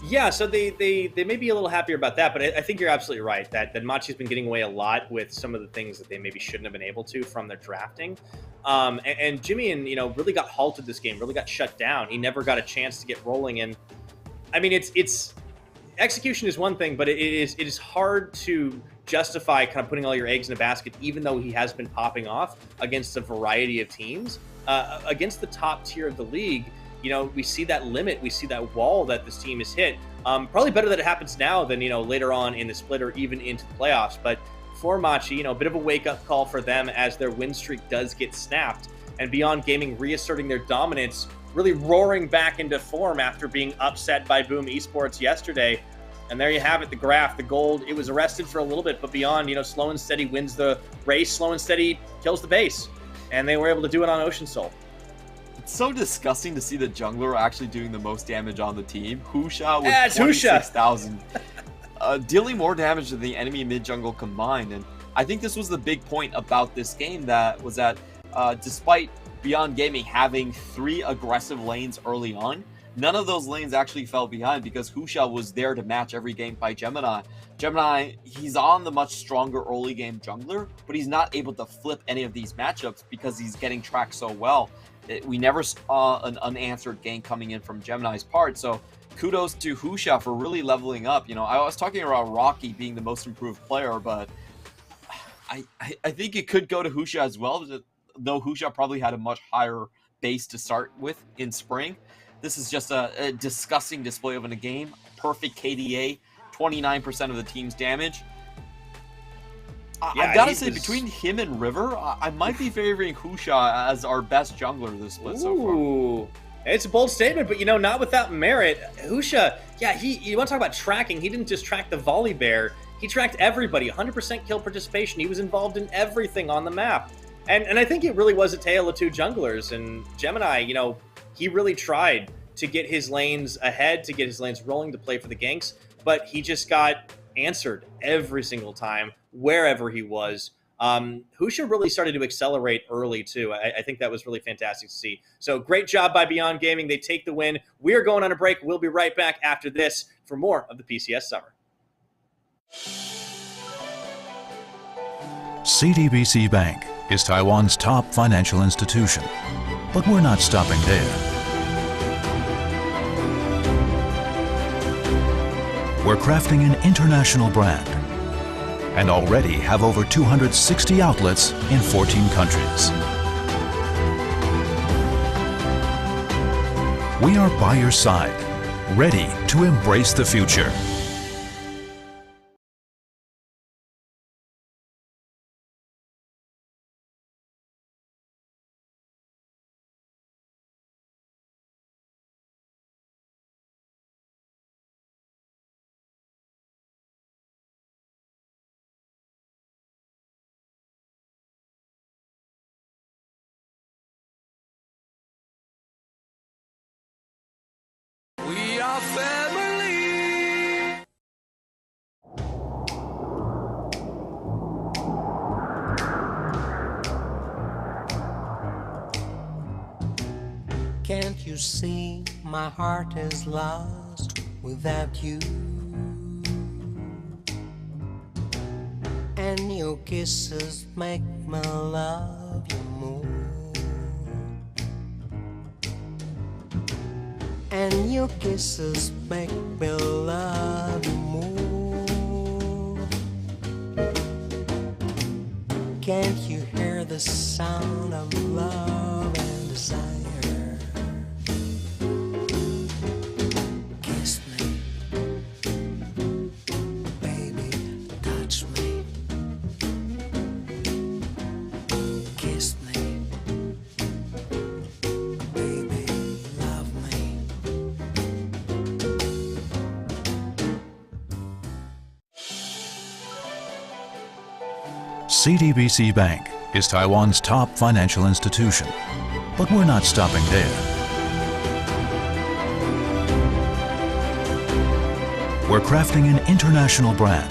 Yeah, so they may be a little happier about that, but I think you're absolutely right that Machi's been getting away a lot with some of the things that they maybe shouldn't have been able to from their drafting. And Jimian, really got halted this game, really got shut down. He never got a chance to get rolling, and I mean, it's execution is one thing, but it is hard to justify kind of putting all your eggs in a basket, even though he has been popping off against a variety of teams. Against the top tier of the league, we see that limit, we see that wall that this team has hit. Probably better that it happens now than, later on in the split or even into the playoffs. But for Machi, a bit of a wake-up call for them as their win streak does get snapped. And Beyond Gaming reasserting their dominance, really roaring back into form after being upset by Boom Esports yesterday. And there you have it, the graph, the gold. It was arrested for a little bit, but Beyond, slow and steady wins the race. Slow and steady kills the base. And they were able to do it on Ocean Soul. It's so disgusting to see the jungler actually doing the most damage on the team. Husha with 26,000. Dealing more damage than the enemy mid-jungle combined. And I think this was the big point about this game, that despite Beyond Gaming having 3 aggressive lanes early on, none of those lanes actually fell behind because Husha was there to match every game by Gemini. Gemini, he's on the much stronger early game jungler, but he's not able to flip any of these matchups because he's getting tracked so well. We never saw an unanswered gank coming in from Gemini's part, so kudos to Husha for really leveling up. I was talking about Rocky being the most improved player, but I think it could go to Husha as well, though Husha probably had a much higher base to start with in spring. This is just a disgusting display of a game. Perfect KDA, 29% of the team's damage. I've got to say, between him and River, I might be favoring Husha as our best jungler this split so far. It's a bold statement, but, not without merit. Husha, you want to talk about tracking. He didn't just track the volley bear. He tracked everybody, 100% kill participation. He was involved in everything on the map. And I think it really was a tale of two junglers. And Gemini, he really tried to get his lanes ahead, to get his lanes rolling, to play for the ganks. But he just got answered every single time, wherever he was. Husha really started to accelerate early, too. I think that was really fantastic to see. So great job by Beyond Gaming. They take the win. We are going on a break. We'll be right back after this for more of the PCS Summer. CTBC Bank is Taiwan's top financial institution, but we're not stopping there. We're crafting an international brand and already have over 260 outlets in 14 countries. We are by your side, ready to embrace the future. We are family. Can't you see my heart is lost without you? And your kisses make me love you more. And your kisses make me love you more. Can't you hear the sound of love and desire? Kiss me, baby, touch me. Kiss me, baby, love me. CTBC Bank is Taiwan's top financial institution, but we're not stopping there. We're crafting an international brand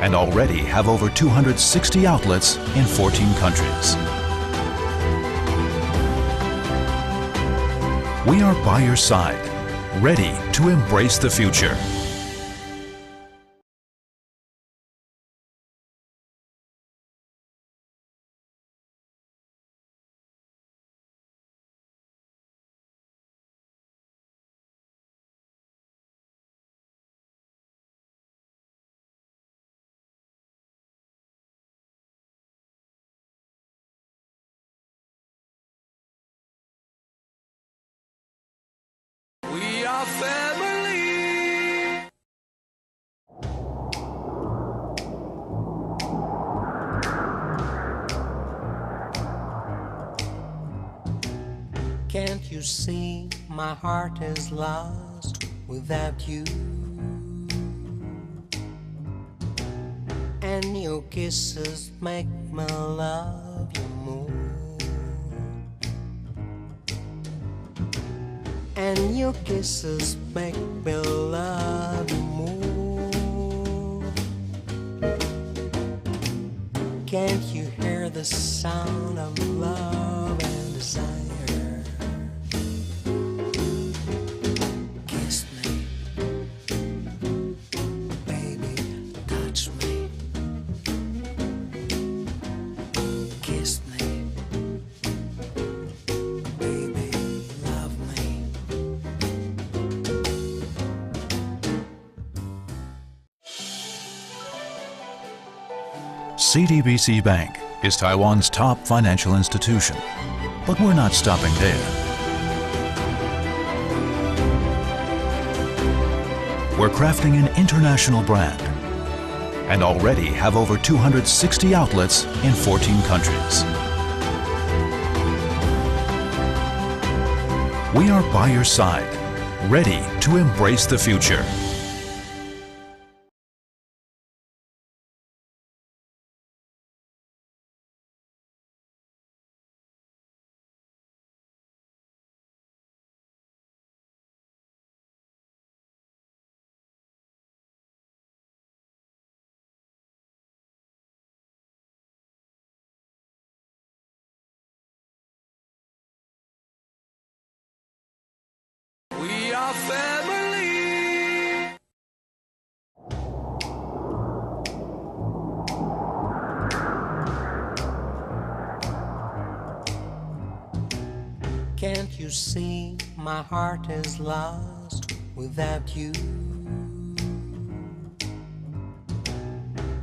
and already have over 260 outlets in 14 countries. We are by your side, ready to embrace the future. We are family. Can't you see my heart is lost without you? And your kisses make me love you more. And your kisses make me love you more. Can't you hear the sound of love and desire? Kiss me, baby, touch me. Kiss me, baby, love me. CTBC Bank is Taiwan's top financial institution, but we're not stopping there. We're crafting an international brand and already have over 260 outlets in 14 countries. We are by your side, ready to embrace the future. We are family. Can't you see my heart is lost without you?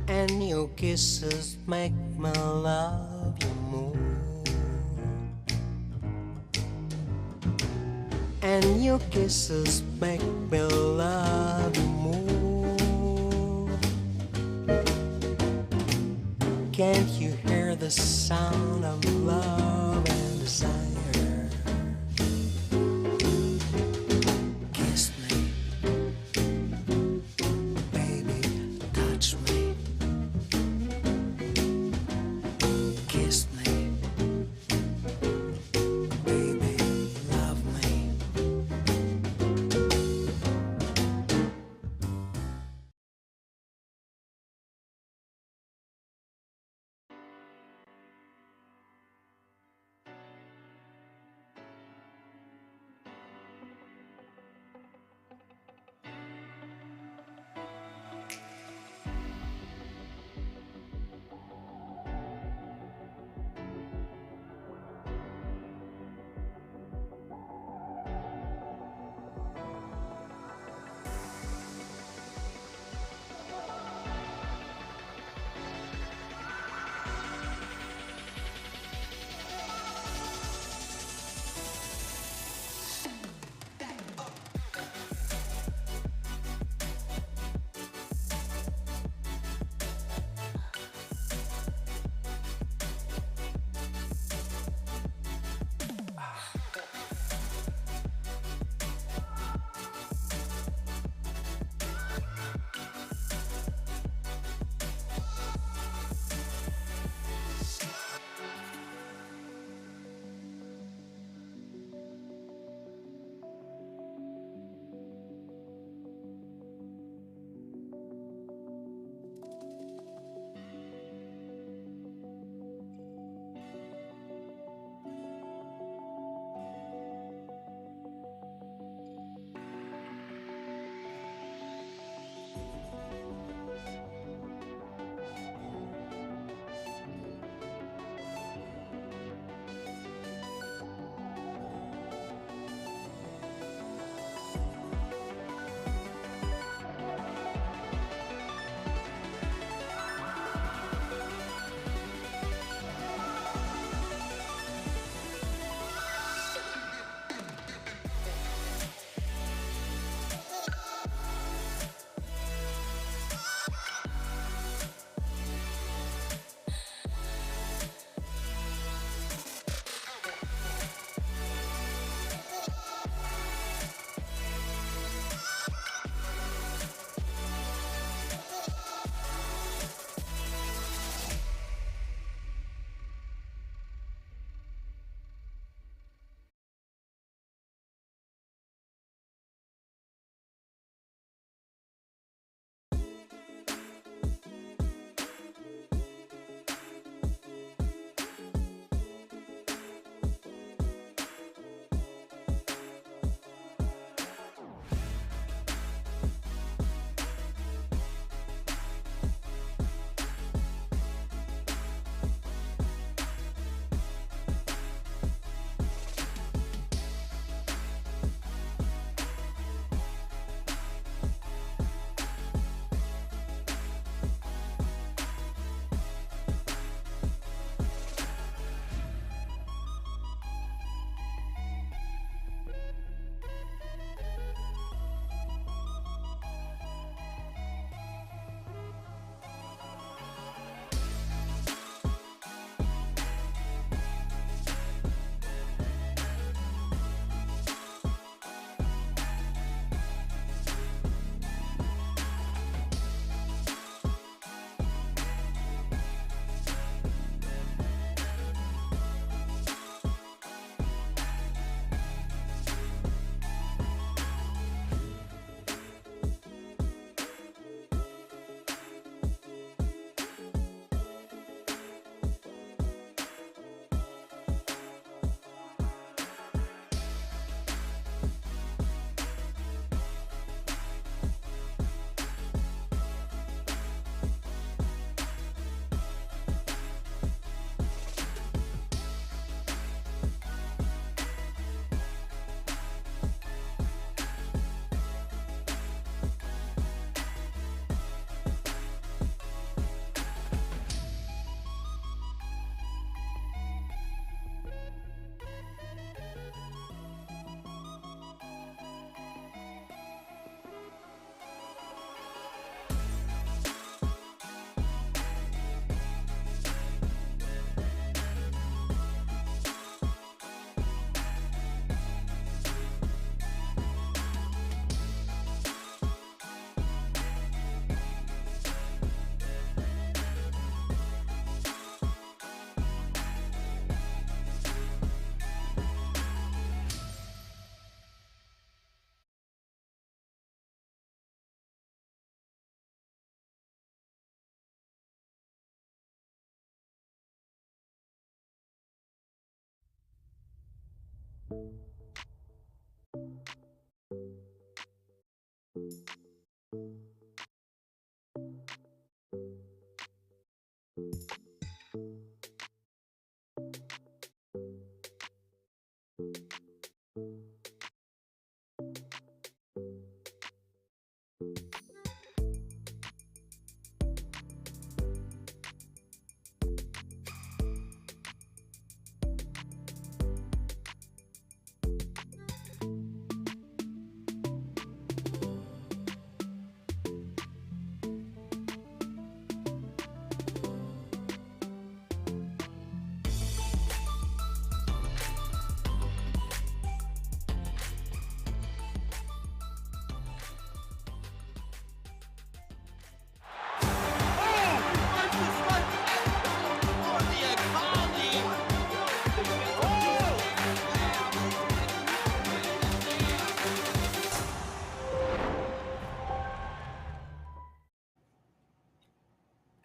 And your kisses make me love you more. And your kisses make me love you more. Can't you hear the sound of love and desire? Kiss me, baby, touch me. Kiss me, baby, love me.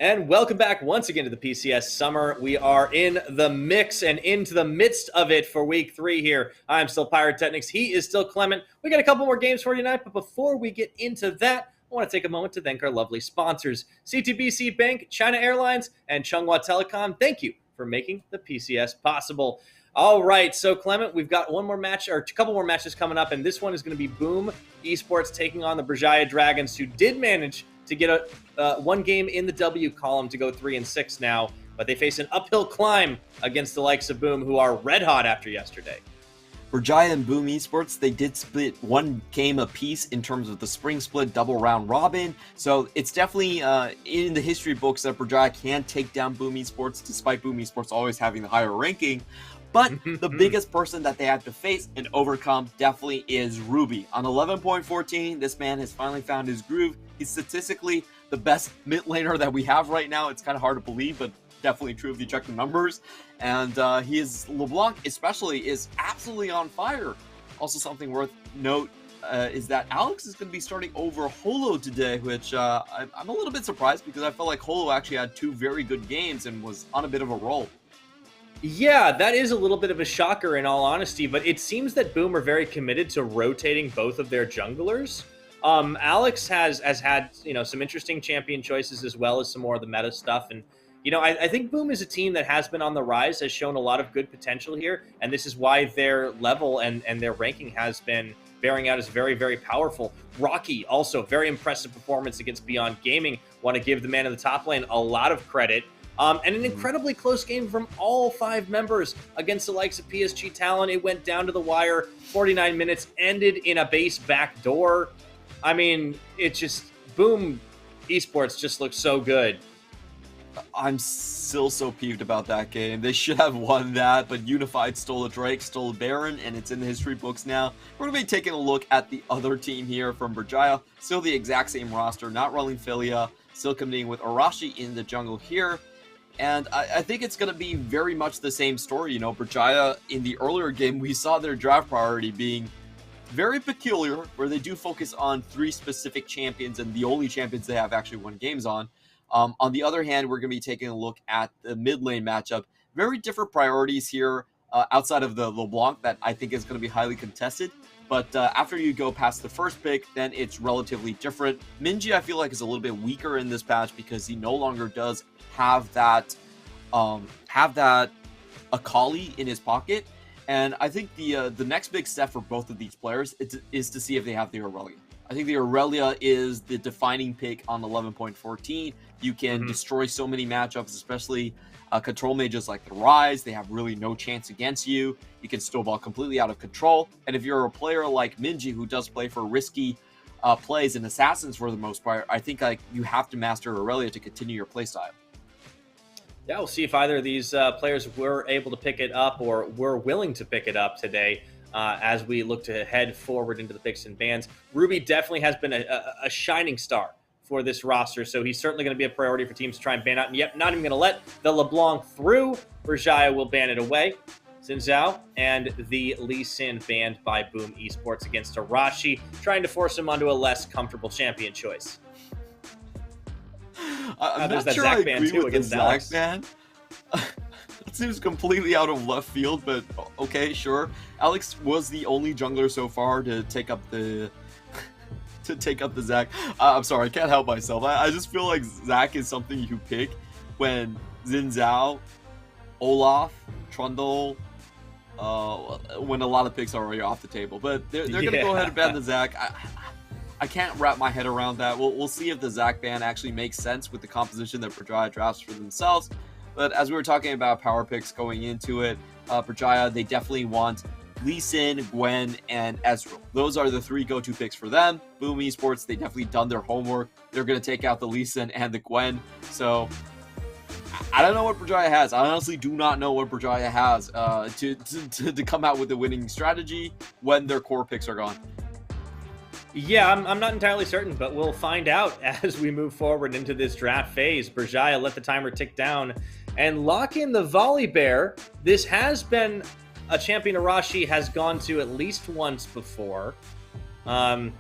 And welcome back once again to the PCS Summer. We are in the mix and into the midst of it for week 3 here. I'm still Pyrotechnics. He is still Clement. We got a couple more games for you tonight, but before we get into that, I want to take a moment to thank our lovely sponsors, CTBC Bank, China Airlines, and Chunghwa Telecom. Thank you for making the PCS possible. All right, so Clement, we've got one more match, or a couple more matches coming up, and this one is going to be Boom Esports taking on the Brzezia Dragons, who did manage to get one game in the W column to go 3-6 now, but they face an uphill climb against the likes of Boom, who are red hot after yesterday. Brzezia and Boom Esports, they did split one game apiece in terms of the spring split double round robin, so it's definitely in the history books that Brzezia can take down Boom Esports, despite Boom Esports always having the higher ranking. But the biggest person that they have to face and overcome definitely is Ruby. On 11.14, this man has finally found his groove. He's statistically the best mid laner that we have right now. It's kind of hard to believe, but definitely true if you check the numbers. And LeBlanc especially is absolutely on fire. Also something worth note is that Alex is going to be starting over Holo today, which I'm a little bit surprised because I felt like Holo actually had 2 very good games and was on a bit of a roll. Yeah, that is a little bit of a shocker in all honesty, but it seems that Boom are very committed to rotating both of their junglers. Alex has had, some interesting champion choices as well as some more of the meta stuff. And, I think Boom is a team that has been on the rise, has shown a lot of good potential here. And this is why their level and their ranking has been bearing out as very, very powerful. Rocky, also very impressive performance against Beyond Gaming. Want to give the man in the top lane a lot of credit. And an incredibly close game from all 5 members against the likes of PSG Talon. It went down to the wire. 49 minutes, ended in a base backdoor. I mean, it just, Boom Esports just looks so good. I'm still so peeved about that game. They should have won that, but Unified stole a Drake, stole a Baron, and it's in the history books now. We're going to be taking a look at the other team here from Brzezia. Still the exact same roster, not rolling Philia. Still competing with Arashi in the jungle here. And I think it's going to be very much the same story. Brzezia, in the earlier game, we saw their draft priority being very peculiar, where they do focus on 3 specific champions and the only champions they have actually won games on. On the other hand, we're going to be taking a look at the mid lane matchup. Very different priorities here outside of the LeBlanc that I think is going to be highly contested. But after you go past the first pick, then it's relatively different. Minji, I feel like, is a little bit weaker in this patch because he no longer does have that Akali in his pocket. And I think the next big step for both of these players is to see if they have the Aurelia. I think the Aurelia is the defining pick on 11.14. You can destroy so many matchups, especially control mages like the Rise. They have really no chance against you. You can snowball completely out of control. And if you're a player like Minji, who does play for risky plays and assassins for the most part, I think you have to master Aurelia to continue your playstyle. Yeah, we'll see if either of these players were able to pick it up or were willing to pick it up today as we look to head forward into the picks and bans. Ruby definitely has been a shining star for this roster, so he's certainly going to be a priority for teams to try and ban out. And yep, not even going to let the LeBlanc through. Brzezia will ban it away. Xin Zhao and the Lee Sin banned by Boom Esports against Arashi, trying to force him onto a less comfortable champion choice. I'm not sure I agree with the Zac ban. that seems completely out of left field, but okay, sure. Alex was the only jungler so far to take up the Zac. I'm sorry, I can't help myself. I just feel like Zac is something you pick when Xin Zhao, Olaf, Trundle, when a lot of picks are already off the table. But they're going to go ahead and ban the Zac. I can't wrap my head around that. We'll see if the Zac ban actually makes sense with the composition that Berjaya drafts for themselves. But as we were talking about power picks going into it, Berjaya, they definitely want Lee Sin, Gwen, and Ezreal. Those are the 3 go-to picks for them. Boom Esports, they definitely done their homework. They're going to take out the Lee Sin and the Gwen. So I don't know what Berjaya has. I honestly do not know what Berjaya has to come out with a winning strategy when their core picks are gone. Yeah, I'm not entirely certain, but we'll find out as we move forward into this draft phase. Berjaya, let the timer tick down and lock in the Volley Bear. This has been a champion Arashi has gone to at least once before. But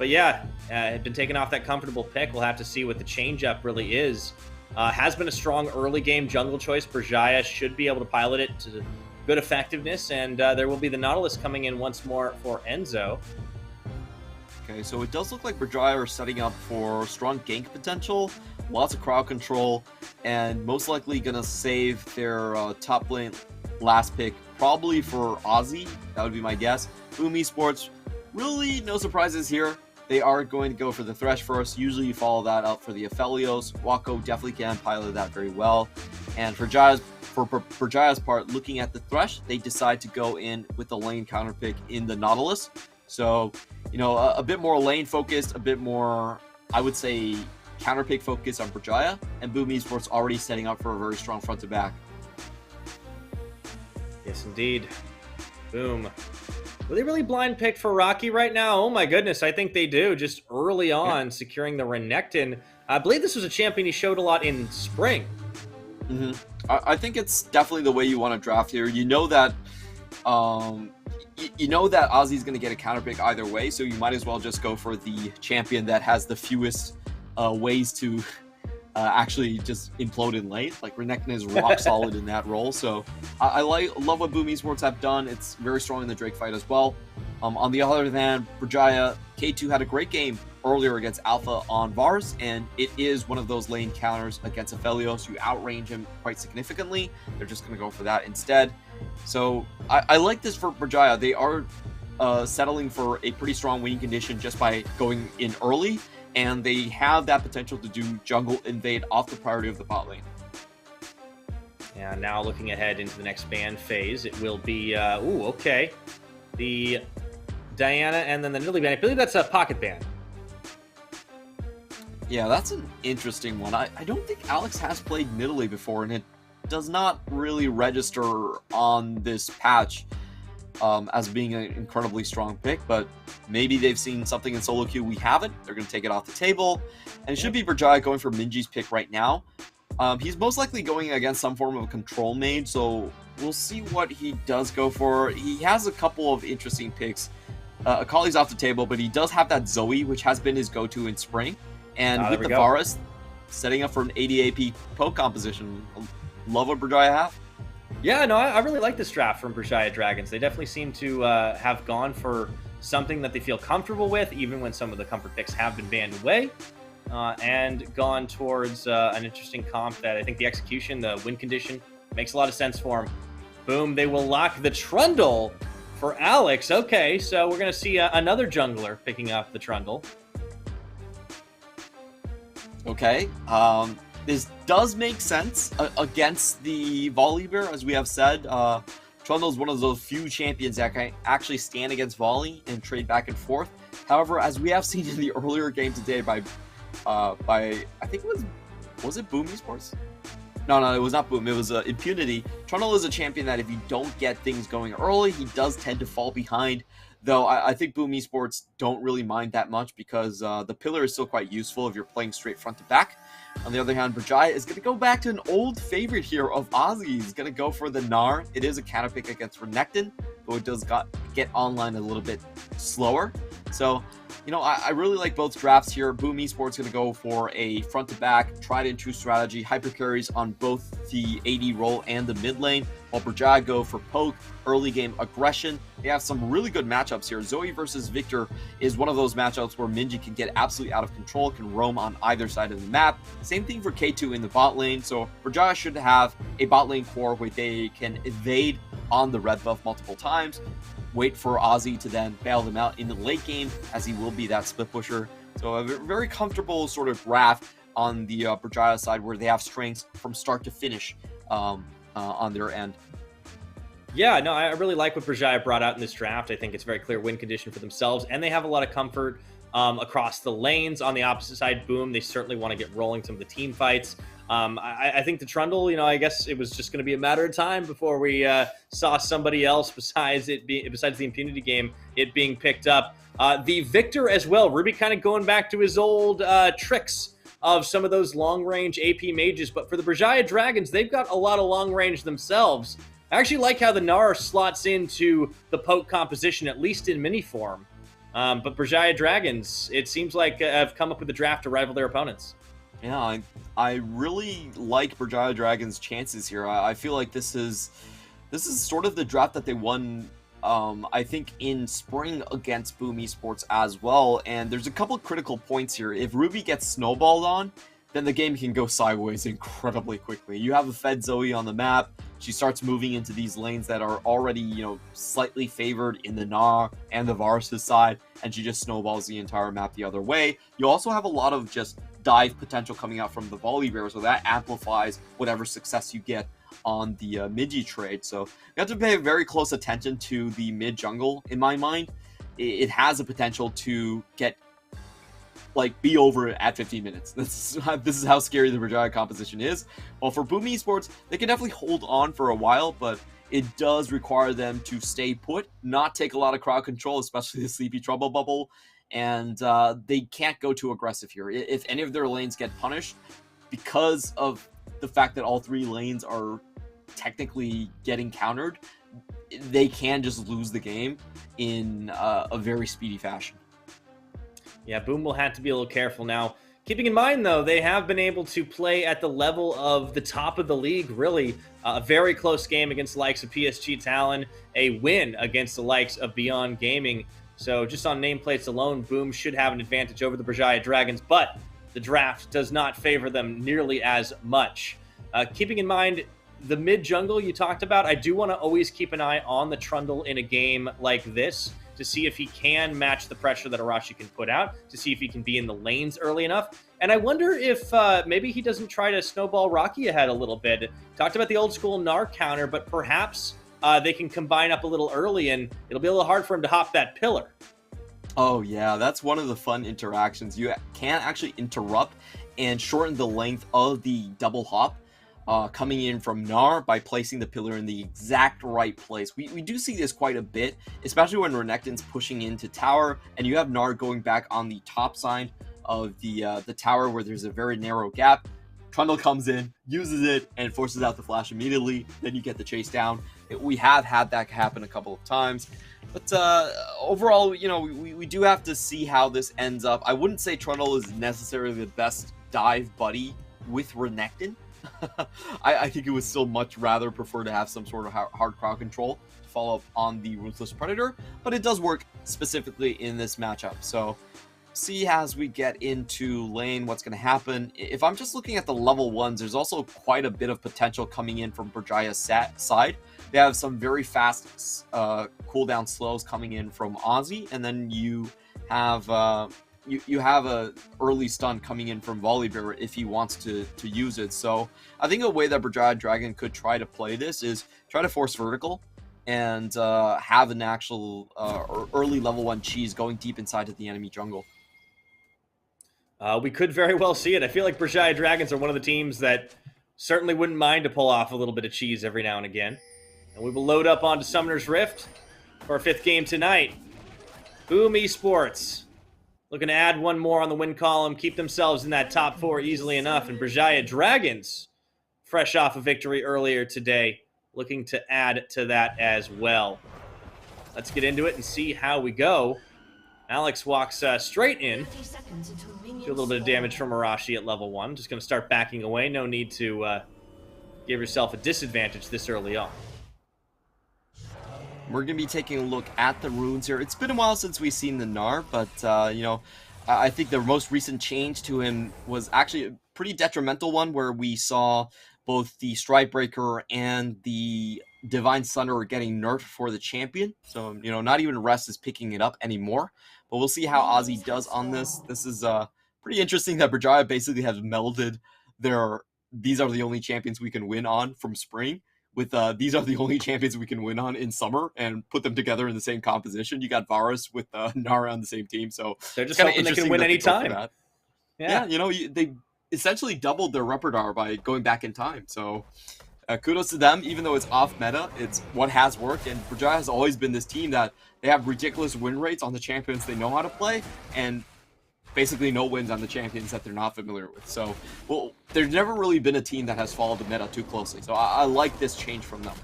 yeah, had been taken off that comfortable pick. We'll have to see what the change-up really is. Has been a strong early game jungle choice. Berjaya should be able to pilot it to good effectiveness, and there will be the Nautilus coming in once more for Enzo. Okay, so it does look like Berjaya are setting up for strong gank potential, lots of crowd control, and most likely going to save their top lane last pick probably for Ozzy. That would be my guess. Boom Esports, really no surprises here. They are going to go for the Thresh first. Usually you follow that up for the Aphelios. Wako definitely can pilot that very well. And for Berjaya's part, looking at the Thresh, they decide to go in with the lane counter pick in the Nautilus. So, you know, a bit more lane focused, a bit more, I would say, counter pick focus on Berjaya. And Boom Esports already setting up for a very strong front to back. Yes, indeed. Boom. Will they really blind pick for Rocky right now? Oh my goodness, I think they do. Just early on, securing the Renekton. I believe this was a champion he showed a lot in spring. Mm-hmm. I think it's definitely the way you want to draft here. You know that you know that Ozzy's going to get a counter pick either way, so you might as well just go for the champion that has the fewest ways to actually just implode in late. Like Renekton is rock solid in that role, so I love what Boom Esports have done. It's very strong in the Drake fight as well. On the other hand, Berjaya, K2 had a great game earlier against Alpha on Vars, and it is one of those lane counters against Aphelios. You outrange him quite significantly. They're just going to go for that instead. So I like this for Berjaya. They are settling for a pretty strong winning condition just by going in early, and they have that potential to do jungle invade off the priority of the bot lane. Yeah, now looking ahead into the next ban phase, it will be, okay. The Diana and then the Nidalee ban. I believe that's a pocket ban. Yeah, that's an interesting one. I don't think Alex has played Nidalee before, and it does not really register on this patch as being an incredibly strong pick, but maybe they've seen something in solo queue we haven't. They're going to take it off the table, and it should be Berjaya going for Minji's pick right now. He's most likely going against some form of a control mage, so we'll see what he does go for. He has a couple of interesting picks. Akali's off the table, but he does have that Zoe, which has been his go-to in spring. And with the Varus, setting up for an 80 AP poke composition. Love what Berjaya have. Yeah, no, I really like this draft from Berjaya Dragons. They definitely seem to have gone for something that they feel comfortable with, even when some of the comfort picks have been banned away, and gone towards an interesting comp that I think the execution, the win condition, makes a lot of sense for them. Boom, they will lock the Trundle for Alex. Okay, so we're going to see another jungler picking up the Trundle. Okay, this does make sense against the Volibear, as we have said. Trundle is one of those few champions that can actually stand against Volley and trade back and forth. However, as we have seen in the earlier game today by I think it was it Boom Esports? No, it was not Boom. It was Impunity. Trundle is a champion that if you don't get things going early, he does tend to fall behind. Though I think Boom Esports don't really mind that much because the pillar is still quite useful if you're playing straight front to back. On the other hand, Berjaya is going to go back to an old favorite here of Ozzy. He's going to go for the Gnar. It is a counter pick against Renekton, though it does get online a little bit slower. So, you know, I really like both drafts here. Boom Esports going to go for a front-to-back, tried-and-true strategy, hyper carries on both the AD role and the mid lane, while Brajaya go for poke, early game aggression. They have some really good matchups here. Zoe versus Victor is one of those matchups where Minji can get absolutely out of control, can roam on either side of the map. Same thing for K2 in the bot lane. So Brajaya should have a bot lane core where they can evade on the red buff multiple times, wait for Ozzy to then bail them out in the late game, as he will be that split pusher. So a very comfortable sort of graph on the Brajaya side, where they have strengths from start to finish on their end. Yeah, no, I really like what Brajaya brought out in this draft. I think it's a very clear win condition for themselves, and they have a lot of comfort across the lanes. On the opposite side, Boom, they certainly want to get rolling some of the team fights. I think the Trundle, you know, I guess it was just going to be a matter of time before we saw somebody else besides the Impunity game, it being picked up. The Victor as well, Ruby kind of going back to his old tricks of some of those long-range AP mages. But for the Brajaya Dragons, they've got a lot of long-range themselves. I actually like how the Gnar slots into the poke composition, at least in mini form. But Brajaya Dragons, it seems like have come up with a draft to rival their opponents. Yeah, I really like Brajaya Dragon's chances here. I feel like this is sort of the draft that they won, I think, in spring against Boom Esports as well. And there's a couple of critical points here. If Ruby gets snowballed on, then the game can go sideways incredibly quickly. You have a fed Zoe on the map. She starts moving into these lanes that are already, you know, slightly favored in the Gnar and the Varus side, and she just snowballs the entire map the other way. You also have a lot of just dive potential coming out from the Volibear, so that amplifies whatever success you get on the Midgie trade. So you have to pay very close attention to the mid jungle. In my mind, it has a potential to get be over at 15 minutes. This is how scary the Brajaya composition is. Well, for Boom Esports, they can definitely hold on for a while, but it does require them to stay put, not take a lot of crowd control, especially the Sleepy Trouble bubble, and they can't go too aggressive here. If any of their lanes get punished, because of the fact that all three lanes are technically getting countered, they can just lose the game in a very speedy fashion. Yeah, Boom will have to be a little careful now. Keeping in mind, though, they have been able to play at the level of the top of the league, really. A very close game against the likes of PSG Talon, a win against the likes of Beyond Gaming. So just on nameplates alone, Boom should have an advantage over the Brajaya Dragons, but the draft does not favor them nearly as much. Keeping in mind the mid-jungle you talked about, I do want to always keep an eye on the Trundle in a game like this, to see if he can match the pressure that Arashi can put out, to see if he can be in the lanes early enough. And I wonder if maybe he doesn't try to snowball Rocky ahead a little bit. Talked about the old school Gnar counter, but perhaps they can combine up a little early, and it'll be a little hard for him to hop that pillar. Oh yeah, that's one of the fun interactions. You can actually interrupt and shorten the length of the double hop coming in from Gnar by placing the pillar in the exact right place. We do see this quite a bit, especially when Renekton's pushing into tower and you have Gnar going back on the top side of the tower where there's a very narrow gap. Trundle comes in, uses it, and forces out the flash immediately. Then you get the chase down. We have had that happen a couple of times. But overall, you know, we do have to see how this ends up. I wouldn't say Trundle is necessarily the best dive buddy with Renekton. I think it would still much rather prefer to have some sort of hard crowd control to follow up on the Ruthless Predator, but it does work specifically in this matchup. So see as we get into lane what's going to happen. If I'm just looking at the level ones, there's also quite a bit of potential coming in from Brajaya's side. They have some very fast cooldown slows coming in from Ozzy, and then you have you have a early stun coming in from Volibear if he wants to use it. So I think a way that Brajaya Dragon could try to play this is try to force vertical and have an actual early level 1 cheese going deep inside of the enemy jungle. We could very well see it. I feel like Brajaya Dragons are one of the teams that certainly wouldn't mind to pull off a little bit of cheese every now and again. And we will load up onto Summoner's Rift for our 5th game tonight. Boom Esports looking to add one more on the win column, keep themselves in that top 4 easily enough. And Brajaya Dragons, fresh off a victory earlier today, looking to add to that as well. Let's get into it and see how we go. Alex walks straight in. 30 seconds until Do a minions little bit of damage from Arashi at level 1. Just going to start backing away. No need to give yourself a disadvantage this early on. We're going to be taking a look at the runes here. It's been a while since we've seen the Gnar, but, you know, I think the most recent change to him was actually a pretty detrimental one, where we saw both the Strikebreaker and the Divine Sunderer getting nerfed for the champion. So, you know, not even Rest is picking it up anymore. But we'll see how Ozzy does on this. This is pretty interesting that Berjaya basically has melded their these are the only champions we can win on from spring with these are the only champions we can win on in summer, and put them together in the same composition. You got Varus with Nara on the same team, so they're just hoping they can win any time. Yeah, you know, they essentially doubled their repertoire by going back in time. So kudos to them, even though it's off meta, it's what has worked. And Berjaya has always been this team that they have ridiculous win rates on the champions they know how to play, and basically no wins on the champions that they're not familiar with. So, well, there's never really been a team that has followed the meta too closely. So I like this change from them.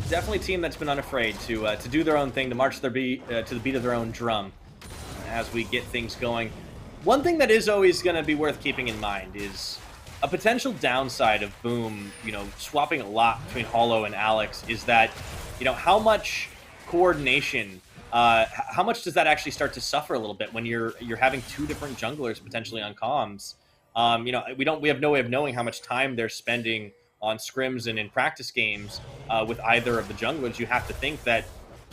Definitely a team that's been unafraid to do their own thing, to march to the beat of their own drum as we get things going. One thing that is always going to be worth keeping in mind is a potential downside of Boom, you know, swapping a lot between Hollow and Alex is that, you know, how much coordination, how much does that actually start to suffer a little bit when you're having two different junglers potentially on comms? You know, we have no way of knowing how much time they're spending on scrims and in practice games with either of the junglers. You have to think that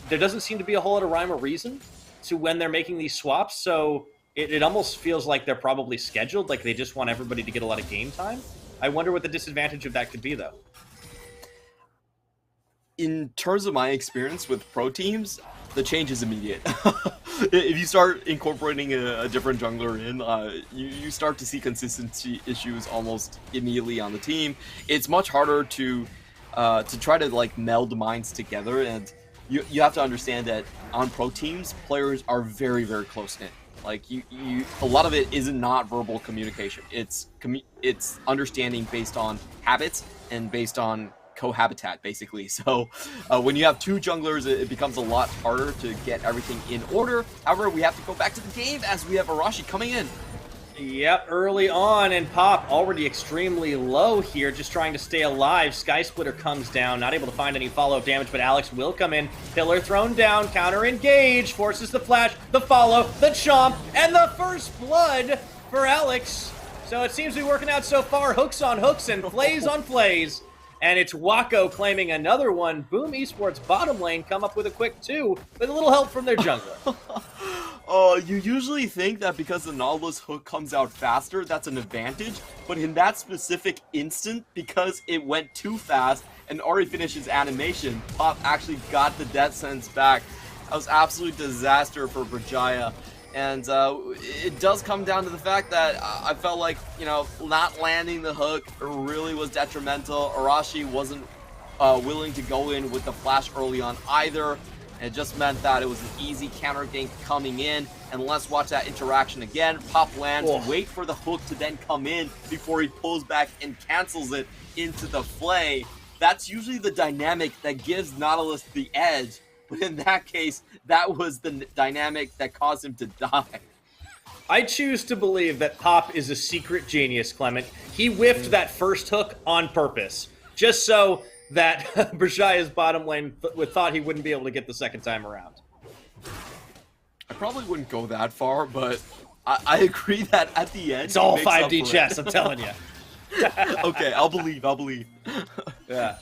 there doesn't seem to be a whole lot of rhyme or reason to when they're making these swaps, so it almost feels like they're probably scheduled, like they just want everybody to get a lot of game time. I wonder what the disadvantage of that could be, though. In terms of my experience with pro teams, the change is immediate. If you start incorporating a different jungler in, you start to see consistency issues almost immediately on the team. It's much harder to try to like meld minds together, and you have to understand that on pro teams, players are very, very close-knit. Like a lot of it is not verbal communication. It's understanding based on habits and based on cohabitat, basically. So when you have two junglers, it becomes a lot harder to get everything in order. However, we have to go back to the game as we have Arashi coming in. Yep, early on, and Pop already extremely low here, just trying to stay alive. Sky Splitter comes down, not able to find any follow-up damage, but Alex will come in. Pillar thrown down, counter engage, forces the flash, the follow, the chomp, and the first blood for Alex. So it seems to be working out so far. Hooks on hooks and plays on plays. And it's Wako claiming another one. Boom Esports bottom lane come up with a quick 2 with a little help from their jungler. You usually think that because the Nautilus hook comes out faster, that's an advantage. But in that specific instant, because it went too fast and already finished his animation, Pop actually got the death sentence back. That was absolute disaster for Berjaya. And it does come down to the fact that I felt like, you know, not landing the hook really was detrimental. Arashi wasn't willing to go in with the flash early on either. It just meant that it was an easy counter gank coming in. And let's watch that interaction again. Pop lands, wait for the hook to then come in before he pulls back and cancels it into the flay. That's usually the dynamic that gives Nautilus the edge. But in that case, that was the dynamic that caused him to die. I choose to believe that Pop is a secret genius, Clement. He whiffed that first hook on purpose, just so that Berjaya's bottom lane thought he wouldn't be able to get the second time around. I probably wouldn't go that far, but I agree that at the end... It's all 5D chess, I'm telling you. Okay, I'll believe. Yeah.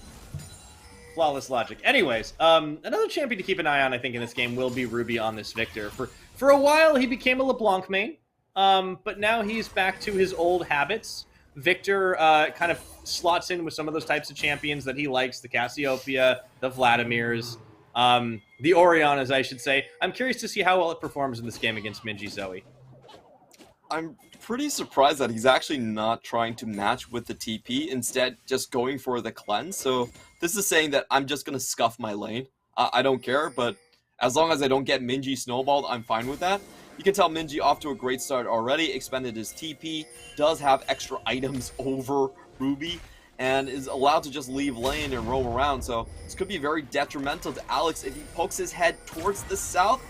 Flawless logic. Anyways, another champion to keep an eye on, I think, in this game will be Ruby on this Victor. For a while, he became a LeBlanc main, but now he's back to his old habits. Victor kind of slots in with some of those types of champions that he likes, the Cassiopeia, the Vladimirs, the Oriannas, I should say. I'm curious to see how well it performs in this game against Minji Zoe. I'm pretty surprised that he's actually not trying to match with the TP, instead just going for the cleanse. So this is saying that I'm just going to scuff my lane. I don't care, but as long as I don't get Minji snowballed, I'm fine with that. You can tell Minji off to a great start already, expended his TP, does have extra items over Ruby, and is allowed to just leave lane and roam around. So this could be very detrimental to Alex if he pokes his head towards the south.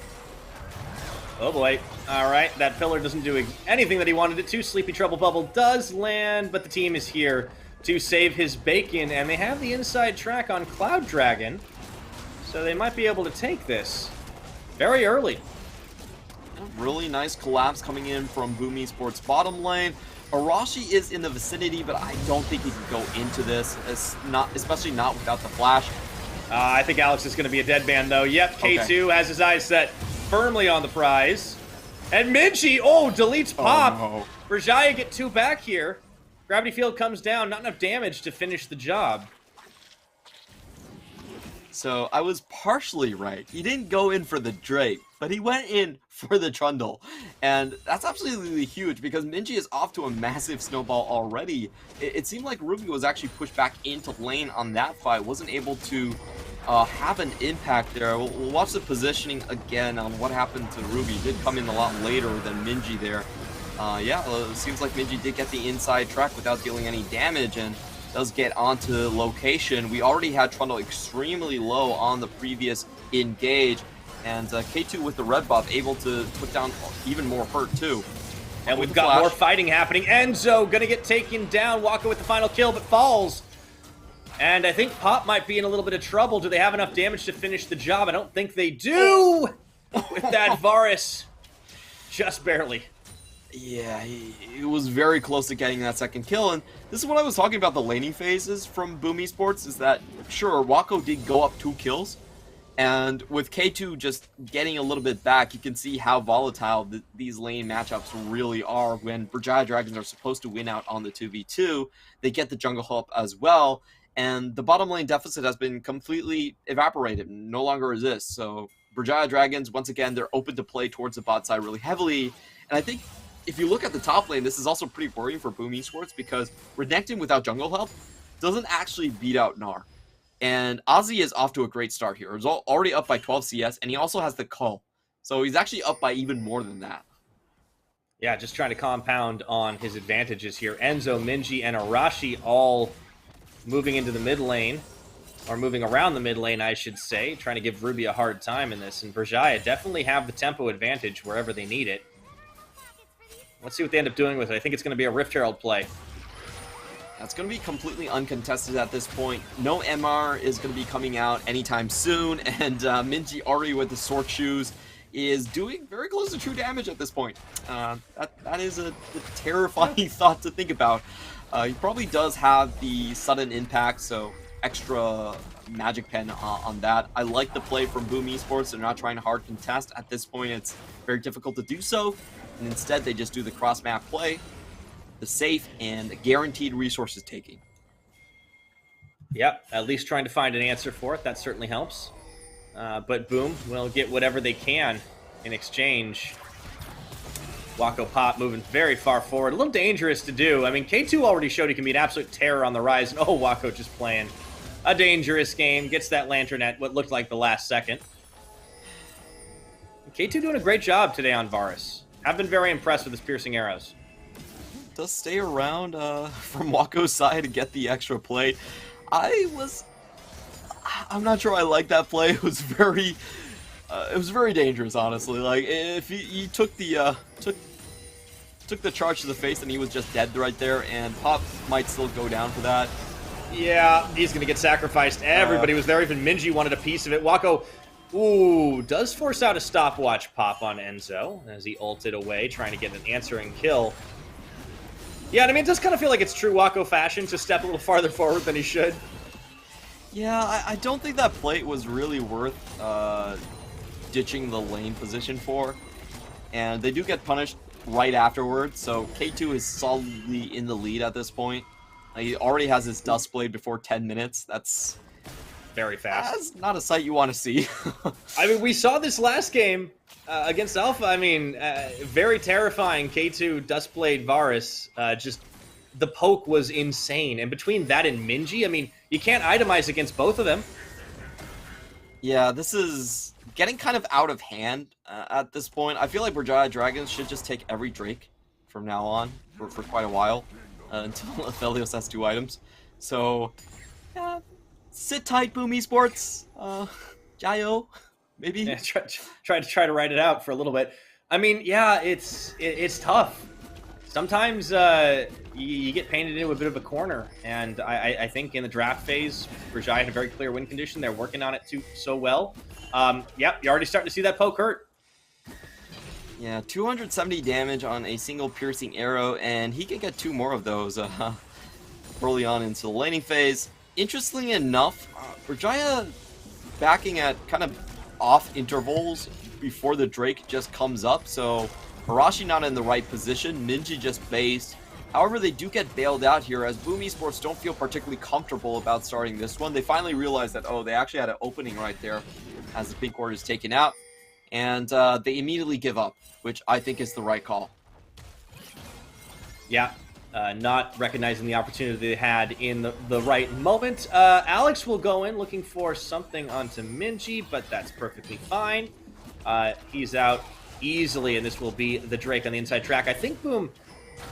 Oh boy. All right, that pillar doesn't do anything that he wanted it to. Sleepy Trouble Bubble does land, but the team is here to save his bacon, and they have the inside track on Cloud Dragon, so they might be able to take this very early. A really nice collapse coming in from Boom Esports bottom lane. Arashi is in the vicinity, but I don't think he can go into this, especially not without the flash. I think Alex is going to be a dead man, though. Yep, K2 has his eyes set firmly on the prize. And Minchi, deletes Pop. Oh, no. Brajaya get 2 back here. Gravity Field comes down, not enough damage to finish the job. So I was partially right. He didn't go in for the Drake, but he went in for the Trundle. And that's absolutely huge because Minji is off to a massive snowball already. It seemed like Ruby was actually pushed back into lane on that fight, wasn't able to have an impact there. We'll watch the positioning again on what happened to Ruby. He did come in a lot later than Minji there. It seems like Minji did get the inside track without dealing any damage and does get onto location. We already had Trundle extremely low on the previous engage, and K2 with the red buff able to put down even more hurt too. And we've got more fighting happening. Enzo gonna get taken down. Waka with the final kill, but falls. And I think Pop might be in a little bit of trouble. Do they have enough damage to finish the job? I don't think they do. With that Varus, just barely. Yeah, he was very close to getting that second kill, and this is what I was talking about, the laning phases from Boom Esports, is that, sure, Wako did go up 2 kills, and with K2 just getting a little bit back, you can see how volatile these lane matchups really are. When Brajaya Dragons are supposed to win out on the 2v2, they get the jungle help as well, and the bottom lane deficit has been completely evaporated, no longer exists. So Brajaya Dragons, once again, they're open to play towards the bot side really heavily, and I think if you look at the top lane, this is also pretty worrying for Boom Esports because Renekton without jungle help doesn't actually beat out Gnar. And Ozzy is off to a great start here. He's already up by 12 CS, and he also has the Cull. So he's actually up by even more than that. Yeah, just trying to compound on his advantages here. Enzo, Minji, and Arashi all moving into the mid lane, or moving around the mid lane, I should say, trying to give Ruby a hard time in this. And Brajaya definitely have the tempo advantage wherever they need it. Let's see what they end up doing with it. I think it's going to be a Rift Herald play. That's going to be completely uncontested at this point. No MR is going to be coming out anytime soon, and Minji already with the Sword Shoes is doing very close to true damage at this point. That is a terrifying thought to think about. He probably does have the sudden impact, so extra magic pen on that. I like the play from Boom Esports. They're not trying to hard contest. At this point, it's very difficult to do so. And instead, they just do the cross-map play, the safe and guaranteed resources taking. Yep, at least trying to find an answer for it. That certainly helps. But Boom will get whatever they can in exchange. Wako Pop moving very far forward. A little dangerous to do. I mean, K2 already showed he can be an absolute terror on the rise. And Wako just playing a dangerous game. Gets that Lantern at what looked like the last second. K2 doing a great job today on Varus. I've been very impressed with his piercing arrows. Does stay around from Wako's side to get the extra play. I'm not sure I like that play. It was very dangerous, honestly. Like if he took the took the charge to the face, and he was just dead right there. And Pop might still go down for that. Yeah, he's gonna get sacrificed. Everybody was there. Even Minji wanted a piece of it. Wako. Ooh, does force out a stopwatch pop on Enzo as he ulted away, trying to get an answering kill. Yeah, I mean, it does kind of feel like it's true Wako fashion to step a little farther forward than he should. Yeah, I don't think that plate was really worth ditching the lane position for. And they do get punished right afterwards, so K2 is solidly in the lead at this point. He already has his Dust Blade before 10 minutes. That's very fast. That's not a sight you want to see. I mean, we saw this last game against Alpha. I mean, very terrifying. K2 Dustblade Varus. Just the poke was insane. And between that and Minji, I mean, you can't itemize against both of them. Yeah, this is getting kind of out of hand at this point. I feel like Brajaya Dragons should just take every Drake from now on for quite a while until Aphelios has 2 items. So, yeah. Sit tight, Boom Esports. Jayo, maybe. Yeah, try to ride it out for a little bit. I mean, yeah, it's tough. Sometimes you get painted into a bit of a corner, and I think in the draft phase, Rajai had a very clear win condition. They're working on it so well. Yep, you're already starting to see that poke hurt. Yeah, 270 damage on a single piercing arrow, and he can get 2 more of those early on into the laning phase. Interestingly enough, Rajaya backing at kind of off intervals before the Drake just comes up, so Arashi not in the right position, Minji just based. However, they do get bailed out here as Boom Esports don't feel particularly comfortable about starting this one. They finally realize that, oh, they actually had an opening right there as the pink ward is taken out, and they immediately give up, which I think is the right call. Yeah, not recognizing the opportunity they had in the right moment. Alex will go in looking for something onto Minji, but that's perfectly fine. He's out easily, and this will be the Drake on the inside track. I think Boom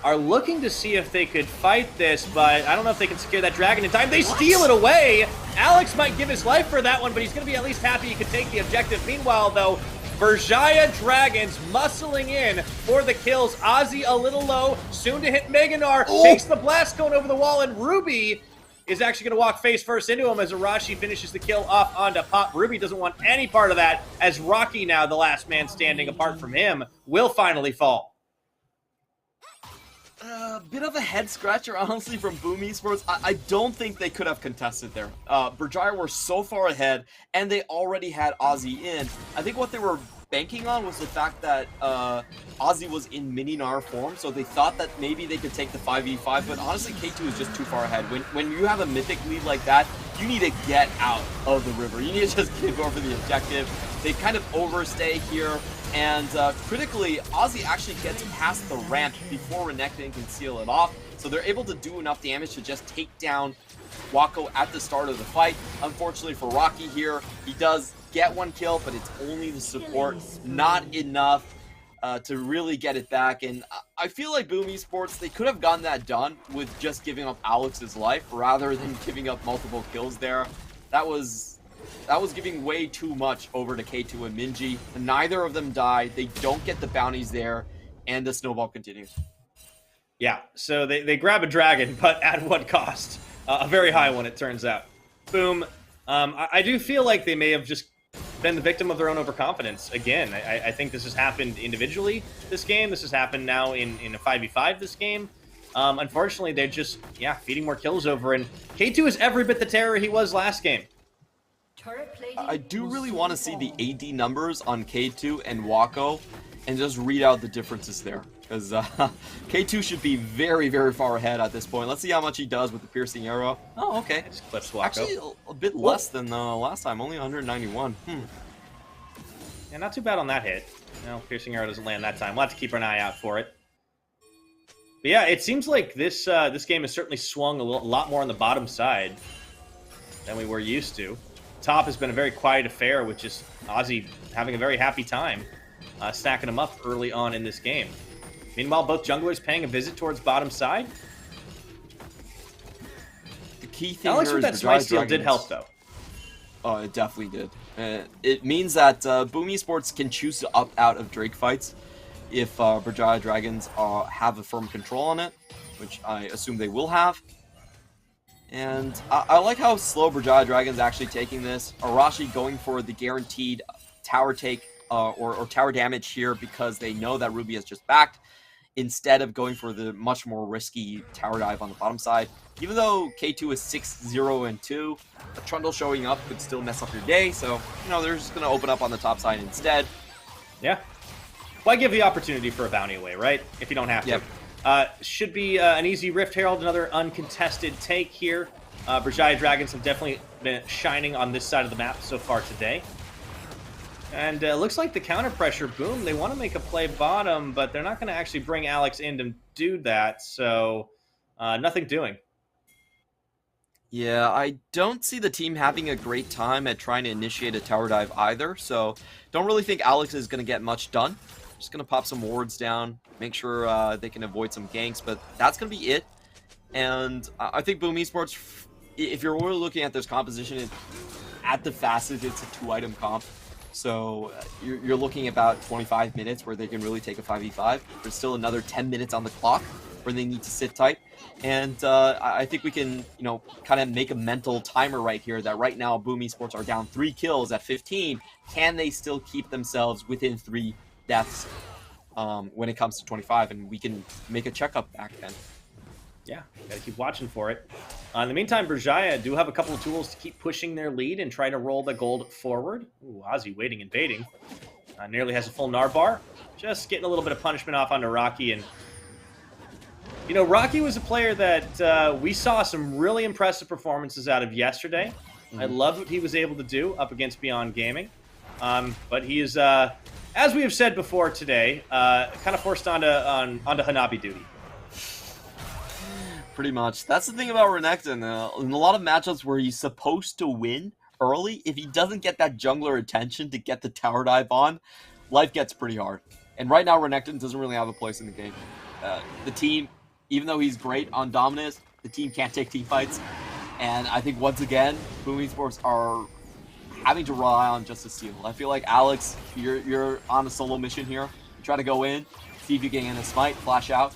are looking to see if they could fight this, but I don't know if they can secure that dragon in time. They steal it away! Alex might give his life for that one, but he's going to be at least happy he could take the objective. Meanwhile, though, Berjaya Dragons muscling in for the kills. Ozzy a little low, soon to hit Meganar, takes the blast going over the wall, and Ruby is actually going to walk face first into him as Arashi finishes the kill off onto Pop. Ruby doesn't want any part of that, as Rocky, now the last man standing apart from him, will finally fall. A bit of a head scratcher, honestly, from Boom Esports. I don't think they could have contested there. Berjaya were so far ahead, and they already had Ozzy in. I think what they were banking on was the fact that Ozzy was in mini-Nar form, so they thought that maybe they could take the 5v5, but honestly, K2 is just too far ahead. When you have a mythic lead like that, you need to get out of the river. You need to just give over the objective. They kind of overstay here. And critically, Ozzy actually gets past the ramp before Renekton can seal it off. So they're able to do enough damage to just take down Wako at the start of the fight. Unfortunately for Rocky here, he does get 1 kill, but it's only the support, not enough to really get it back. And I feel like Boom Esports, they could have gotten that done with just giving up Alex's life rather than giving up multiple kills there. That was giving way too much over to K2 and Minji. Neither of them die. They don't get the bounties there, and the snowball continues. Yeah, so they grab a dragon, but at what cost? A very high one, it turns out. Boom. I do feel like they may have just been the victim of their own overconfidence. Again, I think this has happened individually this game. This has happened now in a 5v5 this game. Unfortunately, they're just, feeding more kills over, and K2 is every bit the terror he was last game. I do really want to see the AD numbers on K2 and Wako and just read out the differences there, because K2 should be very, very far ahead at this point. Let's see how much he does with the piercing arrow. Oh, okay. Just clips Wako. Actually, a bit less than last time, only 191. Yeah, not too bad on that hit. No, piercing arrow doesn't land that time. We'll have to keep an eye out for it. But yeah, it seems like this game has certainly swung a lot more on the bottom side than we were used to. Top has been a very quiet affair, with just Ozzy having a very happy time stacking them up early on in this game. Meanwhile, both junglers paying a visit towards bottom side. The key thing Alex here with is that smite steal did help, though. Oh, it definitely did. It means that Boom Esports can choose to opt out of Drake fights if Berjaya Dragons have a firm control on it, which I assume they will have. And I like how slow Berjaya Dragon's actually taking this. Arashi going for the guaranteed tower take or tower damage here because they know that Ruby has just backed, instead of going for the much more risky tower dive on the bottom side. Even though K2 is 6-0-2, a Trundle showing up could still mess up your day, so, they're just going to open up on the top side instead. Yeah. Why give the opportunity for a bounty away, right? If you don't have to. Yep. Should be an easy Rift Herald, another uncontested take here. Berjaya Dragons have definitely been shining on this side of the map so far today. And looks like the counter pressure, Boom, they want to make a play bottom, but they're not going to actually bring Alex in to do that, so nothing doing. Yeah, I don't see the team having a great time at trying to initiate a tower dive either, so don't really think Alex is going to get much done. Just going to pop some wards down, make sure they can avoid some ganks, but that's going to be it. And I think Boom Esports, if you're really looking at this composition, at the fastest, it's a 2-item comp. So you're looking about 25 minutes where they can really take a 5v5. There's still another 10 minutes on the clock where they need to sit tight. And I think we can, kind of make a mental timer right here that right now Boom Esports are down 3 kills at 15. Can they still keep themselves within 3 deaths when it comes to 25? And we can make a checkup back then. Yeah, gotta keep watching for it. In the meantime, Berjaya do have a couple of tools to keep pushing their lead and try to roll the gold forward. Ooh, Ozzy waiting and baiting. Nearly has a full Narbar. Just getting a little bit of punishment off onto Rocky. And, Rocky was a player that we saw some really impressive performances out of yesterday. I loved what he was able to do up against Beyond Gaming. But he is, as we have said before today, kind of forced onto Hanabi duty. Pretty much. That's the thing about Renekton. In a lot of matchups where he's supposed to win early, if he doesn't get that jungler attention to get the tower dive on, life gets pretty hard. And right now, Renekton doesn't really have a place in the game. The team, even though he's great on Dominus, the team can't take team fights. And I think, once again, Boom Esports are having to rely on just a steal. I feel like, Alex, you're on a solo mission here. You try to go in, see if you can get a smite, flash out.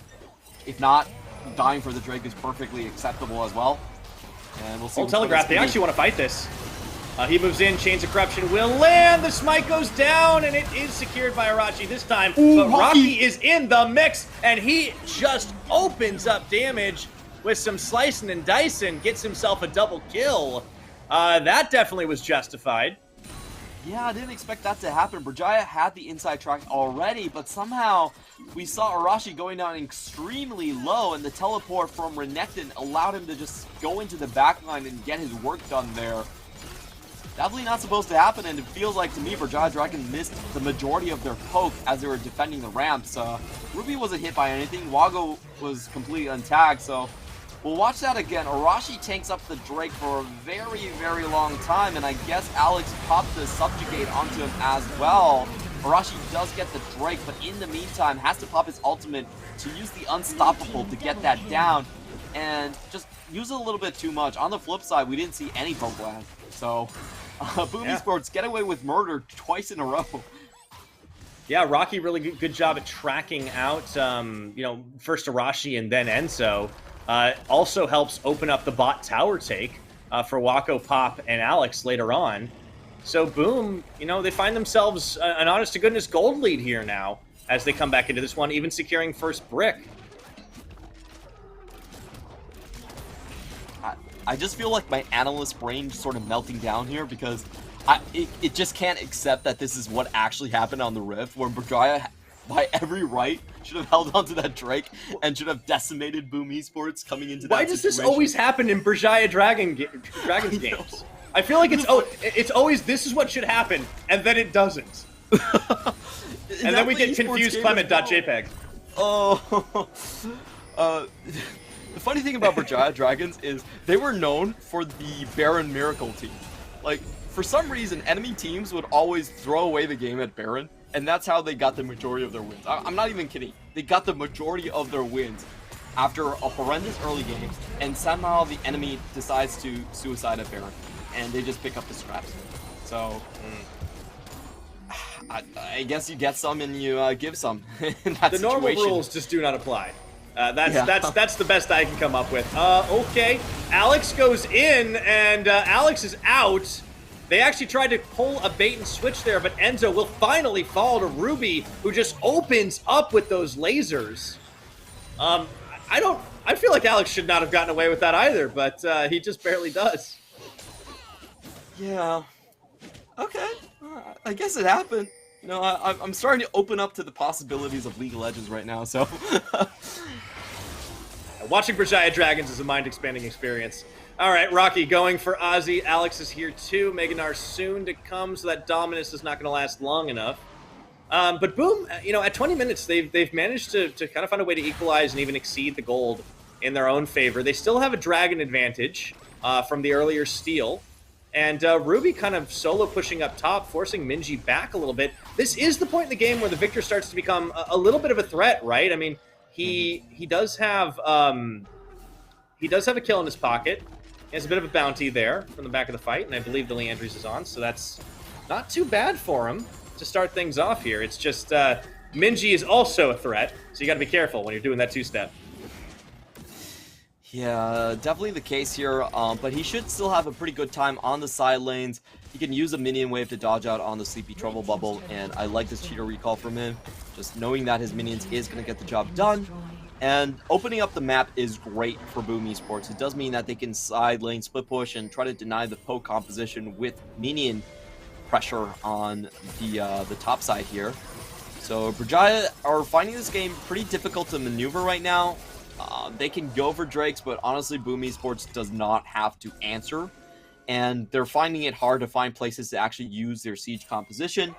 If not, dying for the Drake is perfectly acceptable as well. And we'll see. Telegraph, they actually want to fight this. He moves in, Chains of Corruption will land, the smite goes down, and it is secured by Arachi this time. But Rocky is in the mix, and he just opens up damage with some slicing and dicing, gets himself a double kill. That definitely was justified. Yeah, I didn't expect that to happen. Berjaya had the inside track already, but somehow we saw Arashi going down extremely low, and the teleport from Renekton allowed him to just go into the backline and get his work done there. Definitely not supposed to happen, and it feels like to me Berjaya Dragon missed the majority of their poke as they were defending the ramps. Ruby wasn't hit by anything, Wago was completely untagged, so we'll watch that again. Arashi tanks up the Drake for a very, very long time, and I guess Alex popped the Subjugate onto him as well. Arashi does get the Drake, but in the meantime has to pop his ultimate to use the Unstoppable to get that down, and just use it a little bit too much. On the flip side, we didn't see any poke land, so Boom Esports get away with murder twice in a row. Yeah, Rocky really good job at tracking out, first Arashi and then Enzo. Also helps open up the bot tower take for Wako, Pop, and Alex later on. So Boom, they find themselves an honest-to-goodness gold lead here now as they come back into this one, even securing first brick. I just feel like my analyst brain sort of melting down here because it just can't accept that this is what actually happened on the Rift, where Berjaya, by every right, should have held onto that Drake and should have decimated Boom Esports coming into that Why does this always happen in Berjaya Dragon's games? I feel like it's always this is what should happen, and then it doesn't. And then we get confused Clement.jpg. Oh, the funny thing about Berjaya Dragons is they were known for the Baron Miracle team. Like, for some reason, enemy teams would always throw away the game at Baron, and that's how they got the majority of their wins. I'm not even kidding. They got the majority of their wins after a horrendous early game, and somehow the enemy decides to suicide at Baron, and they just pick up the scraps. So, I guess you get some and you give some in that The situation. normal rules just do not apply. That's the best I can come up with. Okay, Alex goes in, and Alex is out. They actually tried to pull a bait and switch there, but Enzo will finally fall to Ruby, who just opens up with those lasers. I feel like Alex should not have gotten away with that either, but he just barely does. Yeah. Okay. I guess it happened. I'm starting to open up to the possibilities of League of Legends right now, so... Watching Berjaya Dragons is a mind-expanding experience. All right, Rocky going for Ozzy. Alex is here too. Meganar soon to come, so that Dominus is not going to last long enough. But Boom, at 20 minutes, they've managed to kind of find a way to equalize and even exceed the gold in their own favor. They still have a Dragon advantage from the earlier steal. And Ruby kind of solo pushing up top, forcing Minji back a little bit. This is the point in the game where the Victor starts to become a little bit of a threat, right? I mean, he does have a kill in his pocket. He has a bit of a bounty there from the back of the fight, and I believe the Leandries is on, so that's not too bad for him to start things off here. It's just Minji is also a threat, so you got to be careful when you're doing that two-step. Yeah, definitely the case here, but he should still have a pretty good time on the side lanes. He can use a minion wave to dodge out on the Sleepy Trouble Bubble, and I like this cheater recall from him. Just knowing that his minions is going to get the job done. And opening up the map is great for Boom Esports. It does mean that they can side lane split push and try to deny the poke composition with minion pressure on the top side here. So Brujaya are finding this game pretty difficult to maneuver right now. They can go for Drakes, but honestly, Boom Esports does not have to answer. And they're finding it hard to find places to actually use their siege composition.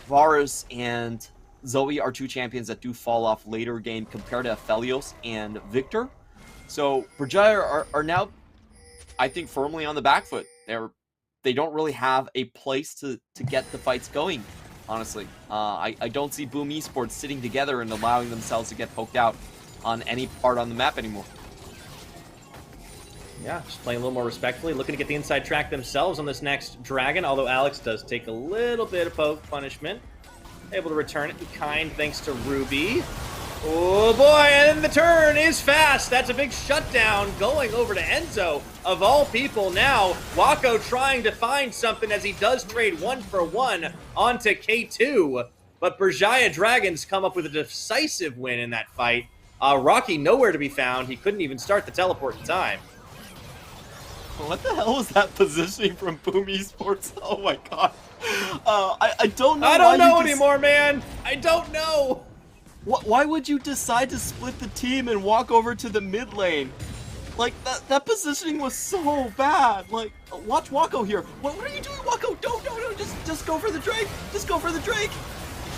Varus and Zoe are two champions that do fall off later game compared to Aphelios and Victor. So Brujaya are now, I think, firmly on the back foot. They don't really have a place to get the fights going, honestly. I don't see Boom Esports sitting together and allowing themselves to get poked out on any part on the map anymore. Yeah, just playing a little more respectfully, looking to get the inside track themselves on this next dragon, although Alex does take a little bit of poke punishment. Able to return it in kind thanks to Ruby. Oh boy, and the turn is fast. That's a big shutdown going over to Enzo. Of all people now, Wako trying to find something as he does trade 1-for-1 onto K2. But Brujaya Dragons come up with a decisive win in that fight. Rocky nowhere to be found. He couldn't even start the teleport in time. What the hell was that positioning from Boom Esports? Oh my god. I don't know. I don't know anymore, man. I don't know. Why would you decide to split the team and walk over to the mid lane? Like, that positioning was so bad. Like, watch Wako here. What are you doing, Wako? No, just go for the Drake. Just go for the Drake.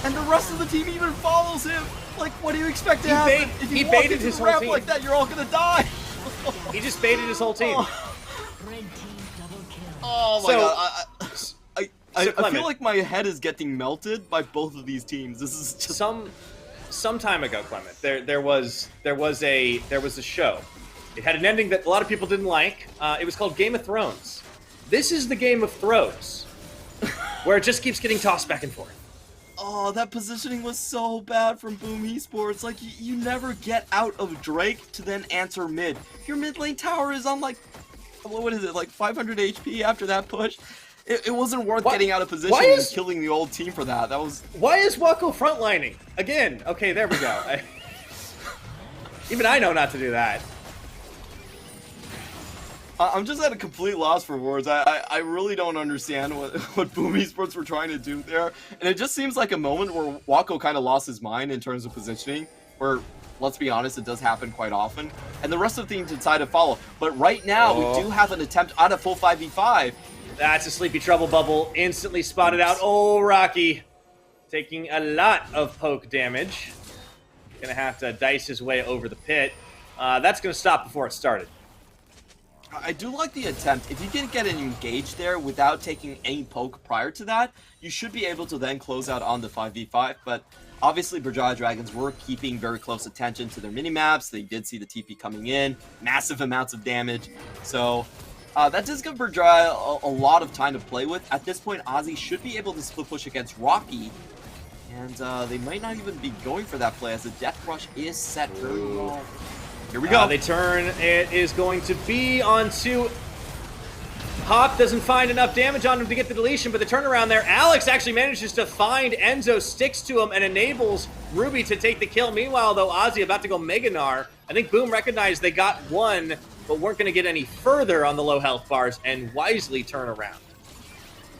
And the rest of the team even follows him. Like, what do you expect to happen? If you walk into his whole team like that, you're all gonna die. He just baited his whole team. Oh my god. I feel like my head is getting melted by both of these teams. This is just some time ago, Clement. There was a show. It had an ending that a lot of people didn't like. It was called Game of Thrones. This is the Game of Thrones, where it just keeps getting tossed back and forth. Oh, that positioning was so bad from Boom Esports. Like, you never get out of Drake to then answer mid. Your mid lane tower is on, like, what is it, like 500 HP after that push? It wasn't worth getting out of position and killing the old team for that. Why is Wako frontlining? Again, okay, there we go. Even I know not to do that. I'm just at a complete loss for words. I really don't understand what Boom Esports were trying to do there. And it just seems like a moment where Wako kind of lost his mind in terms of positioning, where, let's be honest, it does happen quite often. And the rest of the team decide to follow. But right now, we do have an attempt on a full 5v5. That's a Sleepy Trouble Bubble. Instantly spotted out. Oh, Rocky. Taking a lot of poke damage. Gonna have to dice his way over the pit. That's gonna stop before it started. I do like the attempt. If you can get an engage there without taking any poke prior to that, you should be able to then close out on the 5v5. But obviously, Brujaya Dragons were keeping very close attention to their minimaps. They did see the TP coming in, massive amounts of damage. So that does give Brujaya a lot of time to play with. At this point, Ozzy should be able to split push against Rocky. And they might not even be going for that play as the Death Rush is set very well. Here we go. They turn. It is going to be onto Hop. Doesn't find enough damage on him to get the deletion, but the turnaround there. Alex actually manages to find Enzo, sticks to him, and enables Ruby to take the kill. Meanwhile, though, Ozzy about to go Meganar. I think Boom recognized they got one, but weren't going to get any further on the low health bars and wisely turn around.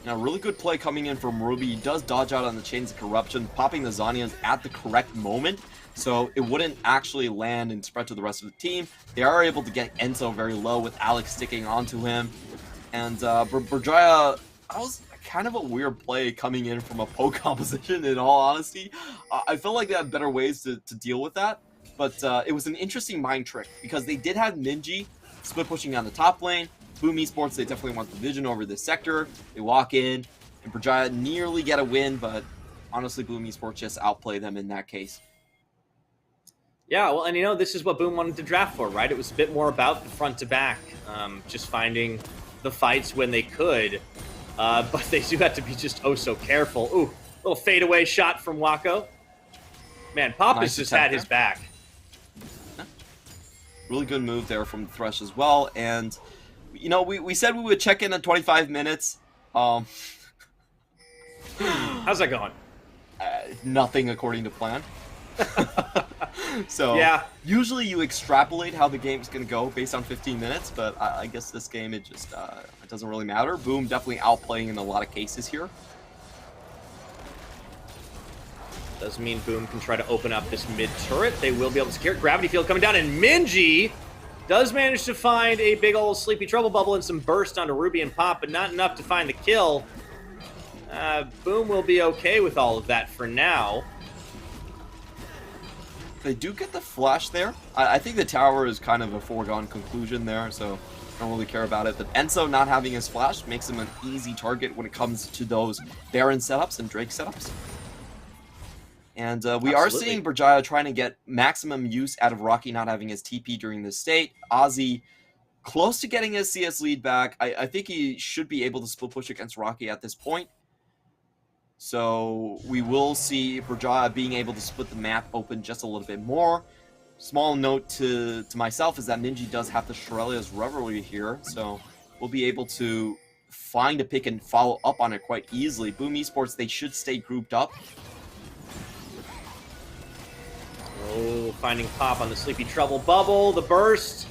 Now, really good play coming in from Ruby. He does dodge out on the Chains of Corruption, popping the Zhonya's at the correct moment, so it wouldn't actually land and spread to the rest of the team. They are able to get Enzo very low with Alex sticking onto him. And Brujaya, that was kind of a weird play coming in from a poke composition, in all honesty. I feel like they had better ways to deal with that, but it was an interesting mind trick because they did have Minji split pushing on the top lane. Boom Esports, they definitely want the vision over this sector. They walk in, and Brujaya nearly get a win, but honestly, Boom Esports just outplay them in that case. Yeah, well, and you know, this is what Boom wanted to draft for, right? It was a bit more about the front to back, just finding the fights when they could. but they do have to be just oh so careful. Ooh, little fadeaway shot from Wako. Man, Pop has just had his back. Really good move there from Thresh as well. And, you know, we said we would check in at 25 minutes. How's that going? Nothing according to plan. So, yeah. Usually you extrapolate how the game's going to go based on 15 minutes, but I guess this game, it just it doesn't really matter. Boom definitely outplaying in a lot of cases here. Does mean Boom can try to open up this mid turret. They will be able to secure it. Gravity field coming down, and Minji does manage to find a big old Sleepy Trouble Bubble and some burst onto Ruby and Pop, but not enough to find the kill. Boom will be okay with all of that for now. They do get the flash there. I think the tower is kind of a foregone conclusion there, so I don't really care about it. But Enzo not having his flash makes him an easy target when it comes to those Baron setups and Drake setups. And we are seeing Berjaya trying to get maximum use out of Rocky not having his TP during this state. Ozzy close to getting his CS lead back. I think he should be able to split push against Rocky at this point. So we will see Berjaya being able to split the map open just a little bit more. Small note to myself is that Minji does have the Shurelya's Revelry here, so we'll be able to find a pick and follow up on it quite easily. Boom Esports, they should stay grouped up. Oh, finding Pop on the Sleepy Trouble Bubble, the burst.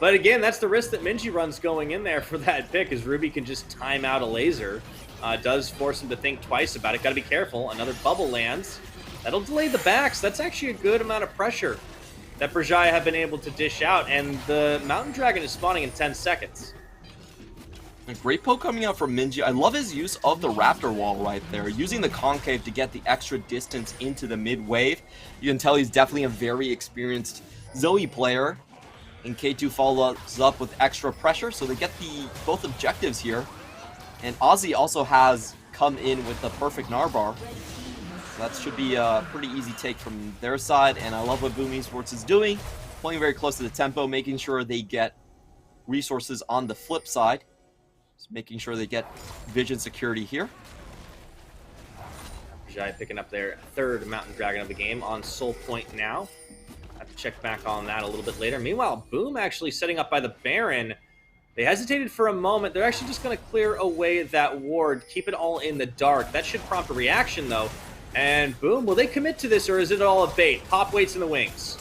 But again, that's the risk that Minji runs going in there for that pick, as Ruby can just time out a laser. Does force him to think twice about it. Got to be careful. Another bubble lands. That'll delay the backs. That's actually a good amount of pressure that Berjaya have been able to dish out, and the Mountain Dragon is spawning in 10 seconds. A great poke coming out from Minji. I love his use of the Raptor Wall right there, using the concave to get the extra distance into the mid-wave. You can tell he's definitely a very experienced Zoe player, and K2 follows up with extra pressure, so they get both objectives here. And Ozzy also has come in with the perfect Narbar. So that should be a pretty easy take from their side, and I love what Boom Esports is doing, playing very close to the tempo, making sure they get resources on the flip side. Just making sure they get vision security here. Berjaya picking up their third Mountain Dragon of the game on Soul Point now. Have to check back on that a little bit later. Meanwhile, Boom actually setting up by the Baron. They hesitated for a moment. They're actually just going to clear away that ward, keep it all in the dark. That should prompt a reaction, though. And Boom, will they commit to this, or is it all a bait? Pop waits in the wings.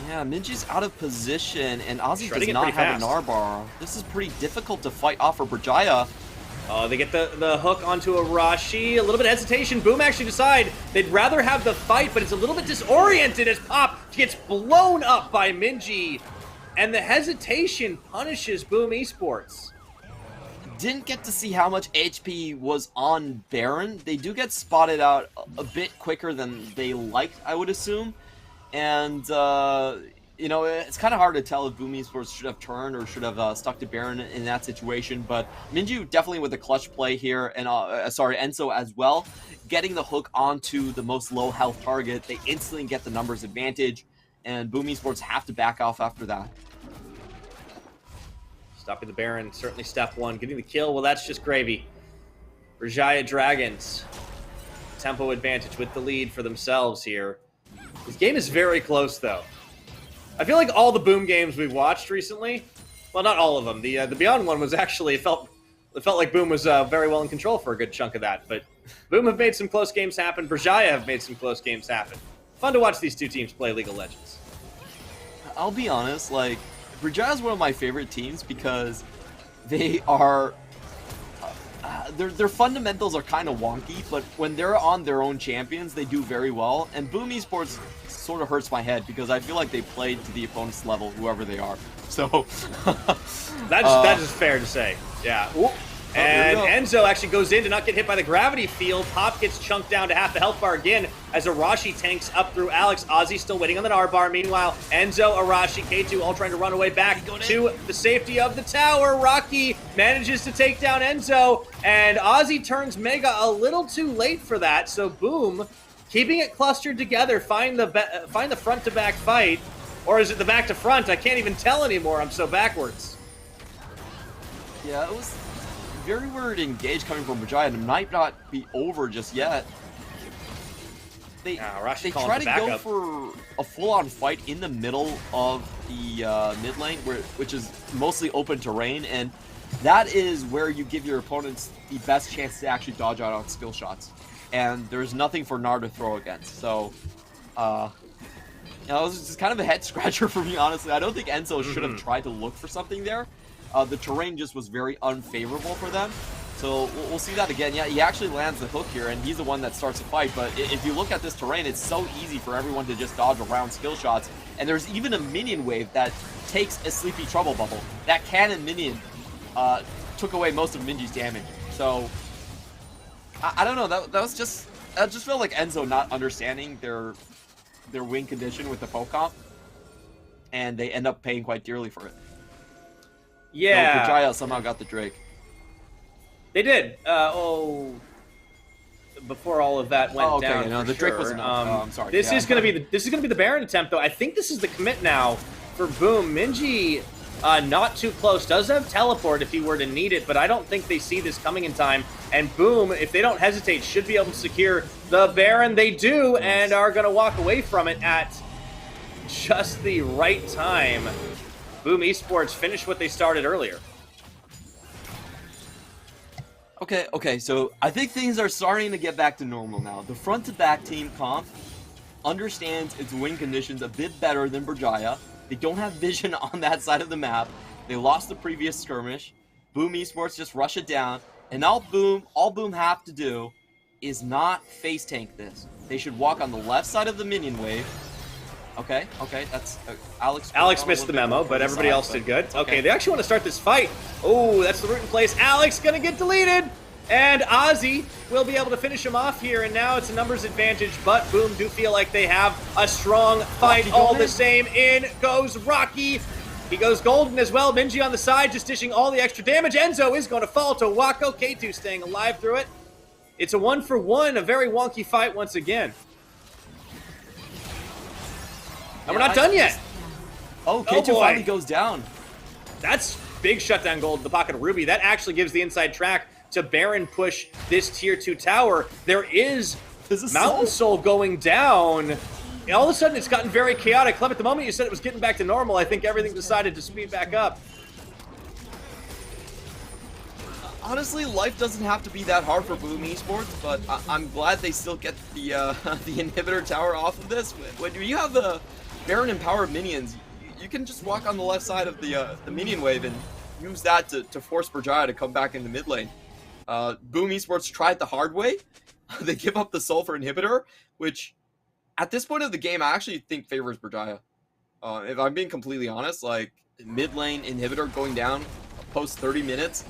Yeah, Minji's out of position, and Ozzy does not have a Narbar. This is pretty difficult to fight off for Berjaya. Oh, they get the hook onto Arashi. A little bit of hesitation. Boom actually decide they'd rather have the fight, but it's a little bit disoriented as Pop gets blown up by Minji. And the hesitation punishes Boom Esports. Didn't get to see how much HP was on Baron. They do get spotted out a bit quicker than they liked, I would assume. And, you know, it's kind of hard to tell if Boom Esports should have turned or should have stuck to Baron in that situation. But Minji definitely with a clutch play here, and Enzo as well, getting the hook onto the most low health target. They instantly get the numbers advantage, and Boom Esports have to back off after that. Stopping the Baron, certainly step one. Getting the kill, well, that's just gravy. Berjaya Dragons, tempo advantage with the lead for themselves here. This game is very close, though. I feel like all the Boom games we've watched recently, well, not all of them. The Beyond one was actually, it felt like Boom was very well in control for a good chunk of that. But Boom have made some close games happen. Berjaya have made some close games happen. Fun to watch these two teams play League of Legends. I'll be honest, like, Berjaya is one of my favorite teams because they are... their fundamentals are kind of wonky, but when they're on their own champions, they do very well. And Boom Esports sort of hurts my head because I feel like they played to the opponent's level, whoever they are. So that's just fair to say. Yeah. Ooh. And Enzo actually goes in to not get hit by the gravity field. Pop gets chunked down to half the health bar again as Arashi tanks up through Alex. Ozzy still waiting on the R bar. Meanwhile, Enzo, Arashi, K2 all trying to run away back to the safety of the tower. Rocky manages to take down Enzo, and Ozzy turns Mega a little too late for that. So Boom, keeping it clustered together, find the front to back fight, or is it the back to front? I can't even tell anymore. I'm so backwards. Yeah, it very weird engage coming from Berjaya, and it might not be over just yet. They try to go for a full-on fight in the middle of the mid lane, which is mostly open terrain, and that is where you give your opponents the best chance to actually dodge out on skill shots. And there's nothing for Gnar to throw against. So, you know, it was just kind of a head scratcher for me, honestly. I don't think Enzo should have tried to look for something there. The terrain just was very unfavorable for them. So we'll see that again. Yeah, he actually lands the hook here, and he's the one that starts the fight. But if you look at this terrain, it's so easy for everyone to just dodge around skill shots. And there's even a minion wave that takes a Sleepy Trouble Bubble. That cannon minion took away most of Minji's damage. So I don't know. That just felt like Enzo not understanding their win condition with the poke comp, and they end up paying quite dearly for it. Yeah, Berjaya somehow got the Drake. They did. Before all of that went down. No, the Drake was enough. I'm sorry. This is gonna be the Baron attempt, though. I think this is the commit now for Boom. Minji, not too close. Does have teleport if he were to need it, but I don't think they see this coming in time. And Boom, if they don't hesitate, should be able to secure the Baron. They do, and are gonna walk away from it at just the right time. Boom Esports finished what they started earlier. Okay, so I think things are starting to get back to normal now. The front-to-back team comp understands its win conditions a bit better than Berjaya. They don't have vision on that side of the map. They lost the previous skirmish. Boom Esports just rush it down. And now all Boom have to do is not face tank this. They should walk on the left side of the minion wave. Okay, that's Alex missed the memo, but everybody else did good. Okay, they actually want to start this fight. Oh, that's the root in place. Alex gonna get deleted, and Ozzy will be able to finish him off here, and now it's a numbers advantage, but Boom do feel like they have a strong fight all the same. In goes Rocky. He goes golden as well. Minji on the side, just dishing all the extra damage. Enzo is going to fall to Wako. K2 staying alive through it. It's a 1-for-1, a very wonky fight once again. And we're not done yet. K2 finally goes down. That's big shutdown gold in the pocket of Ruby. That actually gives the inside track to Baron push this tier 2 tower. There is Mountain Soul going down. And all of a sudden, it's gotten very chaotic. Clem, at the moment you said it was getting back to normal, I think everything decided to speed back up. Honestly, life doesn't have to be that hard for Boom Esports, but I'm glad they still get the the inhibitor tower off of this. When you have the Baron empowered minions, you can just walk on the left side of the minion wave and use that to force Berjaya to come back in the mid lane. Boom Esports tried the hard way. They give up the Sulfur inhibitor, which at this point of the game I actually think favors Berjaya. If I'm being completely honest, like mid lane inhibitor going down post 30 minutes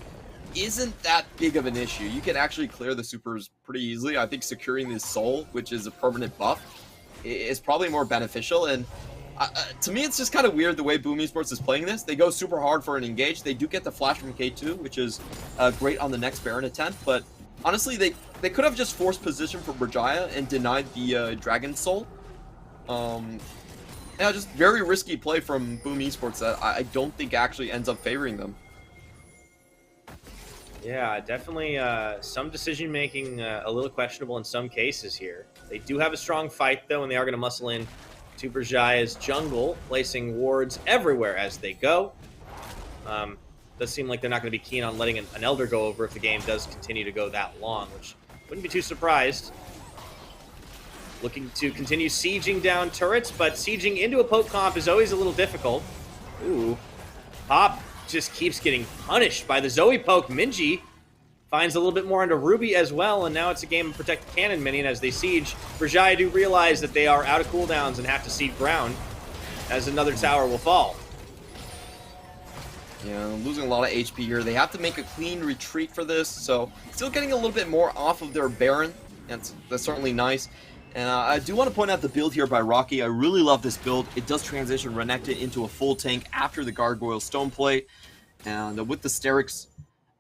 isn't that big of an issue. You can actually clear the supers pretty easily. I think securing this soul, which is a permanent buff, is probably more beneficial. And to me, it's just kind of weird the way Boom Esports is playing this. They go super hard for an engage. They do get the flash from K2, which is great on the next Baron attempt. But honestly, they could have just forced position for Berjaya and denied the Dragon Soul. Yeah, just very risky play from Boom Esports that I don't think actually ends up favoring them. Yeah, definitely some decision-making a little questionable in some cases here. They do have a strong fight, though, and they are going to muscle in to Berjaya's jungle, placing wards everywhere as they go. Does seem like they're not going to be keen on letting an Elder go over if the game does continue to go that long, which wouldn't be too surprised. Looking to continue sieging down turrets, but sieging into a poke comp is always a little difficult. Ooh. Pop just keeps getting punished by the Zoe poke. Minji finds a little bit more into Ruby as well, and now it's a game of Protect the Cannon minion as they siege. Berjaya do realize that they are out of cooldowns and have to cede ground as another tower will fall. Yeah, losing a lot of HP here. They have to make a clean retreat for this, so still getting a little bit more off of their Baron. That's certainly nice. And I do want to point out the build here by Rocky. I really love this build. It does transition Renekton into a full tank after the Gargoyle Stone Plate. And with the Sterix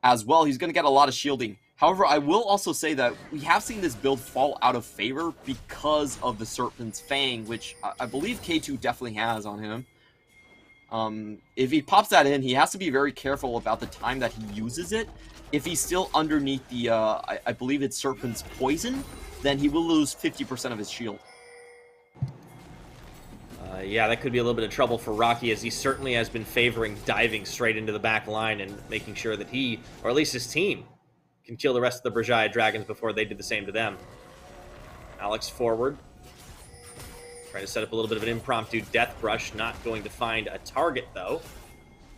as well, he's going to get a lot of shielding. However, I will also say that we have seen this build fall out of favor because of the Serpent's Fang, which I believe K2 definitely has on him. If he pops that in, he has to be very careful about the time that he uses it. If he's still underneath the, I believe it's Serpent's Poison, then he will lose 50% of his shield. Yeah, that could be a little bit of trouble for Rocky, as he certainly has been favoring diving straight into the back line and making sure that he, or at least his team, can kill the rest of the Berjaya Dragons before they do the same to them. Alex forward. Trying to set up a little bit of an impromptu death brush. Not going to find a target, though.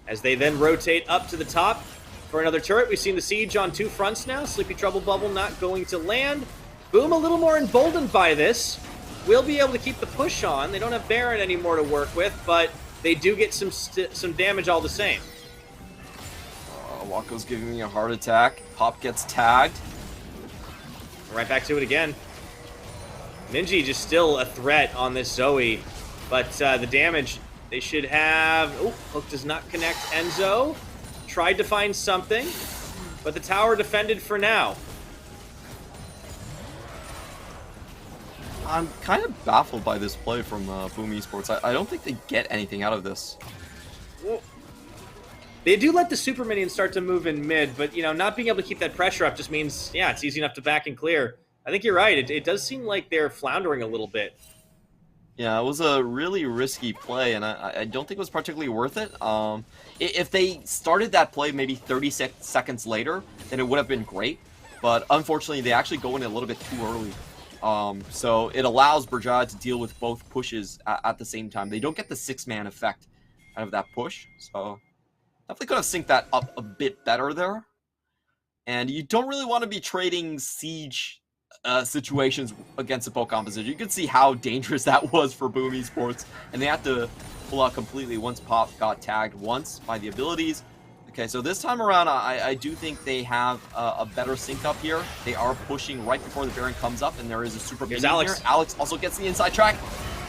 As they then rotate up to the top for another turret. We've seen the siege on 2 fronts now. Sleepy Trouble Bubble not going to land. Boom a little more emboldened by this. Will be able to keep the push on. They don't have Baron anymore to work with, but they do get some damage all the same. Wako's giving me a heart attack. Pop gets tagged. Right back to it again. Minji just still a threat on this Zoe, but the damage they should have... Oh, Hook does not connect Enzo. Tried to find something, but the tower defended for now. I'm kind of baffled by this play from Boom Esports. I don't think they get anything out of this. Well, they do let the super minions start to move in mid, but, you know, not being able to keep that pressure up just means, yeah, it's easy enough to back and clear. I think you're right. It does seem like they're floundering a little bit. Yeah, it was a really risky play, and I don't think it was particularly worth it. If they started that play maybe 30 seconds later, then it would have been great. But unfortunately, they actually go in a little bit too early. So it allows Berjaya to deal with both pushes at the same time. They don't get the 6-man effect out of that push, so definitely could have synced that up a bit better there. And you don't really want to be trading siege situations against a poke composition. You can see how dangerous that was for Boom Esports, and they had to pull out completely once Pop got tagged once by the abilities. Okay, so this time around, I do think they have a better sync up here. They are pushing right before the Baron comes up, and there is a super minion Alex. here. Alex also gets the inside track.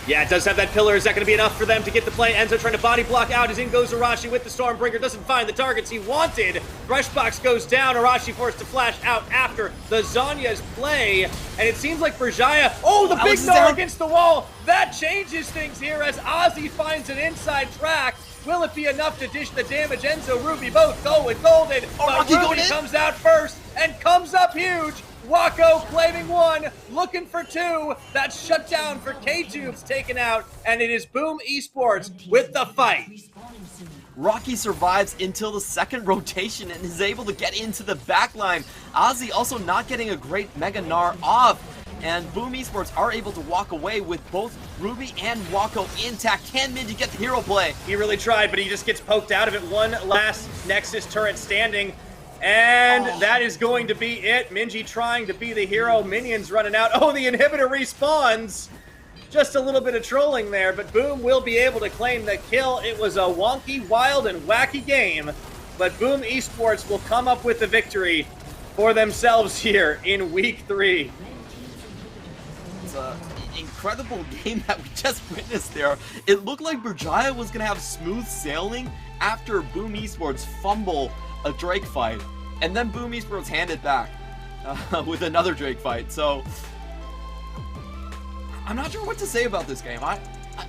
Yeah, it does have that pillar. Is that going to be enough for them to get the play? Enzo trying to body block out. As in goes Arashi with the Stormbringer. Doesn't find the targets he wanted. Rushbox goes down. Arashi forced to flash out after the Zanya's play. And it seems like Berjaya... Oh, the big Gnar against the wall. That changes things here as Ozzy finds an inside track. Will it be enough to dish the damage? Enzo, Ruby both going golden. But Ruby comes out first and comes up huge. Wako claiming 1, looking for 2. That shutdown for K-Tube's taken out, and it is Boom Esports with the fight. Rocky survives until the second rotation and is able to get into the backline. Ozzy also not getting a great Mega Gnar off, and Boom Esports are able to walk away with both Ruby and Wako intact. Can Minji get the hero play? He really tried, but he just gets poked out of it. One last Nexus turret standing. And that is going to be it. Minji trying to be the hero. Minions running out. Oh, the inhibitor respawns. Just a little bit of trolling there, but Boom will be able to claim the kill. It was a wonky, wild, and wacky game, but Boom Esports will come up with the victory for themselves here in Week 3. It's an incredible game that we just witnessed there. It looked like Berjaya was going to have smooth sailing after Boom Esports fumble a Drake fight, and then Boom Esports handed back with another Drake fight. So I'm not sure what to say about this game. I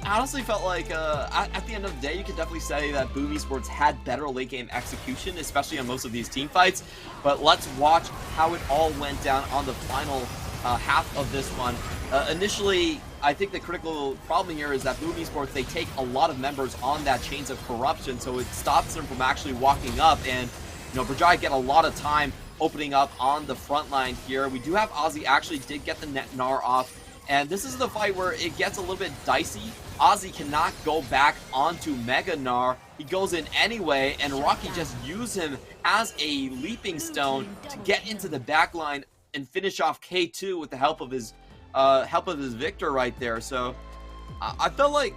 honestly felt like at the end of the day, you could definitely say that Boom Esports had better late game execution, especially on most of these team fights. But let's watch how it all went down on the final half of this one. Initially, I think the critical problem here is that Boom Esports, they take a lot of members on that Chains of Corruption, so it stops them from actually walking up, and, you know, Berjaya get a lot of time opening up on the front line here. We do have Ozzy actually did get the Gnar off, and this is the fight where it gets a little bit dicey. Ozzy cannot go back onto Mega Gnar. He goes in anyway, and Rocky just used him as a leaping stone to get into the back line and finish off K2 with the help of his Victor right there. So I felt like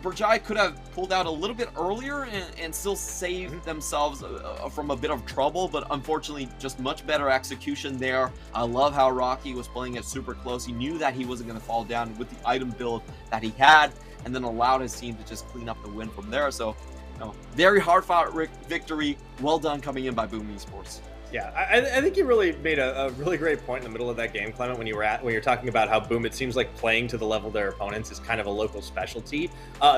Berjaya could have pulled out a little bit earlier and still saved themselves from a bit of trouble, but unfortunately just much better execution there. I love how Rocky was playing it super close. He knew that he wasn't going to fall down with the item build that he had, and then allowed his team to just clean up the win from there. So, you know, very hard fought victory. Well done coming in by Boom Esports. Yeah, I think you really made a really great point in the middle of that game, Clement, when you're talking about how Boom, it seems like playing to the level of their opponents is kind of a local specialty.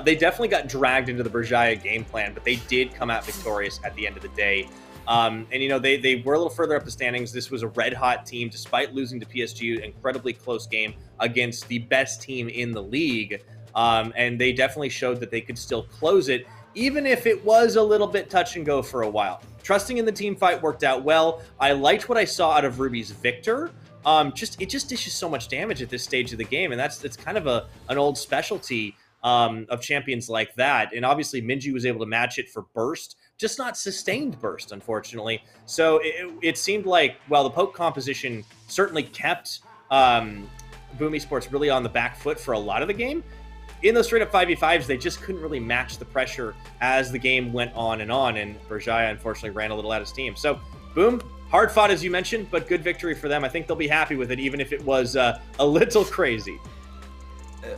They definitely got dragged into the Berjaya game plan, but they did come out victorious at the end of the day. And you know, they were a little further up the standings. This was a red hot team, despite losing to PSG, incredibly close game against the best team in the league. And they definitely showed that they could still close it, even if it was a little bit touch and go for a while. Trusting in the team fight worked out well. I liked what I saw out of Ruby's Victor. It just dishes so much damage at this stage of the game, and it's kind of an old specialty of champions like that. And obviously, Minji was able to match it for burst, just not sustained burst, unfortunately. So it seemed like, well, the poke composition certainly kept Boom Esports really on the back foot for a lot of the game. In those straight-up 5v5s, they just couldn't really match the pressure as the game went on, and Berjaya, unfortunately, ran a little out of steam. So, Boom, hard-fought, as you mentioned, but good victory for them. I think they'll be happy with it, even if it was a little crazy.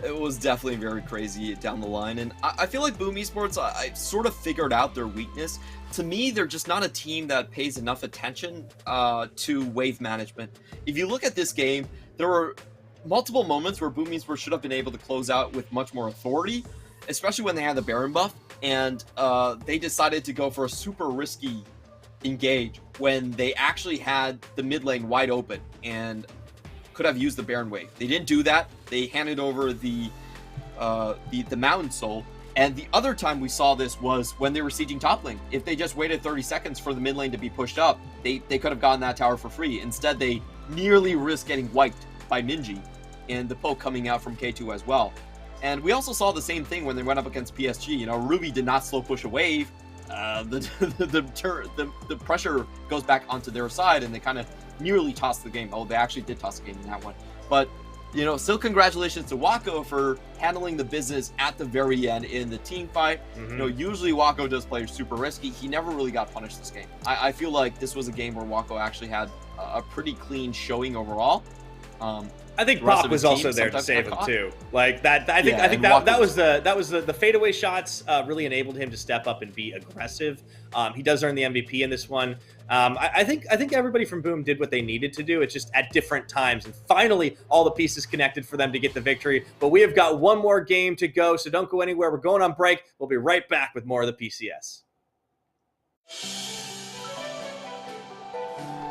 It was definitely very crazy down the line, and I feel like Boom Esports, I sort of figured out their weakness. To me, they're just not a team that pays enough attention to wave management. If you look at this game, there were multiple moments where Boom Esports should have been able to close out with much more authority, especially when they had the Baron buff, and they decided to go for a super risky engage when they actually had the mid lane wide open and could have used the Baron wave. They didn't do that. They handed over the Mountain Soul, and the other time we saw this was when they were sieging top lane. If they just waited 30 seconds for the mid lane to be pushed up, they could have gotten that tower for free. Instead, they nearly risked getting wiped by Minji, and the poke coming out from K2 as well. And we also saw the same thing when they went up against PSG. You know, Ruby did not slow push a wave. The pressure goes back onto their side, and they kind of nearly tossed the game. Oh, they actually did toss the game in that one. But, you know, still congratulations to Wako for handling the business at the very end in the team fight. You know, usually Wako does play super risky. He never really got punished this game. I feel like this was a game where Wako actually had a pretty clean showing overall. I think Pop was also there to save him too. Like that, I think that was the fadeaway shots really enabled him to step up and be aggressive. He does earn the MVP in this one. I think everybody from Boom did what they needed to do. It's just at different times, and finally all the pieces connected for them to get the victory. But we have got one more game to go, so don't go anywhere. We're going on break. We'll be right back with more of the PCS.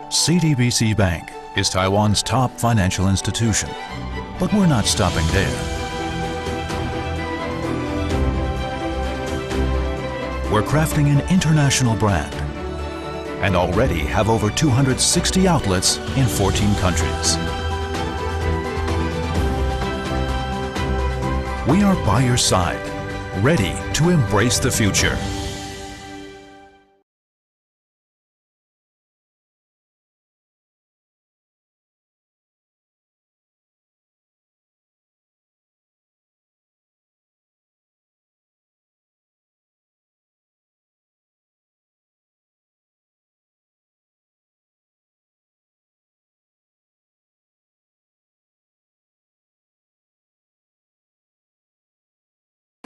CTBC Bank is Taiwan's top financial institution, but we're not stopping there. We're crafting an international brand and already have over 260 outlets in 14 countries. We are by your side, ready to embrace the future.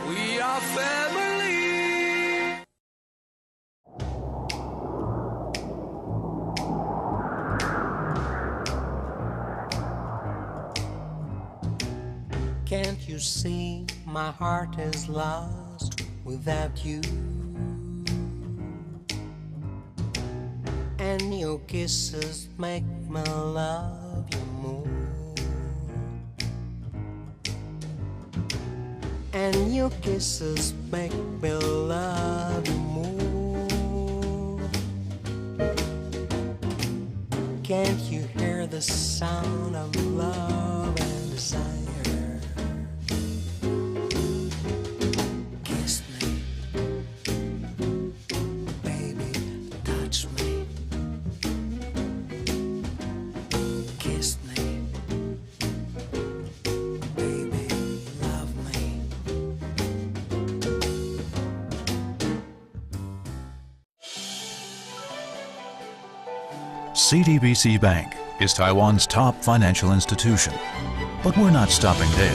We are family. Can't you see my heart is lost without you? And your kisses make me love you more. And your kisses make me love you more. Can't you hear the sound of love and desire? Kiss me, baby, touch me. Kiss me, baby, love me. CTBC Bank is Taiwan's top financial institution, but we're not stopping there.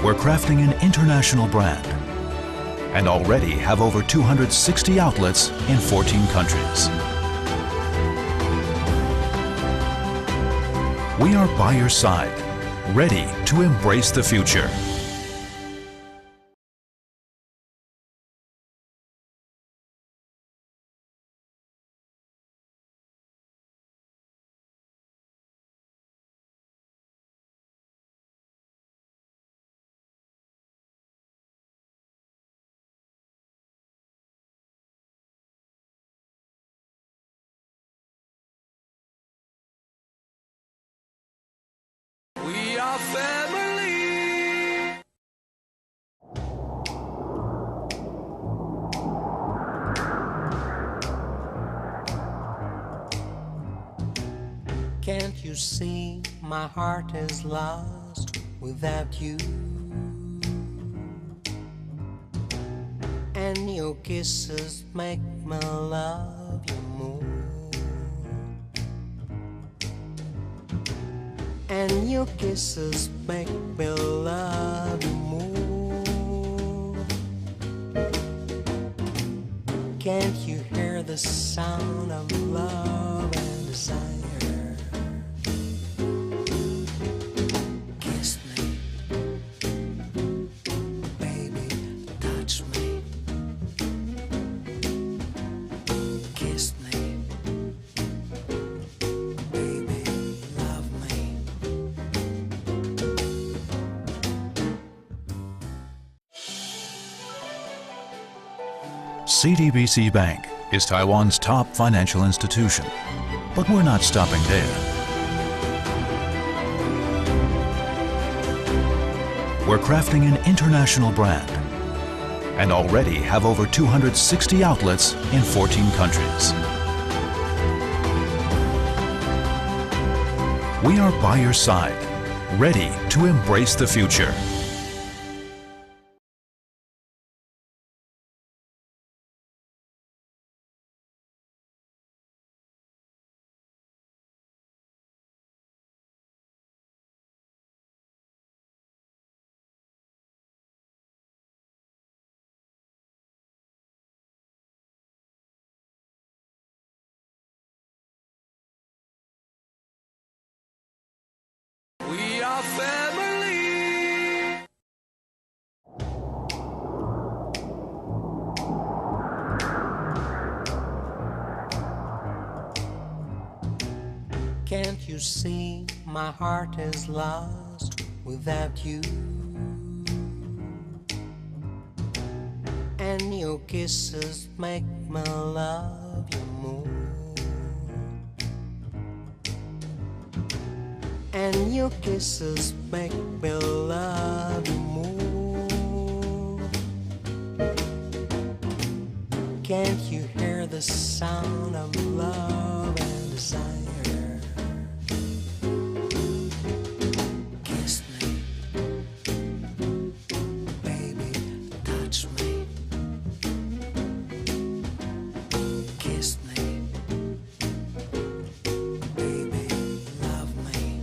We're crafting an international brand and already have over 260 outlets in 14 countries. We are by your side, ready to embrace the future. We are family. Can't you see my heart is lost without you? And your kisses make me love you more. And your kisses make me love you more. Can't you hear the sound of love and desire? Kiss me, baby, touch me. Kiss me, baby, love me. CTBC Bank is Taiwan's top financial institution, but we're not stopping there. We're crafting an international brand and already have over 260 outlets in 14 countries. We are by your side, ready to embrace the future. We are family. Can't you see my heart is lost without you? And your kisses make me love you more. And your kisses make me love you more. Can't you hear the sound of love and desire? Kiss me, baby, touch me. Kiss me, baby, love me.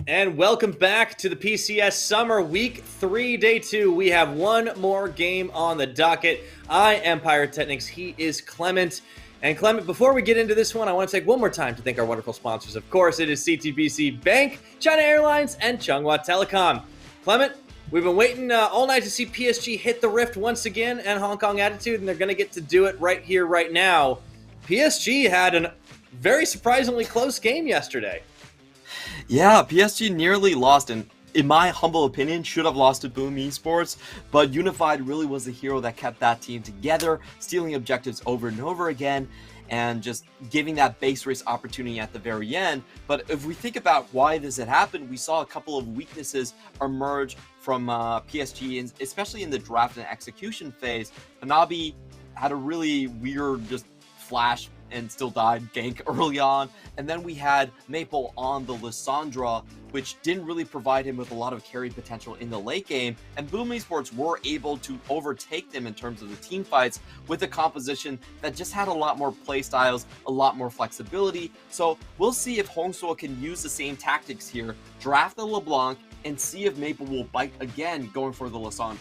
And welcome back to the PCS Summer Week 3, Day 2. We have one more game on the docket. I am Pyrotechnics. He is Clement. And Clement, before we get into this one, I want to take one more time to thank our wonderful sponsors. Of course, it is CTBC Bank, China Airlines, and Chunghwa Telecom. Clement, we've been waiting all night to see PSG hit the Rift once again and Hong Kong Attitude, and they're going to get to do it right here, right now. PSG had a very surprisingly close game yesterday. Yeah, PSG nearly lost, and in my humble opinion, should have lost to Boom Esports, but Unified really was the hero that kept that team together, stealing objectives over and over again, and just giving that base race opportunity at the very end. But if we think about why this had happened, we saw a couple of weaknesses emerge from PSG, especially in the draft and execution phase. Hanabi had a really weird just flash and still died gank early on, and then we had Maple on the Lissandra, which didn't really provide him with a lot of carry potential in the late game, and Boom Esports were able to overtake them in terms of the team fights with a composition that just had a lot more play styles, a lot more flexibility. So we'll see if Hongsuo can use the same tactics here, draft the LeBlanc, and see if Maple will bite again going for the Lissandra.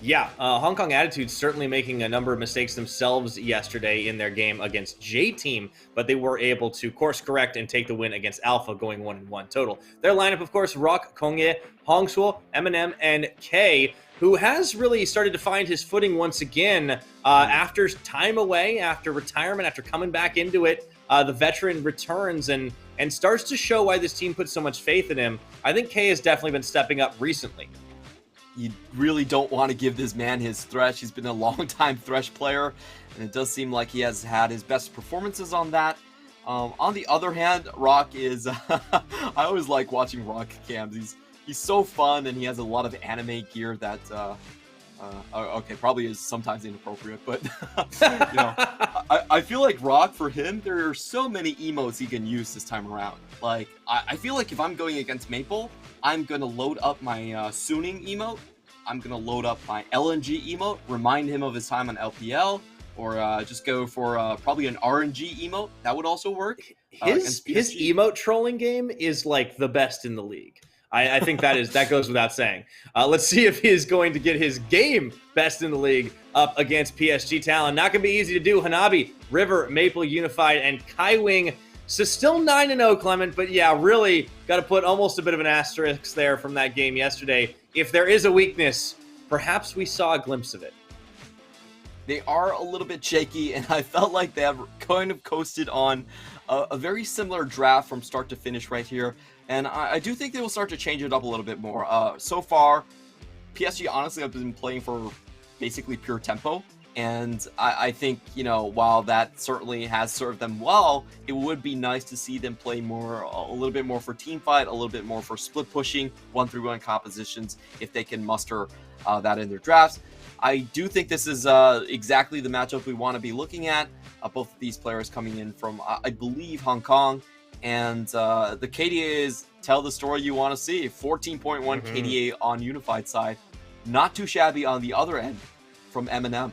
Yeah, Hong Kong Attitude certainly making a number of mistakes themselves yesterday in their game against J-Team, but they were able to course correct and take the win against Alpha, going 1-1 total. Their lineup, of course, Rock, Kongye, Hongsuo, Eminem, and K, who has really started to find his footing once again after time away, after retirement, after coming back into it. The veteran returns and starts to show why this team puts so much faith in him. I think K has definitely been stepping up recently. You really don't want to give this man his Thresh. He's been a long-time Thresh player, and it does seem like he has had his best performances on that. On the other hand, Rock is... I always like watching Rock cams. He's so fun, and he has a lot of anime gear that... okay, probably is sometimes inappropriate, but you know, I feel like Rock, for him, there are so many emotes he can use this time around. Like, I feel like if I'm going against Maple, I'm going to load up my Suning emote, I'm going to load up my LNG emote, remind him of his time on LPL, or just go for probably an RNG emote. That would also work. His emote trolling game is like the best in the league. I think that goes without saying. Let's see if he's going to get his game best in the league up against PSG talent. Not going to be easy to do. Hanabi, River, Maple Unified, and Kaiwing. So still 9-0, Clement, but yeah, really got to put almost a bit of an asterisk there from that game yesterday. If there is a weakness, perhaps we saw a glimpse of it. They are a little bit shaky, and I felt like they have kind of coasted on a very similar draft from start to finish right here. And I do think they will start to change it up a little bit more. So far, PSG honestly have been playing for basically pure tempo. And I think, you know, while that certainly has served them well, it would be nice to see them play more, a little bit more for team fight, a little bit more for split pushing, 1-3-1 compositions, if they can muster that in their drafts. I do think this is exactly the matchup we want to be looking at. Both of these players coming in from, I believe, Hong Kong. And the KDAs tell the story you want to see. 14.1 KDA on Unified side. Not too shabby on the other end from Eminem.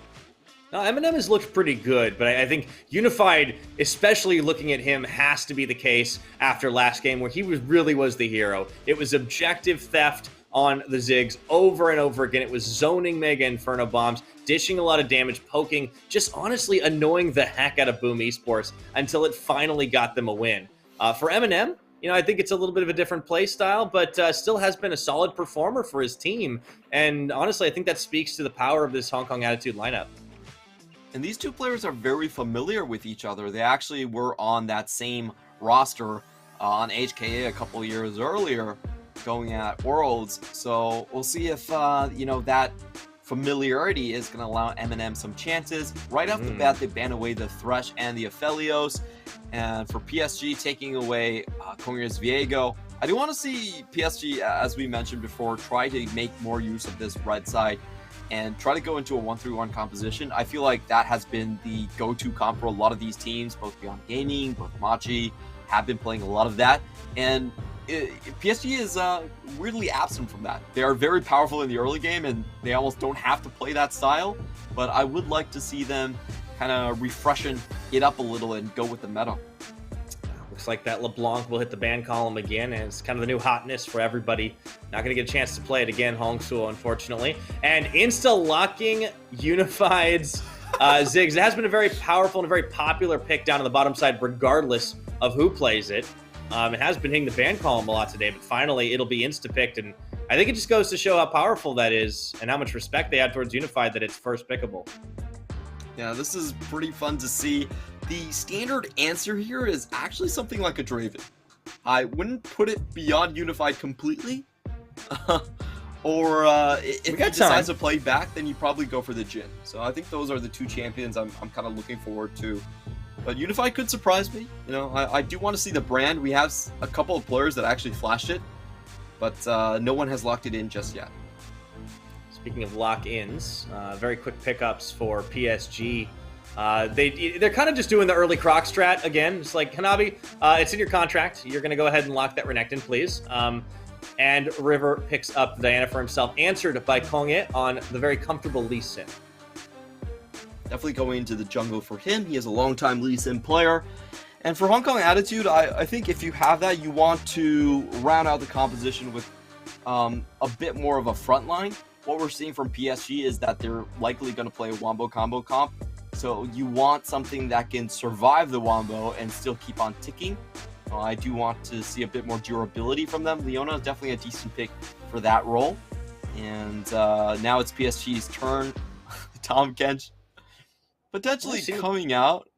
No, Eminem has looked pretty good, but I think Unified, especially looking at him, has to be the case after last game where he really was the hero. It was objective theft on the Ziggs over and over again. It was zoning Mega Inferno bombs, dishing a lot of damage, poking, just honestly annoying the heck out of Boom Esports until it finally got them a win. For Eminem, you know, I think it's a little bit of a different play style, but still has been a solid performer for his team. And honestly, I think that speaks to the power of this Hong Kong Attitude lineup. And these two players are very familiar with each other. They actually were on that same roster on HKA a couple years earlier, going at Worlds. So we'll see if, you know, that familiarity is going to allow Eminem some chances. Right off the bat, they ban away the Thresh and the Aphelios. And for PSG, taking away Kongye's Viego. I do want to see PSG, as we mentioned before, try to make more use of this red side and try to go into a 1-3-1 composition. I feel like that has been the go-to comp for a lot of these teams, both Beyond Gaming, both Machi, have been playing a lot of that. And PSG is weirdly absent from that. They are very powerful in the early game, and they almost don't have to play that style. But I would like to see them kind of refreshen it up a little and go with the meta. Looks like that LeBlanc will hit the ban column again, and it's kind of the new hotness for everybody. Not going to get a chance to play it again, Hongsuo, unfortunately. And insta-locking Unified's Ziggs. It has been a very powerful and a very popular pick down on the bottom side, regardless of who plays it. It has been hitting the ban column a lot today, but finally it'll be insta-picked, and I think it just goes to show how powerful that is and how much respect they have towards Unified that it's first pickable. Yeah, this is pretty fun to see. The standard answer here is actually something like a Draven. I wouldn't put it beyond Unified completely. Or if he decides to play back, then you probably go for the Jhin. So I think those are the two champions I'm kind of looking forward to. But Unified could surprise me. You know, I do want to see the brand. We have a couple of players that actually flashed it, but no one has locked it in just yet. Speaking of lock-ins, very quick pickups for PSG. They're kind of just doing the early Croc strat again. It's like, Hanabi, it's in your contract. You're going to go ahead and lock that Renekton, please. And River picks up Diana for himself, answered by Kongye on the very comfortable Lee Sin. Definitely going into the jungle for him. He is a long-time Lee Sin player. And for Hong Kong Attitude, I think if you have that, you want to round out the composition with a bit more of a front line. What we're seeing from PSG is that they're likely going to play a Wombo combo comp. So you want something that can survive the Wombo and still keep on ticking. I do want to see a bit more durability from them. Leona is definitely a decent pick for that role. And now it's PSG's turn. Tahm Kench potentially coming out.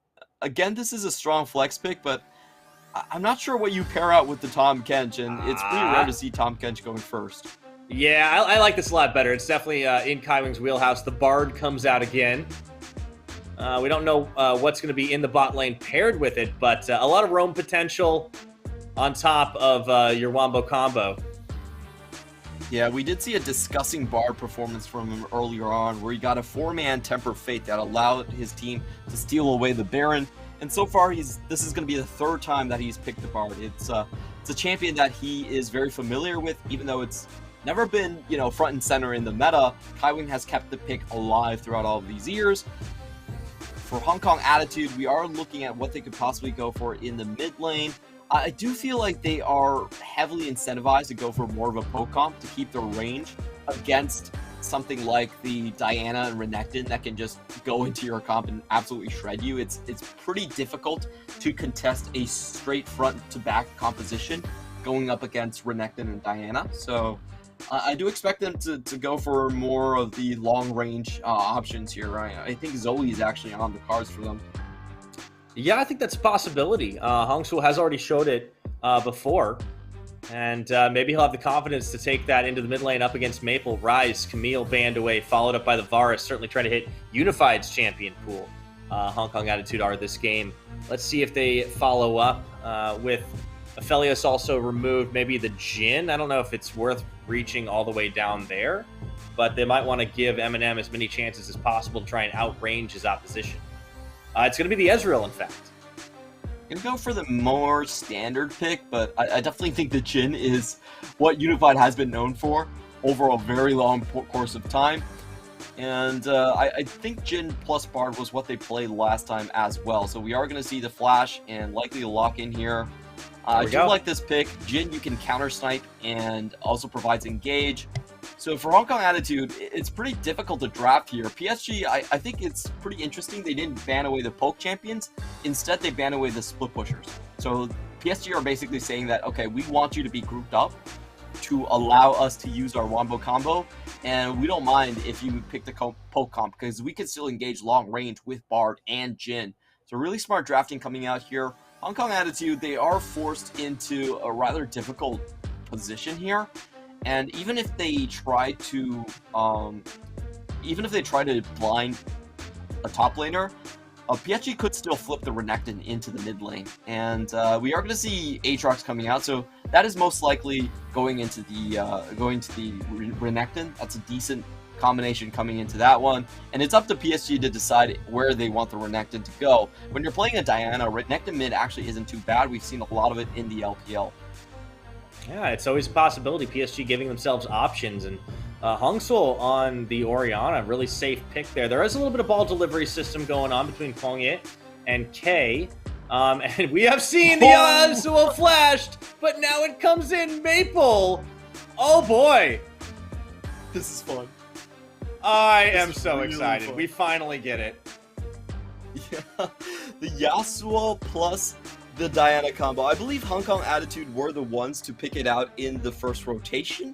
Again, this is a strong flex pick, but I'm not sure what you pair out with the Tahm Kench, and it's pretty rare to see Tahm Kench going first. Yeah, I like this a lot better. It's definitely in Kaiwing's wheelhouse. The Bard comes out again. We don't know what's going to be in the bot lane paired with it, but a lot of roam potential on top of your Wombo combo. Yeah, we did see a disgusting Bard performance from him earlier on, where he got a 4-man Temper Fate that allowed his team to steal away the Baron. And so far, this is going to be the third time that he's picked the Bard. It's a champion that he is very familiar with, even though it's never been, front and center in the meta. Kaiwing has kept the pick alive throughout all of these years. For Hong Kong Attitude, we are looking at what they could possibly go for in the mid lane. I do feel like they are heavily incentivized to go for more of a poke comp to keep their range against something like the Diana and Renekton that can just go into your comp and absolutely shred you. It's pretty difficult to contest a straight front to back composition going up against Renekton and Diana. So I do expect them to go for more of the long range options here. I think Zoe is actually on the cards for them. Yeah, I think that's a possibility. Hongsuo has already showed it before, and maybe he'll have the confidence to take that into the mid lane up against Maple. Rise, Camille banned away, followed up by the Varus, certainly trying to hit Unified's champion pool. Hong Kong Attitude are this game. Let's see if they follow up with Aphelios also removed, maybe the Jhin. I don't know if it's worth reaching all the way down there, but they might want to give Eminem as many chances as possible to try and outrange his opposition. It's going to be the Ezreal, in fact. I'm going to go for the more standard pick, but I definitely think the Jhin is what Unified has been known for over a very long course of time. And I think Jhin plus Bard was what they played last time as well. So we are going to see the Flash and likely to lock in here. I do like this pick. Jhin, you can counter snipe and also provides engage. So for Hong Kong Attitude, it's pretty difficult to draft here. PSG, I think it's pretty interesting. They didn't ban away the poke champions. Instead, they ban away the split pushers. So PSG are basically saying that, okay, we want you to be grouped up to allow us to use our Wombo combo. And we don't mind if you pick the poke comp, because we can still engage long range with Bard and Jhin. So really smart drafting coming out here. Hong Kong Attitude, they are forced into a rather difficult position here. And even if they try to blind a top laner, PSG could still flip the Renekton into the mid lane. And we are going to see Aatrox coming out, so that is most likely going into the Renekton. That's a decent combination coming into that one. And it's up to PSG to decide where they want the Renekton to go. When you're playing a Diana, Renekton mid actually isn't too bad. We've seen a lot of it in the LPL. Yeah, it's always a possibility. PSG giving themselves options, and Hongsuo on the Orianna, really safe pick there. There is a little bit of ball delivery system going on between Kongye and K. And we have seen the Yasuo flashed, but now it comes in Maple. Oh boy. This is fun. I am so excited. Fun. We finally get it. Yeah, the Yasuo plus the Diana combo. I believe Hong Kong Attitude were the ones to pick it out in the first rotation,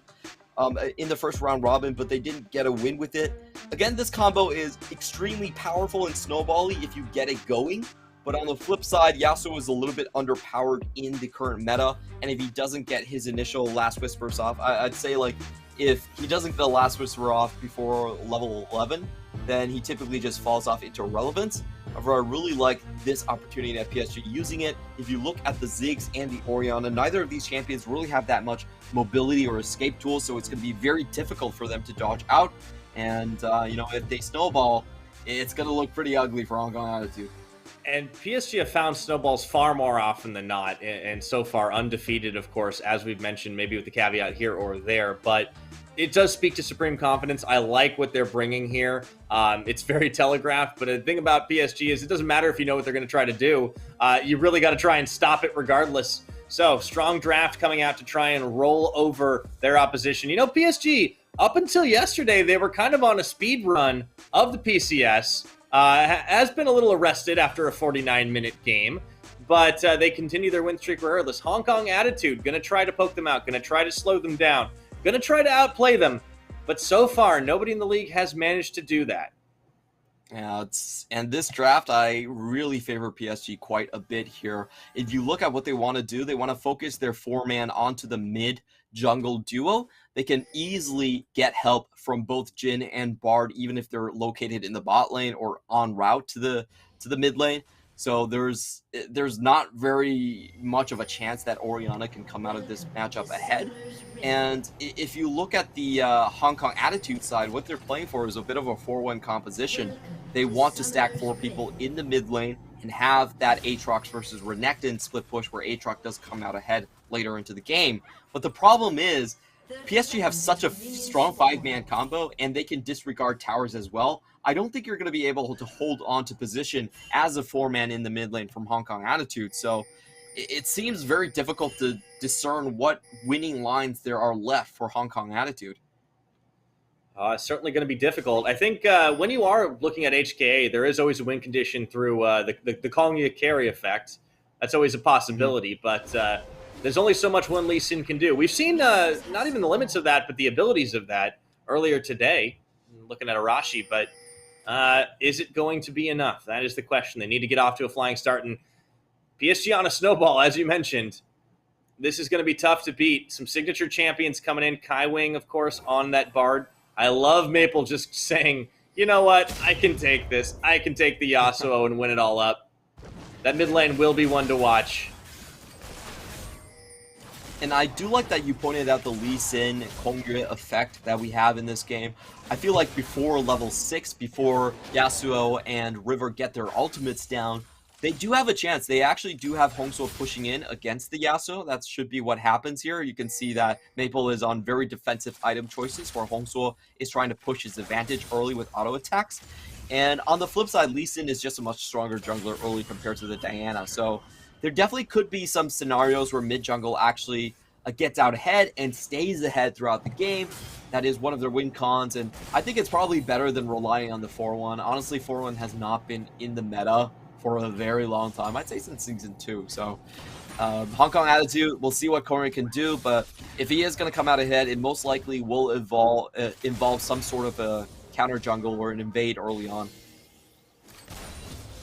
in the first round robin, but they didn't get a win with it. Again, this combo is extremely powerful and snowbally if you get it going. But on the flip side, Yasuo is a little bit underpowered in the current meta, and if he doesn't get his initial Last Whispers off, I'd say like if he doesn't get the Last Whisper off before level 11, then he typically just falls off into irrelevance. However, I really like this opportunity at PSG using it. If you look at the Ziggs and the Orianna, neither of these champions really have that much mobility or escape tools, so it's going to be very difficult for them to dodge out. And, you know, if they snowball, it's going to look pretty ugly for Hong Kong Attitude. And PSG have found snowballs far more often than not, and so far undefeated, of course, as we've mentioned, maybe with the caveat here or there, but it does speak to supreme confidence. I like what they're bringing here. It's very telegraphed, but the thing about PSG is it doesn't matter if you know what they're going to try to do. You really got to try and stop it regardless. So, strong draft coming out to try and roll over their opposition. You know, PSG, up until yesterday, they were kind of on a speed run of the PCS. Has been a little arrested after a 49-minute game, but they continue their win streak regardless. Hong Kong Attitude, going to try to poke them out, going to try to slow them down, going to try to outplay them, but so far, nobody in the league has managed to do that. Yeah, and this draft, I really favor PSG quite a bit here. If you look at what they want to do, they want to focus their 4-man onto the mid-jungle duo. They can easily get help from both Jhin and Bard, even if they're located in the bot lane or en route to the mid lane. So there's not very much of a chance that Orianna can come out of this matchup ahead. And if you look at the Hong Kong Attitude side, what they're playing for is a bit of a 4-1 composition. They want to stack 4 people in the mid lane and have that Aatrox versus Renekton split push where Aatrox does come out ahead later into the game. But the problem is, PSG have such a strong 5-man combo, and they can disregard towers as well. I don't think you're going to be able to hold on to position as a 4-man in the mid lane from Hong Kong Attitude. So it seems very difficult to discern what winning lines there are left for Hong Kong Attitude. It's certainly going to be difficult. I think when you are looking at HKA, there is always a win condition through the calling you carry effect. That's always a possibility, but there's only so much one Lee Sin can do. We've seen not even the limits of that, but the abilities of that earlier today, looking at Arashi, but is it going to be enough? That is the question. They need to get off to a flying start, and PSG on a snowball, as you mentioned. This is going to be tough to beat. Some signature champions coming in. Kai Wing, of course, on that Bard. I love Maple just saying, you know what? I can take this. I can take the Yasuo and win it all up. That mid lane will be one to watch. And I do like that you pointed out the Lee Sin Kongyue effect that we have in this game. I feel like before level 6, before Yasuo and River get their ultimates down, they do have a chance. They actually do have Hongsuo pushing in against the Yasuo. That should be what happens here. You can see that Maple is on very defensive item choices, where Hongsuo is trying to push his advantage early with auto attacks. And on the flip side, Lee Sin is just a much stronger jungler early compared to the Diana. So there definitely could be some scenarios where mid-jungle actually gets out ahead and stays ahead throughout the game. That is one of their win cons, and I think it's probably better than relying on the 4-1. Honestly, 4-1 has not been in the meta for a very long time. I'd say since Season 2. So Hong Kong Attitude, we'll see what Korean can do, but if he is going to come out ahead, it most likely will involve some sort of a counter jungle or an invade early on.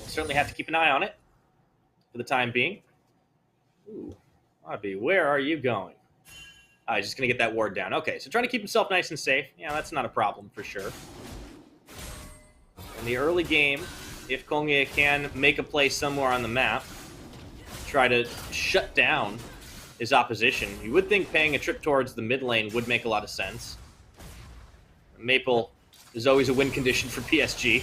We'll certainly have to keep an eye on it for the time being. Ooh, Bobby, where are you going? He's just going to get that ward down. Okay, so trying to keep himself nice and safe. Yeah, that's not a problem for sure. In the early game, if Kongyue can make a play somewhere on the map, try to shut down his opposition, you would think paying a trip towards the mid lane would make a lot of sense. Maple is always a win condition for PSG.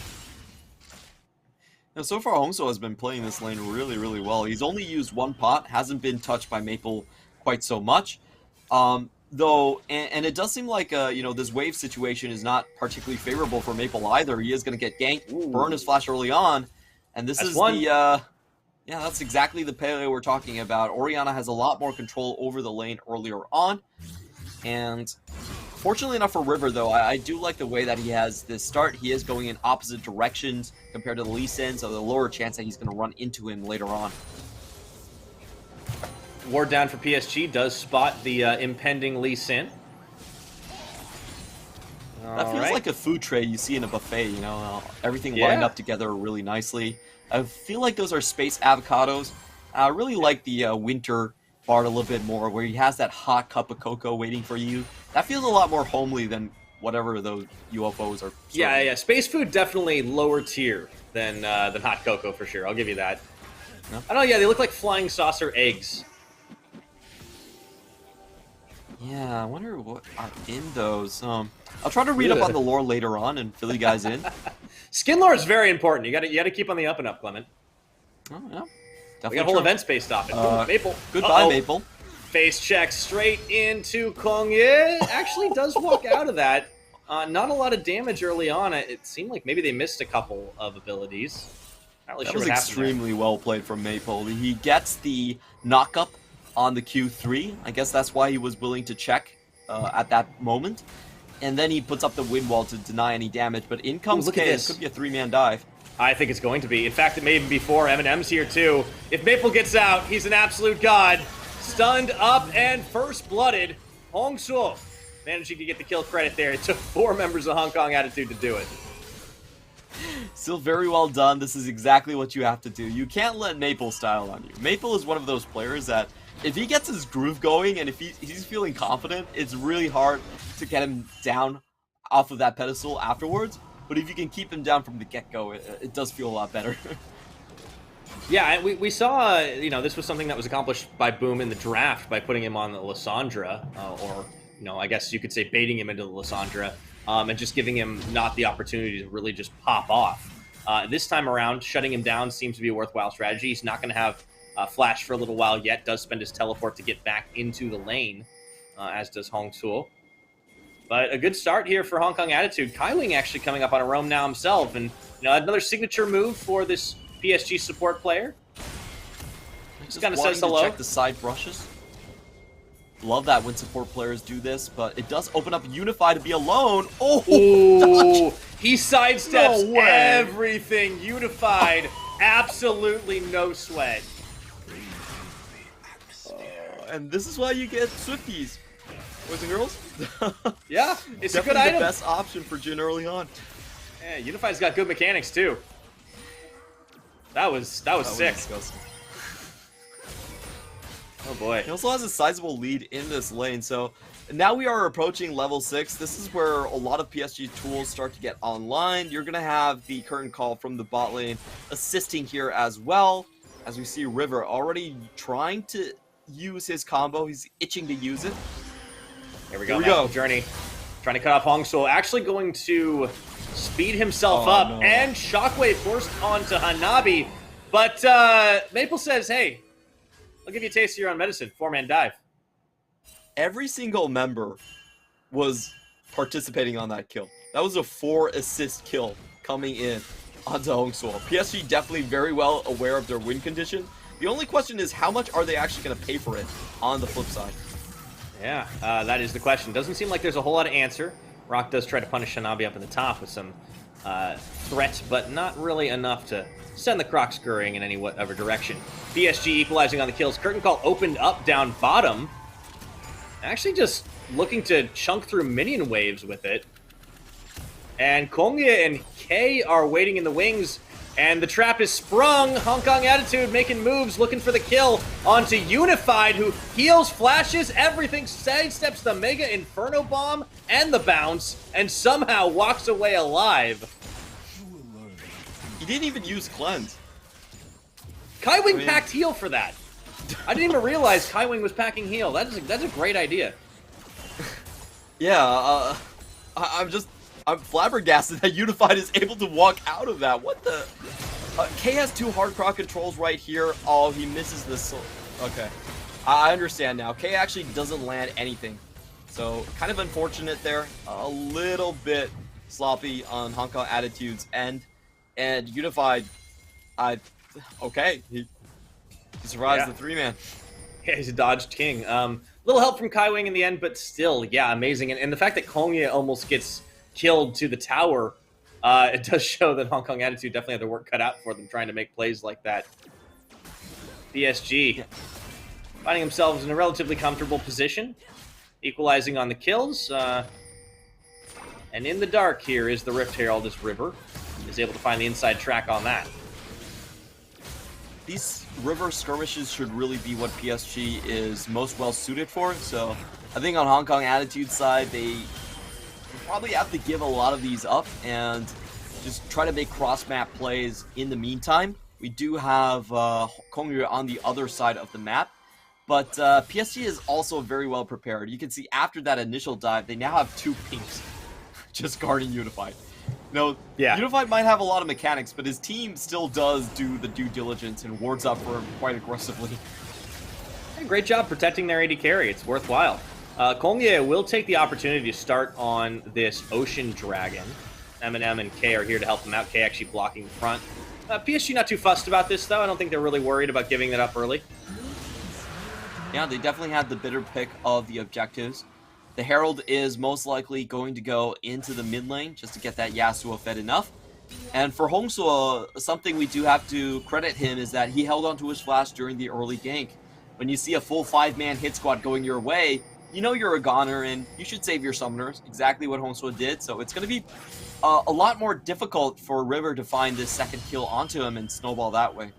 Now, so far, Hongsuo has been playing this lane really, really well. He's only used one pot, hasn't been touched by Maple quite so much. Though, and it does seem like, you know, this wave situation is not particularly favorable for Maple either. He is going to get ganked, burn his flash early on, and this is Yeah, that's exactly the paleo we're talking about. Orianna has a lot more control over the lane earlier on. And fortunately enough for River, though, I do like the way that he has this start. He is going in opposite directions compared to the Lee Sin, so the lower chance that he's going to run into him later on. Ward down for PSG does spot the impending Lee Sin. That feels like a food tray you see in a buffet, you know, everything lined up together really nicely. I feel like those are space avocados. I really like the winter part a little bit more, where he has that hot cup of cocoa waiting for you. That feels a lot more homely than whatever those UFOs are. Yeah. Space food definitely lower tier than hot cocoa for sure. I'll give you that. No? I don't know. Yeah, they look like flying saucer eggs. Yeah, I wonder what are in those. I'll try to read up on the lore later on and fill you guys in. Skin lore is very important. You gotta keep on the up and up, Clement. Oh yeah, we definitely. got a whole event spaced off it. Maple. Goodbye, Maple. Face check straight into Kongye. Actually does walk out of that. Not a lot of damage early on. It seemed like maybe they missed a couple of abilities. Not really That sure was what happened extremely well played from Maple. He gets the knock-up on the Q3. I guess that's why he was willing to check at that moment. And then he puts up the wind wall to deny any damage. But in comes look at K. this. It could be a 3-man dive. I think it's going to be. In fact, it may even be 4. Eminem's here too. If Maple gets out, he's an absolute god. Stunned up and first-blooded. Hong Suo managing to get the kill credit there. It took 4 members of Hong Kong Attitude to do it. Still very well done. This is exactly what you have to do. You can't let Maple style on you. Maple is one of those players that if he gets his groove going and if he's feeling confident, it's really hard to get him down off of that pedestal afterwards. But if you can keep him down from the get-go, it does feel a lot better. Yeah, we saw, this was something that was accomplished by Boom in the draft by putting him on the Lissandra, or, I guess you could say baiting him into the Lissandra, and just giving him not the opportunity to really just pop off. This time around, shutting him down seems to be a worthwhile strategy. He's not going to have Flash for a little while yet, does spend his teleport to get back into the lane, as does Hong Suo. But a good start here for Hong Kong Attitude. Kai Wing actually coming up on a roam now himself, and another signature move for this PSG support player. Just kind of says hello. Check the side brushes. Love that when support players do this, but it does open up Unify to be alone. Oh, he sidesteps everything. Unified, absolutely no sweat. And this is why you get Swifties, boys and girls. Yeah, it's a good item. item. The best option for Jin early on. Yeah, Unify's got good mechanics too. That was sick. Oh boy. He also has a sizable lead in this lane, so now we are approaching level 6. This is where a lot of PSG tools start to get online. You're going to have the curtain call from the bot lane assisting here as well, as we see River already trying to use his combo. He's itching to use it. Here we go. Journey. Trying to cut off Hong Suo. Actually going to speed himself up. No. And Shockwave forced onto Hanabi. But Maple says, hey, I'll give you a taste of your own medicine. 4-man dive. Every single member was participating on that kill. That was a 4-assist kill coming in onto Hong Suo. PSG definitely very well aware of their win condition. The only question is how much are they actually going to pay for it on the flip side? Yeah, that is the question. Doesn't seem like there's a whole lot of answer. Rock does try to punish Hanabi up in the top with some threat, but not really enough to send the Croc scurrying in any whatever direction. PSG equalizing on the kills. Curtain call opened up down bottom. Actually just looking to chunk through minion waves with it. And Kongye and K are waiting in the wings. And the trap is sprung. Hong Kong Attitude making moves, looking for the kill onto Unified, who heals, flashes, everything, sidesteps the Mega Inferno Bomb and the bounce, and somehow walks away alive. He didn't even use Cleanse. Kai Wing packed heal for that. I didn't even realize Kai Wing was packing heal. That's a great idea. Yeah, I'm flabbergasted that Unified is able to walk out of that. What the? K has 2 hard croc controls right here. Oh, he misses this. Okay. I understand now. K actually doesn't land anything. So, kind of unfortunate there. A little bit sloppy on Hong Kong Attitude's end. And Unified, okay. He survives the 3-man. Yeah, he's a dodged king. Little help from Kaiwing in the end, but still, yeah, amazing. And the fact that Kongye almost gets killed to the tower, it does show that Hong Kong Attitude definitely had their work cut out for them trying to make plays like that. PSG finding themselves in a relatively comfortable position, equalizing on the kills. And in the dark here is the Rift Herald as River is able to find the inside track on that. These river skirmishes should really be what PSG is most well suited for. So I think on Hong Kong Attitude side, they probably have to give a lot of these up and just try to make cross-map plays in the meantime. We do have Kongyue on the other side of the map, but PSG is also very well prepared. You can see after that initial dive, they now have 2 pinks just guarding Unified. No, Unified might have a lot of mechanics, but his team still does do the due diligence and wards up for him quite aggressively. Great job protecting their AD carry. It's worthwhile. Kongye will take the opportunity to start on this Ocean Dragon. Eminem and K are here to help him out. K actually blocking the front. PSG not too fussed about this, though. I don't think they're really worried about giving that up early. Yeah, they definitely had the better pick of the objectives. The Herald is most likely going to go into the mid lane just to get that Yasuo fed enough. And for Hongsuo, something we do have to credit him is that he held onto his flash during the early gank. When you see a full 5-man hit squad going your way, you know you're a goner and you should save your summoners. Exactly what Hongsuo did. So it's going to be a lot more difficult for River to find this second kill onto him and snowball that way.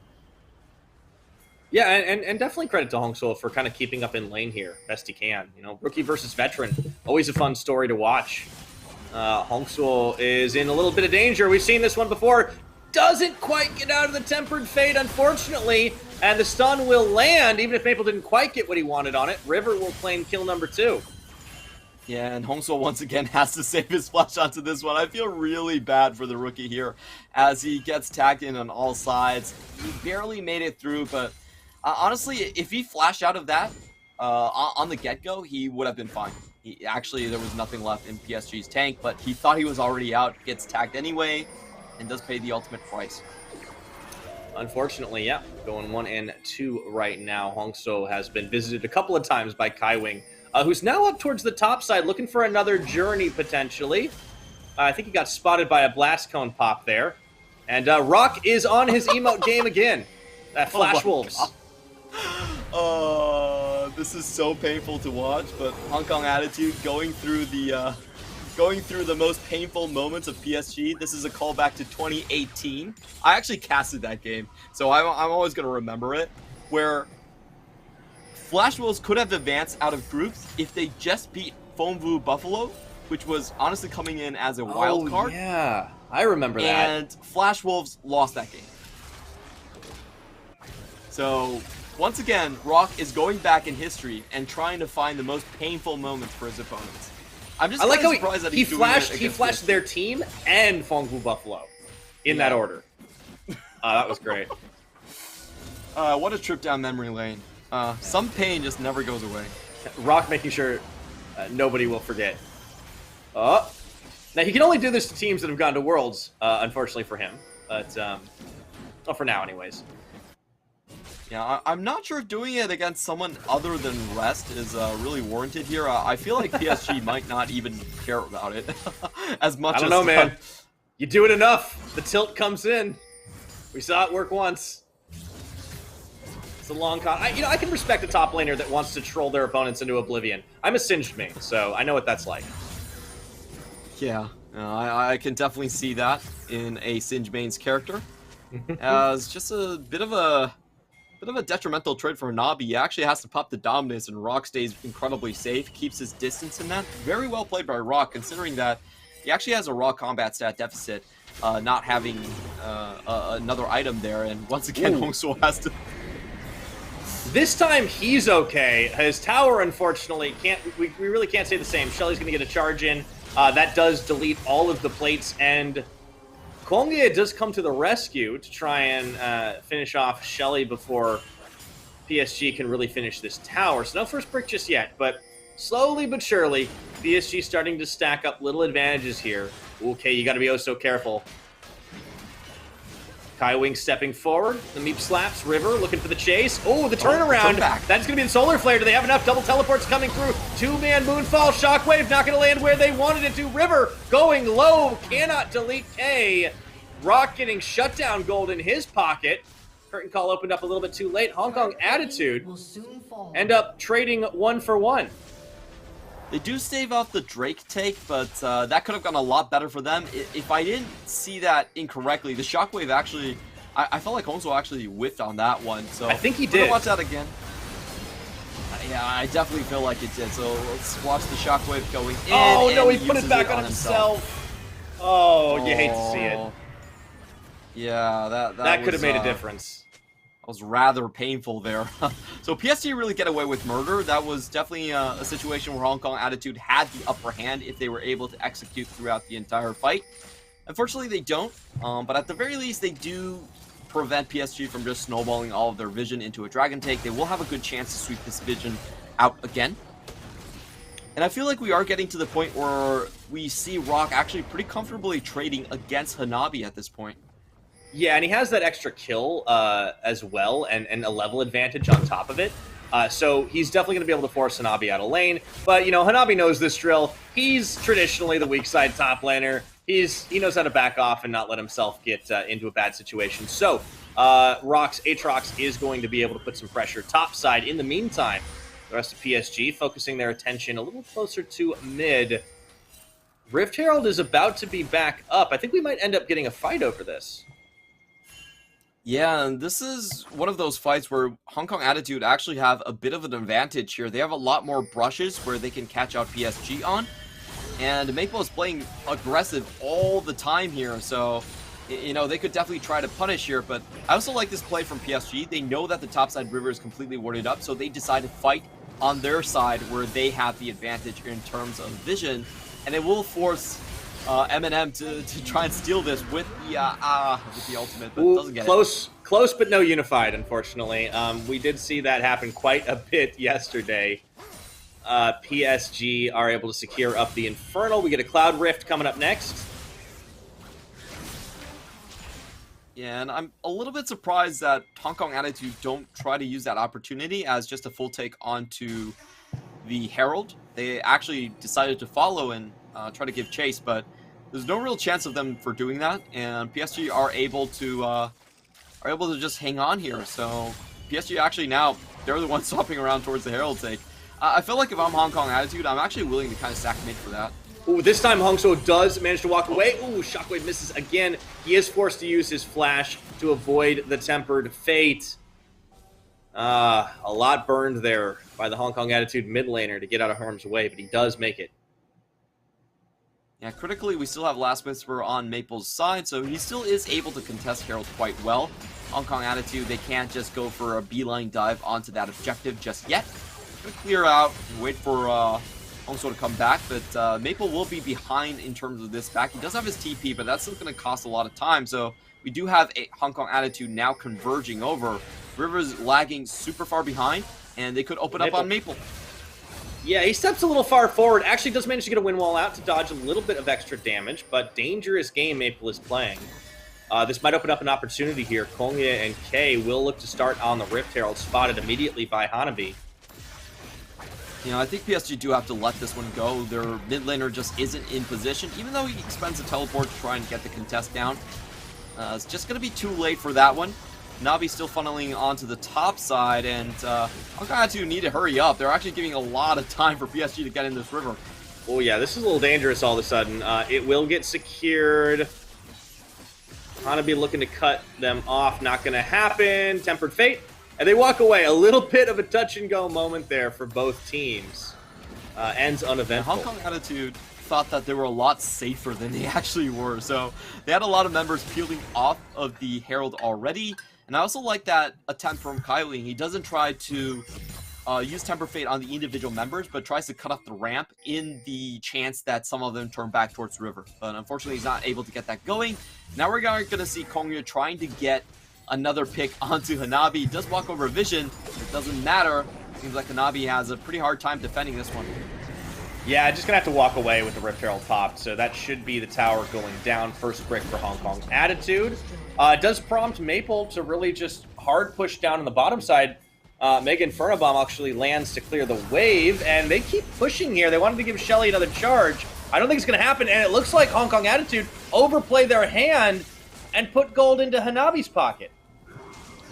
Yeah, and definitely credit to Hongsuo for kind of keeping up in lane here best he can. You know, rookie versus veteran, always a fun story to watch. Hongsuo is in a little bit of danger. We've seen this one before. Doesn't quite get out of the Tempered Fate, unfortunately. And the stun will land, even if Maple didn't quite get what he wanted on it. River will claim kill number 2. Yeah, and Hongsuo once again has to save his flash onto this one. I feel really bad for the rookie here as he gets tagged in on all sides. He barely made it through, but honestly, if he flashed out of that on the get-go, he would have been fine. Actually, there was nothing left in PSG's tank, but he thought he was already out, gets tagged anyway, and does pay the ultimate price. Unfortunately, yeah, going 1 and 2 right now. Hongsuo has been visited a couple of times by Kaiwing, who's now up towards the top side, looking for another journey, potentially. I think he got spotted by a blast cone pop there. And Rock is on his emote game again. Flash Wolves. This is so painful to watch, but Hong Kong Attitude going through the most painful moments of PSG. This is a callback to 2018. I actually casted that game, so I'm always going to remember it, where Flash Wolves could have advanced out of groups if they just beat Fongwu Buffalo, which was honestly coming in as a wild card. Yeah, I remember that. And Flash Wolves lost that game. So once again, Rock is going back in history and trying to find the most painful moments for his opponents. I'm just surprised that he flashed their team and Fongwu Buffalo in that order. That was great. What a trip down memory lane. Some pain just never goes away. Rock making sure nobody will forget. Now, he can only do this to teams that have gone to Worlds, unfortunately for him. But, well, for now, anyways. Yeah, I'm not sure if doing it against someone other than Rest is really warranted here. I feel like PSG might not even care about it as much as... I don't know, man. You do it enough, the tilt comes in. We saw it work once. It's a long con. I can respect a top laner that wants to troll their opponents into oblivion. I'm a Singed main, so I know what that's like. Yeah, I can definitely see that in a Singed main's character. As just a bit of a detrimental trade for Nabi. He actually has to pop the Dominus, and Rock stays incredibly safe, keeps his distance in that. Very well played by Rock, considering that he actually has a raw combat stat deficit, not having another item there, and once again, Hongsuo has to... This time, he's okay. His tower, unfortunately, can't. We really can't say the same. Shelly's going to get a charge in. That does delete all of the plates, and Kongye does come to the rescue to try and finish off Shelly before PSG can really finish this tower. So no first brick just yet, but slowly but surely, PSG starting to stack up little advantages here. Okay, you got to be oh so careful. Kai Wing stepping forward. The Meep slaps. River looking for the chase. Oh, the turnaround. That's going to be the Solar Flare. Do they have enough? Double teleports coming through. Two-man Moonfall. Shockwave not going to land where they wanted it to. River going low. Cannot delete K. Rock getting shutdown gold in his pocket. Curtain call opened up a little bit too late. Hong Kong Attitude end up trading 1 for 1. They do stave off the Drake take, but that could have gone a lot better for them. If I didn't see that incorrectly, the Shockwave actually, I felt like Hongso actually whiffed on that one. So I think he we're did. gonna watch that again. Yeah, I definitely feel like it did. So let's watch the Shockwave going in. Oh no, he put uses it back on himself. Oh, you hate to see it. Yeah, that could have made a difference. That was rather painful there. So PSG really get away with murder. That was definitely a situation where Hong Kong Attitude had the upper hand if they were able to execute throughout the entire fight. Unfortunately, they don't. But at the very least, they do prevent PSG from just snowballing all of their vision into a Dragon Take. They will have a good chance to sweep this vision out again. And I feel like we are getting to the point where we see Rock actually pretty comfortably trading against Hanabi at this point. Yeah, and he has that extra kill as well, and a level advantage on top of it. So he's definitely going to be able to force Hanabi out of lane. But, you know, Hanabi knows this drill. He's traditionally the weak side top laner. He knows how to back off and not let himself get into a bad situation. So Aatrox is going to be able to put some pressure top side. In the meantime, the rest of PSG focusing their attention a little closer to mid. Rift Herald is about to be back up. I think we might end up getting a fight over this. Yeah, and this is one of those fights where Hong Kong Attitude actually have a bit of an advantage here. They have a lot more brushes where they can catch out PSG on. And Maple is playing aggressive all the time here, so, you know, they could definitely try to punish here. But I also like this play from PSG. They know that the topside river is completely warded up, so they decide to fight on their side where they have the advantage in terms of vision. And it will force Eminem to try and steal this with the ultimate, but doesn't get it. Close, but no unified, unfortunately. We did see that happen quite a bit yesterday. PSG are able to secure up the Infernal. We get a Cloud Rift coming up next. Yeah, and I'm a little bit surprised that Hong Kong Attitude don't try to use that opportunity as just a full take onto the Herald. They actually decided to follow and try to give chase, but there's no real chance of them for doing that, and PSG are able to just hang on here. So PSG actually now, they're the ones swapping around towards the Herald take. I feel like if I'm Hong Kong Attitude, I'm actually willing to kind of stack mid for that. Ooh, this time Hongso does manage to walk away. Ooh, Shockwave misses again. He is forced to use his flash to avoid the Tempered Fate. A lot burned there by the Hong Kong Attitude mid laner to get out of harm's way, but he does make it. Yeah, critically, we still have Last Whisper on Maple's side, so he still is able to contest Herald quite well. Hong Kong Attitude, they can't just go for a beeline dive onto that objective just yet. Gonna clear out and wait for Hongso to come back, but Maple will be behind in terms of this back. He does have his TP, but that's still going to cost a lot of time, so we do have a Hong Kong Attitude now converging over. River's lagging super far behind, and they could open up on Maple. Yeah, he steps a little far forward. Actually does manage to get a wind wall out to dodge a little bit of extra damage, but dangerous game Maple is playing. This might open up an opportunity here. Kongya and Kay will look to start on the Rift Herald, spotted immediately by Hanabi. You know, I think PSG do have to let this one go. Their mid laner just isn't in position, even though he expends a teleport to try and get the contest down. It's just going to be too late for that one. Navi still funneling onto the top side, and Hong Kong Attitude need to hurry up. They're actually giving a lot of time for PSG to get in this river. Oh yeah, this is a little dangerous all of a sudden. It will get secured. Hanabi looking to cut them off. Not going to happen. Tempered Fate. And they walk away. A little bit of a touch-and-go moment there for both teams. Ends uneventful. Hong Kong Attitude thought that they were a lot safer than they actually were. So they had a lot of members peeling off of the Herald already. And I also like that attempt from Kylie. He doesn't try to use Temper Fate on the individual members, but tries to cut off the ramp in the chance that some of them turn back towards the river. But unfortunately, he's not able to get that going. Now we're going to see Kongya trying to get another pick onto Hanabi. He does walk over Vision. It doesn't matter. Seems like Hanabi has a pretty hard time defending this one. Yeah, just gonna have to walk away with the Rift Herald popped, so that should be the tower going down. First brick for Hong Kong Attitude. It does prompt Maple to really just hard push down on the bottom side. Mega Inferno Bomb actually lands to clear the wave, and they keep pushing here. They wanted to give Shelly another charge. I don't think it's going to happen, and it looks like Hong Kong Attitude overplay their hand and put gold into Hanabi's pocket.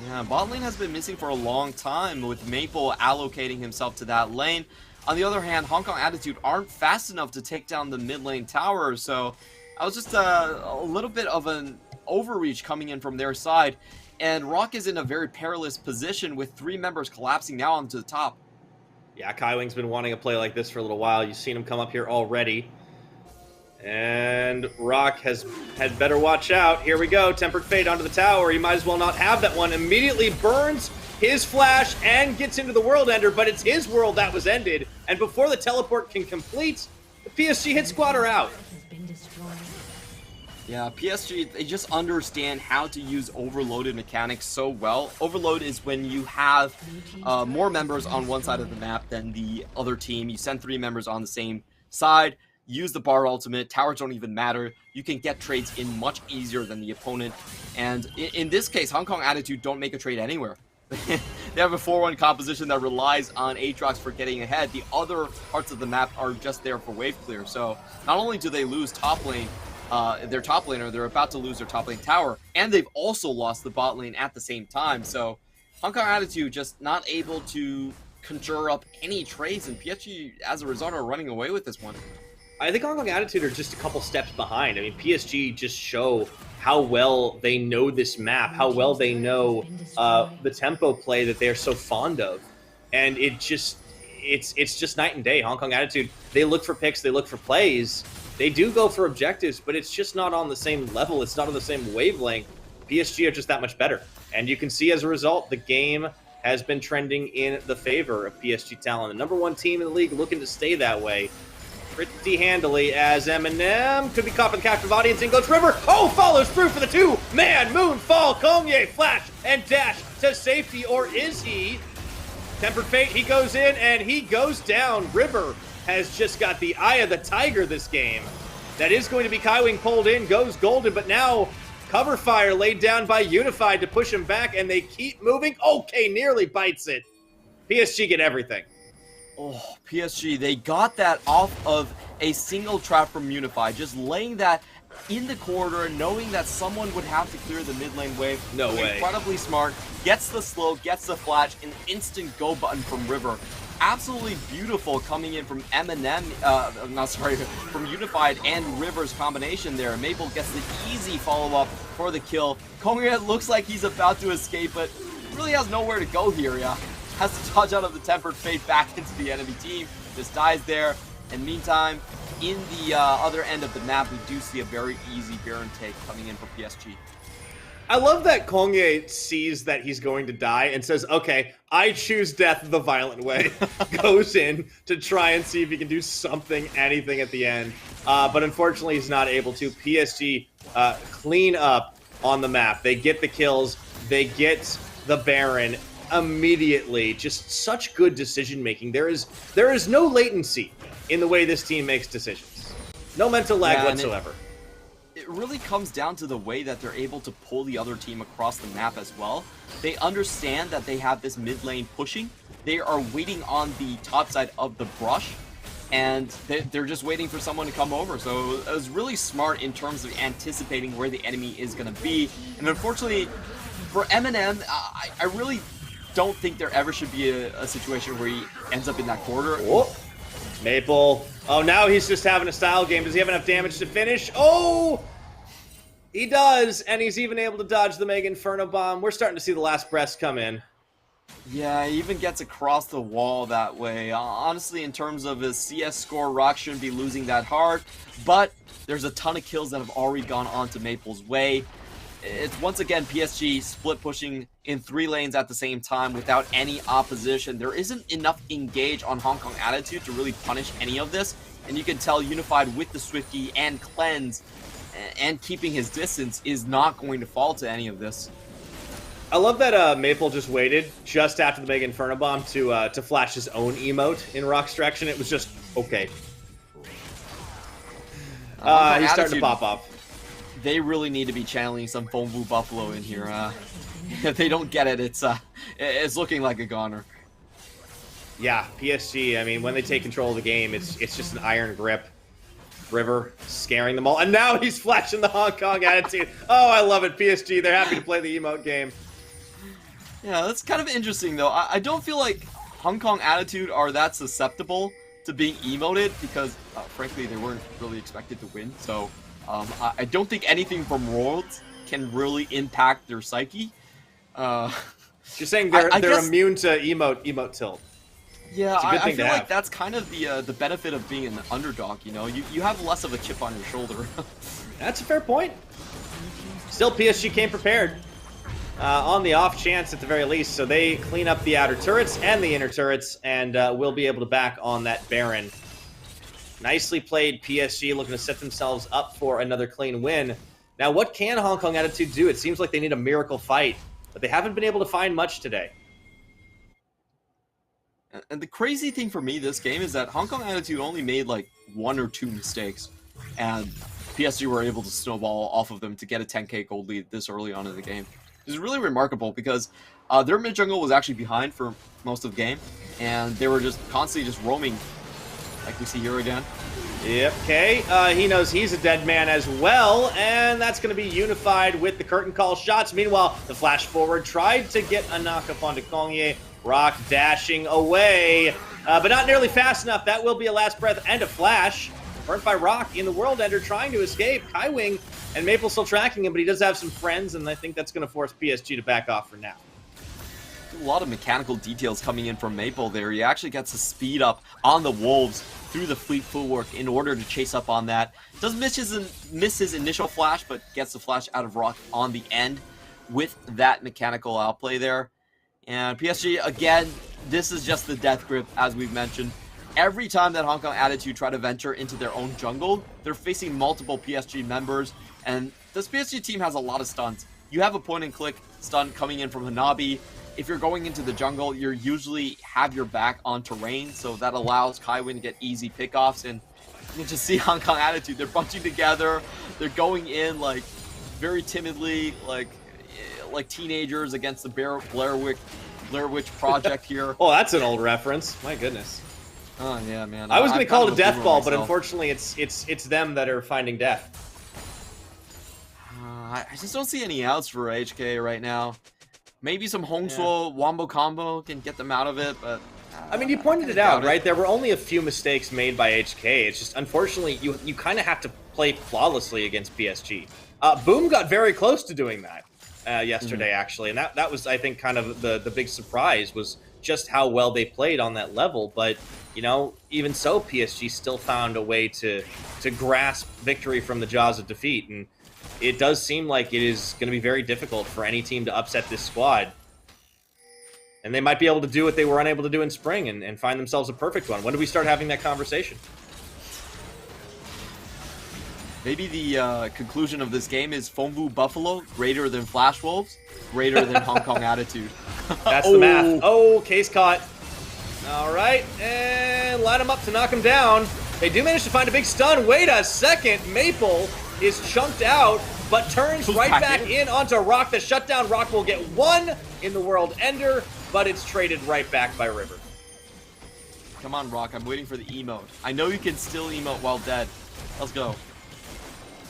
Yeah, bot lane has been missing for a long time, with Maple allocating himself to that lane. On the other hand, Hong Kong Attitude aren't fast enough to take down the mid lane tower, so I was just a little bit of an overreach coming in from their side. And Rock is in a very perilous position with 3 members collapsing now onto the top. Yeah, Kaiwing's been wanting a play like this for a little while. You've seen him come up here already. And Rock had better watch out. Here we go. Tempered Fate onto the tower. He might as well not have that one. Immediately burns his flash and gets into the World Ender, but it's his world that was ended. And before the teleport can complete, the PSG hit squad are out. Yeah, PSG, they just understand how to use overloaded mechanics so well. Overload is when you have more members on one side of the map than the other team. You send 3 members on the same side, use the bar ultimate, towers don't even matter. You can get trades in much easier than the opponent. And in this case, Hong Kong Attitude don't make a trade anywhere. They have a 4-1 composition that relies on Aatrox for getting ahead. The other parts of the map are just there for wave clear. So not only do they lose top lane, their top laner, they're about to lose their top lane tower, and they've also lost the bot lane at the same time. So Hong Kong Attitude just not able to conjure up any trades, and PSG, as a result, are running away with this one. I think Hong Kong Attitude are just a couple steps behind. I mean, PSG just show how well they know this map, how well they know the tempo play that they are so fond of. And it's just night and day. Hong Kong Attitude, they look for picks, they look for plays. They do go for objectives, but it's just not on the same level. It's not on the same wavelength. PSG are just that much better. And you can see as a result, the game has been trending in the favor of PSG Talon. The #1 team in the league looking to stay that way pretty handily, as Eminem could be caught by the captive audience and goes River. Oh, follows through for the 2-man moonfall. Kongye flash and dash to safety, or is he? Tempered Fate, he goes in and he goes down. River has just got the eye of the tiger this game. That is going to be Kaiwing pulled in, goes golden, but now cover fire laid down by Unified to push him back, and they keep moving. Okay, nearly bites it. PSG get everything. Oh, PSG, they got that off of a single trap from Unified, just laying that in the corridor, knowing that someone would have to clear the mid lane wave. No way. Incredibly smart, gets the slow, gets the flash, an instant go button from River. Absolutely beautiful coming in from Eminem, from Unified and River's combination there. Maple gets the easy follow-up for the kill. Kongya looks like he's about to escape, but really has nowhere to go here, yeah. Has to dodge out of the Tempered Fate back into the enemy team. Just dies there. And meantime, in the other end of the map, we do see a very easy Baron take coming in for PSG. I love that Kongye sees that he's going to die and says, okay, I choose death the violent way. Goes in to try and see if he can do something, anything at the end. But unfortunately, he's not able to. PSG clean up on the map. They get the kills. They get the Baron immediately. Just such good decision-making. There is no latency in the way this team makes decisions. No mental lag whatsoever. It really comes down to the way that they're able to pull the other team across the map as well. They understand that they have this mid lane pushing. They are waiting on the top side of the brush, and they're just waiting for someone to come over. So it was really smart in terms of anticipating where the enemy is going to be. And unfortunately, for Eminem, I really don't think there ever should be a situation where he ends up in that corridor. Oh, Maple. Oh, now he's just having a style game. Does he have enough damage to finish? Oh! He does, and he's even able to dodge the Mega Inferno Bomb. We're starting to see the last breaths come in. Yeah, he even gets across the wall that way. Honestly, in terms of his CS score, Rock shouldn't be losing that hard, but there's a ton of kills that have already gone onto Maple's way. It's once again PSG split pushing in 3 lanes at the same time without any opposition. There isn't enough engage on Hong Kong Attitude to really punish any of this, and you can tell Unified with the Swifty and Cleanse and keeping his distance is not going to fall to any of this. I love that Maple just waited just after the Mega Inferno Bomb to flash his own emote in Rock's direction. It was just, okay, He's starting to pop off. They really need to be channeling some Fonvu Buffalo in here. If they don't get it, it's looking like a goner. Yeah, PSG, I mean, when they take control of the game, it's just an iron grip. River scaring them all. And now he's flashing the Hong Kong attitude. Oh, I love it, PSG. They're happy to play the emote game. Yeah, that's kind of interesting, though. I don't feel like Hong Kong attitude are that susceptible to being emoted because, frankly, they weren't really expected to win. So I don't think anything from Worlds can really impact their psyche. You're saying they're immune to emote tilt. Yeah, I feel like that's kind of the benefit of being an underdog, you know? You have less of a chip on your shoulder. That's a fair point. Still, PSG came prepared. On the off chance, at the very least, so they clean up the outer turrets and the inner turrets, and will be able to back on that Baron. Nicely played, PSG, looking to set themselves up for another clean win. Now, what can Hong Kong Attitude do? It seems like they need a miracle fight, but they haven't been able to find much today. And the crazy thing for me this game is that Hong Kong Attitude only made like 1 or 2 mistakes, and PSG were able to snowball off of them to get a 10k gold lead this early on in the game. It's really remarkable because their mid jungle was actually behind for most of the game, and they were just constantly just roaming, like we see here again. Yep, okay. He knows he's a dead man as well, and that's going to be unified with the curtain call shots. Meanwhile, the flash forward tried to get a knock up onto Kongye. Rock dashing away, but not nearly fast enough. That will be a last breath and a flash. Burnt by Rock in the World Ender, trying to escape. Kaiwing and Maple still tracking him, but he does have some friends, and I think that's going to force PSG to back off for now. A lot of mechanical details coming in from Maple there. He actually gets the speed up on the Wolves through the fleet footwork in order to chase up on that. Does miss his initial flash, but gets the flash out of Rock on the end with that mechanical outplay there. And PSG, again, this is just the death grip, as we've mentioned. Every time that Hong Kong Attitude try to venture into their own jungle, they're facing multiple PSG members, and this PSG team has a lot of stuns. You have a point-and-click stun coming in from Hanabi. If you're going into the jungle, you usually have your back on terrain, so that allows Kaiwin to get easy pickoffs, and you can just see Hong Kong Attitude. They're bunching together, they're going in, like, very timidly, like teenagers against the Blair Witch Project here. Oh, that's an old reference. My goodness. Oh yeah, man. I was going to call it a death ball, but unfortunately, it's them that are finding death. I just don't see any outs for HK right now. Maybe some Hongsuo Wombo combo can get them out of it, but I mean, you pointed it out, right? There were only a few mistakes made by HK. It's just, unfortunately, you kind of have to play flawlessly against PSG. Boom got very close to doing that yesterday, actually, and that was, I think, kind of the big surprise was just how well they played on that level. But you know, even so, PSG still found a way to grasp victory from the jaws of defeat, and it does seem like it is going to be very difficult for any team to upset this squad. And they might be able to do what they were unable to do in spring and find themselves a perfect one. When do we start having that conversation? Maybe the conclusion of this game is Fonvu Buffalo greater than Flash Wolves, greater than Hong Kong Attitude. That's the math. Oh, case caught. All right, and line him up to knock him down. They do manage to find a big stun. Wait a second. Maple is chunked out, but turns right back in onto Rock. The shutdown Rock will get 1 in the World Ender, but it's traded right back by River. Come on, Rock. I'm waiting for the emote. I know you can still emote while dead. Let's go.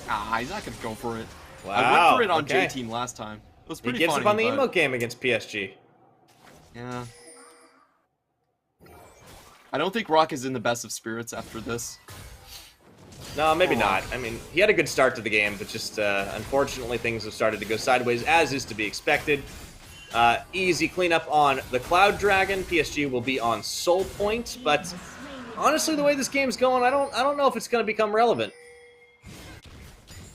Ah, he's not going to go for it. Wow. I went for it on J-Team last time. It was pretty funny. He gives up on the emote game against PSG. Yeah. I don't think Rock is in the best of spirits after this. No, maybe not. I mean, he had a good start to the game, but just unfortunately things have started to go sideways, as is to be expected. Easy cleanup on the Cloud Dragon. PSG will be on Soul Point, but honestly, the way this game's going, I don't know if it's going to become relevant.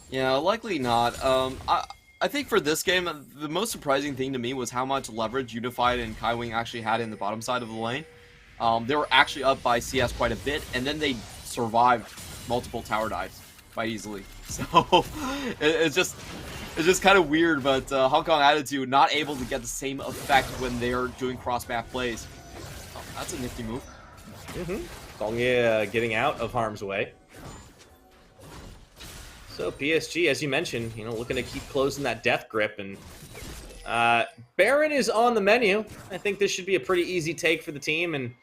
Yeah, likely not. I think for this game, the most surprising thing to me was how much leverage Unified and Kaiwing actually had in the bottom side of the lane. They were actually up by CS quite a bit, and then they survived multiple tower dives quite easily. So it's just kind of weird, but Hong Kong Attitude not able to get the same effect when they're doing cross-map plays. Oh, that's a nifty move. Kongye getting out of harm's way. So PSG, as you mentioned, looking to keep closing that death grip, and Baron is on the menu. I think this should be a pretty easy take for the team, and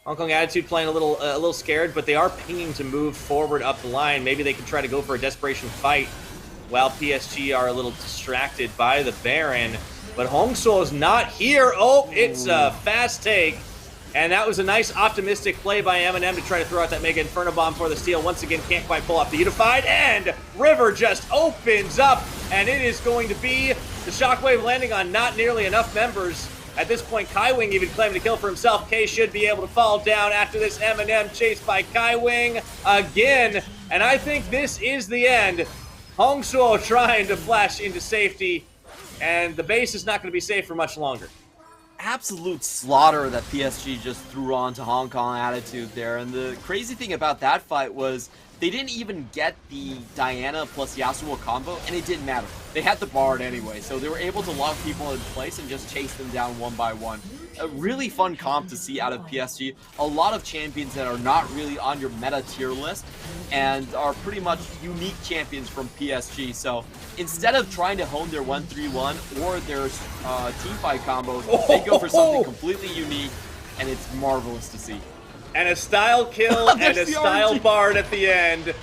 Hong Kong Attitude playing a little scared, but they are pinging to move forward up the line. Maybe they can try to go for a desperation fight while PSG are a little distracted by the Baron. But Hongsuo is not here. Oh, it's a fast take. And that was a nice optimistic play by Eminem to try to throw out that Mega Inferno Bomb for the steal. Once again, can't quite pull off the Unified. And River just opens up. And it is going to be the Shockwave landing on not nearly enough members. At this point, Kaiwing even claiming to kill for himself. K should be able to fall down after this Eminem chased by Kaiwing again. And I think this is the end. Hongsuo trying to flash into safety. And the base is not going to be safe for much longer. Absolute slaughter that PSG just threw onto Hong Kong Attitude there. And the crazy thing about that fight was they didn't even get the Diana plus Yasuo combo, and it didn't matter. They had the Bard anyway, so they were able to lock people in place and just chase them down one by one. A really fun comp to see out of PSG. A lot of champions that are not really on your meta tier list and are pretty much unique champions from PSG. So instead of trying to hone their 1-3-1 or their teamfight combos, they go for something completely unique, and it's marvelous to see. And a style kill and a style RNG Bard at the end.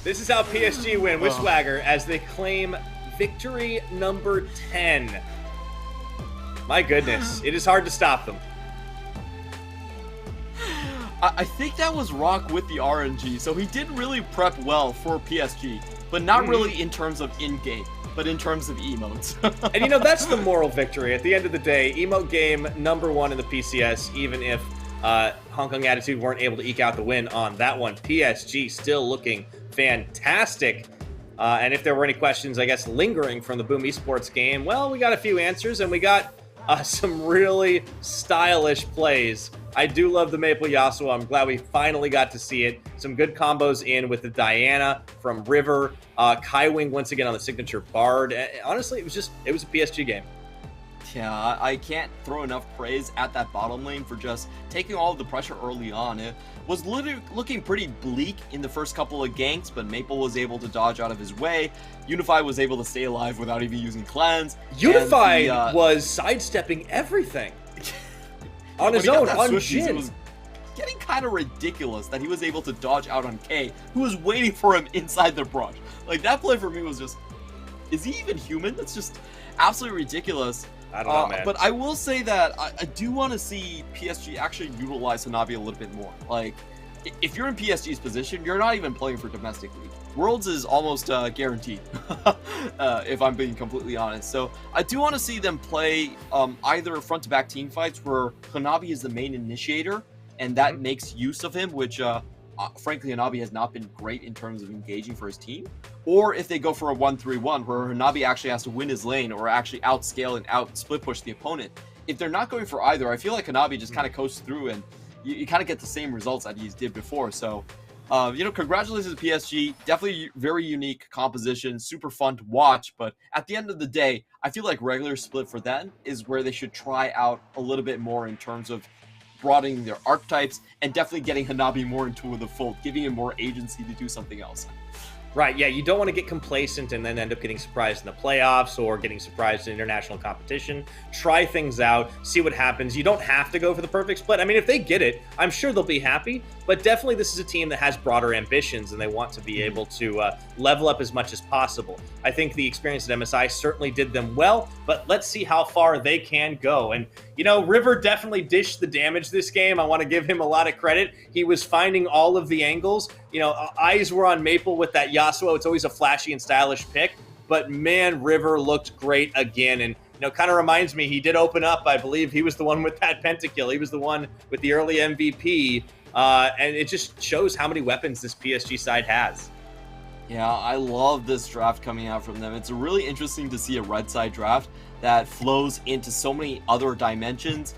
This is how PSG win with Swagger as they claim victory number 10. My goodness, it is hard to stop them. I think that was Rock with the RNG, so he did really prep well for PSG, but not really in terms of in-game, but in terms of emotes. And that's the moral victory. At the end of the day, emote game number 1 in the PCS, even if Hong Kong Attitude weren't able to eke out the win on that one. PSG still looking fantastic. And if there were any questions, I guess, lingering from the Boom Esports game, well, we got a few answers, and we got some really stylish plays. I do love the Maple Yasuo. I'm glad we finally got to see it. Some good combos in with the Diana from River. Kaiwing once again on the signature Bard. Honestly, it was a PSG game. Yeah, I can't throw enough praise at that bottom lane for just taking all of the pressure early on. It was literally looking pretty bleak in the first couple of ganks, but Maple was able to dodge out of his way. Unify was able to stay alive without even using cleanse. Unify was sidestepping everything on his own, on Jhin. It was getting kind of ridiculous that he was able to dodge out on K, who was waiting for him inside the brush. Like, that play for me was just, is he even human? That's just absolutely ridiculous. I don't know, man. But I will say that I do want to see PSG actually utilize Hanabi a little bit more. Like, if you're in PSG's position, you're not even playing for domestic league. Worlds is almost guaranteed, if I'm being completely honest. So I do want to see them play either front-to-back team fights where Hanabi is the main initiator, and that makes use of him, which frankly, Hanabi has not been great in terms of engaging for his team. Or if they go for a 1-3-1 where Hanabi actually has to win his lane or actually outscale and out-split push the opponent. If they're not going for either, I feel like Hanabi just kind of coasts through and you kind of get the same results that he did before. So, congratulations to PSG. Definitely very unique composition, super fun to watch. But at the end of the day, I feel like regular split for them is where they should try out a little bit more in terms of broadening their archetypes and definitely getting Hanabi more into the fold, giving him more agency to do something else. Right, yeah, you don't want to get complacent and then end up getting surprised in the playoffs or getting surprised in international competition. Try things out, see what happens. You don't have to go for the perfect split. I mean, if they get it, I'm sure they'll be happy, but definitely this is a team that has broader ambitions and they want to be able to level up as much as possible. I think the experience at MSI certainly did them well, but let's see how far they can go. And, River definitely dished the damage this game. I want to give him a lot of credit. He was finding all of the angles. Eyes were on Maple with that Yasuo. It's always a flashy and stylish pick, but man, River looked great again. And, kind of reminds me, he did open up. I believe he was the one with that pentakill. He was the one with the early MVP. And it just shows how many weapons this PSG side has. Yeah, I love this draft coming out from them. It's really interesting to see a red side draft that flows into so many other dimensions.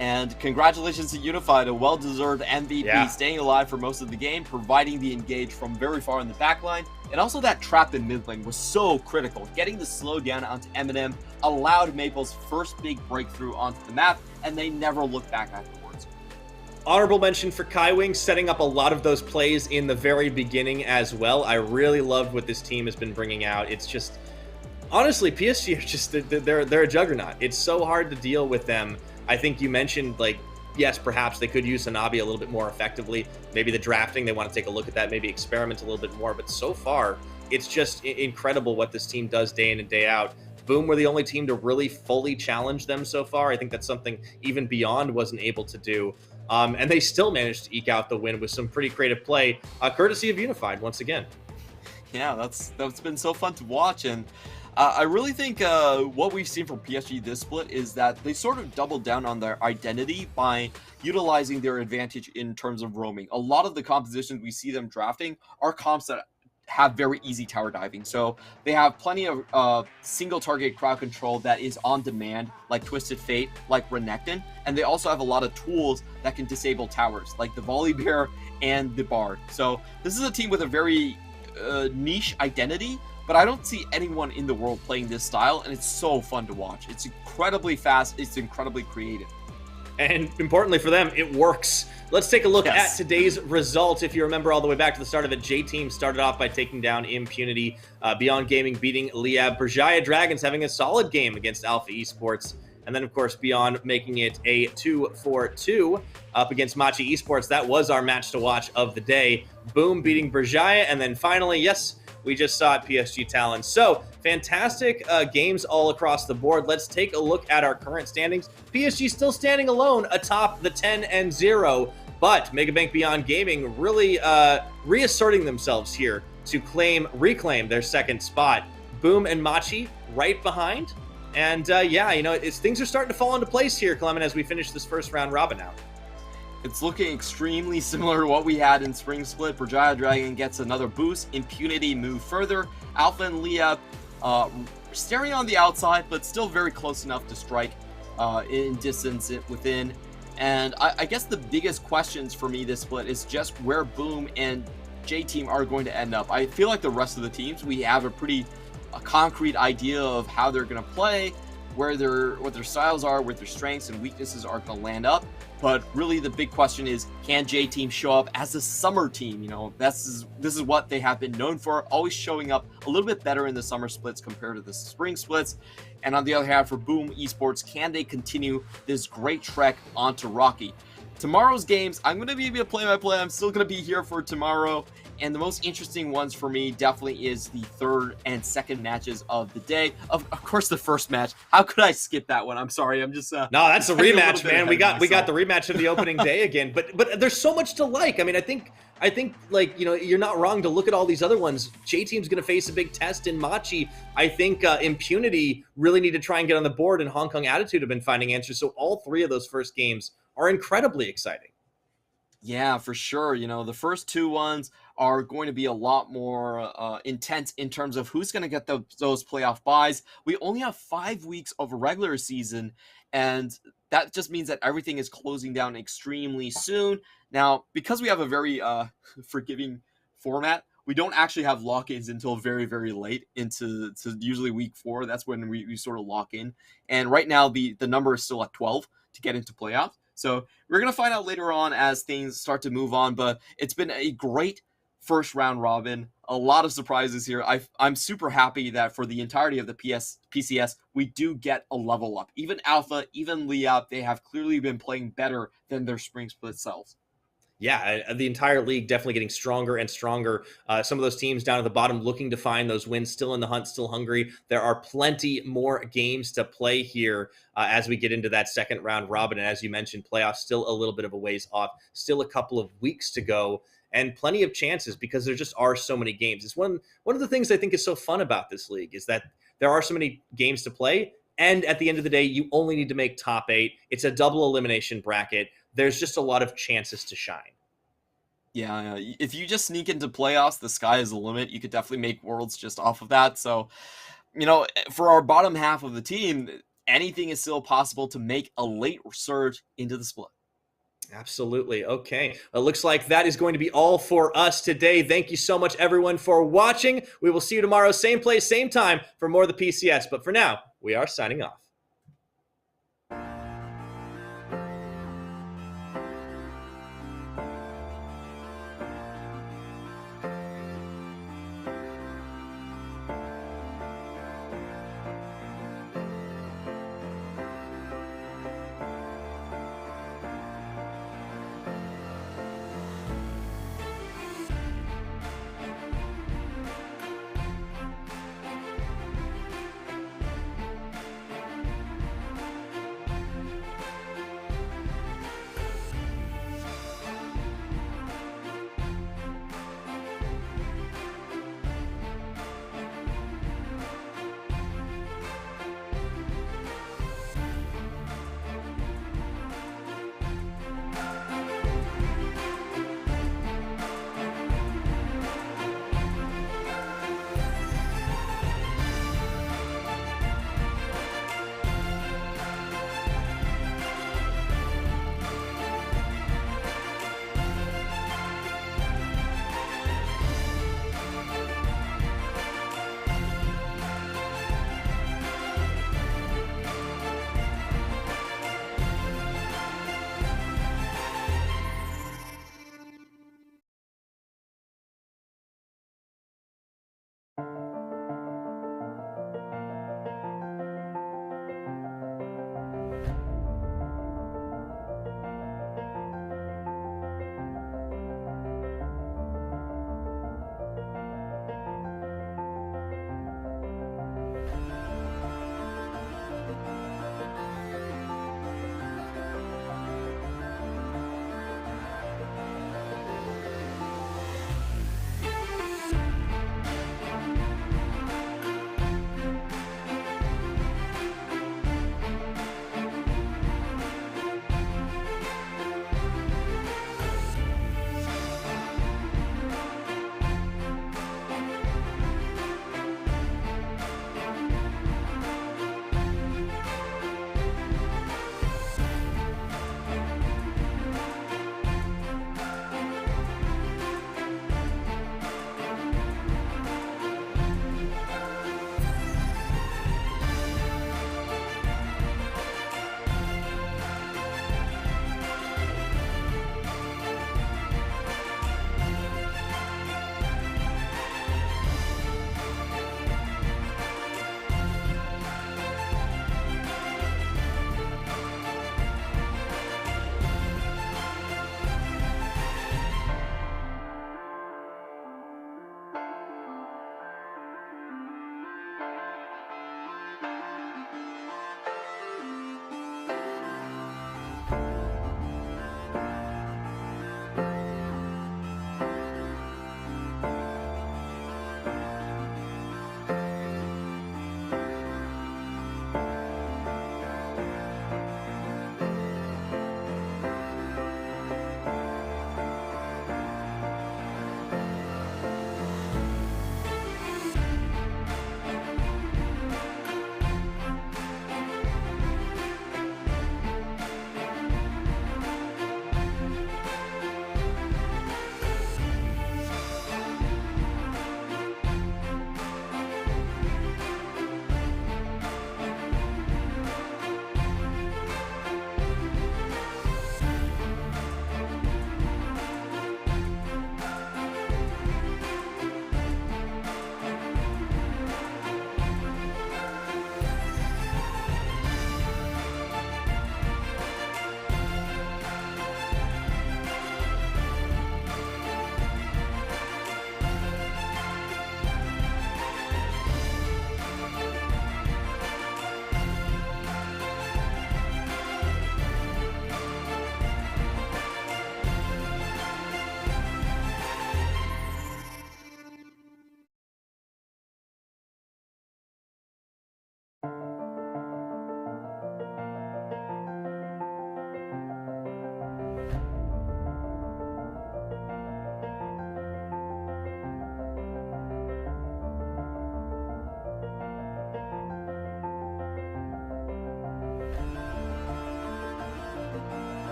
And congratulations to Unified, a well-deserved MVP, staying alive for most of the game, providing the engage from very far in the backline. And also that trap in mid lane was so critical. Getting the slow down onto Eminem allowed Maple's first big breakthrough onto the map, and they never looked back afterwards. Honorable mention for Kaiwing, setting up a lot of those plays in the very beginning as well. I really loved what this team has been bringing out. It's just, honestly, PSG are just, they're a juggernaut. It's so hard to deal with them. I think you mentioned, like, yes, perhaps they could use Hanabi a little bit more effectively. Maybe the drafting, they want to take a look at that, maybe experiment a little bit more. But so far, it's just incredible what this team does day in and day out. Boom were the only team to really fully challenge them so far. I think that's something even Beyond wasn't able to do. And they still managed to eke out the win with some pretty creative play, courtesy of Unified once again. Yeah, that's been so fun to watch. And I really think what we've seen from PSG this split is that they sort of doubled down on their identity by utilizing their advantage in terms of roaming. A lot of the compositions we see them drafting are comps that have very easy tower diving. So they have plenty of single target crowd control that is on demand, like Twisted Fate, like Renekton. And they also have a lot of tools that can disable towers, like the Volley Bear and the Bard. So this is a team with a very niche identity, but I don't see anyone in the world playing this style, and it's so fun to watch. It's incredibly fast, it's incredibly creative. And importantly for them, it works. Let's take a look at today's result. If you remember all the way back to the start of it, J-Team started off by taking down Impunity. Beyond Gaming beating Liab. Berjaya Dragons having a solid game against Alpha Esports. And then, of course, Beyond making it a 2-4-2 up against Machi Esports. That was our match to watch of the day. Boom beating Berjaya. And then finally, yes, we just saw it, PSG Talon. So, fantastic games all across the board. Let's take a look at our current standings. PSG still standing alone atop the 10-0, but Megabank Beyond Gaming really reasserting themselves here to reclaim their second spot. Boom and Machi right behind. And yeah, you know, things are starting to fall into place here, Clement, as we finish this first round robin out. It's looking extremely similar to what we had in Spring Split. Berjaya Dragon gets another boost. Impunity move further. Alpha and Leah staring on the outside, but still very close enough to strike in distance within. And I guess the biggest questions for me this split is just where Boom and J-Team are going to end up. I feel like the rest of the teams, we have a pretty concrete idea of how they're going to play, what their styles are, where their strengths and weaknesses are going to land up. But really the big question is, can J-Team show up as a summer team? You know, this is what they have been known for, always showing up a little bit better in the summer splits compared to the spring splits. And on the other hand, for Boom Esports, can they continue this great trek onto Rocky? Tomorrow's games, I'm going to be a play-by-play. I'm still going to be here for tomorrow. And the most interesting ones for me definitely is the third and second matches of the day. Of course, the first match. How could I skip that one? I'm sorry. I'm just no, that's a rematch, man. We got the rematch of the opening day again. But there's so much to like. I mean, I think like, you know, you're not wrong to look at all these other ones. J-Team's going to face a big test in Machi. I think Impunity really need to try and get on the board, and Hong Kong Attitude have been finding answers. So all three of those first games are incredibly exciting. Yeah, for sure. You know, the first two ones are going to be a lot more intense in terms of who's going to get those playoff buys. We only have 5 weeks of a regular season, and that just means that everything is closing down extremely soon. Now, because we have a very forgiving format, we don't actually have lock-ins until very, very late into usually week 4. That's when we sort of lock in. And right now, the number is still at 12 to get into playoffs. So we're going to find out later on as things start to move on, but it's been a great first round robin. A lot of surprises here. I'm super happy that for the entirety of the PCS, we do get a level up. Even Alpha, even Liab, they have clearly been playing better than their spring split selves. Yeah, the entire league definitely getting stronger and stronger. Some of those teams down at the bottom looking to find those wins, still in the hunt, still hungry. There are plenty more games to play here as we get into that second round robin. And as you mentioned, playoffs still a little bit of a ways off, still a couple of weeks to go, and plenty of chances because there just are so many games. It's one of the things I think is so fun about this league is that there are so many games to play. And at the end of the day, you only need to make top 8. It's a double elimination bracket. There's just a lot of chances to shine. Yeah, if you just sneak into playoffs, the sky is the limit. You could definitely make worlds just off of that. So, you know, for our bottom half of the team, anything is still possible to make a late surge into the split. Absolutely. Okay. It looks like that is going to be all for us today. Thank you so much, everyone, for watching. We will see you tomorrow, same place, same time, for more of the PCS. But for now, we are signing off.